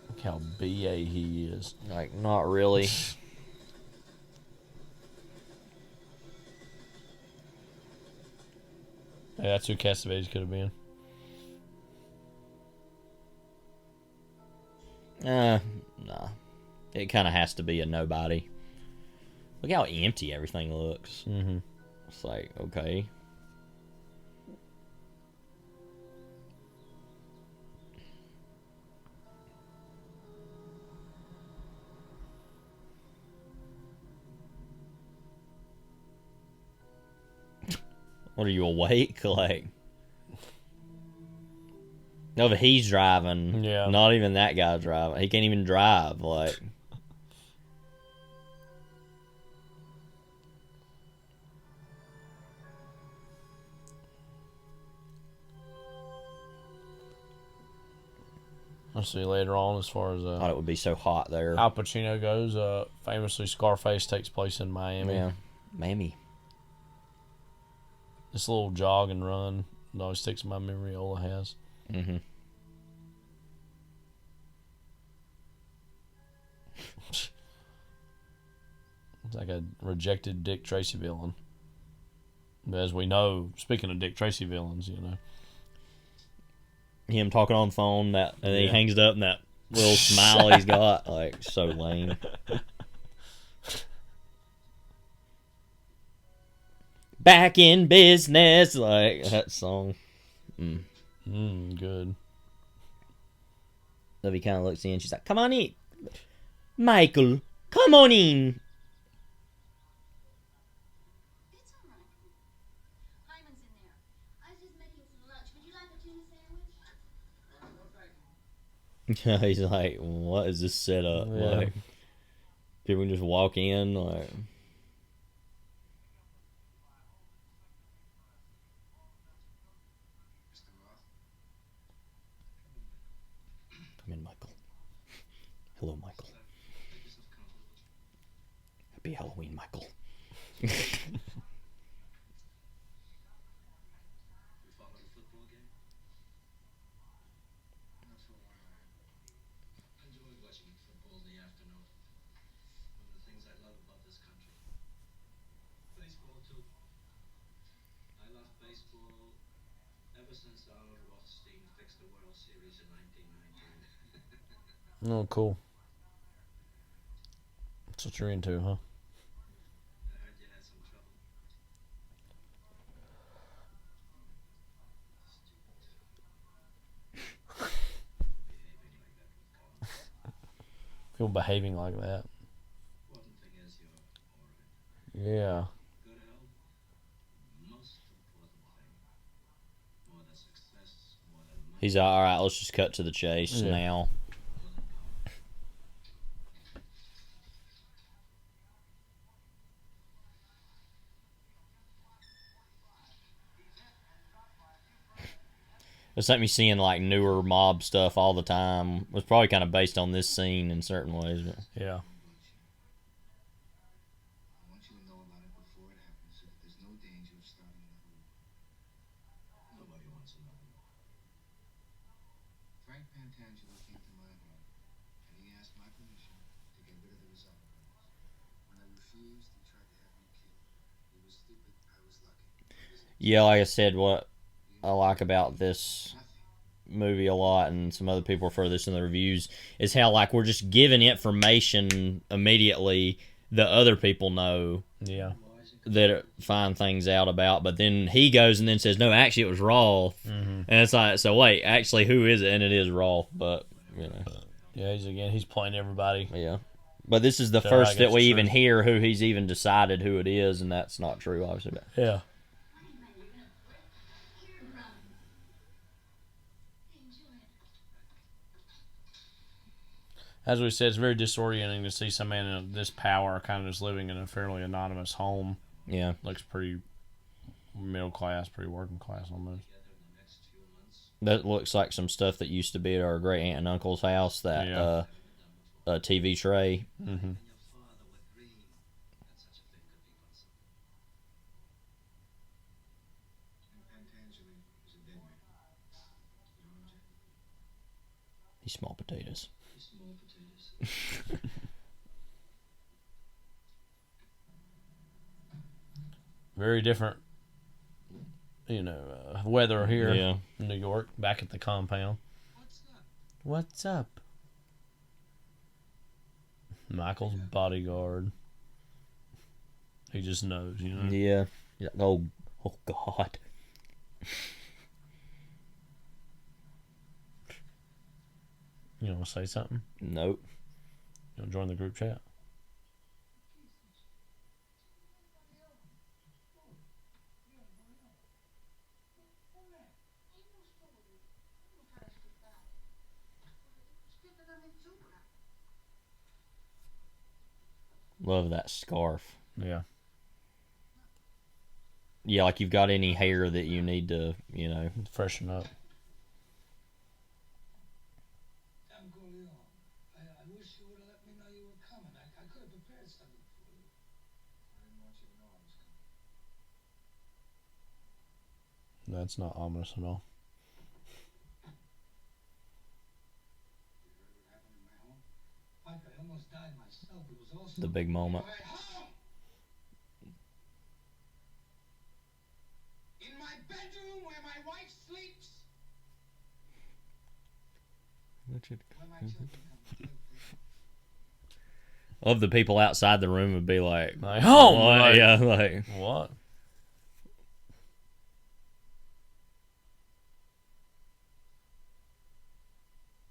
S4: Look how BA he is.
S5: Like, not really.
S4: Hey, that's who Cassavetes could have been.
S5: Nah. It kind of has to be a nobody. Look how empty everything looks.
S4: Mm-hmm.
S5: It's like, okay. What are you, awake? Like, no, but he's driving.
S4: Yeah.
S5: Not even that guy driving. He can't even drive. Like,
S4: I'll see later on as far as
S5: I thought it would be so hot there.
S4: Al Pacino goes. Famously, Scarface takes place in Miami.
S5: Yeah, Miami.
S4: This little jog and run it always sticks in my memory. Ola has.
S5: Mm-hmm.
S4: It's like a rejected Dick Tracy villain. But as we know, speaking of Dick Tracy villains, you know,
S5: him talking on the phone, and then he hangs it up, and that little smile he's got, like, so lame. Back in business, like that song.
S4: Good.
S5: Lovey kind of looks in. She's like, "Come on in, Michael. Come on in."
S13: It's all right. Hyman's in there. I was just making some lunch. Would you like a tuna sandwich?
S5: He's like, "What is this setup?"
S4: Yeah.
S5: Like, people can just walk in, like. Come in, Michael. Hello, Michael. Happy Halloween, Michael.
S4: Oh, cool. That's what you're into, huh? People behaving like that. Yeah.
S5: He's all right. Let's just cut to the chase now. It's like me seeing like newer mob stuff all the time. It was probably kind of based on this scene in certain ways. But.
S4: Yeah.
S12: I want you to know about it before it happens so that there's no danger of starting another war. Nobody wants another war. Frank Pantangelo came to my home, and he asked my permission to get rid of the Rizal brothers. When I refused, he tried to have me killed. He was stupid. I was lucky.
S5: Yeah, like I said, what I like about this movie a lot, and some other people refer to this in the reviews, is how like we're just giving information immediately that other people know.
S4: Yeah.
S5: That find things out about, but then he goes and then says, "No, actually, it was Rolf." And it's like, so wait, actually, who is it? And it is Rolf, but you know,
S4: yeah, he's playing everybody.
S5: Yeah, but this is the first that we even hear who he's even decided who it is, and that's not true, obviously. But.
S4: Yeah. As we said, it's very disorienting to see some man in this power kind of just living in a fairly anonymous home.
S5: Yeah.
S4: Looks pretty middle class, pretty working class almost.
S5: That looks like some stuff that used to be at our great aunt and uncle's house, that a TV tray.
S4: Mm-hmm.
S5: He's small potatoes.
S4: Very different, weather here in New York, back at the compound. What's up? Michael's bodyguard. He just knows,
S5: Yeah. Oh God.
S4: You want to say something?
S5: Nope.
S4: You want to join the group chat?
S5: Love that scarf.
S4: Yeah.
S5: Yeah, like you've got any hair that you need to,
S4: freshen up.
S12: I wish you would have let me know you were coming. I could have prepared something for you. I didn't want you to know I was coming.
S4: That's not ominous at all.
S12: You heard what happened in my home? Mike, I almost died myself. It was all
S5: The big moment.
S12: my bedroom where my wife sleeps. Where my children come.
S5: Of the people outside the room would be like
S4: oh,
S5: what? Yeah, like
S4: what?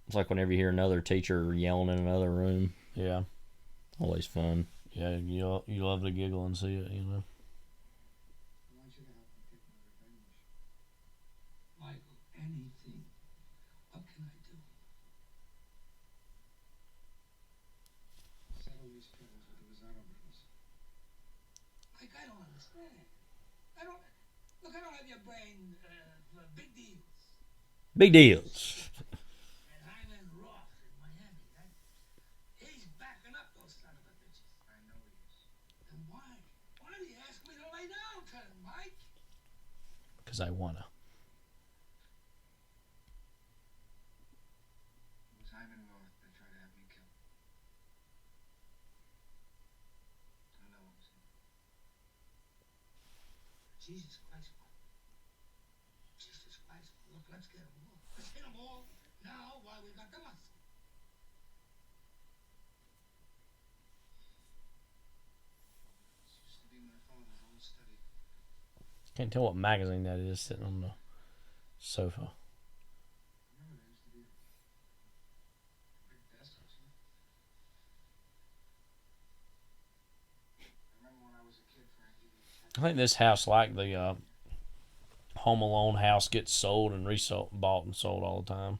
S5: It's like whenever you hear another teacher yelling in another room.
S4: Yeah,
S5: always fun.
S4: Yeah, you love to giggle and see it, you know.
S12: I want you to help me get my revenge. Michael, anything. What can I do? Settle these troubles with the Rosado brothers. Mike, I don't understand. I don't have your brain for big deals.
S5: Big deals.
S12: And Hyman Roth in Miami, he's backing up those son of a bitches. I know he is. Then why? Why do you ask me to lay down to him, Mike?
S4: Because I wanna.
S12: It was Hyman Roth that tried to have me killed. I know what was in it. Jesus Christ, Mike. Jesus Christ. Look, let's get them all. Let's hit them all now while we got the muscle. This used to be my father's old study.
S4: Can't tell what magazine that is sitting on the sofa.
S12: Remember, there used to be a big desk, wasn't it? I remember when I was a kid, Frankie.
S4: I think this house, like the Home Alone house, gets sold and bought and sold all the time.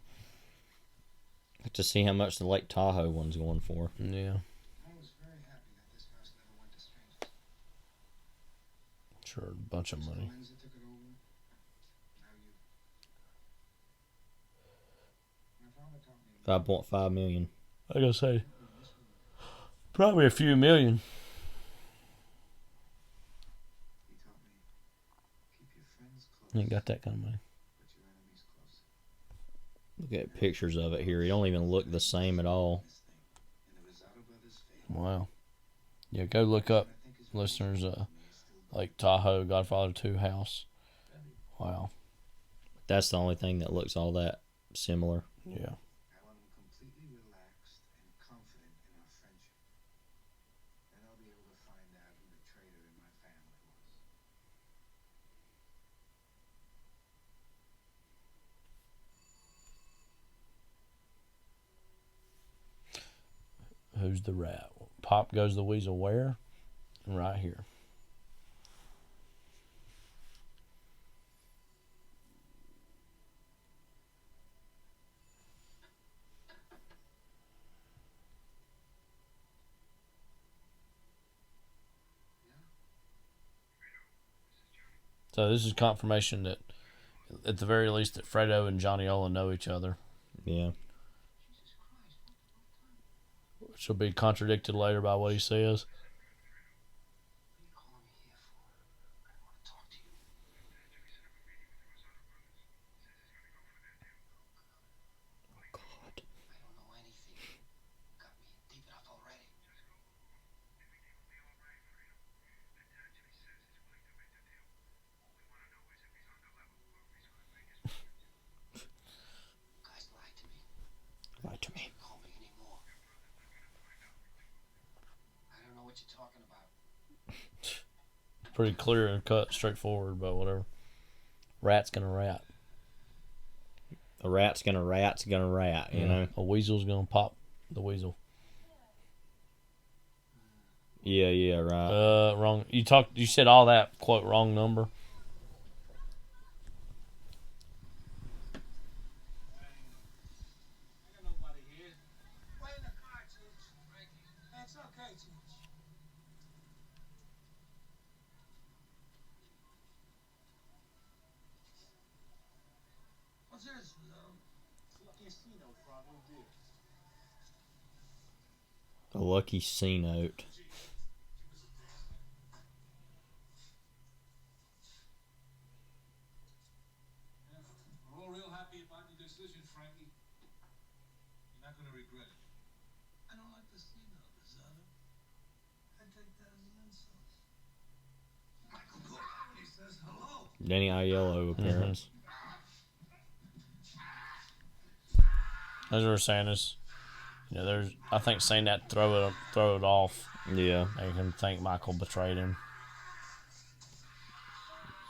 S5: To see how much the Lake Tahoe one's going for.
S4: Yeah.
S12: I was very happy that this house never went to strangers.
S4: Sure, a bunch of money.
S12: Lindsay took it over. Now you. My father taught me.
S5: $5.5 million.
S4: I gotta say, probably a few million.
S12: He taught me, keep your friends close.
S4: Ain't got that kind of money.
S12: But your enemies closer.
S5: Look at pictures of it here. It don't even look the same at all.
S4: Wow. Yeah, go look up, listeners, like Tahoe, Godfather 2 house. Wow.
S5: That's the only thing that looks all that similar.
S4: Yeah.
S12: I want them completely relaxed and confident in our friendship. Then I'll be able to find out who the traitor in my family was.
S4: Who's the rat? Pop goes the weasel where? Right here. So this is confirmation that, at the very least, that Fredo and Johnny Ola know each other.
S5: Yeah.
S4: Which will be contradicted later by what he says.
S5: Lie to me.
S4: Pretty clear and cut, straightforward, but whatever. Rat's gonna rat.
S5: A rat's gonna rat, you know?
S4: A weasel's gonna pop the weasel.
S5: Yeah, right.
S4: Wrong. You said all that, quote, wrong number.
S12: What's this? Lucky C note, probably, dear.
S5: A lucky C note.
S12: We're all real happy about your decision, Frankie. You're not going to regret it. I don't like the C note, Rosado. I take that as an insult. Michael, good.
S5: Danny Aiello appearance.
S4: As we were saying, is there's I think saying that throw it off.
S5: Yeah,
S4: make him think Michael betrayed him.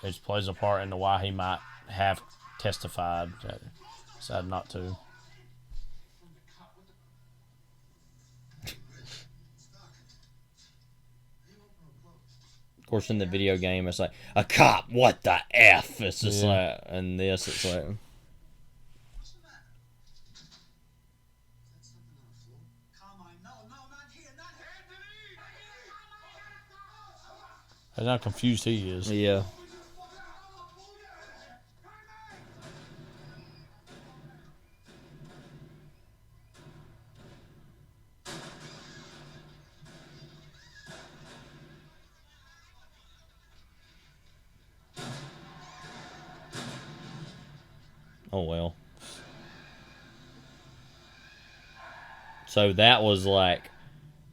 S4: It plays a part into why he might have testified, decided not to.
S5: Of course, in the video game, it's like, a cop, what the F? It's just like, and this, it's like...
S4: That's how confused he is.
S5: Yeah. Oh, well. So that was like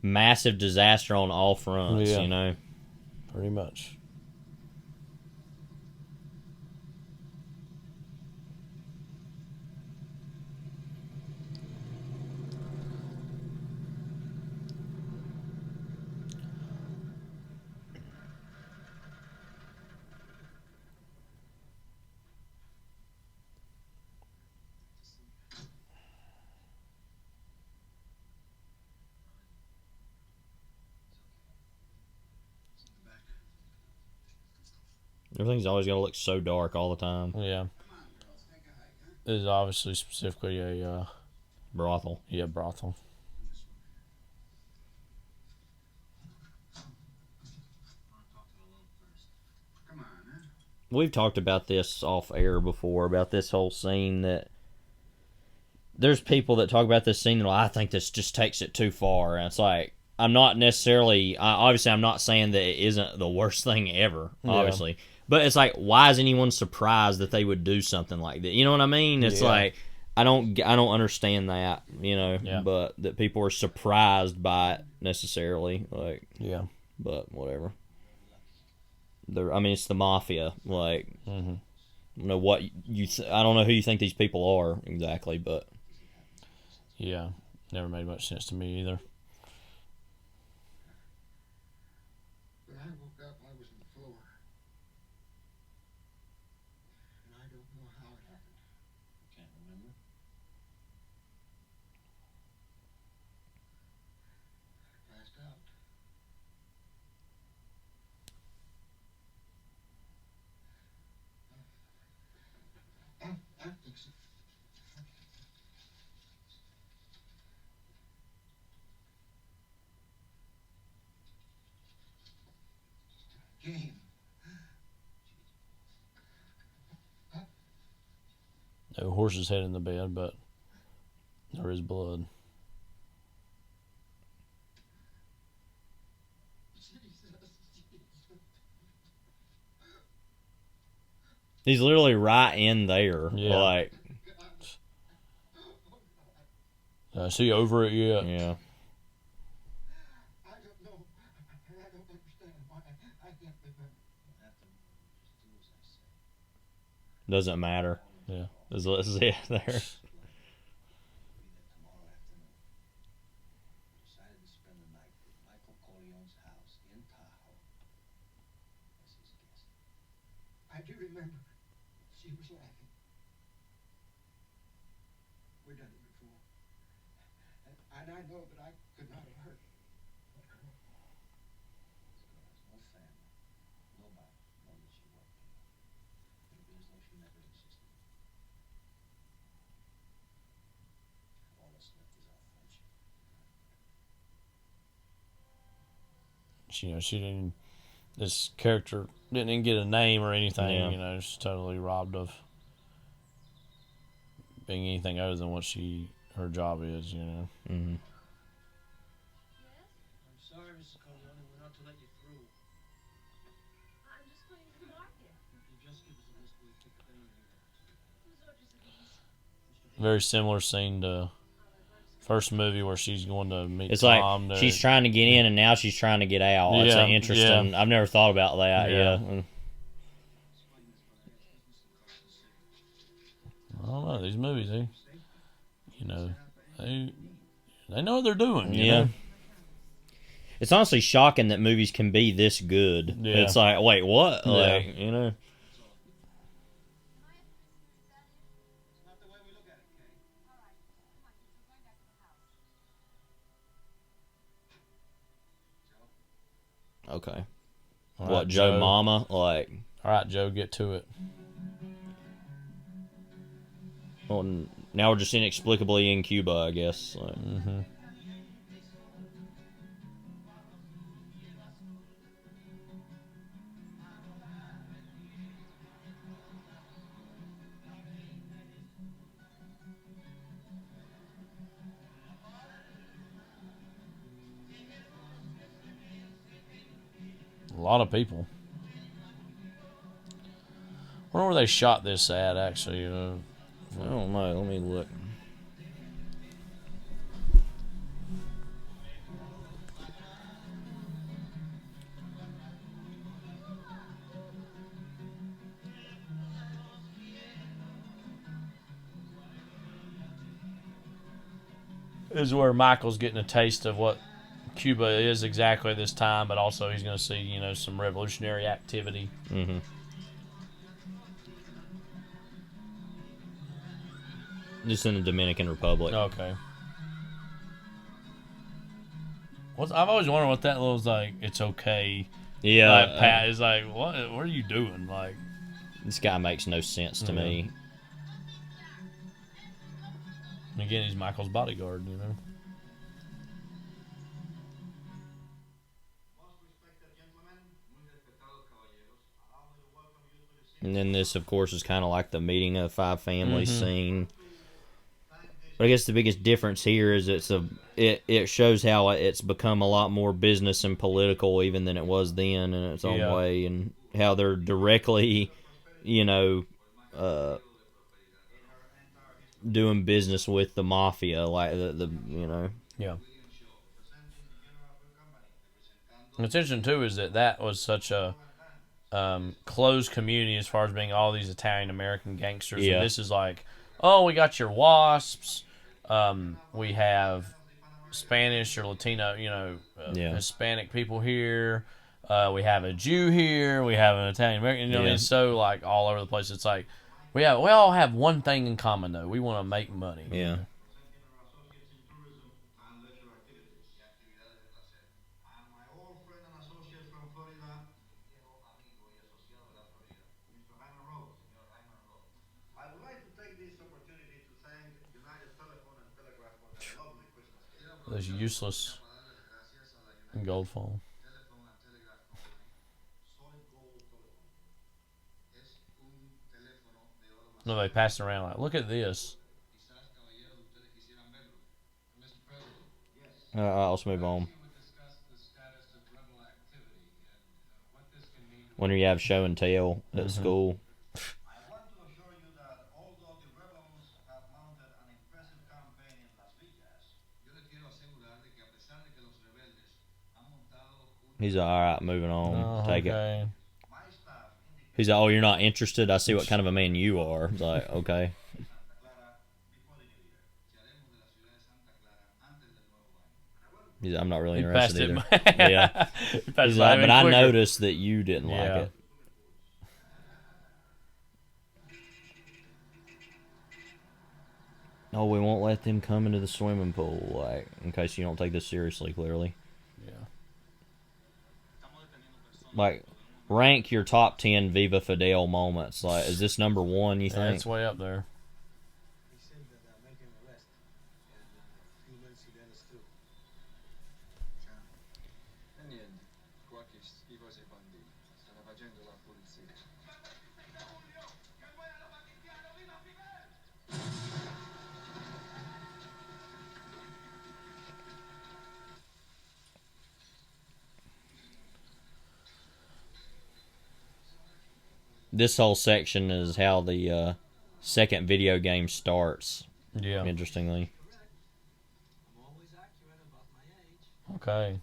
S5: massive disaster on all fronts, you know?
S4: Pretty much.
S5: Everything's always going to look so dark all the time.
S4: Yeah. This is obviously specifically a...
S5: brothel.
S4: Yeah, brothel.
S5: We've talked about this off air before, about this whole scene, that there's people that talk about this scene and I think this just takes it too far. And it's like, I'm not necessarily... obviously, I'm not saying that it isn't the worst thing ever, obviously. Yeah. But it's like, why is anyone surprised that they would do something like that? You know what I mean? It's like, I don't understand that, but that people are surprised by it necessarily. Like, but whatever. It's the mafia. Like, I don't know what I don't know who you think these people are exactly, but
S4: yeah, never made much sense to me either.
S12: When I woke up, I was on the floor. And I don't know how it happened. I can't remember. I passed out. I'll fix it. Game.
S4: No horse's head in the bed, but there is blood.
S5: He's literally right in there.
S4: Yeah.
S5: Like,
S4: is he over it yet?
S5: Yeah.
S12: I don't know. I don't understand why I can't remember.
S5: Doesn't matter.
S4: Yeah.
S5: This is it there.
S12: I do remember. She was laughing. We've done it before. And I know that I could not have hurt that girl. No family. Nobody. None that she worked in. It'll be as though she never existed. All that's left is our friendship.
S4: She didn't. This character didn't even get a name or anything.
S5: Yeah.
S4: She's totally robbed of being anything other than what her job is.
S5: Mm-hmm.
S12: I'm sorry, Mrs. Corleone. We're not to let you through.
S13: I'm just going to the market.
S12: You just give us a list. We'll pick up anything else.
S13: Whose orders are these?
S4: Very similar scene to first movie where she's going to meet
S5: It's
S4: Tom.
S5: like she's trying to get in and now she's trying to get out. It's interesting. I've never thought about that. Yeah.
S4: know these movies. They know what they're doing. You
S5: Yeah.
S4: know?
S5: It's honestly shocking that movies can be this good.
S4: Yeah.
S5: It's like, wait, what?
S4: Yeah.
S5: Like, you know. Okay.
S4: All
S5: What,
S4: right,
S5: Joe Mama? Like.
S4: All right, Joe, get to it.
S5: Well, now we're just inexplicably in Cuba, I guess. Like.
S4: Mm-hmm. A lot of people. I wonder where they shot this at, actually.
S5: I don't know. Let me look.
S4: This is where Michael's getting a taste of what Cuba is exactly this time, but also he's going to see, some revolutionary activity.
S5: Mm-hmm. Just in the Dominican Republic.
S4: Okay. I've always wondered what that was like. It's okay.
S5: Yeah.
S4: Like, Pat is like, what are you doing? Like,
S5: this guy makes no sense to me.
S4: Again, he's Michael's bodyguard,
S5: And then this, of course, is kind of like the meeting of five families scene. But I guess the biggest difference here is it shows how it's become a lot more business and political even than it was then in its own way, and how they're directly, doing business with the mafia, like the.
S4: Yeah. What's interesting too is that was such a closed community as far as being all these Italian American gangsters.
S5: Yeah.
S4: And this is like, oh, we got your wasps. We have Spanish or Latino, Hispanic people here. We have a Jew here. We have an Italian American. It's so like all over the place. It's like we all have one thing in common though. We want to make money.
S5: Yeah.
S4: Those useless gold phone. No, they pass it around like, look at this.
S5: Let's move on. When you have show and tell at school. He's like, all right, moving on. Take it. He's like, oh, you're not interested? I see what kind of a man you are. He's like, okay. He's like, I'm not really interested either. Yeah. He's like, but I noticed that you didn't like it. Oh, we won't let them come into the swimming pool, like, in case you don't take this seriously, clearly.
S4: Yeah.
S5: Like, rank your top 10 Viva Fidel moments. Like, is this number one, you think?
S4: It's way up there.
S5: This whole section is how the second video game starts.
S4: Yeah.
S5: Interestingly.
S4: Okay.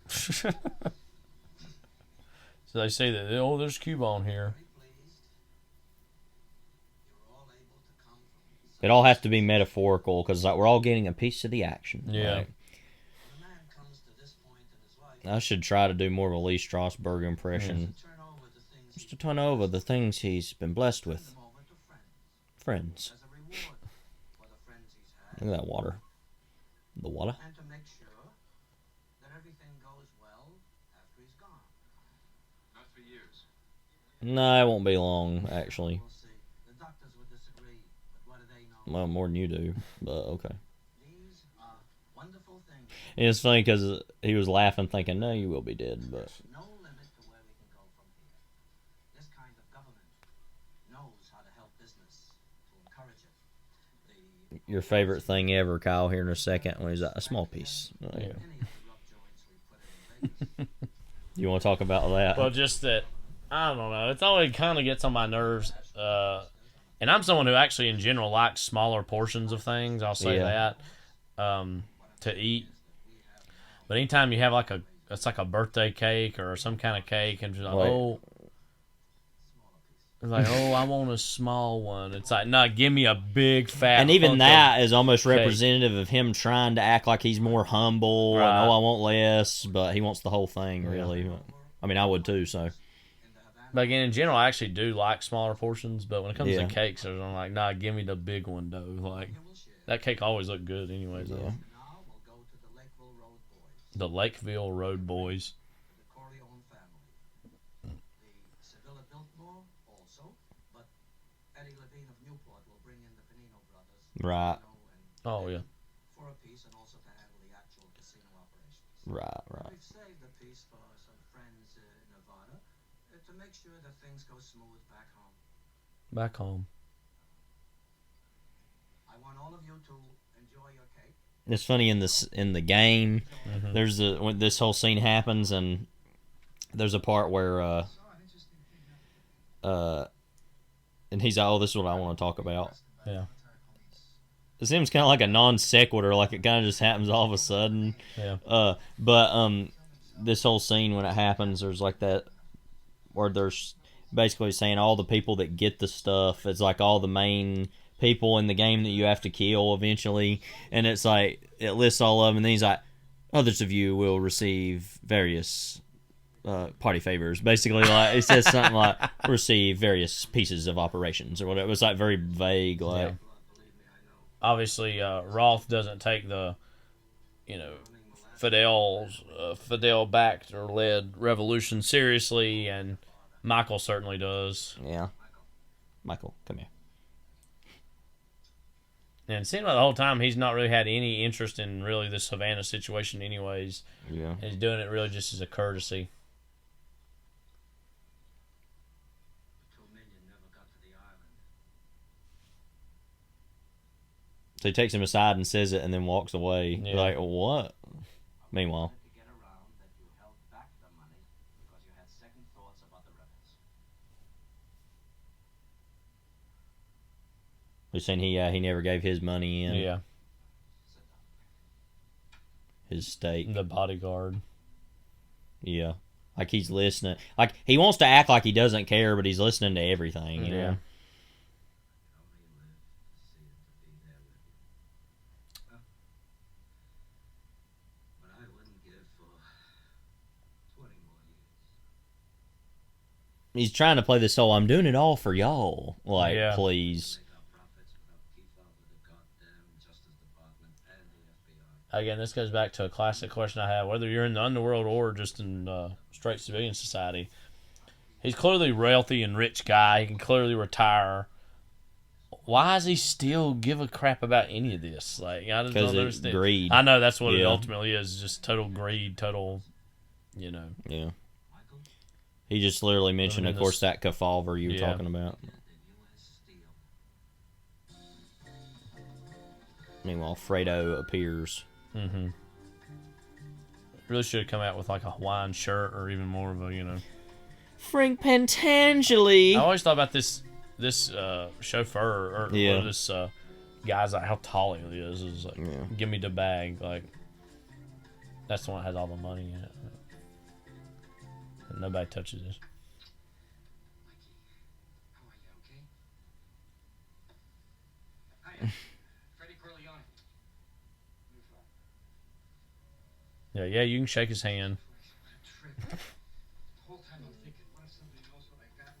S4: So they say that, there's Cuba on here.
S5: It all has to be metaphorical because like we're all getting a piece of the action.
S4: Yeah.
S5: Like, I should try to do more of a Lee Strasberg impression. Just to turn over the things he's been blessed with. Friends. Look at that water. The water?
S12: And to make sure that everything goes well after he's gone.
S9: Not for years.
S5: No, it won't be long, actually.
S12: We'll see. The doctors would disagree, but what do they know?
S5: Well, more than you do, but okay.
S12: These are wonderful things.
S5: And it's funny because he was laughing, thinking, "No, you will be dead." But
S12: There's no limit to where we can go from here. This kind of government knows how to help business, to encourage it.
S5: your favorite thing ever, Kyle, here in a second, when he's like, a small piece. Oh, yeah. You want to talk about that?
S4: Well, just that, I don't know. It's always kind of gets on my nerves. And I'm someone who actually, in general, likes smaller portions of things. I'll say that to eat. But anytime you have it's like a birthday cake or some kind of cake, and just like, it's like, I want a small one. It's like, no, give me a big fat.
S5: And even that is almost representative of him trying to act like he's more humble and I want less, but he wants the whole thing, really. I mean, I would too. So,
S4: but again, in general, I actually do like smaller portions. But when it comes to cakes, I'm like, nah, give me the big one though. Like that cake always looked good, anyways.
S5: Yeah.
S4: The Lakeville Road Boys.
S5: Right.
S4: Oh, yeah.
S12: For a piece and also to handle the actual casino operations.
S5: Right.
S12: We've saved the piece for some friends in Nevada to make sure that things go smooth back home.
S4: Back home.
S12: I want all of you to enjoy your cake.
S5: It's funny in the game. There's when this whole scene happens, and there's a part where and he's like, "Oh, this is what I want to talk about."
S4: Yeah.
S5: It seems kind of like a non sequitur, like it kind of just happens all of a sudden.
S4: Yeah.
S5: But this whole scene when it happens, there's like that where there's basically saying all the people that get the stuff. It's like all the main people in the game that you have to kill eventually, and it's like it lists all of them, and then he's like, others of you will receive various party favors. Basically, like it says something like receive various pieces of operations or whatever. It was like very vague, like.
S4: Yeah. Obviously, Roth doesn't take the, Fidel-backed or led revolution seriously, and Michael certainly does.
S5: Yeah. Michael, come here.
S4: And it seems like the whole time he's not really had any interest in really this Havana situation anyways.
S5: Yeah.
S4: He's doing it really just as a courtesy.
S5: So he takes him aside and says it and then walks away.
S4: Yeah.
S5: Like, what? Meanwhile. He's saying he never gave his money in.
S4: Yeah.
S5: His stake.
S4: The bodyguard.
S5: Yeah. Like he's listening. Like he wants to act like he doesn't care, but he's listening to everything, you know? He's trying to play this whole, I'm doing it all for y'all. Like, please.
S4: Again, this goes back to a classic question I have. Whether you're in the underworld or just in straight civilian society, he's clearly a wealthy and rich guy. He can clearly retire. Why does he still give a crap about any of this? Like, I just don't understand.
S5: Greed.
S4: I know that's what it ultimately is. Just total greed, total,
S5: Yeah. He just literally mentioned, of course, that Kefauver you were talking about. Meanwhile, Fredo appears.
S4: Mm-hmm. Really should have come out with like a Hawaiian shirt or even more of a,
S5: Frank Pentangeli.
S4: I always thought about this chauffeur or this guy's like how tall he is. Is like, give me the bag. Like, that's the one that has all the money in it. And nobody touches this. Yeah, you can shake his hand.
S12: The whole time I'm thinking, what if somebody knows what I got?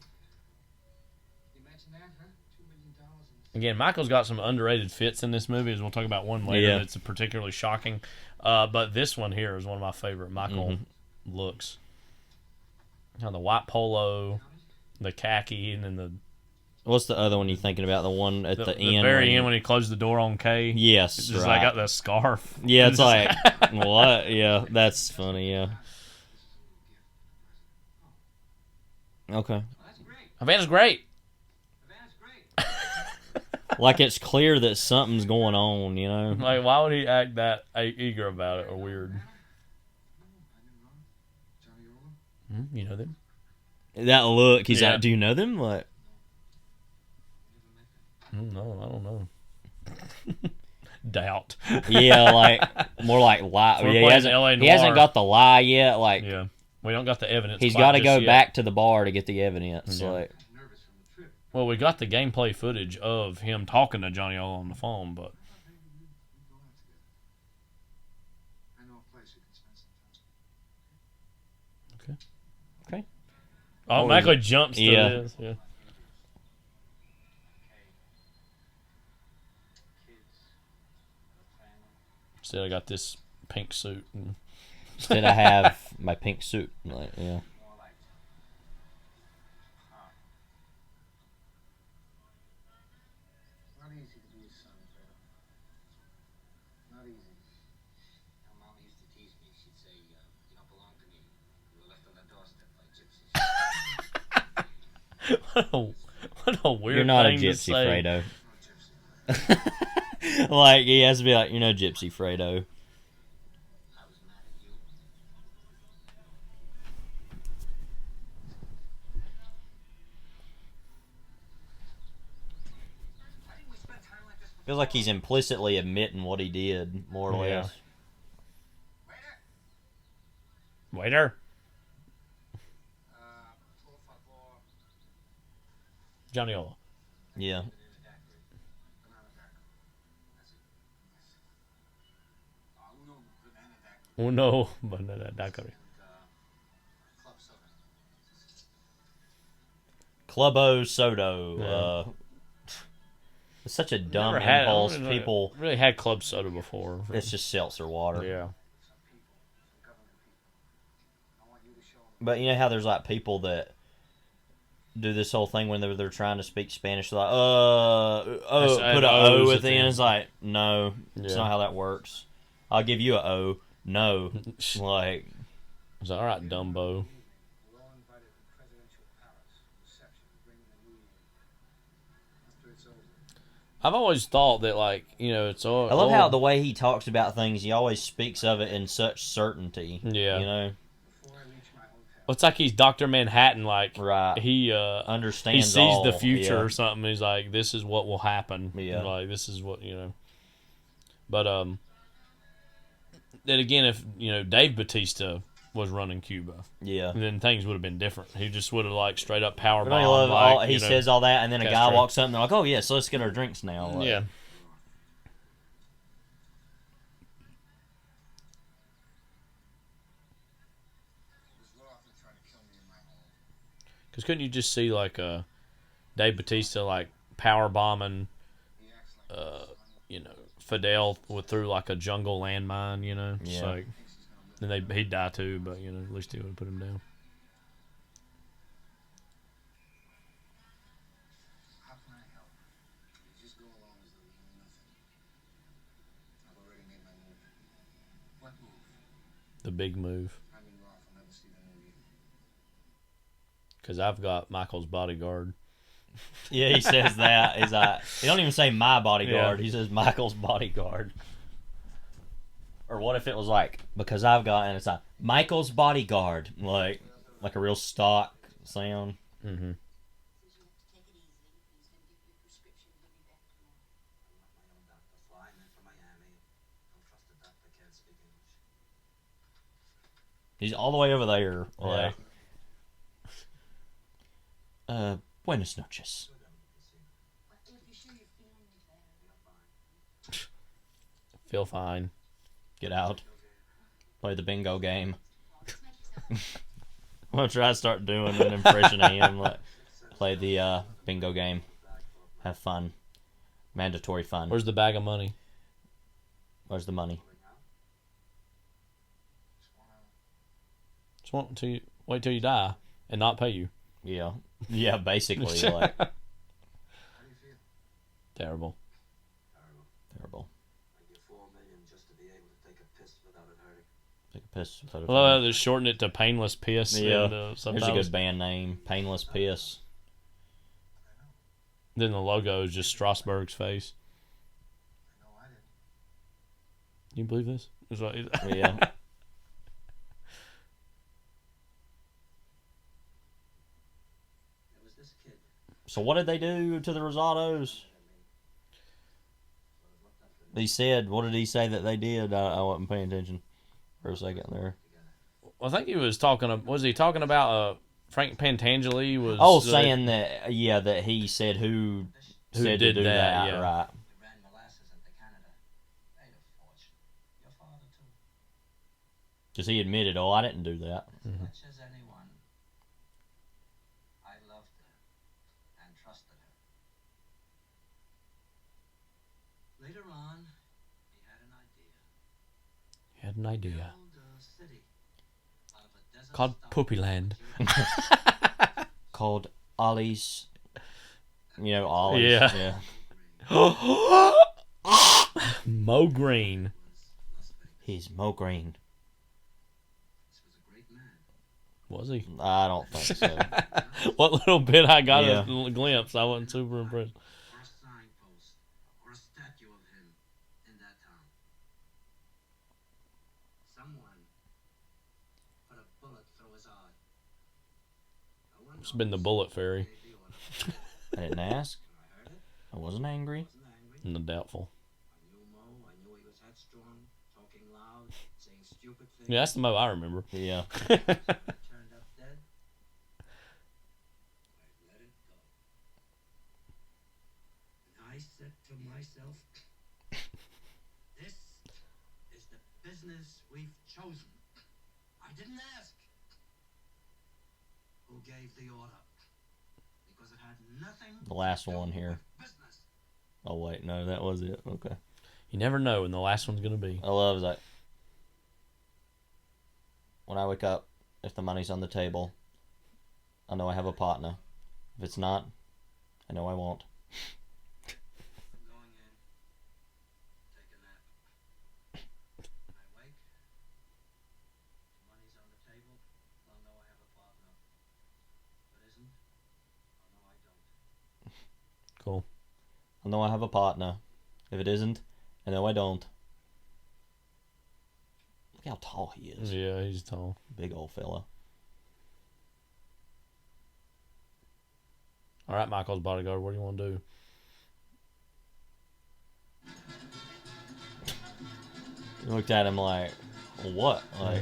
S12: You imagine that, huh? $2 million.
S4: Again, Michael's got some underrated fits in this movie, as we'll talk about one later.
S5: Yeah.
S4: That's particularly shocking. But this one here is one of my favorite Michael looks. You know, the white polo, the khaki, and then the...
S5: What's the other one you thinking about? The one at the end?
S4: The very end when he closed the door on Kay?
S5: Yes,
S4: it's just
S5: right.
S4: like got the scarf.
S5: Yeah, it's like, what? Yeah, that's funny, yeah. Okay.
S4: Havana's great.
S5: Like, it's clear that something's going on, you know?
S4: Like, why would he act that eager about it or weird? You know them?
S5: That look, he's like, do you know them? Like,
S4: no, I don't know. Doubt.
S5: Yeah, like, more like lie.
S4: So
S5: yeah, he hasn't got the lie yet. Like,
S4: yeah, we don't got the evidence.
S5: He's got to go back to the bar to get the evidence.
S4: Yeah.
S5: Like,
S4: well, we got the gameplay footage of him talking to Johnny O on the phone, but
S5: okay.
S4: Automatically jumps to this. Yeah. Instead, I got this pink suit.
S5: Instead, I have my pink suit. Like, yeah.
S12: Not easy to be his son, Fredo. Not easy. Mama used to tease me. She'd say, you don't belong to me. You were left on the doorstep by gypsies.
S4: What a weird
S5: You're not a
S4: thing to
S5: gypsy,
S4: say.
S5: Fredo. Like, he has to be like, you're no gypsy, Fredo. Feels like he's implicitly admitting what he did, more or less.
S4: Waiter. Johnny O.
S5: Yeah.
S4: Uno banana daiquiri.
S5: Clubo Sodo. It's such a dumb impulse. People
S4: really had club soda before.
S5: It's just seltzer water.
S4: Yeah.
S5: But you know how there's like people that do this whole thing when they're trying to speak Spanish, they're like, put an O at the end. It's like, no, it's not how that works. I'll give you an O. No. Like,
S4: it's all right, Dumbo. I've always thought that, like, you know, it's all...
S5: I love how the way he talks about things, he always speaks of it in such certainty.
S4: Yeah.
S5: You know?
S4: It's like he's Dr. Manhattan, like,
S5: right.
S4: He
S5: understands
S4: he sees the future or something. He's like, this is what will happen.
S5: Yeah.
S4: Like, this is what, you know. But, then again, if, you know, Dave Bautista was running Cuba, then things would have been different. He just would have, like, straight up power bombed. Like,
S5: he says all that, and then
S4: Castro.
S5: A guy walks up and they're like, oh, yeah, so let's get our drinks now. Like,
S4: yeah. Because couldn't you just see, like, Dave Bautista, like, power bombing, you know, Fidel through, like, a jungle landmine, you know? It's like, then he'd die too, but, you know, at least he would have put him down.
S12: How can I help? You just go along as though you know nothing. I've already made my move. What move?
S4: The big move.
S12: I mean, Ralph will never see the movie.
S4: Because I've got Michael's bodyguard.
S5: Yeah, he says that. He's like, he don't even say my bodyguard. He says Michael's bodyguard. Or what if it was like, because I've got, and it's like, Michael's bodyguard. Like a real stock sound.
S4: Mm-hmm.
S5: He's all the way over there. Like, buenas noches.
S4: Feel fine.
S5: Get out. Play the bingo game. I'm gonna try to start doing an impression of him. Like, play the bingo game. Have fun. Mandatory fun.
S4: Where's the bag of money?
S5: Where's the money?
S4: Just wait till you die and not pay you.
S5: Yeah. Yeah, basically. Like.
S4: Terrible.
S5: Terrible.
S10: I give $4 million just to be able to take a piss without it hurting.
S5: Take a piss without it
S4: Well,
S5: hurting.
S4: they shortened it to Painless Piss.
S5: Yeah.
S4: And,
S5: Here's a good band name. Painless Piss.
S4: Then the logo is just Strasbourg's face. Can you believe this?
S5: Yeah. So what did they do to the risottos? He said, what did he say that they did? I wasn't paying attention for a second there.
S4: I think he was talking. Was he talking about Frank Pantangeli? Was
S5: saying that that he said who said
S4: did
S5: to do that,
S4: yeah.
S5: right? Because he admitted, I didn't do that.
S12: As much as anyone, I loved her and trusted her. Later on, he had an idea.
S4: He had an idea.
S12: Build a city out of a desert
S4: Called Poopyland.
S5: Called Ollie's. Ollie's.
S4: Yeah. Mo Green.
S5: He's Mo Green.
S4: Was he?
S5: I don't think so.
S4: What little bit I got a glimpse, I wasn't super impressed.
S12: Or a signpost or a statue of him in that town. Someone put a bullet through his eye.
S4: It's been the Bullet Fairy.
S5: I didn't ask. I wasn't angry.
S4: No, doubtful.
S12: I knew Mo. I knew he was headstrong, talking loud, saying stupid things.
S4: Yeah, that's the Mo I remember.
S5: Yeah.
S12: Turned up dead. I let it go. And I said to myself, this is the business we've chosen. I didn't ask who gave the order. Because it had nothing
S5: The last
S12: to do
S5: one here.
S12: with business.
S5: Oh, wait. No, that was it. Okay.
S4: You never know when the last one's going to be.
S5: I love that. When I wake up, if the money's on the table, I know I have a partner. If it's not, I know I won't.
S12: Going in, take a nap. When I wake, money's on the table, I'll know I have a partner. If it isn't, I'll know I don't.
S4: Cool.
S5: I know I have a partner. If it isn't, I know I don't. Look how tall he is.
S4: Yeah, he's tall.
S5: Big old fella.
S4: All right, Michael's bodyguard, what do you want to do?
S5: He looked at him like, what? Like,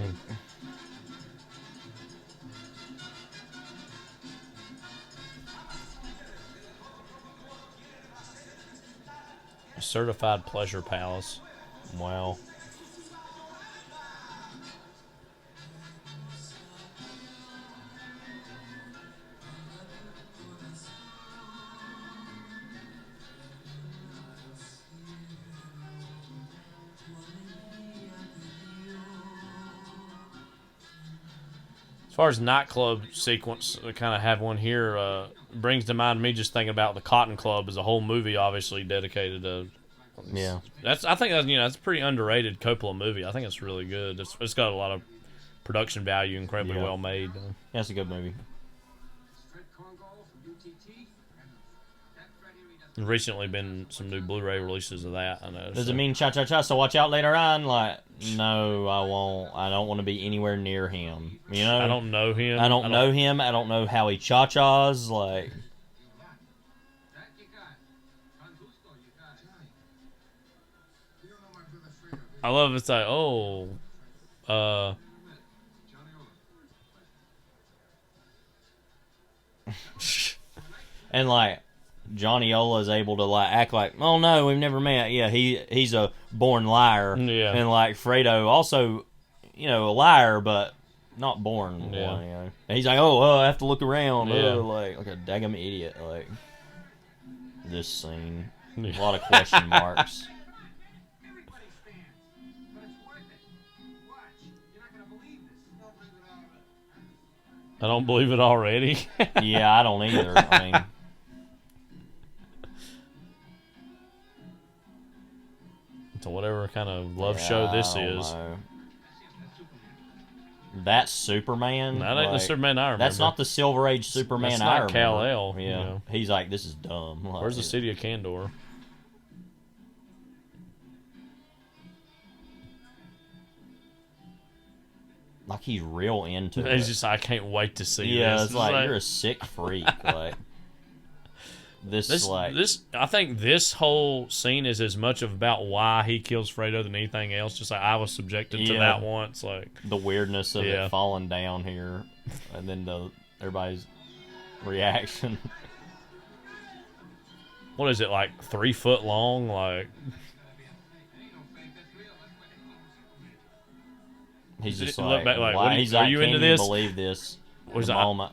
S4: A certified pleasure palace.
S5: wow.
S4: As far as nightclub sequence, we kind of have one here. Brings to mind me just thinking about the Cotton Club as a whole movie, obviously dedicated to.
S5: Yeah.
S4: I think that's a pretty underrated Coppola movie. I think it's really good. It's got a lot of production value, incredibly well made.
S5: Yeah, it's a good movie.
S4: There's recently been some new Blu-ray releases of that. I know.
S5: Does it mean cha-cha-cha, so watch out later on? Like, no, I won't. I don't want to be anywhere near him. You know?
S4: I don't know him.
S5: I don't know him. I don't know how he cha-chas. Like,
S4: I love it's like,
S5: and like, Johnny Ola is able to like act like, oh no, we've never met. Yeah, he's a born liar.
S4: Yeah.
S5: And like Fredo also, a liar, but not born one.
S4: Yeah.
S5: And he's like, oh, I have to look around.
S4: Yeah.
S5: Like a daggum idiot. Like this scene, a lot of question marks.
S4: I don't believe it already.
S5: Yeah, I don't either. I mean,
S4: to whatever kind of love show this is.
S5: know. That's Superman.
S4: That ain't the Superman I remember.
S5: That's not the Silver Age Superman
S4: that's
S5: I
S4: not
S5: remember.
S4: Kal-El.
S5: Yeah, he's like, this is dumb. Like,
S4: where's the city of Kandor?
S5: Like he's real into it.
S4: He's just, I can't wait to see this.
S5: Yeah, it's like you're a sick freak. Like this.
S4: I think this whole scene is as much about why he kills Fredo than anything else. Just like I was subjected to that once. Like
S5: the weirdness of it falling down here, and then everybody's reaction.
S4: What is it, like 3 foot long? Like
S5: he's just
S4: look
S5: like,
S4: back, like,
S5: why?
S4: are you into this?
S5: Believe this?
S4: Was
S5: the moment.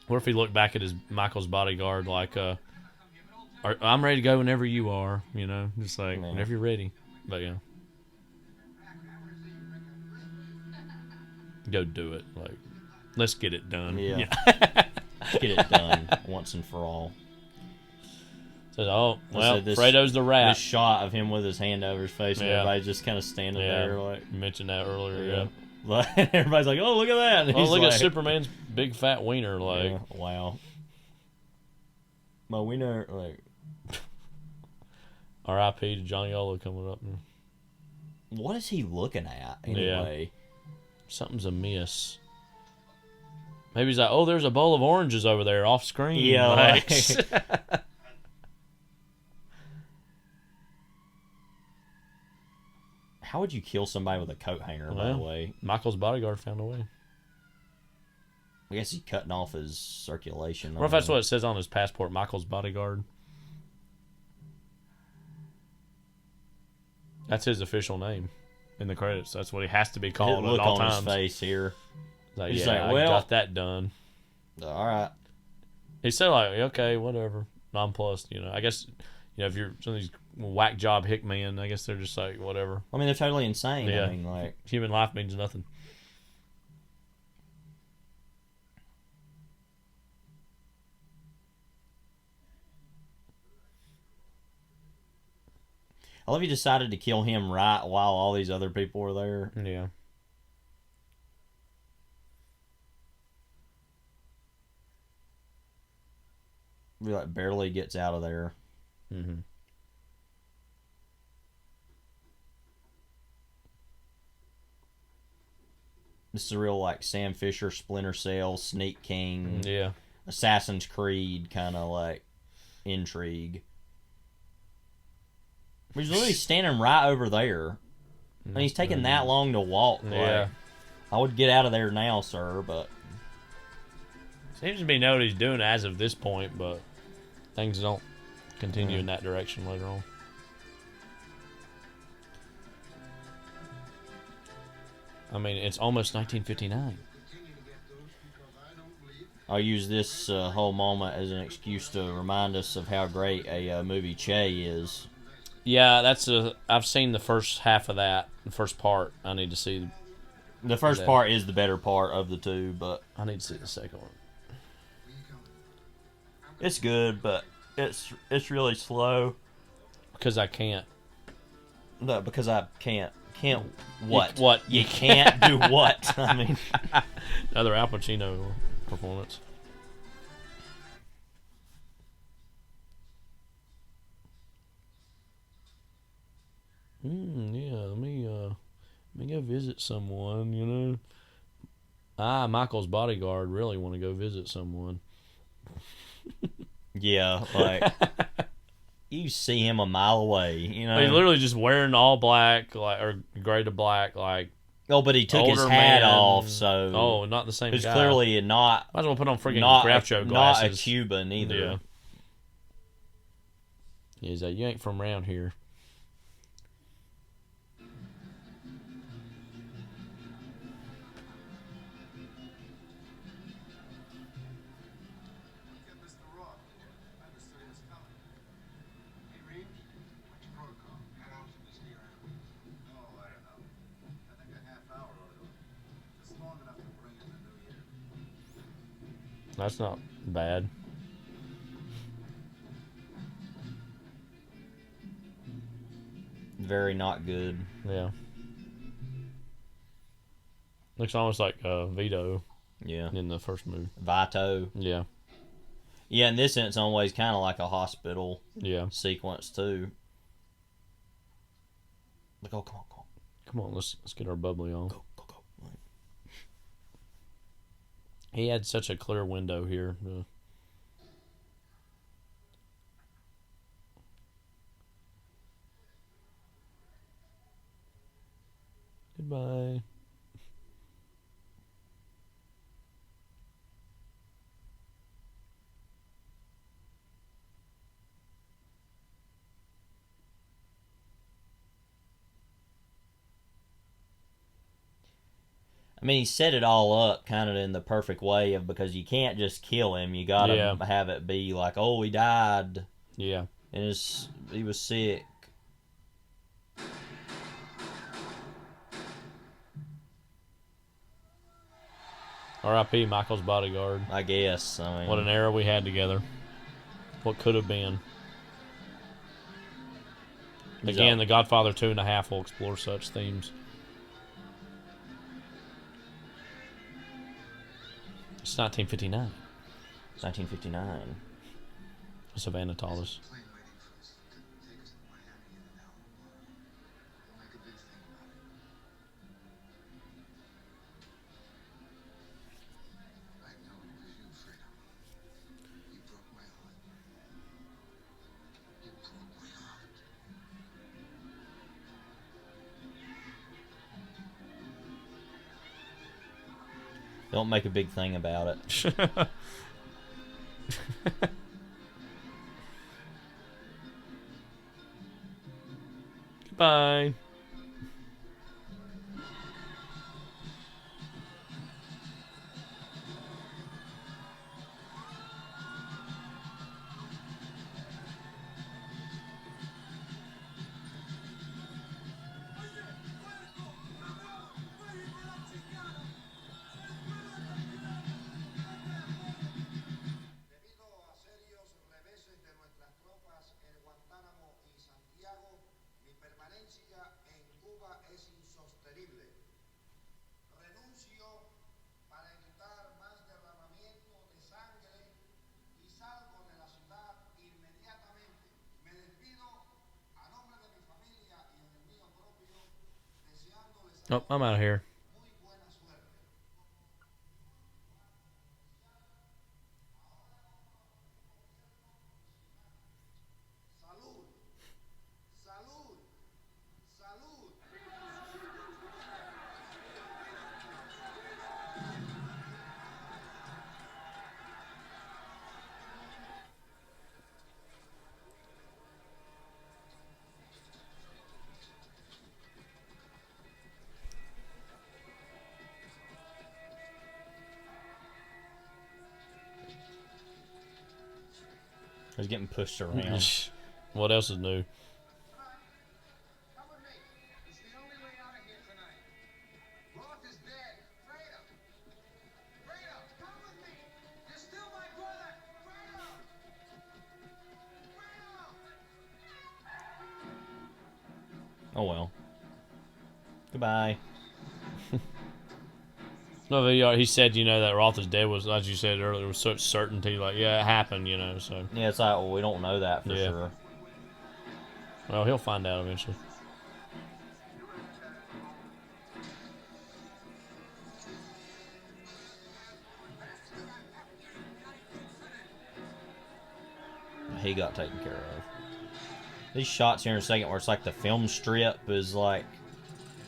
S4: What if he looked back at Michael's bodyguard like, I'm ready to go whenever you are, just like whenever you're ready. But yeah, go do it. Like, let's get it done.
S5: Yeah. Let's get it done once and for all.
S4: Says, oh, well, Fredo's the rat.
S5: This shot of him with his hand over his face, and everybody's just kind of standing there. Like,
S4: you mentioned that earlier,
S5: everybody's like, oh, look at that. And
S4: oh, look at Superman's big fat wiener. Like,
S5: wow. My wiener, like.
S4: R.I.P. to Johnny Ola coming up.
S5: What is he looking at, anyway?
S4: Something's amiss. Maybe he's like, oh, there's a bowl of oranges over there off screen.
S5: Yeah,
S4: like.
S5: How would you kill somebody with a coat hanger, by the way?
S4: Michael's bodyguard found a way.
S5: I guess he's cutting off his circulation.
S4: What if that's what it says on his passport, Michael's bodyguard? That's his official name in the credits. That's what he has to be called at all times.
S5: Look on his face here.
S4: Like, he's like, I got that done.
S5: All right.
S4: He said, like, okay, whatever. Nonplussed, I guess, if you're some of these whack job hick men, I guess they're just like, whatever.
S5: I mean, they're totally insane.
S4: Yeah.
S5: I mean, like,
S4: human life means nothing.
S5: I love you decided to kill him right while all these other people were there.
S4: Yeah.
S5: He like barely gets out of there.
S4: Mm-hmm.
S5: This is a real like Sam Fisher, Splinter Cell, Sneak King, Assassin's Creed kind of like intrigue. He's literally standing right over there, and he's taking that long to walk.
S4: Yeah,
S5: like, I would get out of there now, sir. But
S4: seems to be know what he's doing as of this point, but things don't continue in that direction later on. I mean, it's almost 1959.
S5: I'll use this whole moment as an excuse to remind us of how great a movie Che is.
S4: Yeah, I've seen the first half of that, the first part. I need to see.
S5: The first part is the better part of the two, but
S4: I need to see the second one.
S5: It's good, but it's really slow.
S4: Because I can't.
S5: No, because I can't. Can't what?
S4: What?
S5: You can't do what? I mean,
S4: another Al Pacino performance. Yeah, let me go visit someone, Michael's bodyguard really want to go visit someone.
S5: Yeah, like you see him a mile away,
S4: He's literally just wearing all black, like, or gray to black, like.
S5: Oh, but he took his
S4: older
S5: hat
S4: man.
S5: off, so...
S4: Oh, not the same
S5: Who's
S4: guy.
S5: clearly not...
S4: Might as well put on freaking
S5: not
S4: Groucho
S5: a,
S4: glasses.
S5: Not a Cuban, either.
S4: Yeah. He's like, you ain't from around here. That's not bad.
S5: Very not good.
S4: Yeah. Looks almost like Vito.
S5: Yeah.
S4: In the first movie.
S5: Vito.
S4: Yeah.
S5: Yeah, in this sense, on ways kind of like a hospital sequence, too. Like, oh, come on, come on.
S4: Come on, let's get our bubbly on.
S5: Go.
S4: He had such a clear window here. Goodbye.
S5: I mean, he set it all up kind of in the perfect way of because you can't just kill him. You got to have it be like, oh, he died.
S4: Yeah.
S5: And he was sick.
S4: R.I.P. Michael's bodyguard.
S5: I guess. I mean,
S4: what an era we had together. What could have been. Again, The Godfather 2.5 will explore such themes. It's 1959.
S5: It's 1959.
S4: Savannah taught us.
S5: Don't make a big thing about it.
S4: Goodbye. Oh, I'm out of here.
S5: He's getting pushed around.
S4: What else is new?
S5: Oh well. Goodbye.
S4: No, he said, that Roth is dead was, as you said earlier, with such certainty. Like, yeah, it happened, so.
S5: Yeah, it's like, well, we don't know that for sure.
S4: Well, he'll find out eventually.
S5: He got taken care of. These shots here in a second where it's like the film strip is like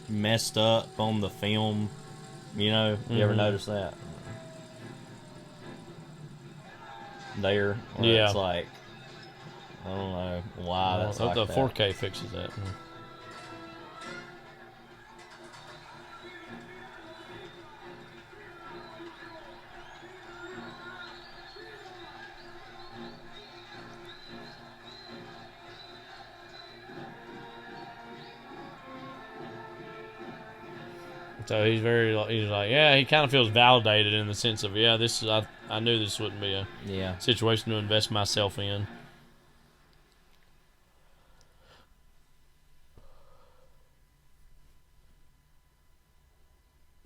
S5: messed up on the film. You know, you ever notice that? There, where it's like, I don't know why that's like
S4: the
S5: that.
S4: 4K fixes that. So he's like, yeah, he kind of feels validated in the sense of, yeah, this is, I knew this wouldn't be a situation to invest myself in.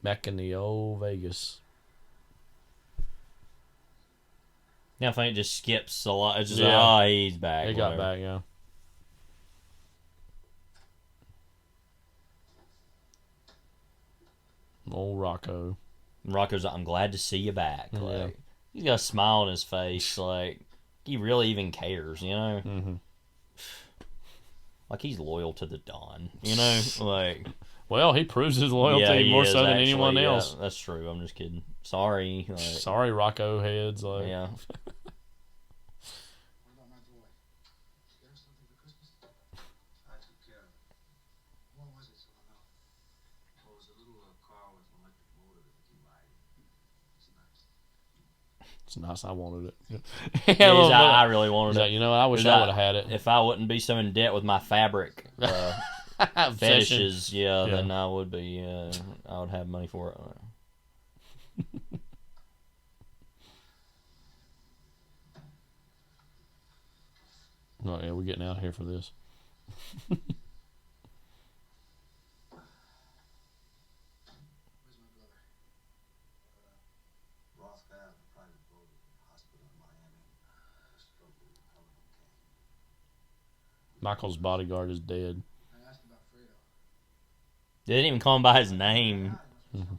S4: Back in the old Vegas.
S5: Yeah, I think it just skips a lot. It's just like, he's back.
S4: He got back, yeah. Old Rocco.
S5: Rocco's like, I'm glad to see you back. Like, he's got a smile on his face. Like, he really even cares, you know?
S4: Mm-hmm.
S5: Like, he's loyal to the Don, you know? Like,
S4: well, he proves his loyalty more so than anyone else.
S5: Yeah, that's true. I'm just kidding. Sorry. Like,
S4: sorry, Rocco heads. Like.
S5: Yeah.
S4: It's nice. I wanted it.
S5: I really wanted it.
S4: You know, I wish I would have had it.
S5: If I wouldn't be so in debt with my fabric fetishes, then I would be. I would have money for it.
S4: Oh yeah, we're getting out of here for this. Michael's bodyguard is dead.
S5: They didn't even call him by his name.
S4: Mm-hmm.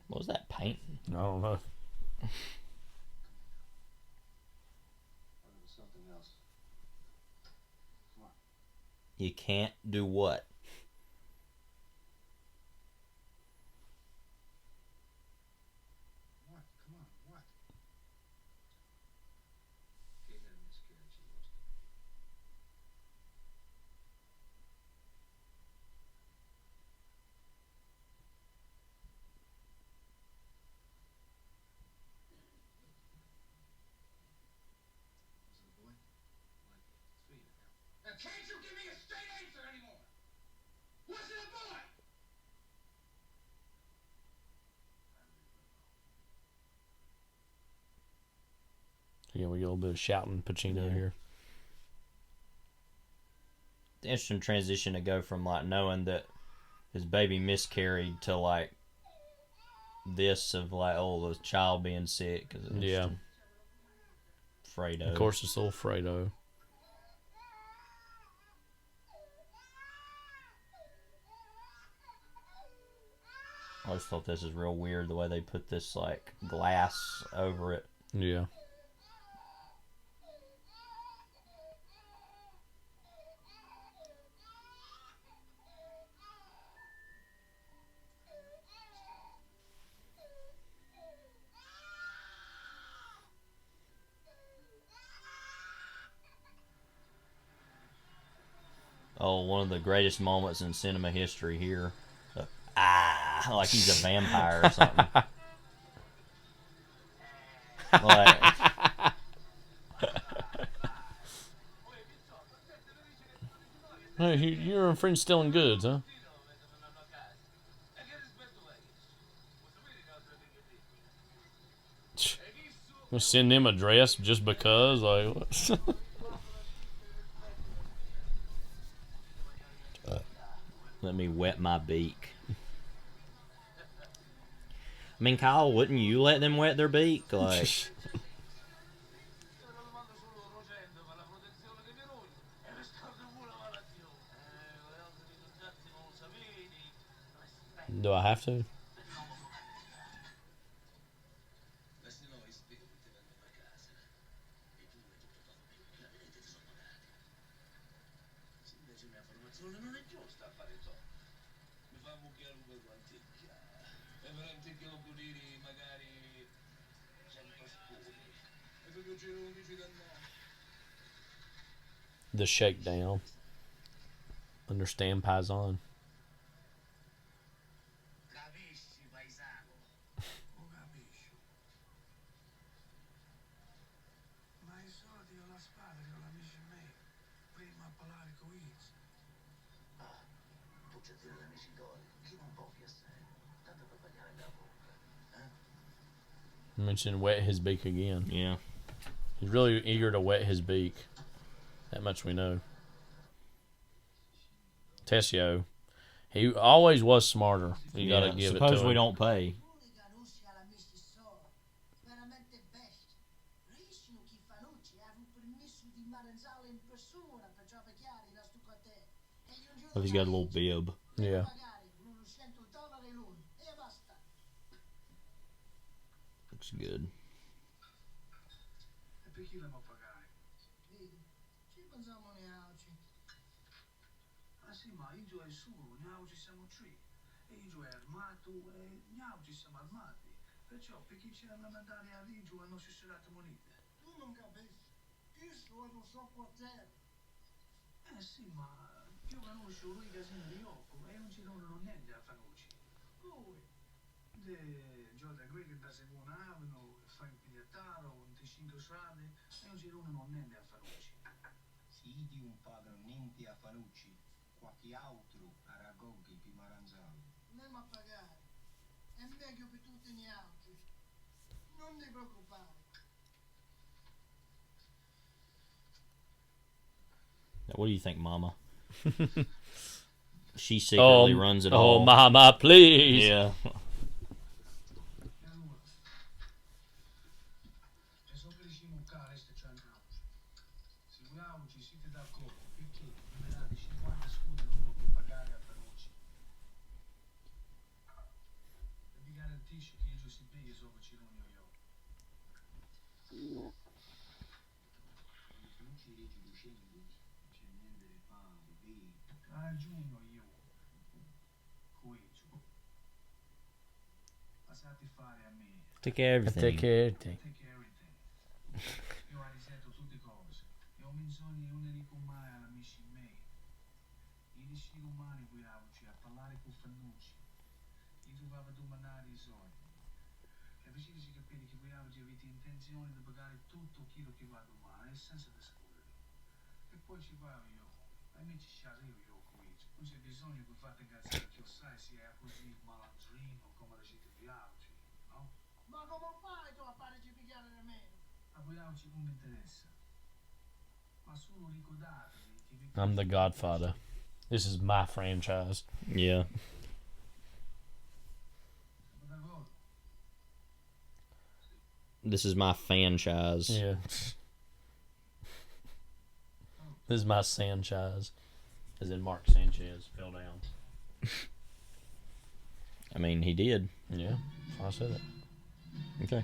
S5: What was that painting?
S4: I don't know.
S5: You can't do what?
S12: Can't you give me a straight answer anymore? Was it a boy?
S4: Again, we get a little bit of shouting Pacino here.
S5: The interesting transition to go from like knowing that his baby miscarried to like this of like, oh, the child being sick.
S4: Yeah.
S5: Fredo.
S4: Of course, it's little Fredo.
S5: I always thought this is real weird the way they put this like glass over it.
S4: Yeah.
S5: Oh, one of the greatest moments in cinema history here. Like he's a vampire or something. Like,
S4: hey, you're a friend stealing goods, huh? We'll send them a dress just because, like.
S5: Let me wet my beak. I mean, Kyle, wouldn't you let them wet their beak? Like,
S4: Do I have to?
S12: Non è giusta a fare ciò. Mi fa mucchiare un bel guanticchia. E per anticchia puliri magari 100 spudi. E per che giro 11 da no.
S4: The shakedown. Understand, Paisan?
S12: Capisci, paesano? Lo capisci. Ma i soldi alla spada che la amici miei. Prima a parlare con Iz. Ah, tu c'è dire l'amici d'oro. Chi non può assai. Tanto per pagare la bocca. Eh?
S4: Mentioned wet his beak again.
S5: Yeah.
S4: He's really eager to wet his beak. That much we know. Tessio. He always was smarter. You gotta give it to him.
S5: Suppose we don't pay. Oh, he's got a little bib.
S4: Yeah.
S5: Looks good.
S12: Sì, ma io è solo, noi ci siamo tre. E io è armato e noi ci siamo armati. Perciò, perché ci hanno mandato a Ligio e non ci sono date monete? Tu non capisci. Questo è lo so portiere. Sì, ma io conosco lui casino di Yoko e non ci sono niente a Fanucci. Poi, Giorda qui che da Segona Avenue, fa in Pigliataro, un T5 strade e non ci sono niente a Fanucci.
S14: Sì, di un padre niente a Fanucci. Qualche altro a Ragoghi di Maranzano.
S12: Andiamo a pagare. È meglio per tutti gli altri. Non ti preoccupare.
S5: What do you think, Mama? She secretly runs it all.
S4: Oh, Mama, please.
S5: Yeah. Take care of everything.
S4: Take care of everything.
S12: Io ho risetto tutte cose. Io mi sono unico mai alla amici miei. I disci umani guidavci a parlare con Fannucci. Io doveva domandare i soldi. E invece di capire che guidavci avete intenzione di pagare tutto quello che va domani senza discutere. E poi ci vado io. E mi ci sciareo io qui. Non c'è bisogno che fate incazzare che io sai se è così malandrino come la gente guidavci. No? Ma come fai tu a farci pigliare da me? A guidarci non mi interessa. Ma solo ricordatevi che vi...
S4: I'm the Godfather. This is my franchise.
S5: Yeah. This is my franchise.
S4: Yeah. This is my Sanchez. As in Mark Sanchez fell down.
S5: I mean, he did.
S4: Yeah, I said it.
S5: Okay.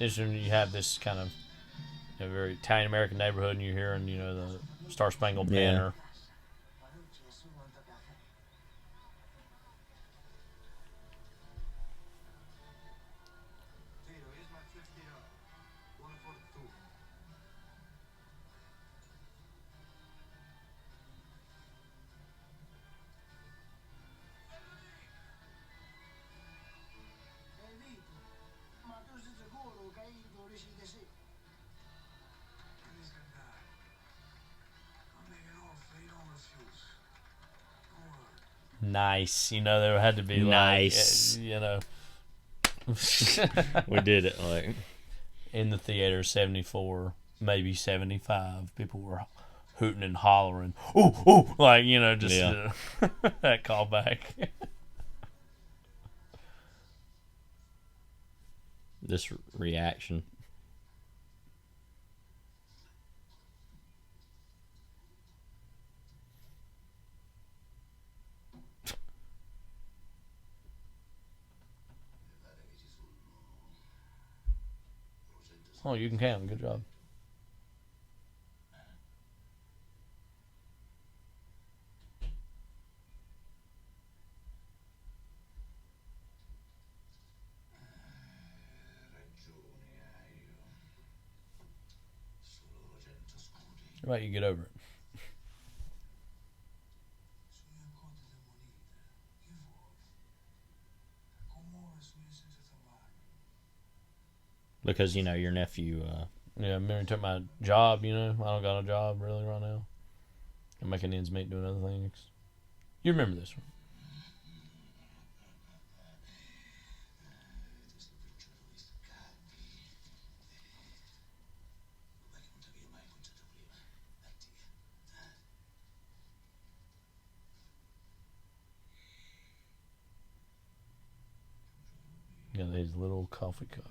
S4: It's when you have this kind of very Italian American neighborhood, and you're hearing, the Star Spangled Banner. Nice. You know, there had to be
S5: nice.
S4: Like, you know.
S5: We did it like
S4: in the theater, 74, maybe 75. People were hooting and hollering. Ooh, ooh, like, you know, just that callback.
S5: This reaction.
S4: Oh, you can count. Good job. How about you get over it?
S5: Because, you know, your nephew...
S4: Yeah, Mary took my job, you know. I don't got a job really right now. I'm making ends meet doing other things. You remember this one. Yeah, his little coffee cup.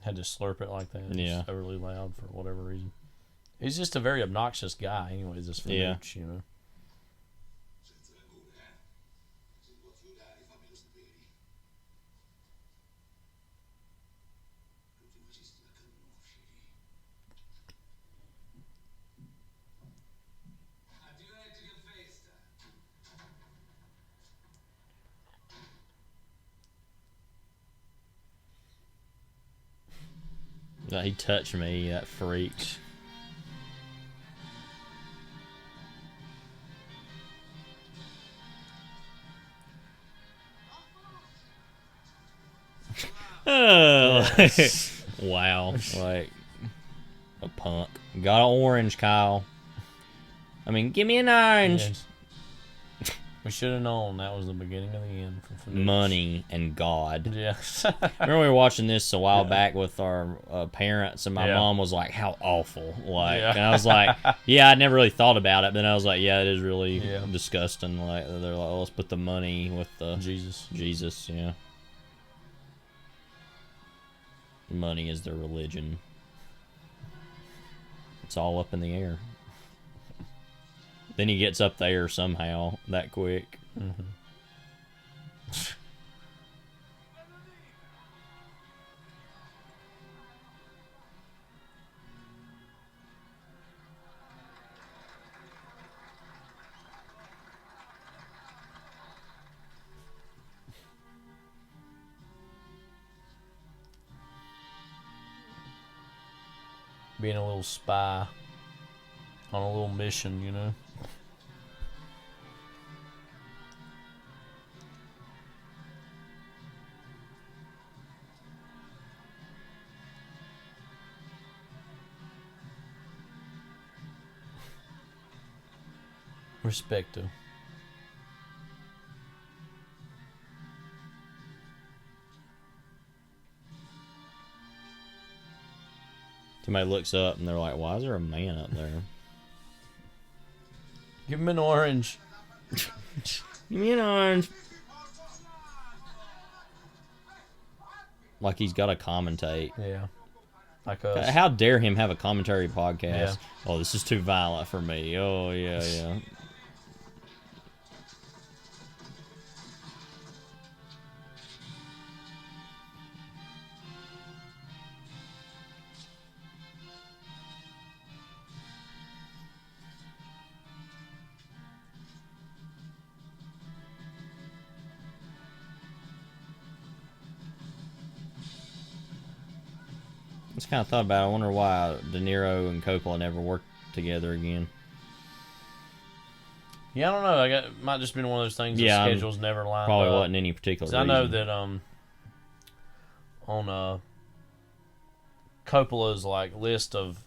S4: Had to slurp it like that.
S5: Yeah.
S4: It's overly loud for whatever reason. He's just a very obnoxious guy, anyways, this Fanucci, you know.
S5: He touched me, that freak. Wow. Like a punk. Got an orange, Kyle. I mean, give me an orange.
S4: Yes. We should have known that was the beginning of the end for Fanucci.
S5: Money and God.
S4: Yeah.
S5: Remember we were watching this a while back with our parents, and my mom was like, "How awful!" Like, and I was like, "Yeah, I never really thought about it." But then I was like, "Yeah, it is really disgusting." Like, they're like, oh, "Let's put the money with the Jesus, yeah." Money is their religion. It's all up in the air. Then he gets up there somehow that quick.
S4: Mm-hmm. Being a little spy on a little mission, you know. Respecto.
S5: Somebody looks up and they're like, "Why is there a man up there?"
S4: Give him an orange.
S5: Give me an orange. Like he's got to commentate.
S4: Yeah. Like us.
S5: How dare him have a commentary podcast?
S4: Yeah.
S5: Oh, this is too violent for me. Oh, yeah, yeah. Just kind of thought about it. I wonder why De Niro and Coppola never worked together again.
S4: Yeah, I don't know. It might just been one of those things. The schedules never lined
S5: probably
S4: up.
S5: wasn't any particular reason.
S4: I know that on Coppola's like list of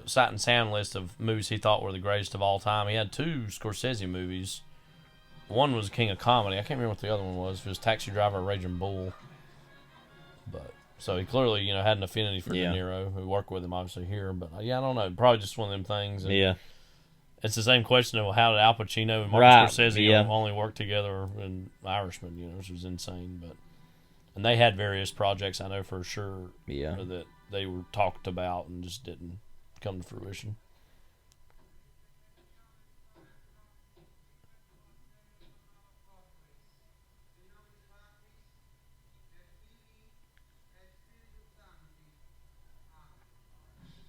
S4: sight and sound list of movies he thought were the greatest of all time. He had 2 Scorsese movies. One was King of Comedy. I can't remember what the other one was. It was Taxi Driver, Raging Bull. But so he clearly, had an affinity for De Niro, who worked with him obviously here. But I don't know. Probably just one of them things. And it's the same question of how did Al Pacino and Martin Scorsese only work together in Irishman, which was insane. And they had various projects, I know for sure, that they were talked about and just didn't come to fruition.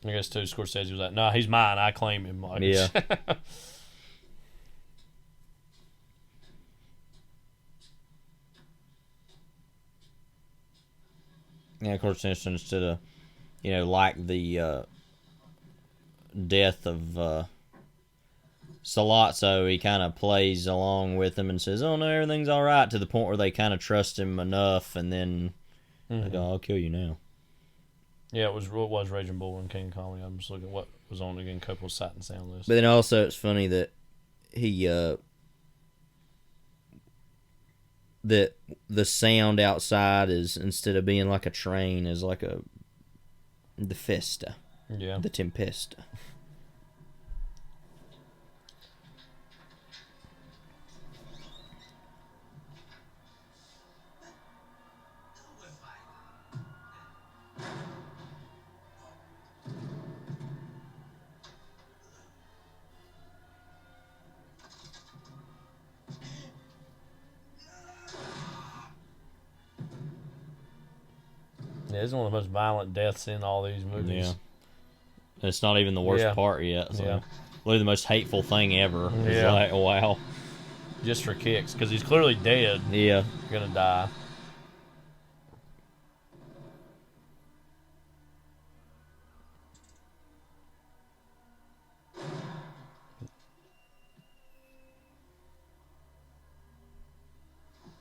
S4: I guess too, Scorsese was like, "No, he's mine. I claim him." Like,
S5: yeah. Yeah, of course, instead of, like the death of Sollozzo, he kind of plays along with him and says, "Oh no, everything's all right," to the point where they kind of trust him enough, and then they go, "I'll kill you now."
S4: Yeah, it was Raging Bull and King Comedy. I'm just looking at what was on again Coppola's sight and sound list.
S5: But then also, it's funny that he that the sound outside is, instead of being like a train, is like the festa, the tempesta.
S4: Yeah, this is one of the most violent deaths in all these movies.
S5: Yeah. And it's not even the worst part yet. So literally the most hateful thing ever. It's like, wow.
S4: Just for kicks, because he's clearly dead.
S5: Yeah.
S4: Gonna die.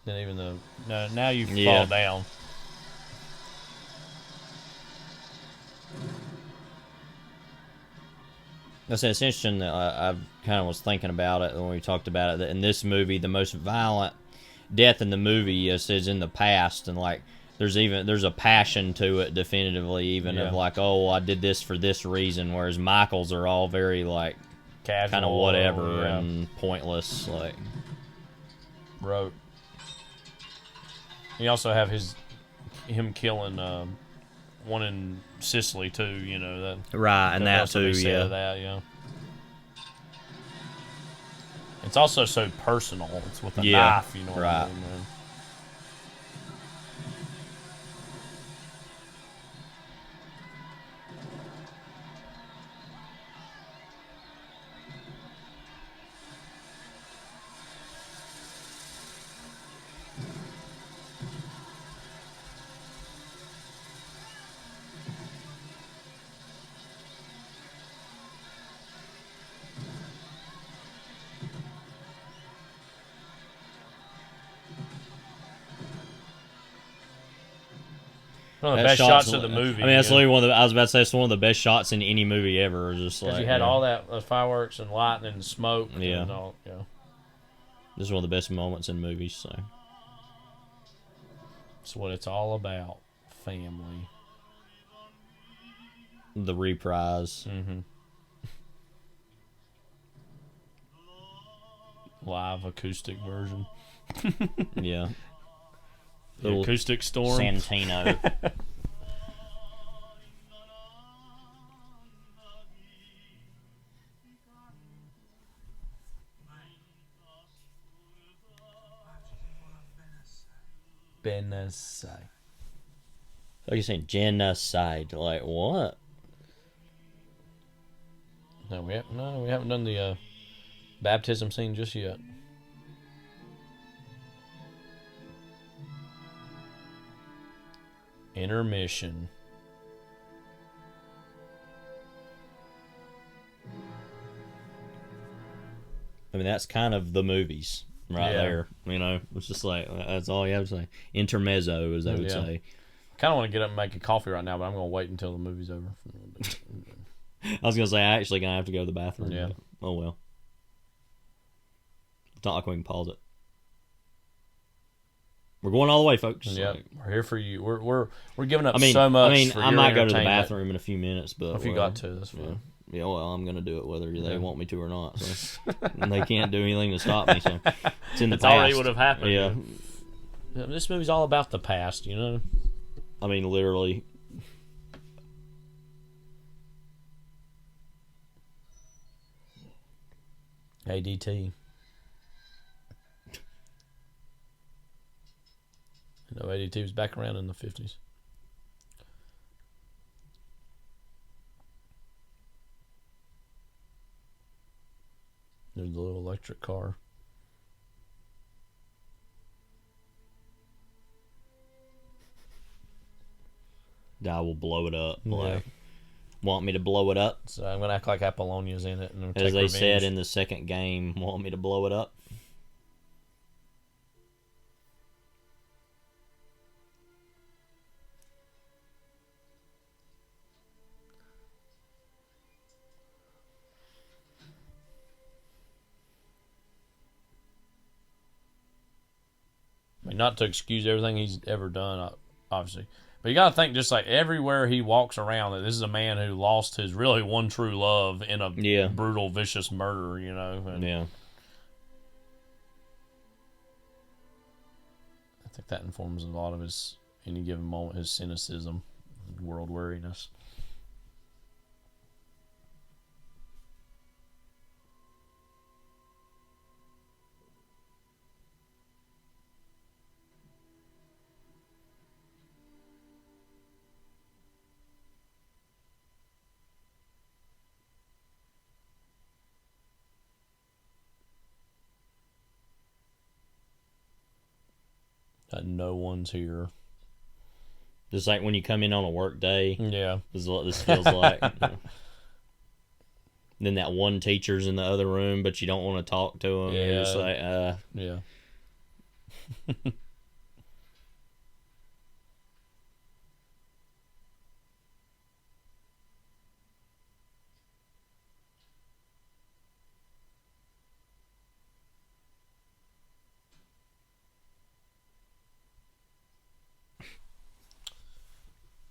S4: Then even now you fall down.
S5: It's interesting that I kind of was thinking about it when we talked about it, that in this movie, the most violent death in the movie is in the past, and like there's a passion to it definitively, even of like, oh, I did this for this reason, whereas Michael's are all very like
S4: casual,
S5: kind of whatever and pointless, like
S4: rote. You also have him killing one in Sicily too, that
S5: right, and that too,
S4: It's also so personal. It's with a knife, what I mean, man. One of the best shots of the movie.
S5: I mean, that's literally one of the. I was about to say it's one of the best shots in any movie ever. Just like
S4: you had all that fireworks and lightning and smoke.
S5: Yeah.
S4: And all,
S5: This is one of the best moments in movies. So.
S4: It's what it's all about. Family.
S5: The reprise.
S4: Mm-hmm. Live acoustic version.
S5: Yeah.
S4: The acoustic storm.
S5: Santino.
S4: Genocide.
S5: Like you're saying genocide. Like what?
S4: No, we haven't done the baptism scene just yet. Intermission.
S5: I mean, that's kind of the movies right there. It's just like, that's all you have to say. Intermezzo, as they would say.
S4: kind of want to get up and make a coffee right now, but I'm going to wait until the movie's over.
S5: I was going to say, I actually going to have to go to the bathroom.
S4: Yeah.
S5: But, oh, well. It's not like we can pause it. We're going all the way, folks.
S4: Yeah, we're here for you. We're giving up so much. For
S5: I
S4: your
S5: might go to the
S4: entertainment.
S5: bathroom in a few minutes, but
S4: if you got to, that's fine.
S5: Yeah, well, I'm going to do it whether they want me to or not. So. And they can't do anything to stop me. So it's in the past.
S4: Already would have happened.
S5: Yeah.
S4: This movie's all about the past, you know.
S5: I mean, literally.
S4: ADT. No, ADT was back around in the 50s. There's the little electric car.
S5: I will blow it up. Like, want me to blow it up?
S4: So I'm going to act like Apollonia's in it. And
S5: as they said in the second game, want me to blow it up?
S4: I mean, not to excuse everything he's ever done, obviously. But you got to think, just like everywhere he walks around, that this is a man who lost his really one true love in a brutal, vicious murder, you know. And I think that informs a lot of his, any given moment, his cynicism, world weariness. No one's here.
S5: Just like when you come in on a work day.
S4: Yeah.
S5: This is what this feels like. Then that one teacher's in the other room, but you don't want to talk to him.
S4: Yeah.
S5: You're just like,
S4: Yeah.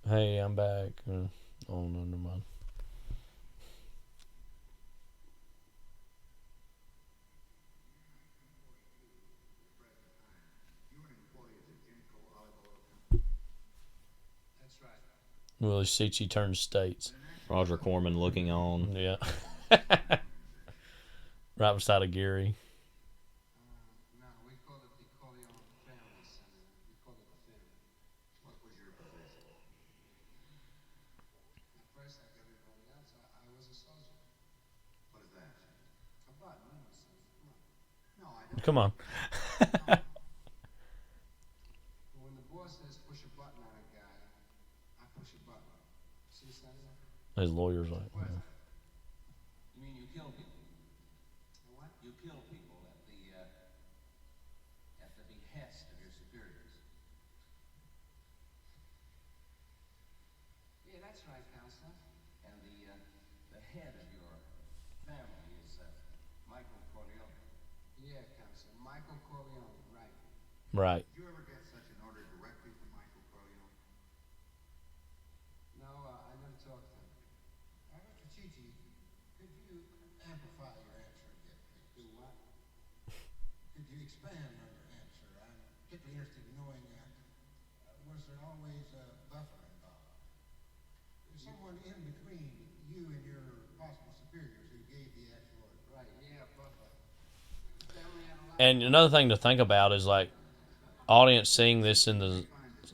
S4: Hey, I'm back. Oh, no, never mind.
S12: That's right.
S4: Willie Seachy turns states.
S5: Roger Corman looking on.
S4: Yeah. Right beside of Gary.
S12: No, we call it the Corleone Family Center. We call it the family. What was your position? At first, like everybody else, I was a soldier.
S14: What is that?
S12: A button, you know, son. Come on. No, I don't.
S4: Come on.
S12: When the boss says push a button on a guy, I push a button. See, son?
S4: His lawyer's like,
S12: What? You mean you kill people? What? You kill people at the behest of your superiors. Yeah, that's right, Counselor.
S14: And the head of your family is Michael Corleone.
S12: Yeah, Counselor. Michael Corleone, right.
S4: right.
S14: Did you ever get such an order directly from Michael Corleone?
S12: No, I never talked to him.
S14: Mr. Chichi, could you amplify your answer a bit, please?
S12: Do what?
S14: Could you expand on your answer? I'm particularly interested in knowing, was there always a buffer involved? There's someone in between you and your possible superiors who gave the actual order.
S12: Right, yeah, buffer.
S4: And another thing to think about is, like, audience seeing this in the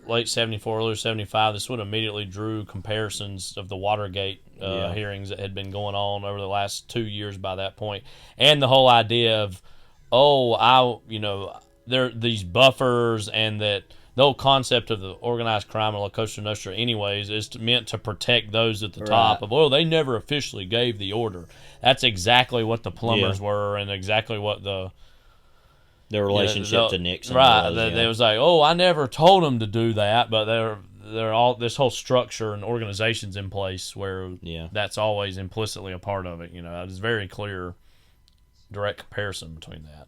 S4: late 74, early 75, this would immediately drew comparisons of the Watergate hearings that had been going on over the last 2 years by that point. And the whole idea of, there are these buffers, and that the whole concept of the organized crime of La Cosa Nostra anyways is meant to protect those at the top of, they never officially gave the order. That's exactly what the plumbers were, and exactly what the
S5: relationship to Nixon
S4: right
S5: was.
S4: they was like, I never told them to do that, but they're all this whole structure and organization's in place where that's always implicitly a part of it. You know, it's very clear, direct comparison between that.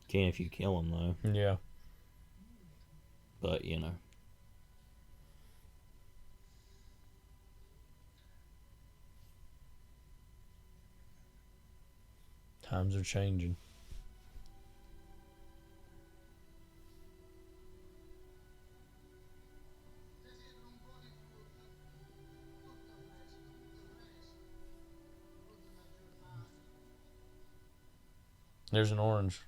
S5: Can if you kill him, though.
S4: Yeah.
S5: But, you know.
S4: Times are changing. There's an orange.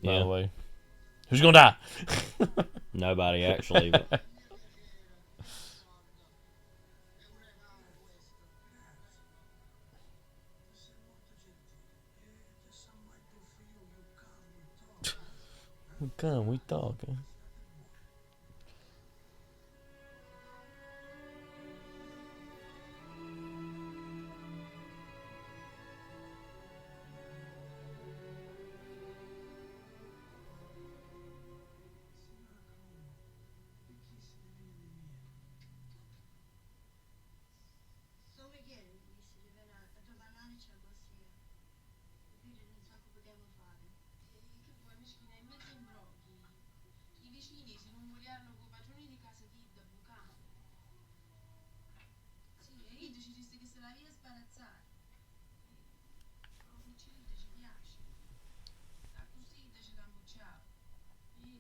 S4: By the way. Who's going to die?
S5: Nobody, actually. But.
S4: Come, we talk. Huh?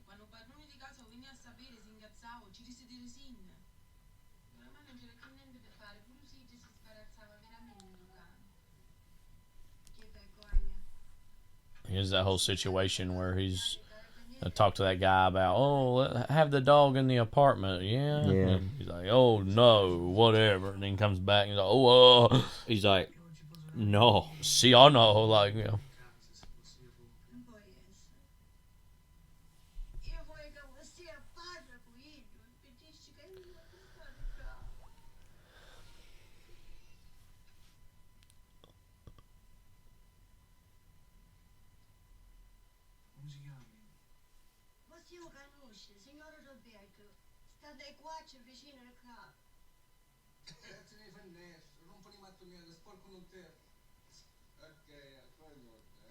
S15: Quando il padrone di casa venne a sapere si ingazzava, ci risi di resina. Oramai non c'era più niente da fare, pure si sbarazzava veramente il cane. Che vergogna.
S4: Here's that whole situation where he's talked to that guy about, have the dog in the apartment. Yeah. And he's like, oh, no, whatever. And then comes back and he's like,
S5: He's like, no.
S4: See, I know, like, you know.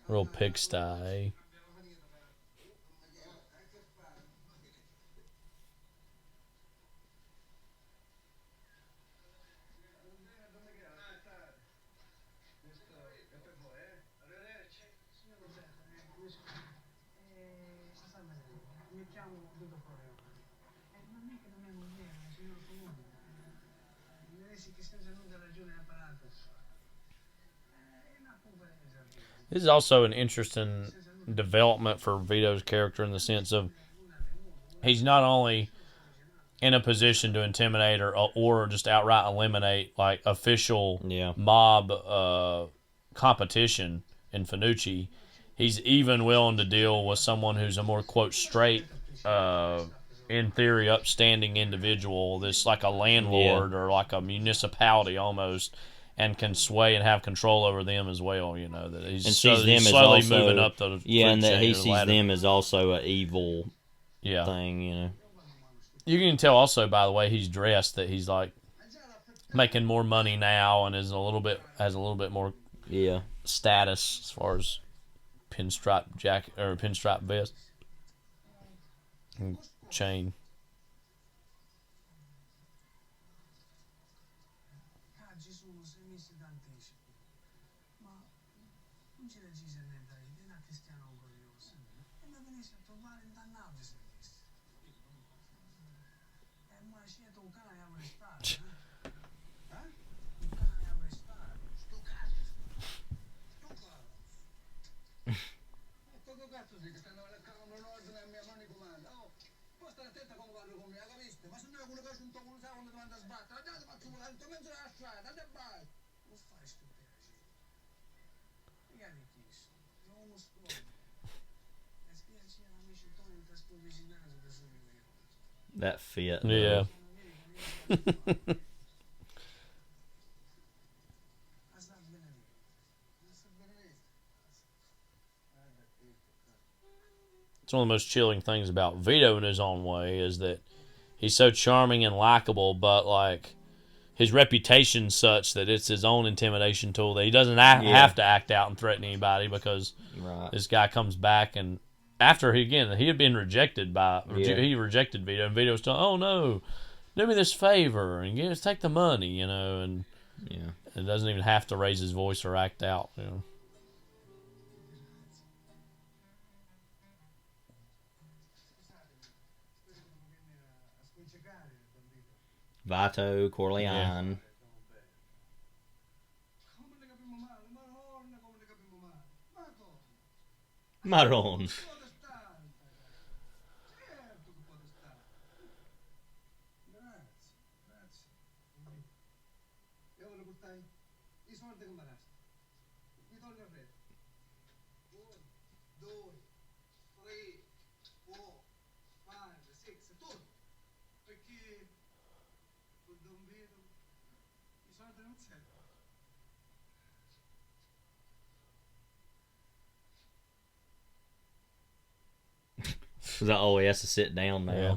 S4: Real pigsty, eh? This is also an interesting development for Vito's character in the sense of he's not only in a position to intimidate or just outright eliminate like official mob competition in Finucci. He's even willing to deal with someone who's a more, quote, straight, in theory, upstanding individual, this like a landlord or like a municipality almost, and can sway and have control over them as well. You know that he's slowly moving up the
S5: and that he
S4: sees
S5: them as also an evil thing. You know,
S4: you can tell also by the way he's dressed that he's like making more money now and has a little bit more status as far as pinstripe jacket or pinstripe vest and chain.
S12: non ci decise niente, vieni a Cristiano curioso. E mi venisse a trovare in dannato servizio. E ma c'è tu cane a prestare, eh? Tu cane a prestare. Sto cazzo. Sto cazzo. Sto cazzo sì che stanno a cavolo un ordine a mia mano di comanda. Oh, poi stai attenta come parlo con me, capiste? Ma se no quello che c'è un po' non sa quando ti manda a sbattere. Andate faccio volare, in mezzo alla strada, andate vai. Non fai stupire, mica di chissà. Non uno scuola. E spiace amici tuoi in trasporto vicinato da solo io.
S5: That fit.
S4: Yeah. It's one of the most chilling things about Vito in his own way is that he's so charming and likable, but like his reputation's such that it's his own intimidation tool that he doesn't have to act out and threaten anybody because this guy comes back and after he had been rejected by he rejected Vito and Vito was telling, oh no, do me this favor and take the money, and it doesn't even have to raise his voice or act out,
S5: Vito Corleone. Maron.
S12: Io volevo portare i soldi che mi resta. Mi tolgo il re. 1, 2, 3, 4, 5, 6, tutto. Perché con Don Vito i soldi non servono.
S5: Oh, he has to sit down now.
S4: Yeah.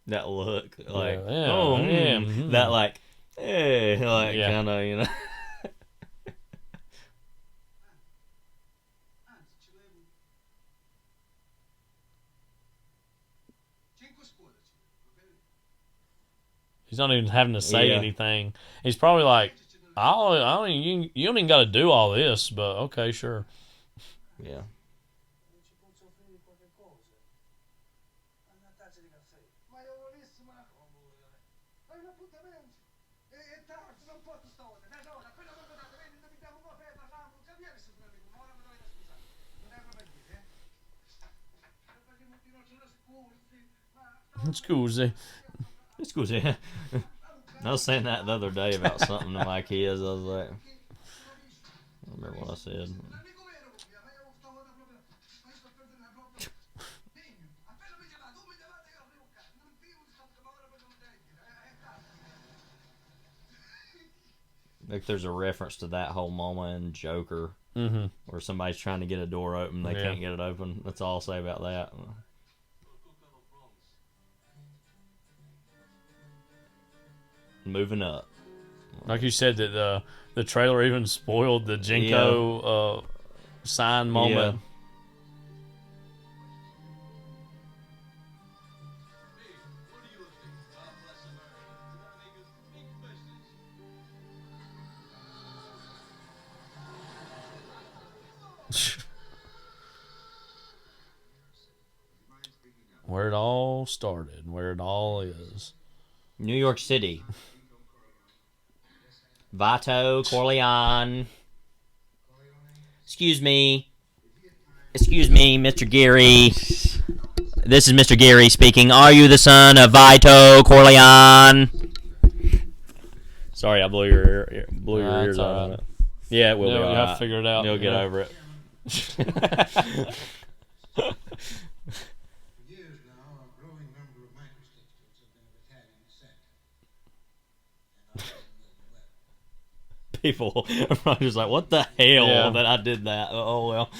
S5: That look, like,
S4: mm-hmm.
S5: That like, hey, like, kind of,
S4: He's not even having to say anything. He's probably like, you don't even got to do all this, but okay, sure.
S5: Yeah.
S4: Scusi.
S5: I was saying that the other day about something to my kids. I was like, I don't remember what I said. Like there's a reference to that whole moment in Joker, where somebody's trying to get a door open, they can't get it open. That's all I'll say about that. Moving up.
S4: Like you said, that the trailer even spoiled the Jinko sign moment. Where it all started, where it all is.
S5: New York City. Vito Corleone. Excuse me, Mr. Gary. This is Mr. Gary speaking. Are you the son of Vito Corleone? Sorry, I blew your ears out on it. Yeah, it will.
S4: You'll have to figure it out.
S5: You'll get over it. People are probably just like, what the hell that I did that? Oh, well.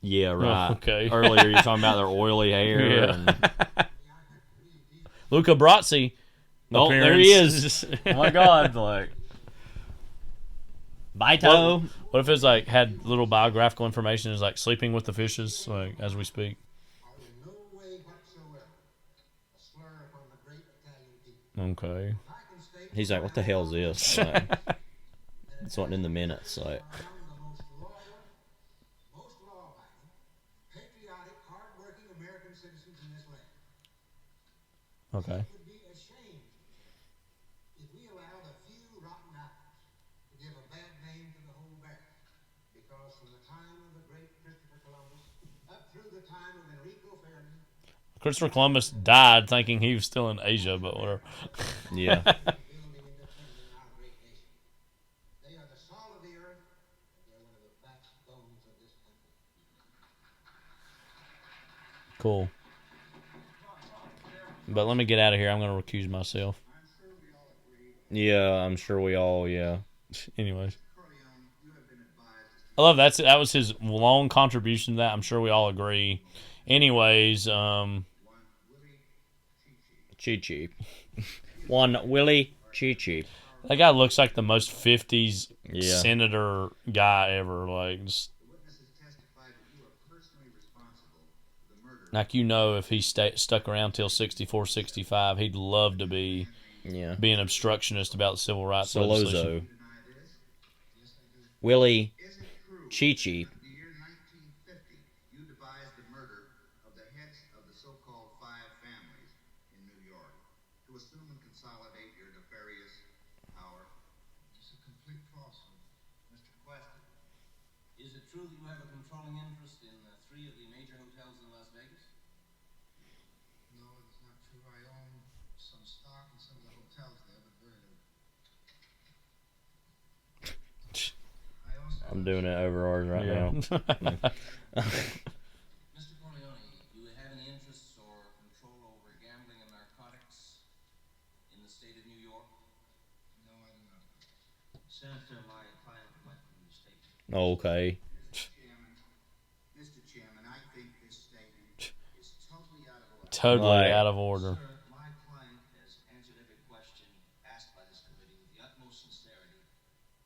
S5: Yeah, right.
S4: Oh, okay.
S5: Earlier you were talking about their oily hair.
S4: Yeah. Luca Brasi.
S5: Oh, there he is.
S4: Oh, my God. Like
S5: Baito.
S4: What if it's like had little biographical information? Is like sleeping with the fishes, like as we speak.
S14: Are in no way whatsoever a slur upon the great Italian people.
S4: Okay.
S5: He's like, what the hell is this? Like, it's not in the minutes. Like,
S14: The most loyal, most law-abiding, patriotic, hard-working American citizens in this land.
S4: Okay.
S14: It would be a shame if we allowed a few rotten apples to give a bad name to the whole barrel. Because from the time of the great Christopher Columbus up through the time of Enrico Fermi,
S4: Christopher Columbus died thinking he was still in Asia, but whatever.
S5: Yeah.
S14: they are the salt of the earth, and they're one of the backbones of this country.
S4: Cool. But let me get out of here. I'm going to recuse myself.
S5: Yeah, I'm sure we all, yeah.
S4: Anyways. I love that was his long contribution to that. I'm sure we all agree. Anyways,
S5: Chi-Chi. One Willie Chi-Chi.
S4: That guy looks like the most 50s senator guy ever. Like, just, like if he stuck around till 64, 65, he'd love to be an obstructionist about the civil rights legislation.
S5: Willie Chi-Chi.
S8: To assume and consolidate your nefarious power?
S14: It's a complete falsehood.
S10: Mr. Queston, is it true that you have a controlling interest in 3 of the major hotels in Las Vegas?
S14: No, it's not true. I own some stock in some of the hotels there, but very little.
S5: I'm doing it over ours right now.
S10: Mr. Corleone, do you have any interests or control over gambling and narcotics in the state of New York?
S14: No, I do not.
S10: Senator, my client would like for you to state.
S5: Okay.
S8: Mr. Chairman, I think this statement is totally out of order.
S4: Totally out of order.
S10: Sir, my client has answered every question asked by this committee with the utmost sincerity.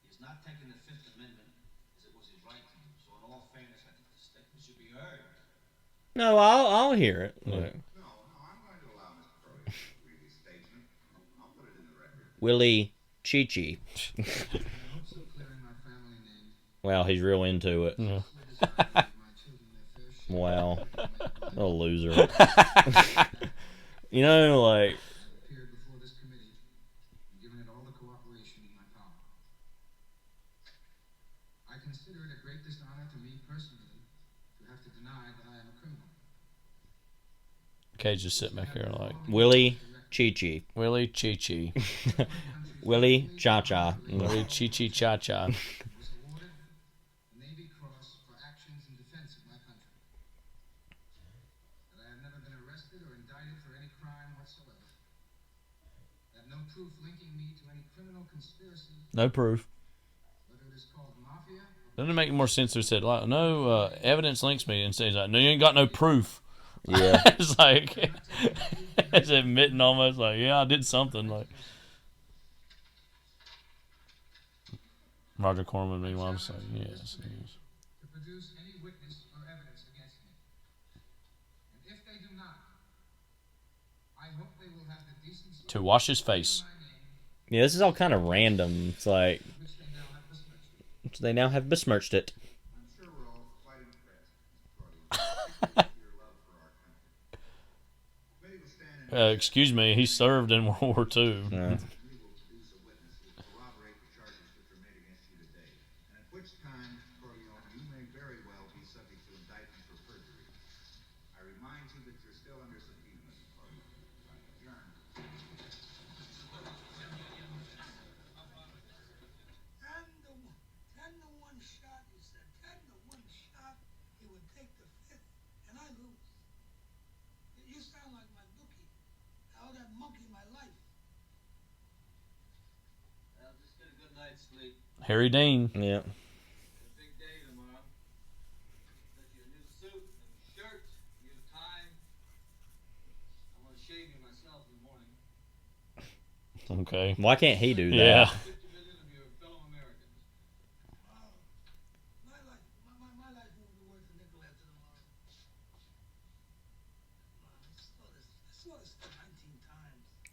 S10: He has not taken the Fifth Amendment as it was his right to do. So in all fairness, I think this statement should be heard.
S5: No, I'll hear it.
S8: No, I'm going to allow Mr. Corleone to read his statement. I'll put it in the record.
S5: Willie Chi-Chi. Wow, he's real into it.
S4: Yeah.
S5: Wow. What a loser. You know, like...
S14: Appeared before this committee and given it all the cooperation in my power. I consider it a great dishonor to me personally to have to deny that I am a criminal.
S4: Okay, just sitting back here like...
S5: Willie Chi-Chi.
S4: Willie Chi-Chi.
S5: Willie Cha-Cha.
S4: Willie Chi-Chi Cha-Cha.
S14: Was awarded the Navy Cross for actions in defense of my country. That I have never been arrested or indicted for any crime whatsoever. That no proof linking me to any criminal conspiracy.
S4: No proof.
S14: Whether it is called mafia.
S4: Doesn't it make more sense if it said, like, no evidence links me, and says, like, no, you ain't got no proof.
S5: Yeah.
S4: It's like, it's admitting almost, like, yeah, I did something. Like, Roger Corman, meanwhile, I'm saying, yes.
S14: To produce any witness or evidence against me. And if they do not, I hope they will have the decency
S4: To wash his face.
S5: Yeah, this is all kind of random. It's like...
S14: which
S5: they now have besmirched it.
S8: I'm sure we're all quite impressed, Mr. Corleone, with your love for our country. The committee will stand in
S4: Excuse me, he served in World War II.
S5: Yeah.
S8: we will produce a witness who will corroborate the charges which are made against you today, and at which time, Mr. Corleone, you may very well be subject to indictment for perjury. I remind you that you're still under subpoena, Mr. Corleone. Adjourned.
S14: 10-1 shot, you said. 10-1 shot, he would take the fifth, and I lose. You sound like my bookie. How that monkey my life.
S10: Well, just get a good night's sleep.
S4: Harry Dean.
S5: Yeah.
S10: It's a big day tomorrow. Got you a new suit, new shirt, new tie. I'm gonna shave you myself in the morning.
S4: Okay.
S5: Why can't he do that?
S4: Yeah.
S10: 50 million of your fellow Americans.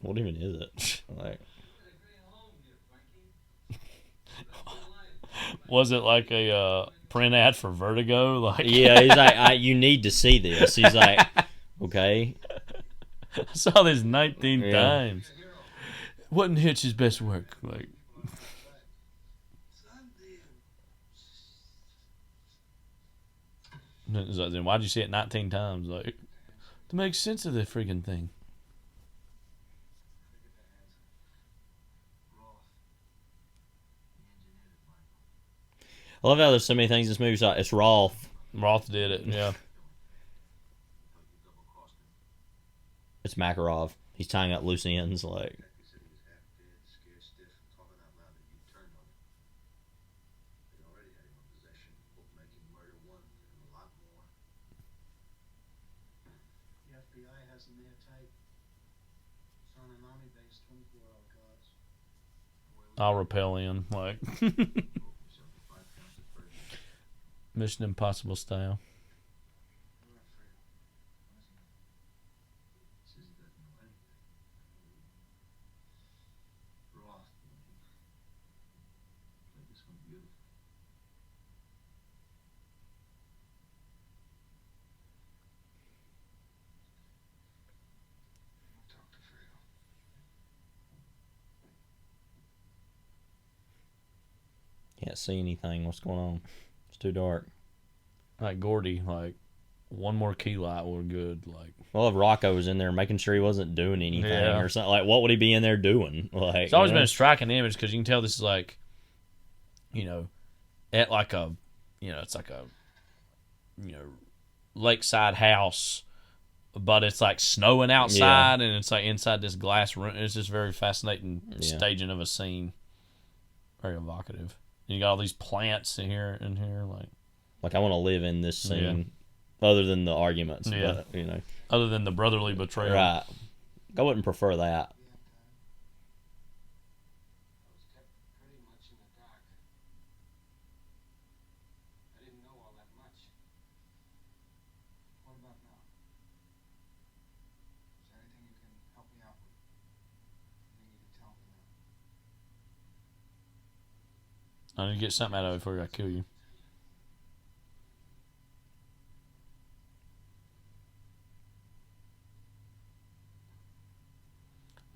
S5: What even is it? Like,
S4: was it like a print ad for Vertigo? Like,
S5: yeah, he's like, you need to see this. He's like, okay.
S4: I saw this 19 times. Wasn't Hitch's best work? Like, then why'd you see it 19 times? Like, to make sense of the freaking thing.
S5: I love how there's so many things in this movie. It's Roth.
S4: Roth did it, yeah.
S5: It's Makarov. He's tying up loose ends, like.
S12: The FBI has them airtight. It's on an Army-based 24-hour guards.
S4: I'll repel in, like Mission Impossible style.
S5: Can't see anything. What's going on? It's too dark.
S4: Like Gordy, like one more key light were good. Like,
S5: well, if Rocco was in there making sure he wasn't doing anything or something, like what would he be in there doing? Like,
S4: it's always been a striking image because you can tell this is like, at like a, it's like a, lakeside house, but it's like snowing outside and it's like inside this glass room. It's just very fascinating staging of a scene. Very evocative. You got all these plants in here, like
S5: I want to live in this scene, other than the arguments, but
S4: other than the brotherly betrayal,
S5: right? I wouldn't prefer that.
S4: I need to get something out of it before I kill you.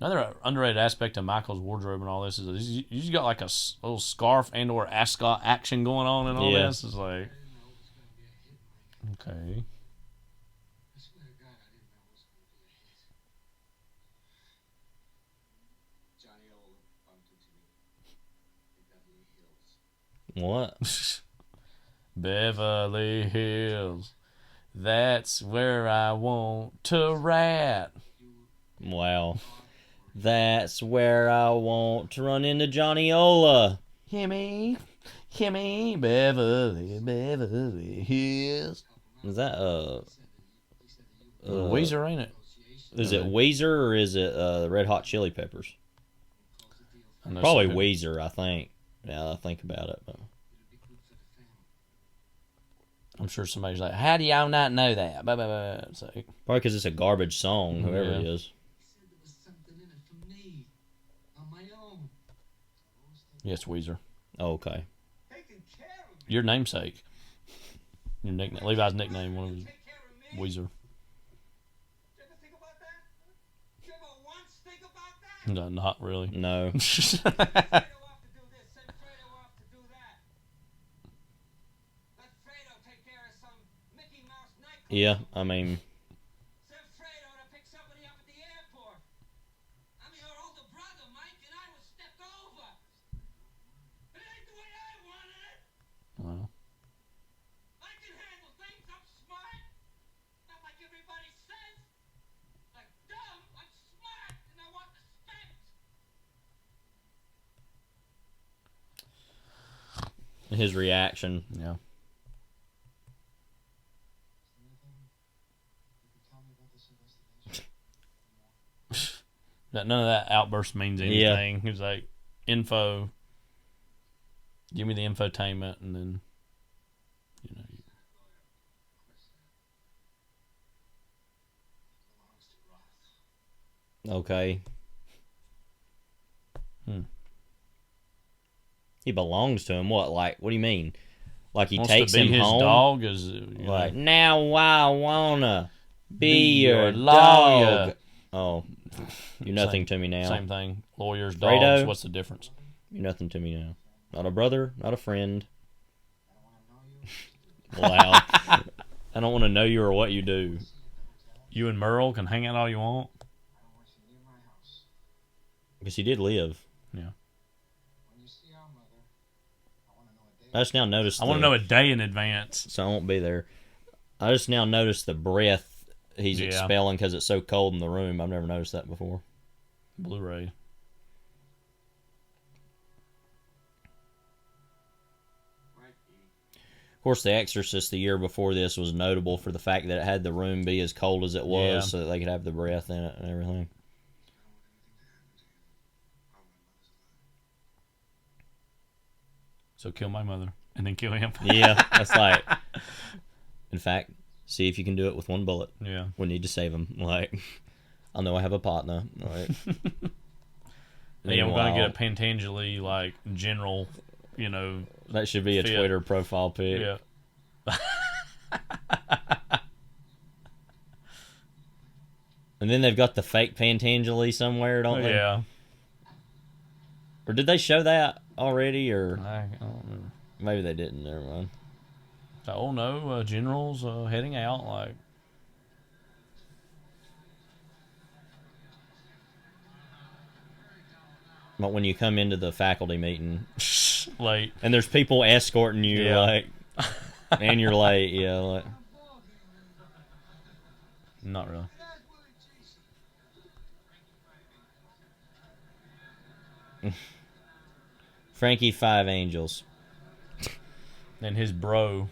S4: Another underrated aspect of Michael's wardrobe and all this is you just got like a little scarf and or ascot action going on and all this. It's like, okay.
S5: What?
S4: Beverly Hills. That's where I want to rat.
S5: Wow. That's where I want to run into Johnny Ola.
S4: Kimmy, Beverly Hills.
S5: Is that
S4: Weezer, ain't it?
S5: Is it Weezer or is it the Red Hot Chili Peppers? Probably Weezer, I think. Now I think about it. But
S4: I'm sure somebody's like, how do y'all not know that? So,
S5: probably because it's a garbage song, whoever it is.
S4: Yes, Weezer.
S5: Oh, okay.
S4: Your namesake. Your nickname. Levi's nickname, one of his Weezer. No, not really.
S5: No. Yeah, I mean.
S4: Well.
S11: I can handle things. I'm smart. Not like everybody says. Like dumb. I'm smart, and I want respect.
S5: His reaction.
S4: Yeah. None of that outburst means anything. He's like, info. Give me the infotainment, and then,
S5: Okay. He belongs to him. What? Like, what do you mean? Like he
S4: Wants
S5: takes
S4: to be
S5: him
S4: his
S5: home?
S4: dog? Is
S5: like, now I wanna be
S4: your
S5: your
S4: lawyer.
S5: dog. Oh, you're nothing to me now.
S4: Same thing. Lawyers,
S5: Fredo,
S4: dogs. What's the difference?
S5: You're nothing to me now. Not a brother, not a friend. Loud. I don't want to know you or what you do.
S4: You and Merle can hang out all you want.
S5: Because he did live.
S4: Yeah.
S5: I just now noticed.
S4: I want to know a day in advance,
S5: so I won't be there. I just now noticed the breath he's expelling because it's so cold in the room. I've never noticed that before.
S4: Blu-ray.
S5: Of course, The Exorcist the year before this was notable for the fact that it had the room be as cold as it was, so that they could have the breath in it and everything.
S4: So kill my mother and then kill him.
S5: Yeah, that's like. In fact, see if you can do it with one bullet.
S4: Yeah,
S5: we need to save him. Like, I know I have a partner. Like,
S4: yeah, we're gonna get a Pentangeli like general. You know,
S5: that should be a Twitter profile pic.
S4: Yeah.
S5: And then they've got the fake Pentangeli somewhere, don't they?
S4: Yeah.
S5: Or did they show that already? Or
S4: I don't remember.
S5: Maybe they didn't. Never mind.
S4: Oh no, generals heading out like.
S5: But when you come into the faculty meeting,
S4: late,
S5: and there's people escorting you, like, and you're late, like.
S4: Not really.
S5: Frankie Five Angels.
S4: And his bro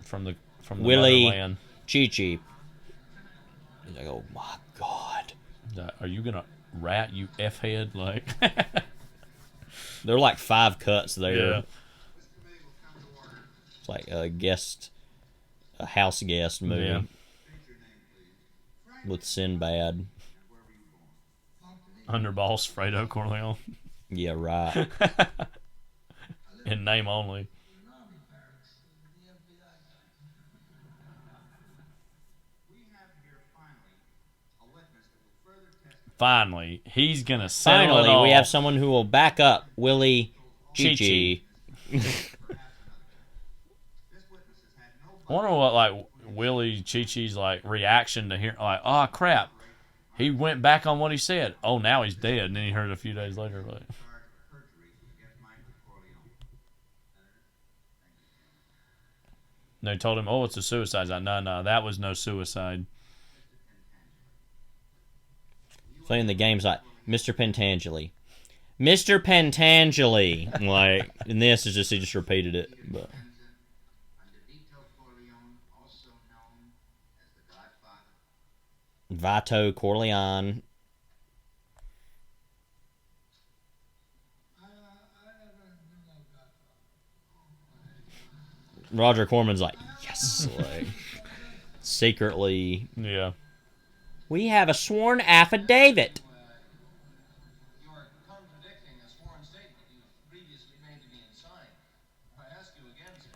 S4: from the
S5: Willie
S4: motherland.
S5: Chi-Chi. He's like, oh my god.
S4: Are you gonna rat, you F-head? Like
S5: there are like 5 cuts there.
S4: Yeah.
S5: It's like a house guest movie.
S4: Yeah.
S5: With Sinbad.
S4: Underboss Fredo Corleone.
S5: Yeah, right.
S4: In name only. Finally, he's gonna settle it all.
S5: We have someone who will back up Willie Chi-Chi.
S4: I wonder what like Willie Chi-Chi's like reaction to hear like, oh crap, he went back on what he said. Oh, now he's dead. And then he heard it a few days later. Like, they told him, oh, it's a suicide. He's like, no, that was no suicide.
S5: Playing the game's like, Mr. Pentangeli. Mr. Pentangeli. Like, and this is just, he just repeated it. But. Vito Corleone. Roger Corman's like, yes. Like, secretly.
S4: Yeah.
S5: We have a sworn affidavit.
S10: You are contradicting a sworn statement you previously made to me and signed. I ask you again, sir.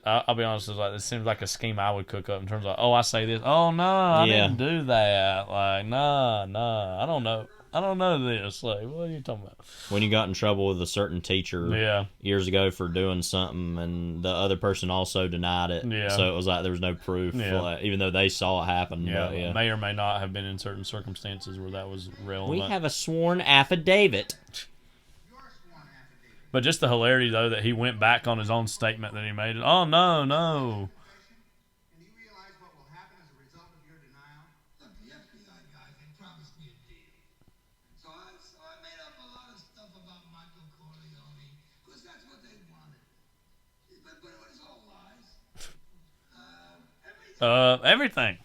S4: I'll be honest, it's like, this seems like a scheme I would cook up in terms of, I say this. Oh, no, I didn't do that. Like, no, I don't know. I don't know this. Like, what are you talking about?
S5: When you got in trouble with a certain teacher years ago for doing something, and the other person also denied it.
S4: Yeah.
S5: So it was like there was no proof, like, even though they saw it happen.
S4: Yeah.
S5: But,
S4: May or may not have been in certain circumstances where that was relevant.
S5: We have a sworn affidavit.
S4: But just the hilarity, though, that he went back on his own statement that he made. Oh, no. Everything.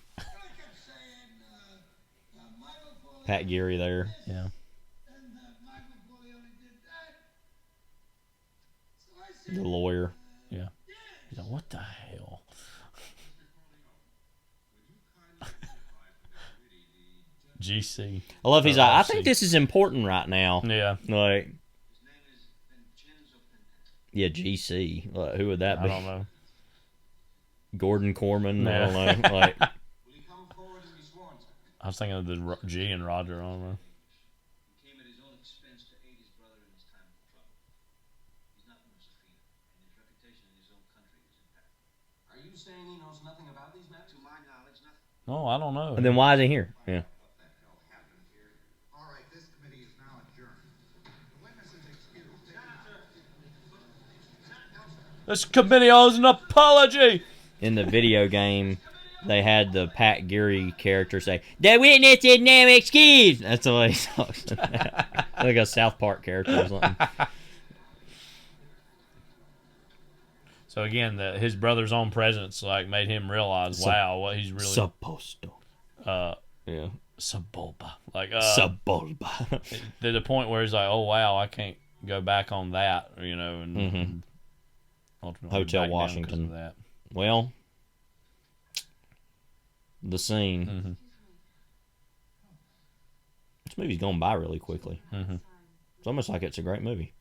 S5: Pat Geary there.
S4: Yeah.
S5: The lawyer.
S4: Yeah. He's like, what the hell? GC.
S5: I love he's like, I
S4: RC.
S5: think this is important right now.
S4: Yeah.
S5: Like, yeah, GC. Like, who would that be?
S4: I don't know.
S5: Gordon Corman.
S4: Yeah.
S5: I don't know. Like,
S4: I was thinking of the G and Roger. I don't know.
S10: Came at his own expense to aid his brother in his time of trouble. He's not from Sophia, and his reputation in his own country is impacted. Are you saying he knows nothing about these matters? To my knowledge, nothing.
S4: No, I don't know.
S5: and then why is he here? Yeah.
S8: All right, this committee is now adjourned. The witness is excused.
S4: This committee owes an apology.
S5: In the video game, they had the Pat Geary character say, "The witness is now excused." That's the way he talks. Like a South Park character or something.
S4: So again, his brother's own presence like made him realize, wow, what he's really
S5: supposed to. Yeah.
S4: Sebulba. Like
S5: Sebulba.
S4: To the point where he's like, oh wow, I can't go back on that, you know, and ultimately
S5: Hotel
S4: back down
S5: Washington.
S4: because of that.
S5: Well, the scene. This movie's going by really quickly. It's almost like it's a great movie.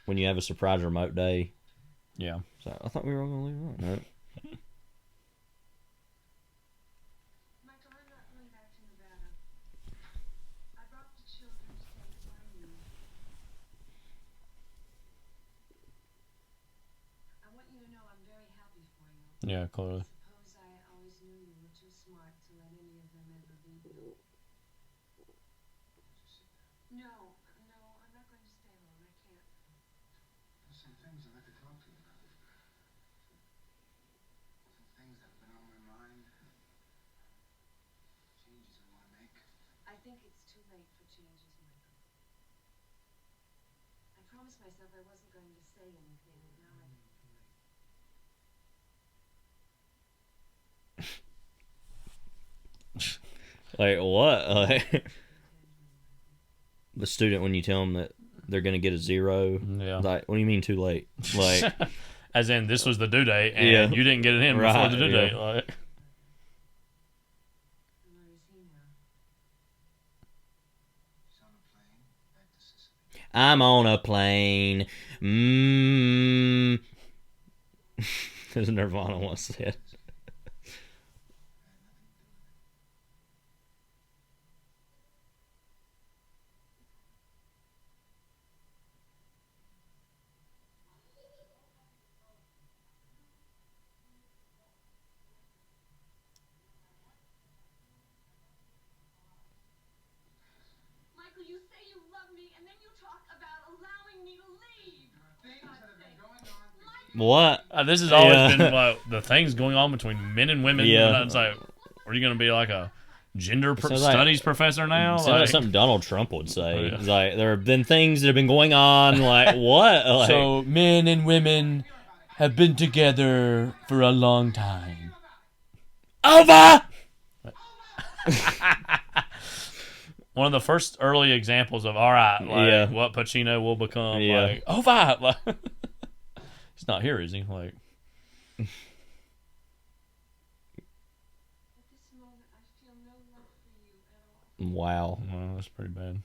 S5: When you have a surprise remote day.
S4: Yeah.
S5: So I thought we were all going to leave it. No.
S15: Michael, I'm not going back to Nevada. I brought the children to say goodbye to you. I want you to know I'm very happy for you.
S4: Yeah, clearly.
S15: Suppose I always knew you were too smart to let any of them ever leave you. No, I'm not going to stay long. I can't.
S14: There's some things I'd like to talk to you about. Some things that have been on my mind. Changes I want to make.
S15: I think it's too late for changes, Michael. I promised myself I wasn't going to say anything, and now I...
S5: Like, what? Like, the student, when you tell them that they're going to get a 0, like, what do you mean too late? Like,
S4: as in, this was the due date, and you didn't get it in before the due date. Like,
S5: I'm on a plane. As Nirvana once said.
S15: Michael, you say you love me, and then you talk about allowing me to leave. Things that have been going on.
S5: What?
S4: This has always been the things going on between men and women.
S5: Yeah.
S4: And it's like, are you going to be like a gender
S5: Sounds
S4: studies professor now?
S5: Sounds like something Donald Trump would say. It's like, there have been things that have been going on. Like, what? Like,
S4: so men and women have been together for a long time.
S5: Over!
S4: One of the first early examples of, all right, like, what Pacino will become. Like, over! Like, he's not here, is he? Like,
S15: At this moment, I feel no love for you at all.
S5: wow.
S4: Well, that's pretty bad.
S15: I never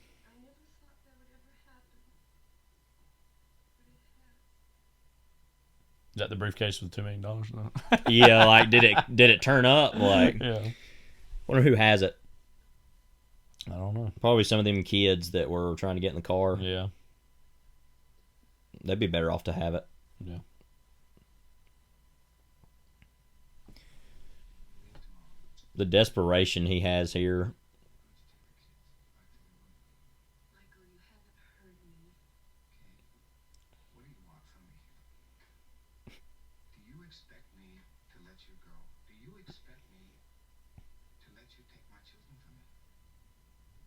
S15: thought that would ever happen. But it has.
S4: Is that the briefcase with $2 million? No.
S5: Yeah, like, did it turn up? Like,
S4: yeah.
S5: Wonder who has it.
S4: I don't know.
S5: Probably some of them kids that were trying to get in the car.
S4: Yeah.
S5: They'd be better off to have it.
S4: Yeah.
S5: The desperation he has here.
S15: Michael, you haven't heard me.
S14: What do you want from me? Do you expect me to let you go? Do you expect me to let you take my children from me?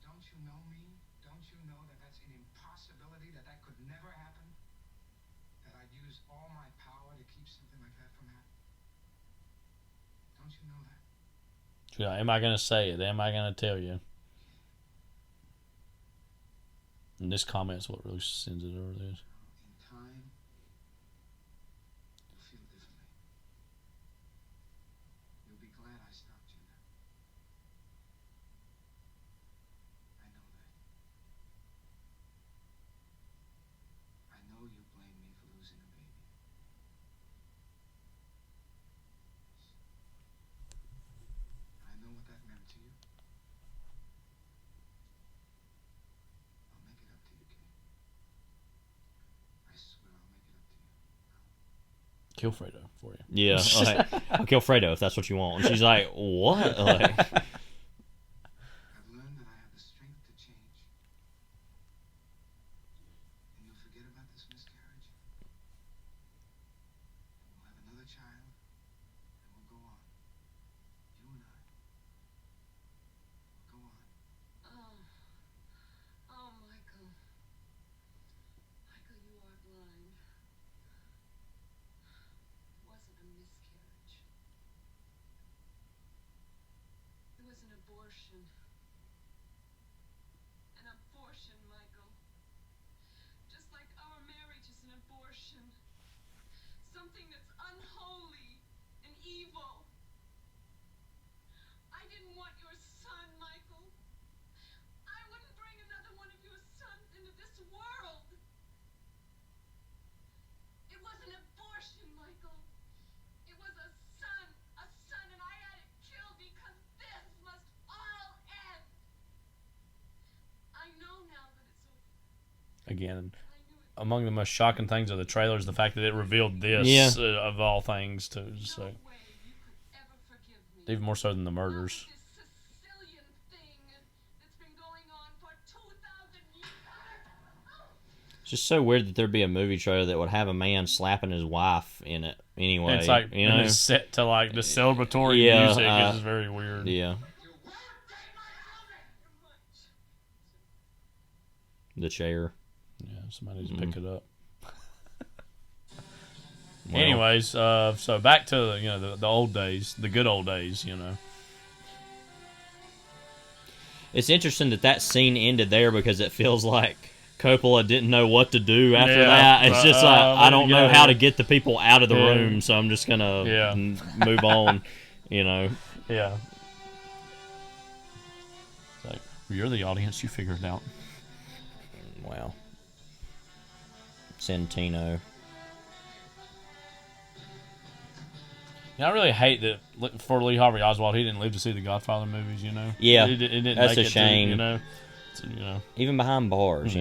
S14: Don't you know me? Don't you know that that's an impossibility, that could never happen? That I'd use all my power to keep something like that from happening? Don't you know that?
S4: Yeah, am I going to say it? Am I going to tell you? And this comment's what really sends it over this.
S14: In time, you'll feel differently.
S4: Kill Fredo for you.
S5: Yeah, like, I'll kill Fredo if that's what you want. And she's like, what? Like,
S12: I've learned that I have the strength to change. And you'll forget about this miscarriage. And we'll have another child. And we'll go on. You and I. We'll go on.
S13: Oh, Michael. Michael, you are blind. It wasn't a miscarriage. It was an abortion. An abortion, Michael. Just like our marriage is an abortion. Something that's unholy and evil. I didn't want your son, Michael. I wouldn't bring another one of your sons into this world. It was an abortion, Michael. It was a son, and I had it killed because this must all end. I know now that it's over.
S4: Again, among the most shocking things of the trailer is the fact that it revealed this of all things too. So even more so than the murders.
S5: it's just so weird that there'd be a movie trailer that would have a man slapping his wife in it. Anyway,
S4: And it's like
S5: you know,
S4: and it's set to like the celebratory music. It's very weird.
S5: Yeah. The chair.
S4: Yeah, somebody needs to pick it up.
S5: Well.
S4: Anyways, so back to the old days, the good old days.
S5: It's interesting that scene ended there because it feels like Coppola didn't know what to do after that. It's just like, I don't know how to get the people out of the room, so I'm just gonna move on.
S4: Yeah. It's like, you're the audience. You figure it out.
S5: Wow. Santino.
S4: I really hate that for Lee Harvey Oswald, he didn't live to see the Godfather movies.
S5: Yeah,
S4: it didn't
S5: that's
S4: make
S5: a shame.
S4: To,
S5: Even behind bars,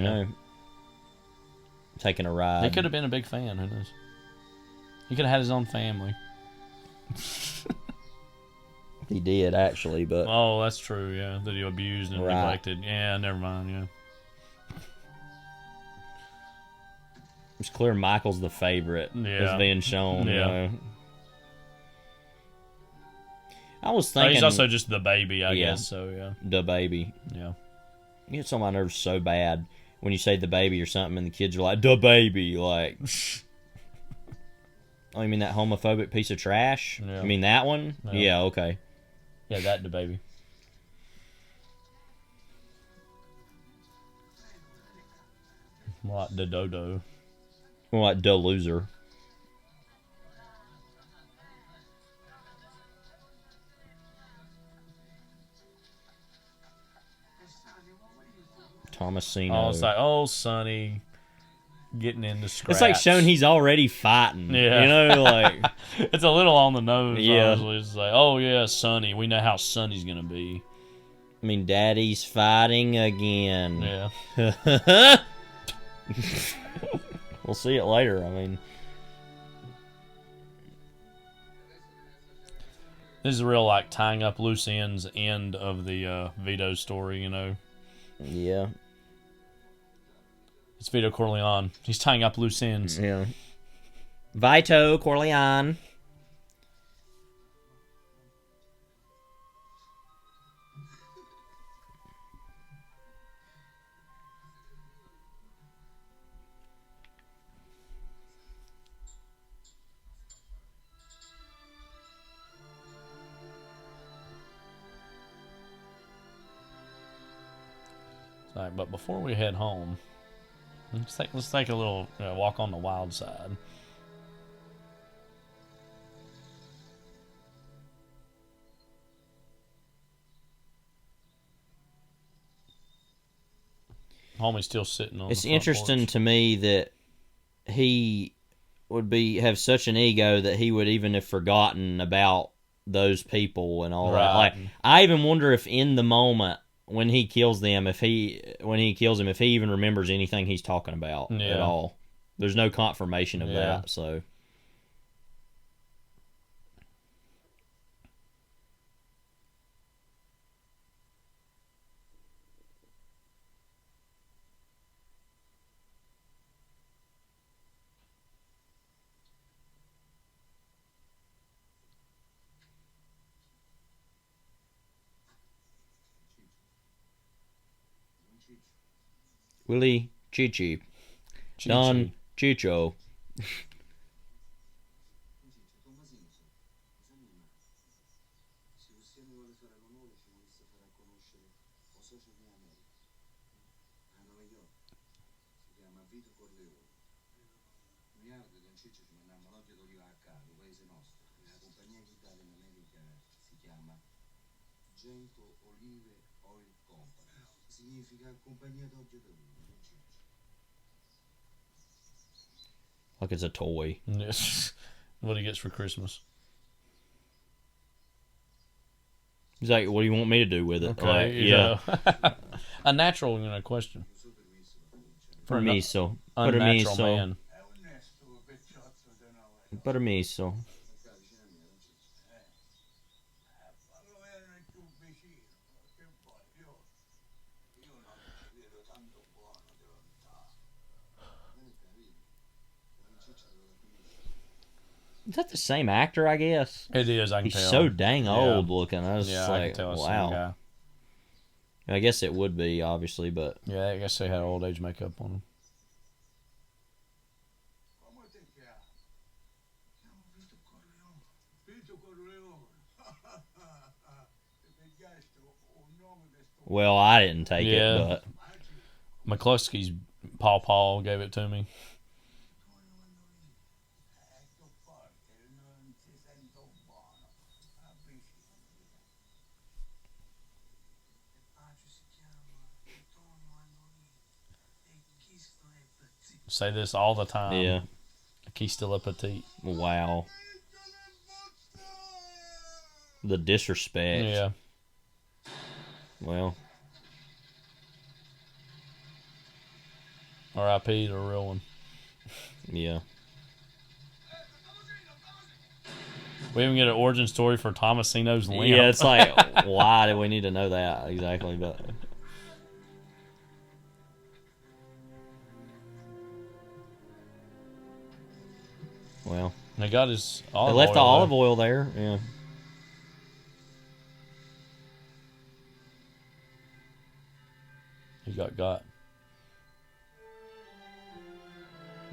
S5: taking a ride.
S4: He could have been a big fan. Who knows? He could have had his own family.
S5: He did actually, but
S4: that's true. Yeah, that he abused and neglected. Yeah, never mind. Yeah.
S5: It's clear Michael's the favorite. It's being shown.
S4: Yeah.
S5: I was thinking
S4: he's also just the baby, I guess. So
S5: the baby.
S4: Yeah.
S5: You get on my nerves so bad when you say the baby or something, and the kids are like, "The baby," like. Oh, you mean that homophobic piece of trash?
S4: Yeah.
S5: You mean that one? Yeah. Okay.
S4: Yeah, that the baby. More like the dodo.
S5: More like the loser. Thomasino.
S4: Oh, it's like, Sonny getting into scraps.
S5: It's like showing he's already fighting.
S4: Yeah.
S5: Like
S4: it's a little on the nose.
S5: Yeah.
S4: Honestly. It's like, Sonny. We know how Sonny's gonna be.
S5: I mean, Daddy's fighting again.
S4: Yeah.
S5: We'll see it later. I mean,
S4: this is a real like tying up loose ends end of the Vito story.
S5: Yeah.
S4: It's Vito Corleone. He's tying up loose ends.
S5: Yeah. Vito Corleone.
S4: Right, but before we head home, let's take a little walk on the wild side. Homie's still sitting on.
S5: It's
S4: the front
S5: interesting
S4: porch.
S5: to me that he would have such an ego that he would even have forgotten about those people and all that. Like, I even wonder if in the moment when he kills them, if he even remembers anything he's talking about at all. There's no confirmation of that, so Willie Chichi. Don Chicho.
S10: Miliardo di Don Ciccio ci mandammo l'occhio d'oliva a caso, paese nostro. La compagnia d'Italia in America si chiama Gento Olive Oil Company. Significa compagnia d'occhio d'oliva, Don Ciccio.
S5: Like it's a toy.
S4: Yes. What he gets for Christmas.
S5: He's like, what do you want me to do with it?
S4: Okay,
S5: like, yeah.
S4: A natural, question. For
S5: Permesso.
S4: a unnatural
S5: Permesso.
S4: man.
S5: Permesso. Is that the same actor, I guess?
S4: It is, I can
S5: He's
S4: tell.
S5: so dang old looking. I was
S4: I
S5: like,
S4: can tell it's the
S5: wow.
S4: same guy.
S5: I guess it would be, obviously, but...
S4: Yeah, I guess they had old age makeup on them.
S5: Well, I didn't take it, but...
S4: McCluskey's Paul gave it to me. Say this all the time.
S5: Yeah.
S4: He's still a petite.
S5: Wow. The disrespect.
S4: Yeah.
S5: Well.
S4: R.I.P. the real one.
S5: Yeah.
S4: We even get an origin story for Tomasino's limp.
S5: Yeah, it's like, why do we need to know that exactly? But well,
S4: they got his olive
S5: they left
S4: oil
S5: the olive
S4: there.
S5: oil there. Yeah.
S4: He got.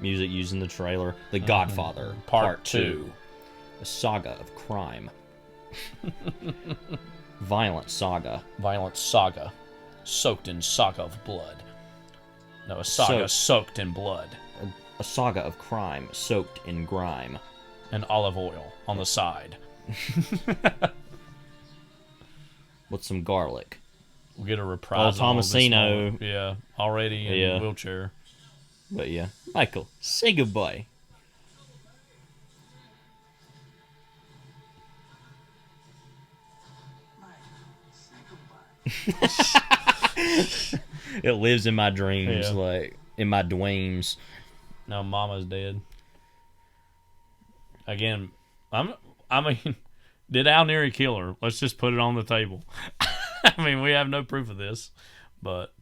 S5: Music used in the trailer. The Godfather Part II. A saga of crime. Violent saga.
S4: Violent saga. Soaked in saga of blood. No, a saga soaked in blood.
S5: A saga of crime soaked in grime.
S4: And olive oil on the side.
S5: With some garlic.
S4: We'll get a reprisal.
S5: Oh, Tomasino.
S4: Yeah, already in a wheelchair.
S5: But yeah. Michael, say goodbye. It lives in my dreams, like in my dweams.
S4: Now Mama's dead. Again, I mean, did Al Neary kill her? Let's just put it on the table. I mean, we have no proof of this, but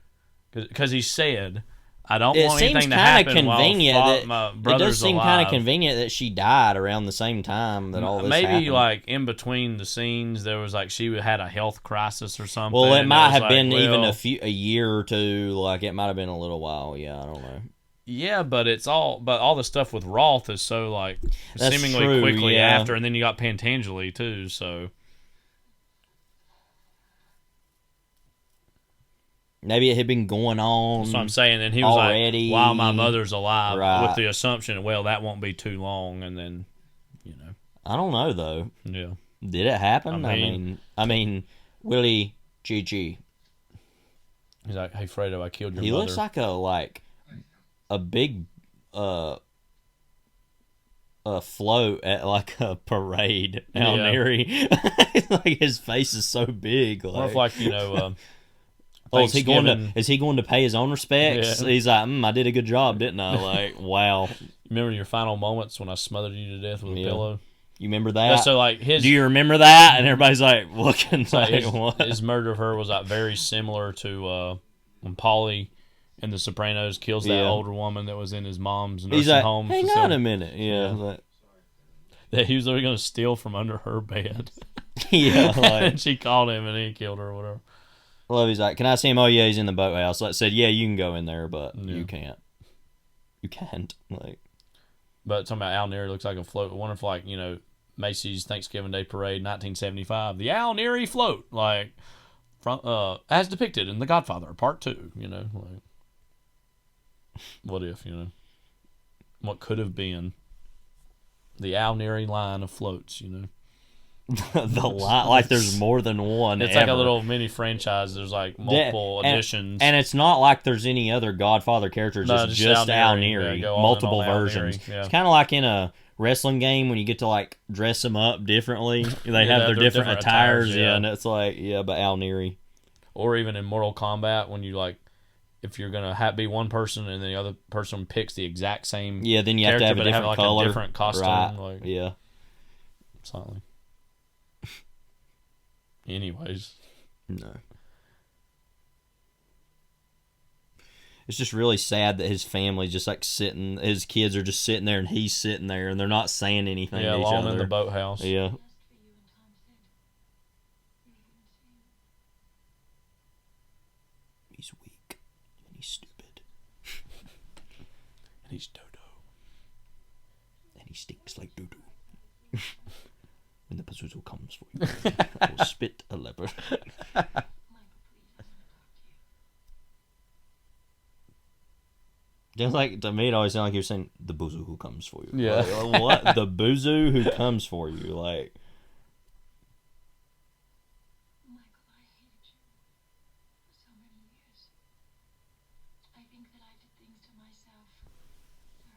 S4: because he said, "I don't want anything to happen while my brother's
S5: It does seem kind
S4: alive."
S5: of convenient that she died around the same time that all this
S4: maybe
S5: happened.
S4: like in between the scenes, there was like she had a health crisis or something.
S5: Well, it
S4: and
S5: might
S4: was
S5: have
S4: like,
S5: been even
S4: well,
S5: a year or two. Like it might have been a little while. Yeah, I don't know.
S4: Yeah, but all the stuff with Roth is so like
S5: That's
S4: seemingly
S5: true,
S4: quickly
S5: yeah.
S4: after, and then you got Pantangeli too. So
S5: maybe it had been going on.
S4: that's what I'm saying. And he was
S5: already,
S4: like, "While my mother's alive,"
S5: right.
S4: with the assumption, well, that won't be too long, and then
S5: I don't know though.
S4: Yeah,
S5: did it happen?
S4: I
S5: mean, Willie Gigi.
S4: He's like, "Hey, Fredo, I killed your mother."
S5: He looks like a big float at like a parade out there. Like his face is so big.
S4: Or if
S5: is he going to pay his own respects?
S4: Yeah.
S5: He's like, I did a good job, didn't I? Like, wow.
S4: Remember your final moments when I smothered you to death with a pillow?
S5: You remember that?
S4: Yeah, so like his.
S5: Do you remember that? And everybody's like looking like what?
S4: His murder of her was like very similar to when Paulie in The Sopranos kills that older woman that was in his mom's nursing home.
S5: Hang on a minute,
S4: that he was literally going to steal from under her bed.
S5: Yeah,
S4: and she called him and he killed her or whatever.
S5: Lovey's like, can I see him? Oh, yeah, he's in the boathouse. I said, yeah, you can go in there, but you can't. You can't. Like,
S4: but talking about Al Neary looks like a float. I wonder if, like, Macy's Thanksgiving Day Parade, 1975, the Al Neary float, like, from as depicted in The Godfather Part II, like, what if, what could have been the Al Neary line of floats,
S5: the line, like there's more than one.
S4: It's
S5: ever.
S4: like a little mini franchise. There's like multiple editions,
S5: and it's not like there's any other Godfather characters. It's just Al Neary, multiple versions.
S4: Yeah.
S5: It's kind of like in a wrestling game when you get to like dress them up differently. They have their different attires, and it's like but Al Neary.
S4: Or even in Mortal Kombat when you like, if you're gonna be one person and the other person picks the exact same,
S5: then you have to have a different color,
S4: a different costume,
S5: right?
S4: Like, something. Anyways,
S5: no. It's just really sad that his family's just like sitting. His kids are just sitting there, and he's sitting there, and they're not saying anything to each
S4: alone
S5: other.
S4: In the boathouse.
S5: Yeah. He's weak, and he's stupid,
S4: and he's dodo,
S5: and he stinks like doo-doo. When the Pazuzu comes for you, I will spit a leper. Just like, to me, it always sounded like you were saying, the boozoo who comes for you.
S4: Yeah.
S5: Like, what? The boozoo who comes for you. Like,
S13: Michael, I hated you for so many years. I think that I did things to myself, to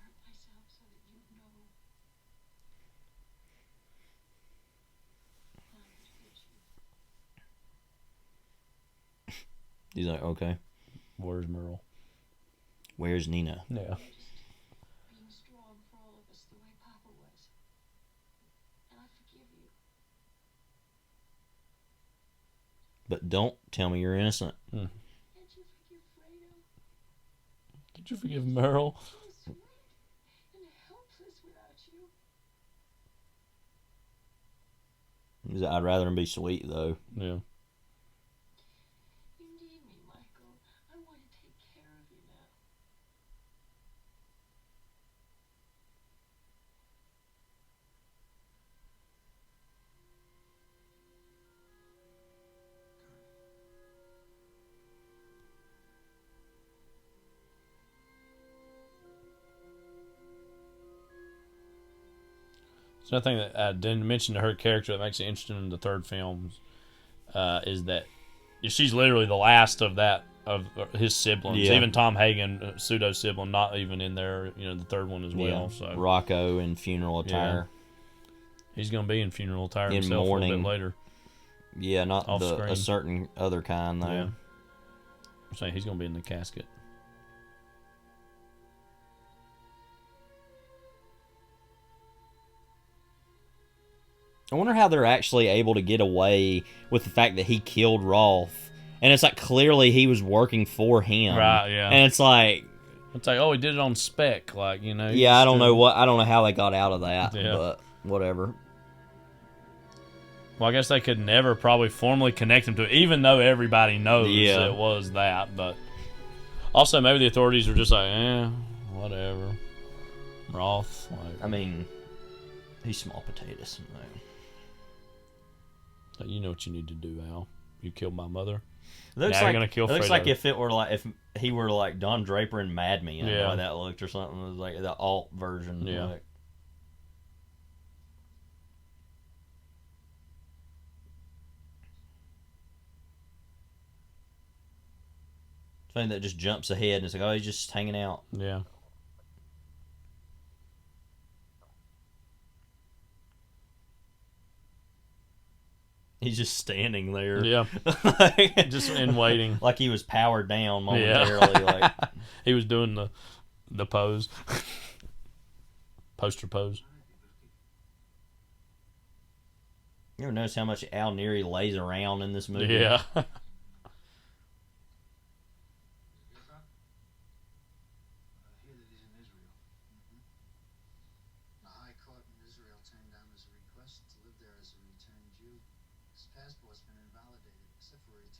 S13: hurt myself so that you'd know.
S5: he's like, okay.
S4: Where's Merle?
S5: Where's Nina?
S4: Yeah.
S13: Being strong for all of us the way Papa was. And I forgive you.
S5: But don't tell me you're innocent.
S13: Can't you forgive Fredo?
S4: Did you forgive Merle?
S13: So sweet and helpless without you.
S5: He's like, I'd rather him be sweet, though.
S4: Yeah.
S13: You need me, Michael. I want to take care of you now.
S4: So another thing that I didn't mention to her character that makes it interesting in the third film is that she's literally the last of his siblings.
S5: Yeah.
S4: Even Tom Hagen, pseudo sibling, not even in there. The third one as well. So
S5: Rocco in funeral attire.
S4: He's gonna be in funeral attire
S5: in
S4: himself
S5: mourning.
S4: a little bit later.
S5: Yeah, not
S4: Off-screen.
S5: a certain other kind though.
S4: Yeah. I'm saying he's gonna be in the casket.
S5: I wonder how they're actually able to get away with the fact that he killed Rolf. And it's like clearly he was working for him.
S4: Right, yeah.
S5: And it's like,
S4: oh, he did it on spec, like,
S5: Yeah, I don't know how they got out of that, but whatever.
S4: Well, I guess they could never probably formally connect him to it, even though everybody knows it was that. But also, maybe the authorities are just like, whatever. Roth.
S5: I mean, he's small potatoes.
S4: You know what you need to do, Al. You killed my mother.
S5: Looks
S4: now
S5: like,
S4: you're gonna kill
S5: it looks
S4: Fredo.
S5: like if he were like Don Draper in Mad Men,
S4: Yeah.
S5: the way that looked or something. It was like the alt version.
S4: Yeah.
S5: Like. Something that just jumps ahead and it's like, oh, he's just hanging out.
S4: Yeah.
S5: He's just standing there.
S4: Yeah. Just in waiting.
S5: Like he was powered down momentarily. Like
S4: he was doing the pose. Poster pose.
S5: You ever notice how much Al Neary lays around in this movie?
S4: Yeah.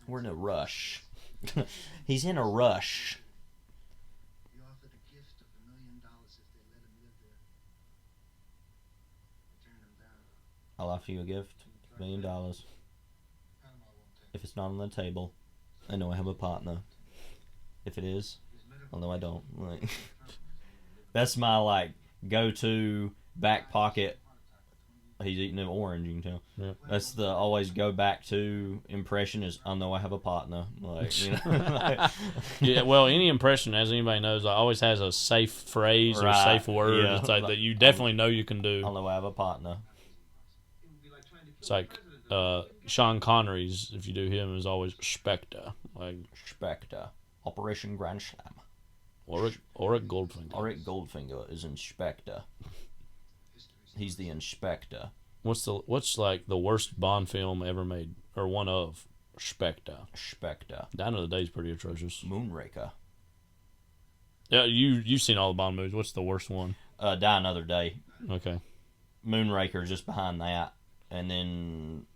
S5: We're in a rush. He's in a rush.
S14: He offered a gift of $1 million if they let him live there. They turned him down.
S5: I'll offer you a gift, $1 million. If it's not on the table, I know I have a partner. If it is, although I don't. Like, that's my like go-to back pocket. He's eating an orange, you can tell.
S4: Yeah.
S5: That's the always go back to impression is I know I have a partner. Like, you know.
S4: Yeah, well, any impression, as anybody knows, always has a safe phrase or
S5: Right,
S4: safe word.
S5: yeah.
S4: It's like that you definitely know you can do.
S5: I know I have a partner.
S4: It's like Sean Connery's, if you do him, is always Spectre. Like
S5: Spectre. Operation Grand Slam.
S4: Auric Goldfinger.
S5: Auric Goldfinger is Inspector. He's the inspector.
S4: What's like the worst Bond film ever made, or one of? Spectre. Down to the Day's pretty atrocious.
S5: Moonraker.
S4: Yeah, you've seen all the Bond movies. What's the worst one?
S5: Die Another Day.
S4: Okay.
S5: Moonraker is just behind that, and then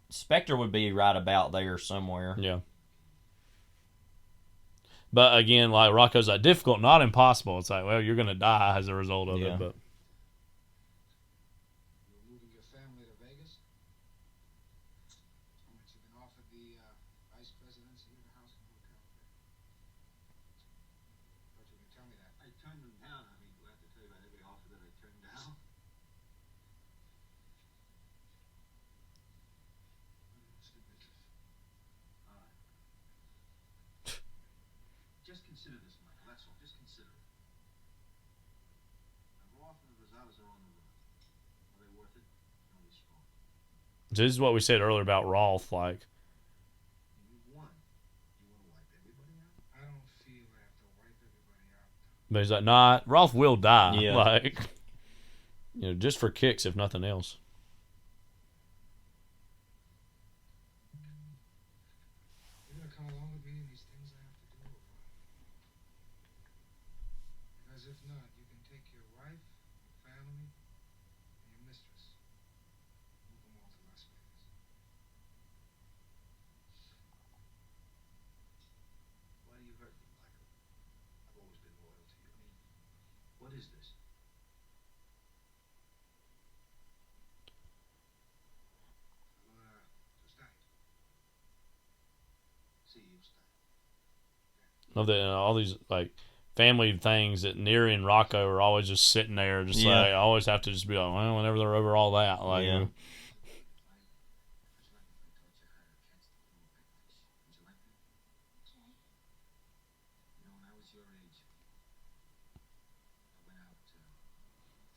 S5: Spectre would be right about there somewhere.
S4: Yeah. But again, like Rocco's like difficult, not impossible. It's like, well, you're gonna die as a result of it, but.
S14: Moving your family to Vegas? How much you been offered the vice presidency of the House and Hotel? Thought you were gonna tell me that.
S10: I turned them down. I mean, do I have to tell you about every offer that I turned down? What's the business? All right. Just consider this, Michael. That's all. Just consider it. Now, Rolf and the Rosadas are on the run. Are they worth it? No, he's wrong.
S4: This is what we said earlier about Rolf. Like,
S10: You won. You want to wipe everybody out?
S14: I don't feel I have to wipe everybody out.
S4: but he's like, nah, Rolf will die.
S5: Yeah.
S4: Like, just for kicks, if nothing else.
S14: You're gonna come along with me in these things I have to do? Because if not, you can take your wife, your family, and your mistress. Move them all to Las Vegas.
S10: Why do you hurt me, Michael? I've always been loyal to you. I mean, what is this? See you, Stein.
S4: Of the all these like family things that Neri and Rocco are always just sitting there, just
S5: Yeah.
S4: like I always have to just be like, well, whenever they're over all that, like.
S5: Yeah.
S10: You know, when I was your age, I went out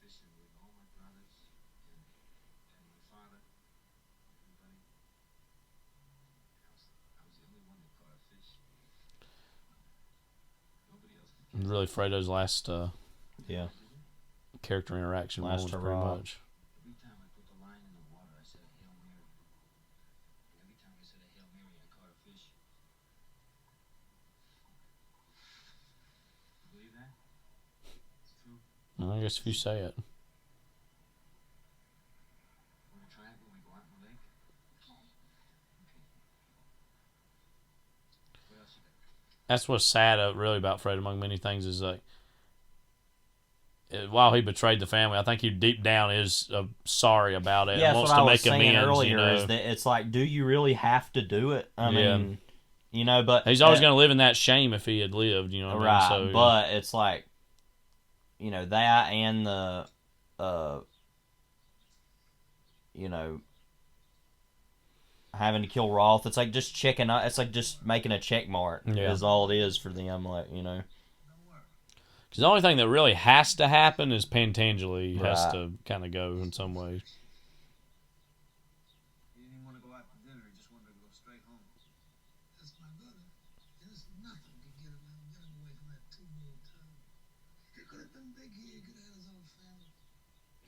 S10: fishing with all my brothers and my father, everybody. I was the only one that caught a fish. Nobody else could.
S4: Really, Fredo's last
S5: Yeah.
S4: character interaction
S5: Last
S4: moments, pretty
S5: hurrah.
S4: much.
S10: Every time I put the line in the water, I said a Hail Mary. And every time I said a Hail Mary, I caught a fish. You believe that? It's true.
S4: Well, I guess if you say it.
S10: Want to try it when we go out in the lake? Okay. What else you got?
S4: That's what's sad, really, about Fred, among many things, is like, while he betrayed the family, I think he deep down is sorry about it
S5: Yeah,
S4: and
S5: that's
S4: wants
S5: what
S4: to
S5: I was
S4: make
S5: saying
S4: amends.
S5: earlier.
S4: You know?
S5: Is that it's like, do you really have to do it? I
S4: Yeah.
S5: mean, but
S4: He's always going to live in that shame if he had lived. You know what
S5: right?
S4: I mean? So,
S5: but it's like, that and the, having to kill Roth. It's like just checking out. It's like just making a check mark.
S4: Yeah.
S5: Is all it is for them. Like
S4: because the only thing that really has to happen is Pantangeli has
S5: Right.
S4: to kind of go in some ways.
S10: You didn't even want to go out to dinner. You just wanted to go straight home.
S14: That's my brother. There's nothing to get him away from that two-year-old town. He could have been big here. He could have had his own family.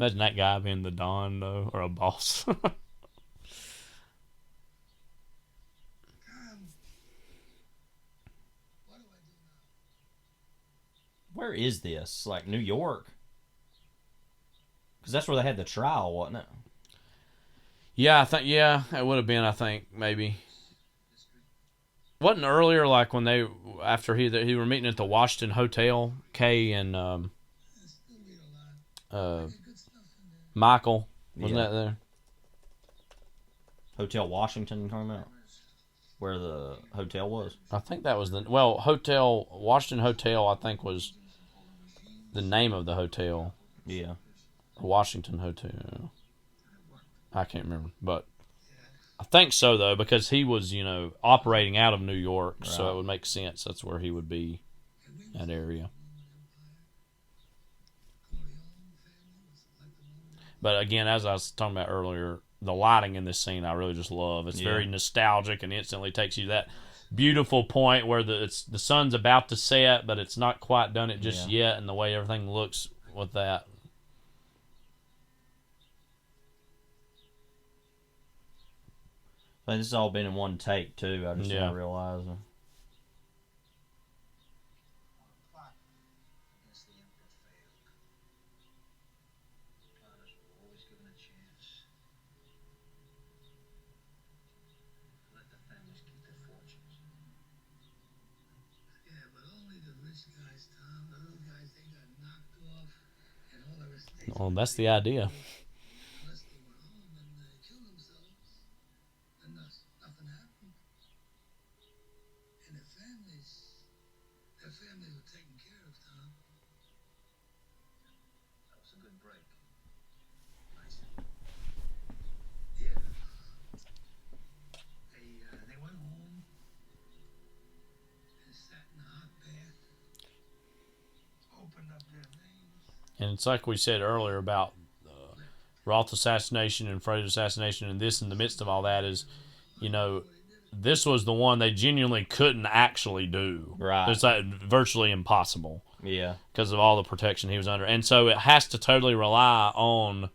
S4: Imagine that guy being the Don, though, or a boss.
S5: where is this? Like New York? Because that's where they had the trial, wasn't it?
S4: Yeah, I think it would have been. I think maybe Wasn't earlier like when they after he were meeting at the Washington Hotel, Kay and Michael wasn't that there?
S5: Hotel Washington, talking about where the hotel was.
S4: I think that was Washington Hotel. I think was the name of the hotel.
S5: Yeah,
S4: Washington Hotel. I can't remember, but I think so though because he was operating out of New York, right. So it would make sense. That's where he would be, that area. But again, as I was talking about earlier, the lighting in this scene I really just love. It's very nostalgic and instantly takes you to that beautiful point where the sun's about to set, but it's not quite done it just yet, and the way everything looks with that.
S5: But this has all been in one take too. I just didn't realize.
S4: Well, that's the idea. And it's like we said earlier about Roth assassination and Freud assassination, and this in the midst of all that is, this was the one they genuinely couldn't actually do.
S5: Right.
S4: It's like virtually impossible.
S5: Yeah.
S4: Because of all the protection he was under. And so it has to totally rely on,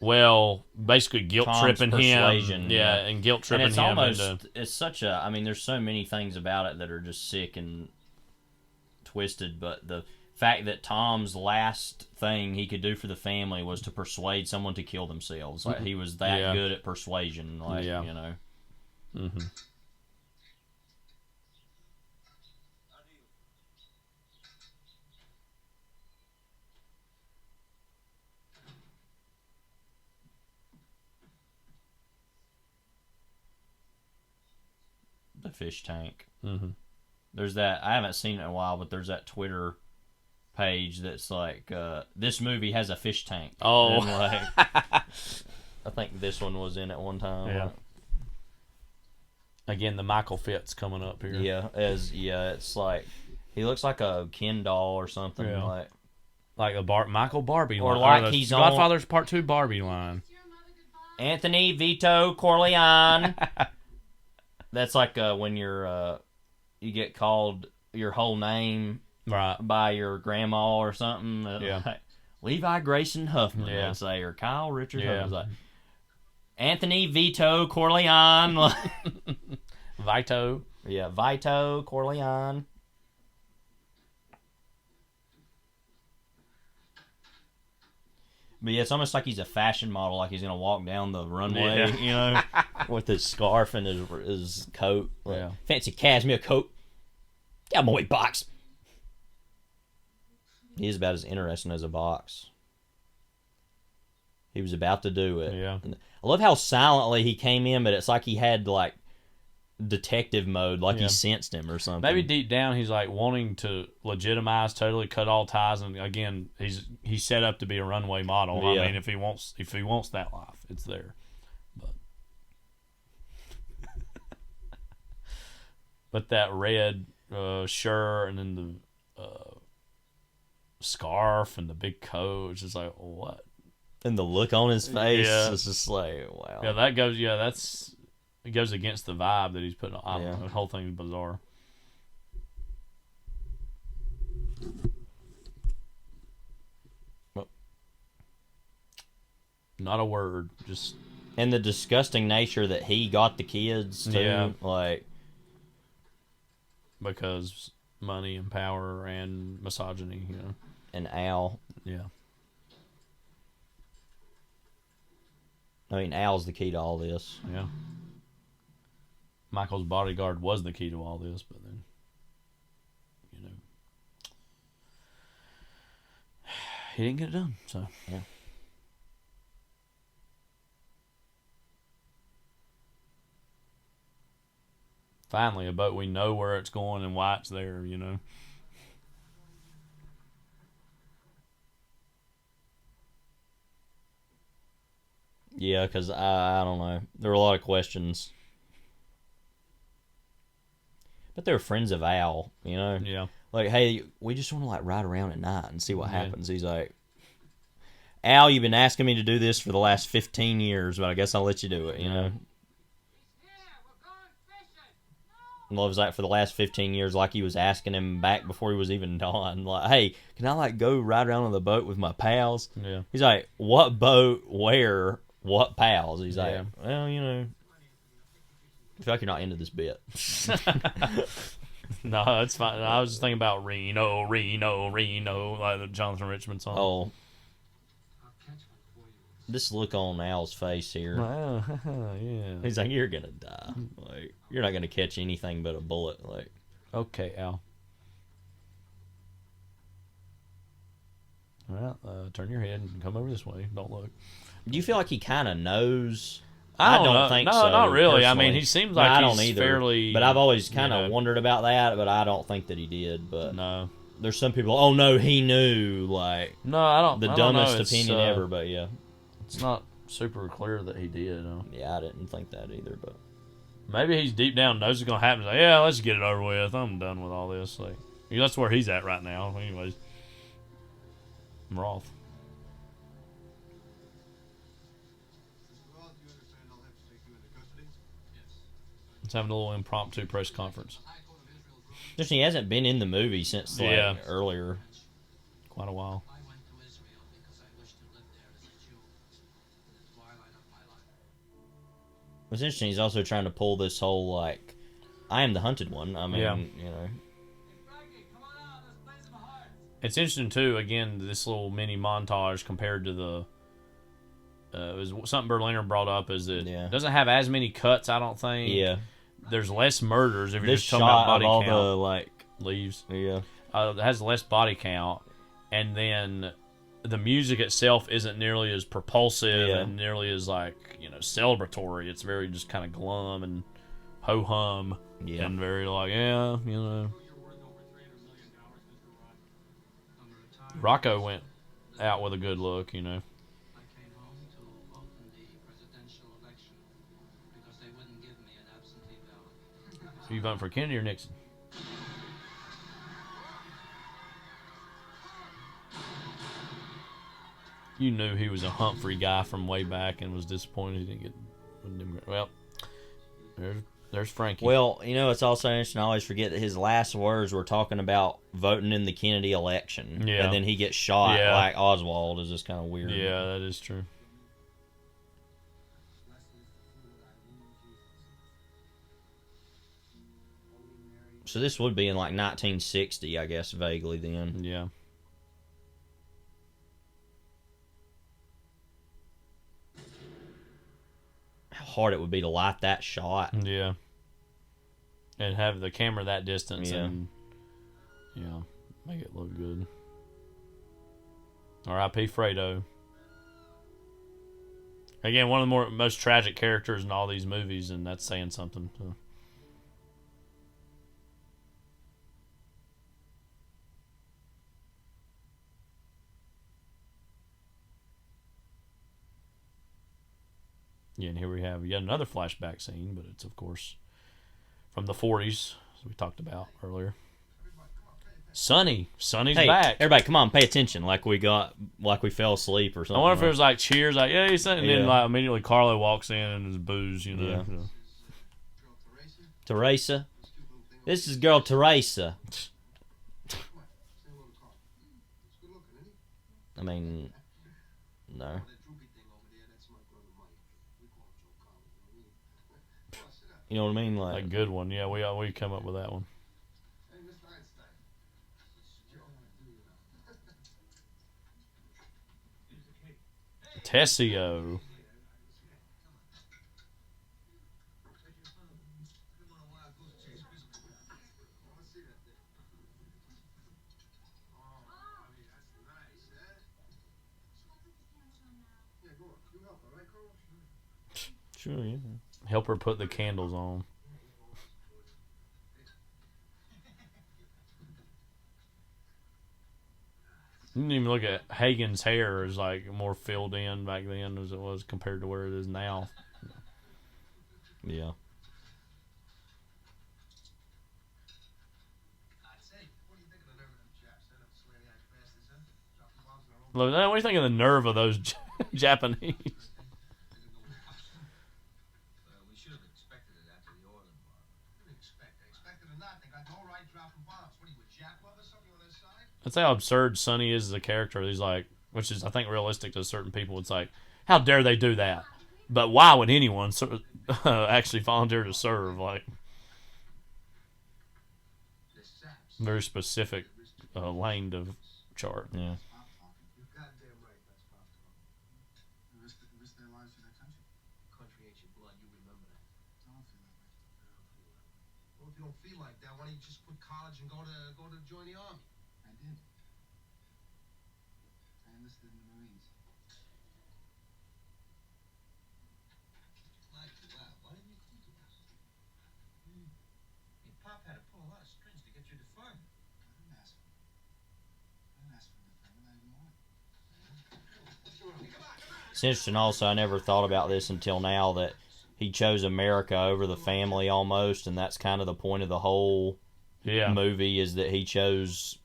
S4: basically guilt-tripping him. Yeah, and guilt-tripping him.
S5: It's such a, there's so many things about it that are just sick and twisted, but the fact that Tom's last thing he could do for the family was to persuade someone to kill themselves. Like, he was that good at persuasion.
S4: Mm-hmm.
S5: The fish tank.
S4: Mm-hmm.
S5: There's that, I haven't seen it in a while, but there's that Twitter page that's like, this movie has a fish tank.
S4: Oh.
S5: And I think this one was in at one time.
S4: Yeah. Again, the Michael Fitz coming up here.
S5: Yeah, it's like, he looks like a Ken doll or something.
S4: Yeah. Like a Michael Barbie
S5: or
S4: line.
S5: Like he's
S4: Godfather's Part II Barbie line.
S5: Anthony Vito Corleone. That's like when you get called your whole name by your grandma or something. Like Levi Grayson Huffman, let's say, or Kyle Richard Huffman. Like, Anthony Vito Corleone.
S4: Vito.
S5: Yeah, Vito Corleone. But yeah, it's almost like he's a fashion model, like he's going to walk down the runway, with his scarf and his coat. Like, fancy cashmere coat. Get out of my way, box. He's about as interesting as a box. He was about to do it.
S4: Yeah.
S5: I love how silently he came in, but it's like he had, like, detective mode, like he sensed him or something.
S4: Maybe deep down he's like wanting to legitimize, totally cut all ties, and again he's set up to be a runway model. I mean, if he wants that life, it's there. But that red shirt and then the scarf and the big coat, it's just like, what?
S5: And the look on his face, it's just like, wow.
S4: Yeah, that goes. Yeah, it goes against the vibe that he's putting on. I don't know, the whole thing is bizarre. Not a word. Just
S5: and the disgusting nature that he got the kids too. Like,
S4: because money and power and misogyny,
S5: And Al.
S4: Yeah.
S5: I mean, Al's the key to all this.
S4: Yeah. Michael's bodyguard was the key to all this, but then, you know, he didn't get it done. So
S5: yeah.
S4: Finally, a boat we know where it's going and why it's there. You know.
S5: Yeah, because I don't know. There were a lot of questions. But they were friends of Al, you know?
S4: Yeah.
S5: Like, hey, we just want to, like, ride around at night and see what happens. He's like, Al, you've been asking me to do this for the last 15 years, but I guess I'll let you do it, you know? Love was like, for the last 15 years, like he was asking him back before he was even done. Like, hey, can I, like, go ride around on the boat with my pals?
S4: Yeah.
S5: He's like, what boat, where, what pals? He's like, well, you know, I feel like you're not into this bit.
S4: No, it's fine. I was just thinking about Reno, like the Jonathan Richman song.
S5: Oh. This look on Al's face here.
S4: Yeah.
S5: He's like, you're going to die. Like, you're not going to catch anything but a bullet. Like,
S4: okay, Al. Well, turn your head and come over this way. Don't look.
S5: Do you feel like he kind of knows?
S4: I don't know.
S5: think
S4: no,
S5: so.
S4: Not really.
S5: Personally.
S4: I mean, he seems like
S5: I don't
S4: he's
S5: either.
S4: fairly.
S5: But I've always kind of wondered about that. But I don't think that he did. But
S4: no,
S5: there's some people. Oh no, he knew. Like,
S4: no, I don't.
S5: The
S4: I
S5: dumbest
S4: don't know.
S5: opinion ever. But yeah,
S4: it's not super clear that he did.
S5: Yeah, I didn't think that either. But
S4: maybe he's deep down knows it's gonna happen. He's like, yeah, let's get it over with. I'm done with all this. Like, that's where he's at right now. Anyways, Roth. Let's have a little impromptu press conference.
S5: Just he hasn't been in the movie since earlier.
S4: Quite a while.
S5: What's interesting, he's also trying to pull this whole, like, I am the hunted one. I mean, you know.
S4: It's interesting, too, again, this little mini montage compared to the... it was something Berliner brought up, is that it doesn't have as many cuts, I don't think.
S5: Yeah.
S4: There's less murders if you're
S5: This
S4: just talking about body
S5: of all
S4: count.
S5: the, like...
S4: Leaves.
S5: Yeah.
S4: It has less body count, and then the music itself isn't nearly as propulsive and nearly as, like, you know, celebratory. It's very just kind of glum and ho-hum and very, like, you know. Rocco went out with a good look, you know. So you voting for Kennedy or Nixon? You knew he was a Humphrey guy from way back and was disappointed he didn't get... Well, there's Frankie.
S5: Well, you know, it's also interesting. I always forget that his last words were talking about voting in the Kennedy election.
S4: Yeah.
S5: And then he gets shot like Oswald. Is just kind of weird.
S4: Yeah, that is true.
S5: So this would be in like 1960, I guess, vaguely then.
S4: Yeah.
S5: How hard it would be to light that shot.
S4: Yeah. And have the camera that distance and make it look good. R.I.P. Fredo. Again, one of the most tragic characters in all these movies, and that's saying something. So. Yeah, and here we have yet another flashback scene, but it's, of course, from the 40s, as we talked about earlier. Sonny's back.
S5: Everybody, come on, pay attention. Like we fell asleep or something.
S4: I wonder if it was like cheers, like, yeah, he's saying, and then like immediately Carlo walks in and there's booze, you know.
S5: Yeah. Teresa. This is girl Teresa. I mean, no. You know what I mean? Like
S4: a good one. Yeah, we come up with that one. Tessio.
S5: Sure, yeah.
S4: Help her put the candles on. You didn't even look at Hagen's hair is like more filled in back then as it was compared to where it is now.
S5: Yeah.
S4: Look, what do you think of the nerve of those Japanese?
S10: We should have expected it after the oil embargo.
S8: Expected or not, they got no right dropping bombs. What are you, a Jap lover, something on their side?
S4: That's how absurd Sonny is as a character. He's like, which is I think realistic to certain people. It's like, how dare they do that? But why would anyone actually volunteer to serve? Like, very specific lane to chart.
S5: Yeah.
S10: You're goddamn right, that's pop talk.
S12: Risk their lives for their country.
S10: Country ain't your blood, you remember that.
S12: I don't feel that way.
S10: Well, if you don't feel like that, why don't you just quit college and go to join the army?
S12: I did. I enlisted in the Marines.
S10: Wow, why didn't you think about it? Your pop had to pull a lot of strings to get you deferment.
S12: I didn't ask for deferment. I didn't want it.
S5: It's interesting also, I never thought about this until now, that he chose America over the family almost, and that's kind of the point of the whole movie, is that he chose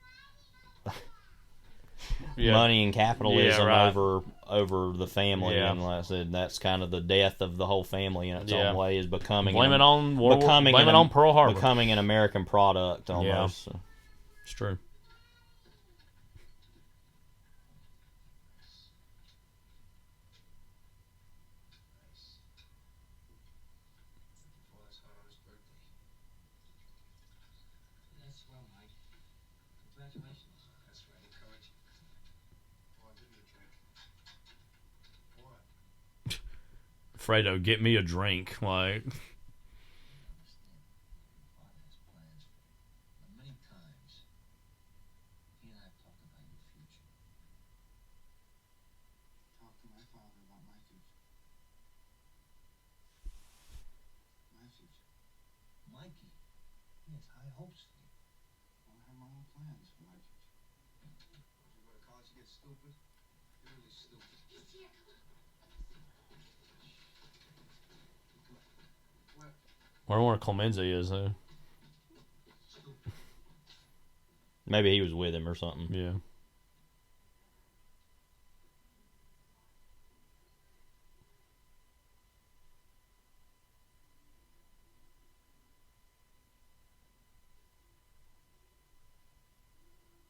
S5: money and capitalism over the family, and like I said, that's kind of the death of the whole family in its own way, is becoming
S4: blame it on Pearl Harbor,
S5: becoming an American product almost.
S4: Yeah. It's true.
S10: That's well, Mike. Congratulations.
S8: That's right, encourage. Go on, give me a drink. What?
S4: Fredo, get me a drink. Like,
S10: Many times, he and I have talked about your future.
S12: Talk to my father about my future. My future.
S10: Mikey, he has high hopes for you.
S12: I have my own plans for my future.
S10: You go to college, you get stupid. You're really stupid.
S4: I wonder where Clemenza is, though.
S5: Maybe he was with him or something.
S4: Yeah.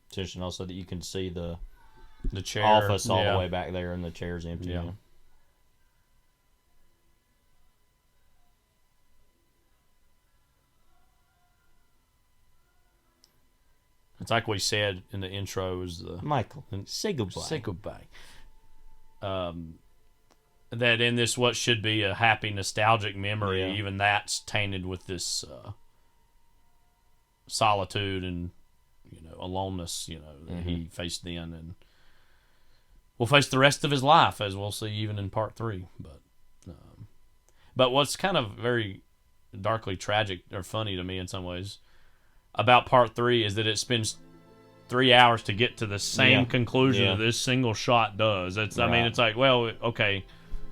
S5: It's interesting also that you can see the
S4: chair
S5: office all the way back there, and the chair's empty.
S4: Yeah. It's like we said in the intro, is the
S5: Michael, say goodbye.
S4: Say goodbye. That in this what should be a happy nostalgic memory, even that's tainted with this solitude and aloneness, that he faced then, and will face the rest of his life, as we'll see even in part 3. But what's kind of very darkly tragic or funny to me in some ways about part 3 is that it spends 3 hours to get to the same conclusion that this single shot does. I mean, it's like, well, okay,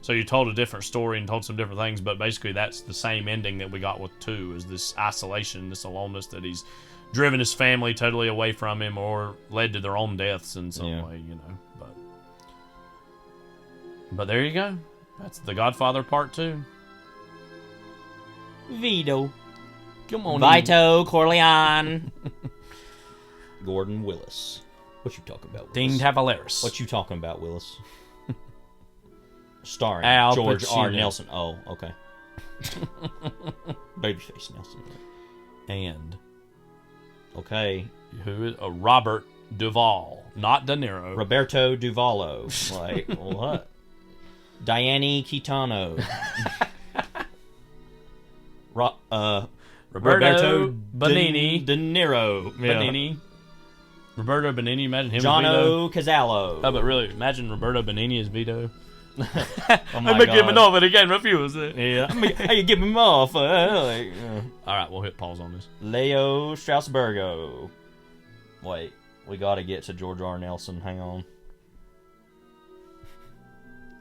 S4: so you told a different story and told some different things, but basically that's the same ending that we got with 2, is this isolation, this aloneness, that he's driven his family totally away from him or led to their own deaths in some way, But there you go. That's The Godfather Part 2.
S5: Vito.
S4: Come on,
S5: Vito Corleone. Gordon Willis. What you talking about, Willis?
S4: Dean Tavares.
S5: What you talking about, Willis? Starring
S4: Al
S5: George
S4: Pacino.
S5: R. Nelson. Oh, okay. Babyface Nelson.
S4: And
S5: okay,
S4: who is Robert Duvall, not De Niro.
S5: Roberto Duvallo. Like what? Diane Quintano.
S4: Roberto Benigni.
S5: De Niro.
S4: Benigni. Roberto Benigni. Imagine him.
S5: Jono
S4: as Vito.
S5: Casallo.
S4: Oh, but really, imagine Roberto Benigni as Vito. I'm gonna give him off, but he can't refuse it.
S5: Yeah, how you give him off?
S4: All right, we'll hit pause on this.
S5: Leo Strasburgo. Wait, we got to get to George R. Nelson. Hang on.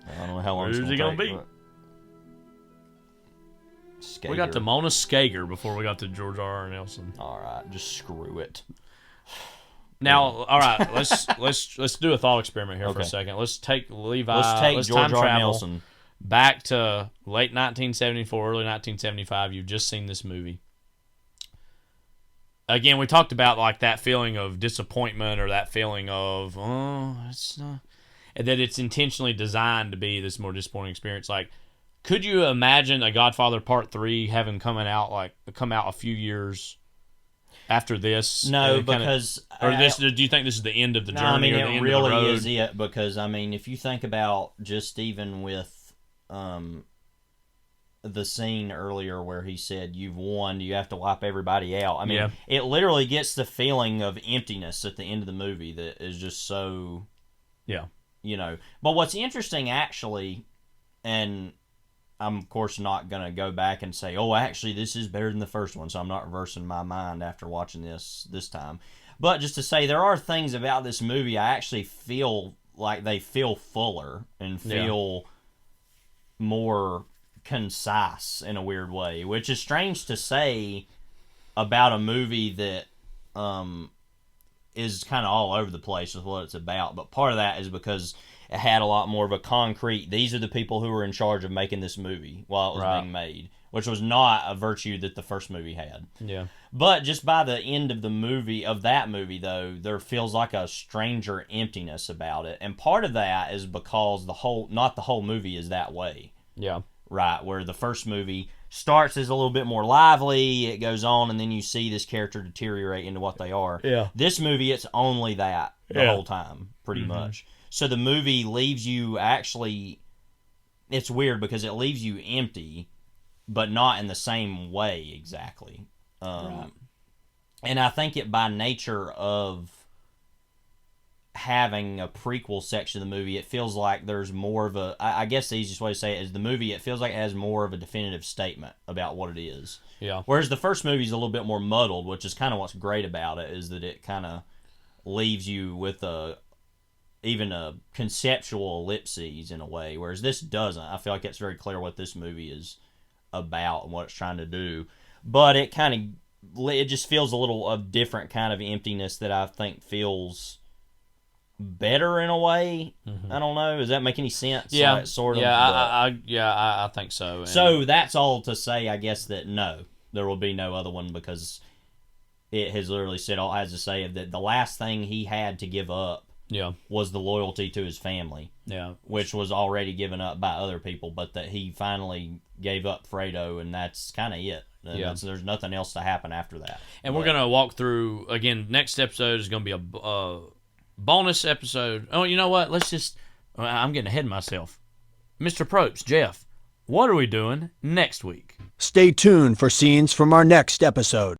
S5: I don't know how long it's gonna
S4: be.
S5: Skager.
S4: We got to Mona Skager before we got to George R. Nelson.
S5: All right, just screw it.
S4: Now, all right, let's do a thought experiment here for a second. Let's take George time
S5: R.
S4: travel
S5: Nelson
S4: back to late 1974, early 1975. You've just seen this movie. Again, we talked about like that feeling of disappointment or that feeling of it's not, and that it's intentionally designed to be this more disappointing experience. Like, could you imagine a Godfather Part III having come out a few years after this?
S5: No, because
S4: do you think this is the end of the journey?
S5: I mean,
S4: or the
S5: it
S4: end
S5: really
S4: of the road?
S5: is it, because I mean, if you think about just even with the scene earlier where he said, "You've won, you have to wipe everybody out." I mean, it literally gets the feeling of emptiness at the end of the movie that is just so, you know. But what's interesting, actually, and I'm, of course, not going to go back and say, oh, actually, this is better than the first one, so I'm not reversing my mind after watching this time. But just to say, there are things about this movie I actually feel like they feel fuller and feel more concise in a weird way, which is strange to say about a movie that is kind of all over the place with what it's about. But part of that is because it had a lot more of a concrete, these are the people who were in charge of making this movie while it was being made, which was not a virtue that the first movie had.
S4: Yeah.
S5: But just by the end of that movie, though, there feels like a stranger emptiness about it. And part of that is because not the whole movie is that way.
S4: Yeah.
S5: Right, where the first movie starts as a little bit more lively, it goes on, and then you see this character deteriorate into what they are.
S4: Yeah.
S5: This movie, it's only that the whole time, pretty much. So the movie leaves you actually, it's weird because it leaves you empty, but not in the same way exactly. And I think it, by nature of having a prequel section of the movie, it feels like there's more of a, I guess the easiest way to say it is the movie, it feels like it has more of a definitive statement about what it is.
S4: Yeah.
S5: Whereas the first movie is a little bit more muddled, which is kind of what's great about it, is that it kind of leaves you with even a conceptual ellipses in a way, whereas this doesn't. I feel like it's very clear what this movie is about and what it's trying to do. But it just feels a little of different kind of emptiness that I think feels better in a way. I don't know. Does that make any sense?
S4: Yeah,
S5: like, sort of.
S4: I think so.
S5: So that's all to say, I guess, that no, there will be no other one, because it has literally said all it has to say that the last thing he had to give up was the loyalty to his family, which was already given up by other people, but that he finally gave up Fredo, and that's kind of it. There's nothing else to happen after that.
S4: And we're going to walk through, again, next episode is going to be a bonus episode. Oh, you know what? I'm getting ahead of myself. Mr. Probst, Jeff, what are we doing next week?
S16: Stay tuned for scenes from our next episode.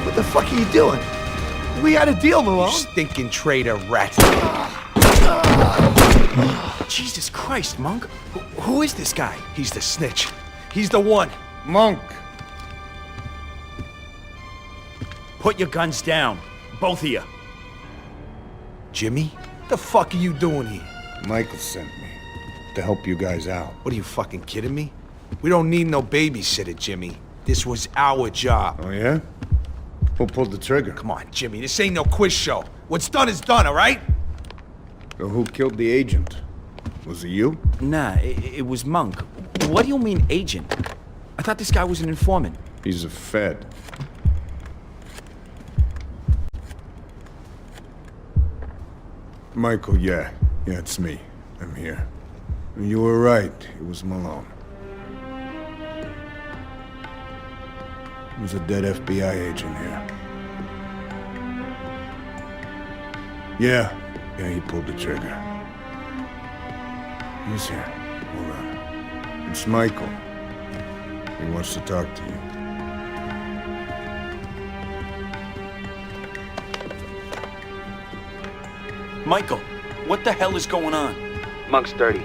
S17: What the fuck are you doing? We had a deal, Malone. You stinking traitor rat. Jesus Christ, Monk. Who is this guy? He's the snitch. He's the one.
S18: Monk.
S17: Put your guns down. Both of you. Jimmy? What the fuck are you doing here?
S18: Michael sent me to help you guys out.
S17: What, are you fucking kidding me? We don't need no babysitter, Jimmy. This was our job.
S18: Oh, yeah? Who pulled the trigger?
S17: Come on, Jimmy. This ain't no quiz show. What's done is done, all right?
S18: So who killed the agent? Was it you?
S17: Nah, it was Monk. What do you mean, agent? I thought this guy was an informant.
S18: He's a Fed. Michael, yeah, it's me. I'm here. You were right. It was Malone. There's a dead FBI agent here. Yeah, he pulled the trigger. He's here. Hold on. It's Michael. He wants to talk to you.
S17: Michael,
S19: What the hell is going on?
S20: Monk's dirty.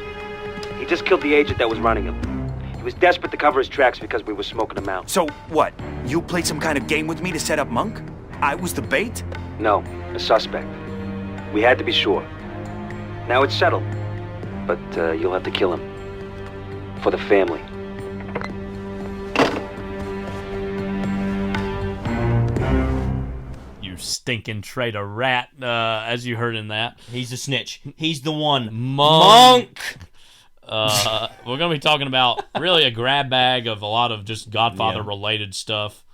S20: He just killed the agent that was running him. He was desperate to cover his tracks because we were smoking him out.
S19: So, what? You played some kind of game with me to set up Monk? I was the bait?
S20: No, a suspect. We had to be sure. Now it's settled. But you'll have to kill him. For the family.
S4: You stinking traitor rat, as you heard in that.
S5: He's a snitch. He's the one.
S4: Monk! We're going to be talking about really a grab bag of a lot of just Godfather-related stuff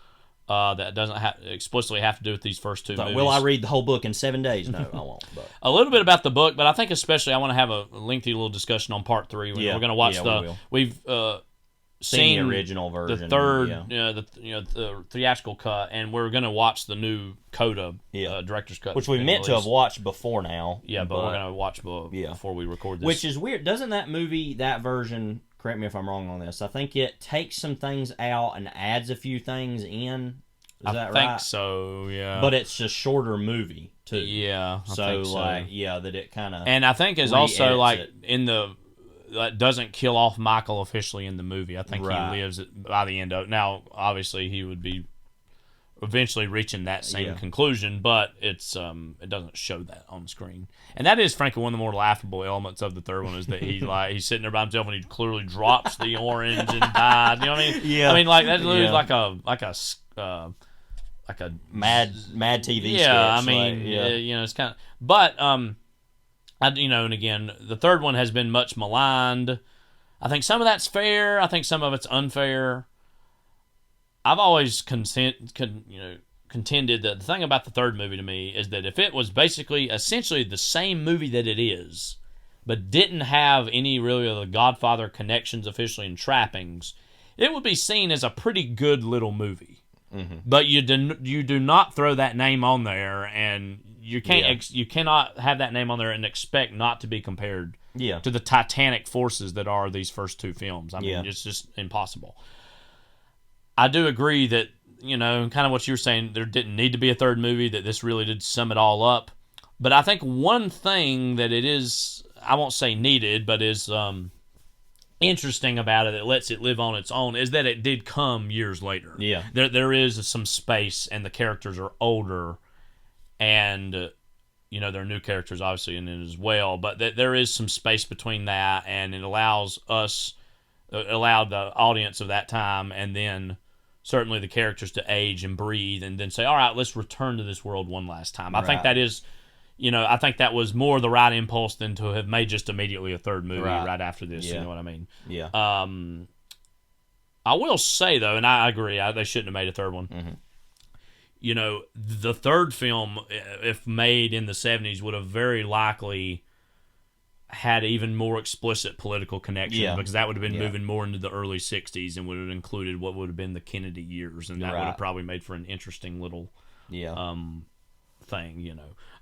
S4: that doesn't explicitly have to do with these first two movies.
S5: Will I read the whole book in 7 days? No, I won't. But.
S4: A little bit about the book, but I think especially I want to have a lengthy little discussion on part 3. We're going to watch we've seen
S5: the original version,
S4: the third, the theatrical cut, and we're going to watch the new Coda director's cut,
S5: which we meant to have watched before now.
S4: Yeah, but we're going to watch before we record this.
S5: Which is weird. Doesn't that movie, that version? Correct me if I'm wrong on this. I think it takes some things out and adds a few things in. Is that right? I think
S4: so. Yeah.
S5: But it's a shorter movie too.
S4: Yeah.
S5: So that it kind of.
S4: And I think is also like in the. That doesn't kill off Michael officially in the movie. I think he lives by the end of it. Now, obviously, he would be eventually reaching that same conclusion, but it's it doesn't show that on screen. And that is, frankly, one of the more laughable elements of the third one is that he's sitting there by himself and he clearly drops the orange and died. You know what I mean?
S5: Yeah.
S4: I mean, like that's literally like a
S5: mad TV.
S4: Yeah,
S5: sketch,
S4: I mean, it's kind of, but and again, the third one has been much maligned. I think some of that's fair. I think some of it's unfair. I've always contended that the thing about the third movie to me is that if it was essentially the same movie that it is, but didn't have any really of the Godfather connections officially and trappings, it would be seen as a pretty good little movie. Mm-hmm. But you do not throw that name on there, and you can't you cannot have that name on there and expect not to be compared to the titanic forces that are these first two films. I mean, it's just impossible. I do agree that, kind of what you were saying, there didn't need to be a third movie, that this really did sum it all up. But I think one thing that it is, I won't say needed, but is interesting about it, that lets it live on its own, is that it did come years later.
S5: Yeah.
S4: There is some space, and the characters are older, and there are new characters obviously in it as well, but there is some space between that, and it allowed the audience of that time, and then certainly the characters to age and breathe, and then say, all right, let's return to this world one last time. I think that is, I think that was more the right impulse than to have made just immediately a third movie right after this. You know what I mean?
S5: Yeah.
S4: I will say though, and I agree, they shouldn't have made a third one.
S5: Mm-hmm.
S4: The third film, if made in the 70s, would have very likely had even more explicit political connection, because that would have been moving more into the early 60s and would have included what would have been the Kennedy years, and that would have probably made for an interesting little thing,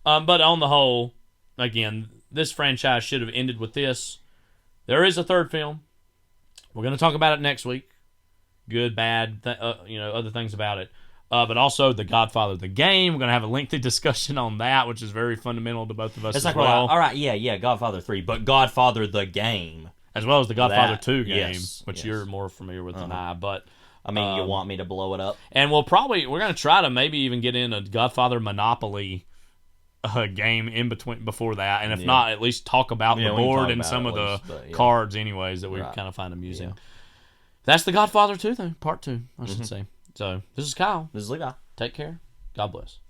S4: But on the whole, again, this franchise should have ended with this. There is a third film. We're going to talk about it next week. Good, bad, other things about it. But also The Godfather, the game. We're going to have a lengthy discussion on that, which is very fundamental to both of us as well.
S5: All right, Godfather 3, but Godfather, the game.
S4: As well as the Godfather 2 game, which you're more familiar with than I. But
S5: I mean, you want me to blow it up?
S4: And we're going to try to maybe even get in a Godfather Monopoly game in between before that. And if not, at least talk about the board and some of the cards anyways that we kind of find amusing. Yeah. That's The Godfather 2, though. Part 2, I should say. So, this is Kyle.
S5: This is Levi.
S4: Take care. God bless.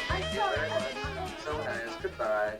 S10: Thank you very much. So nice. Goodbye.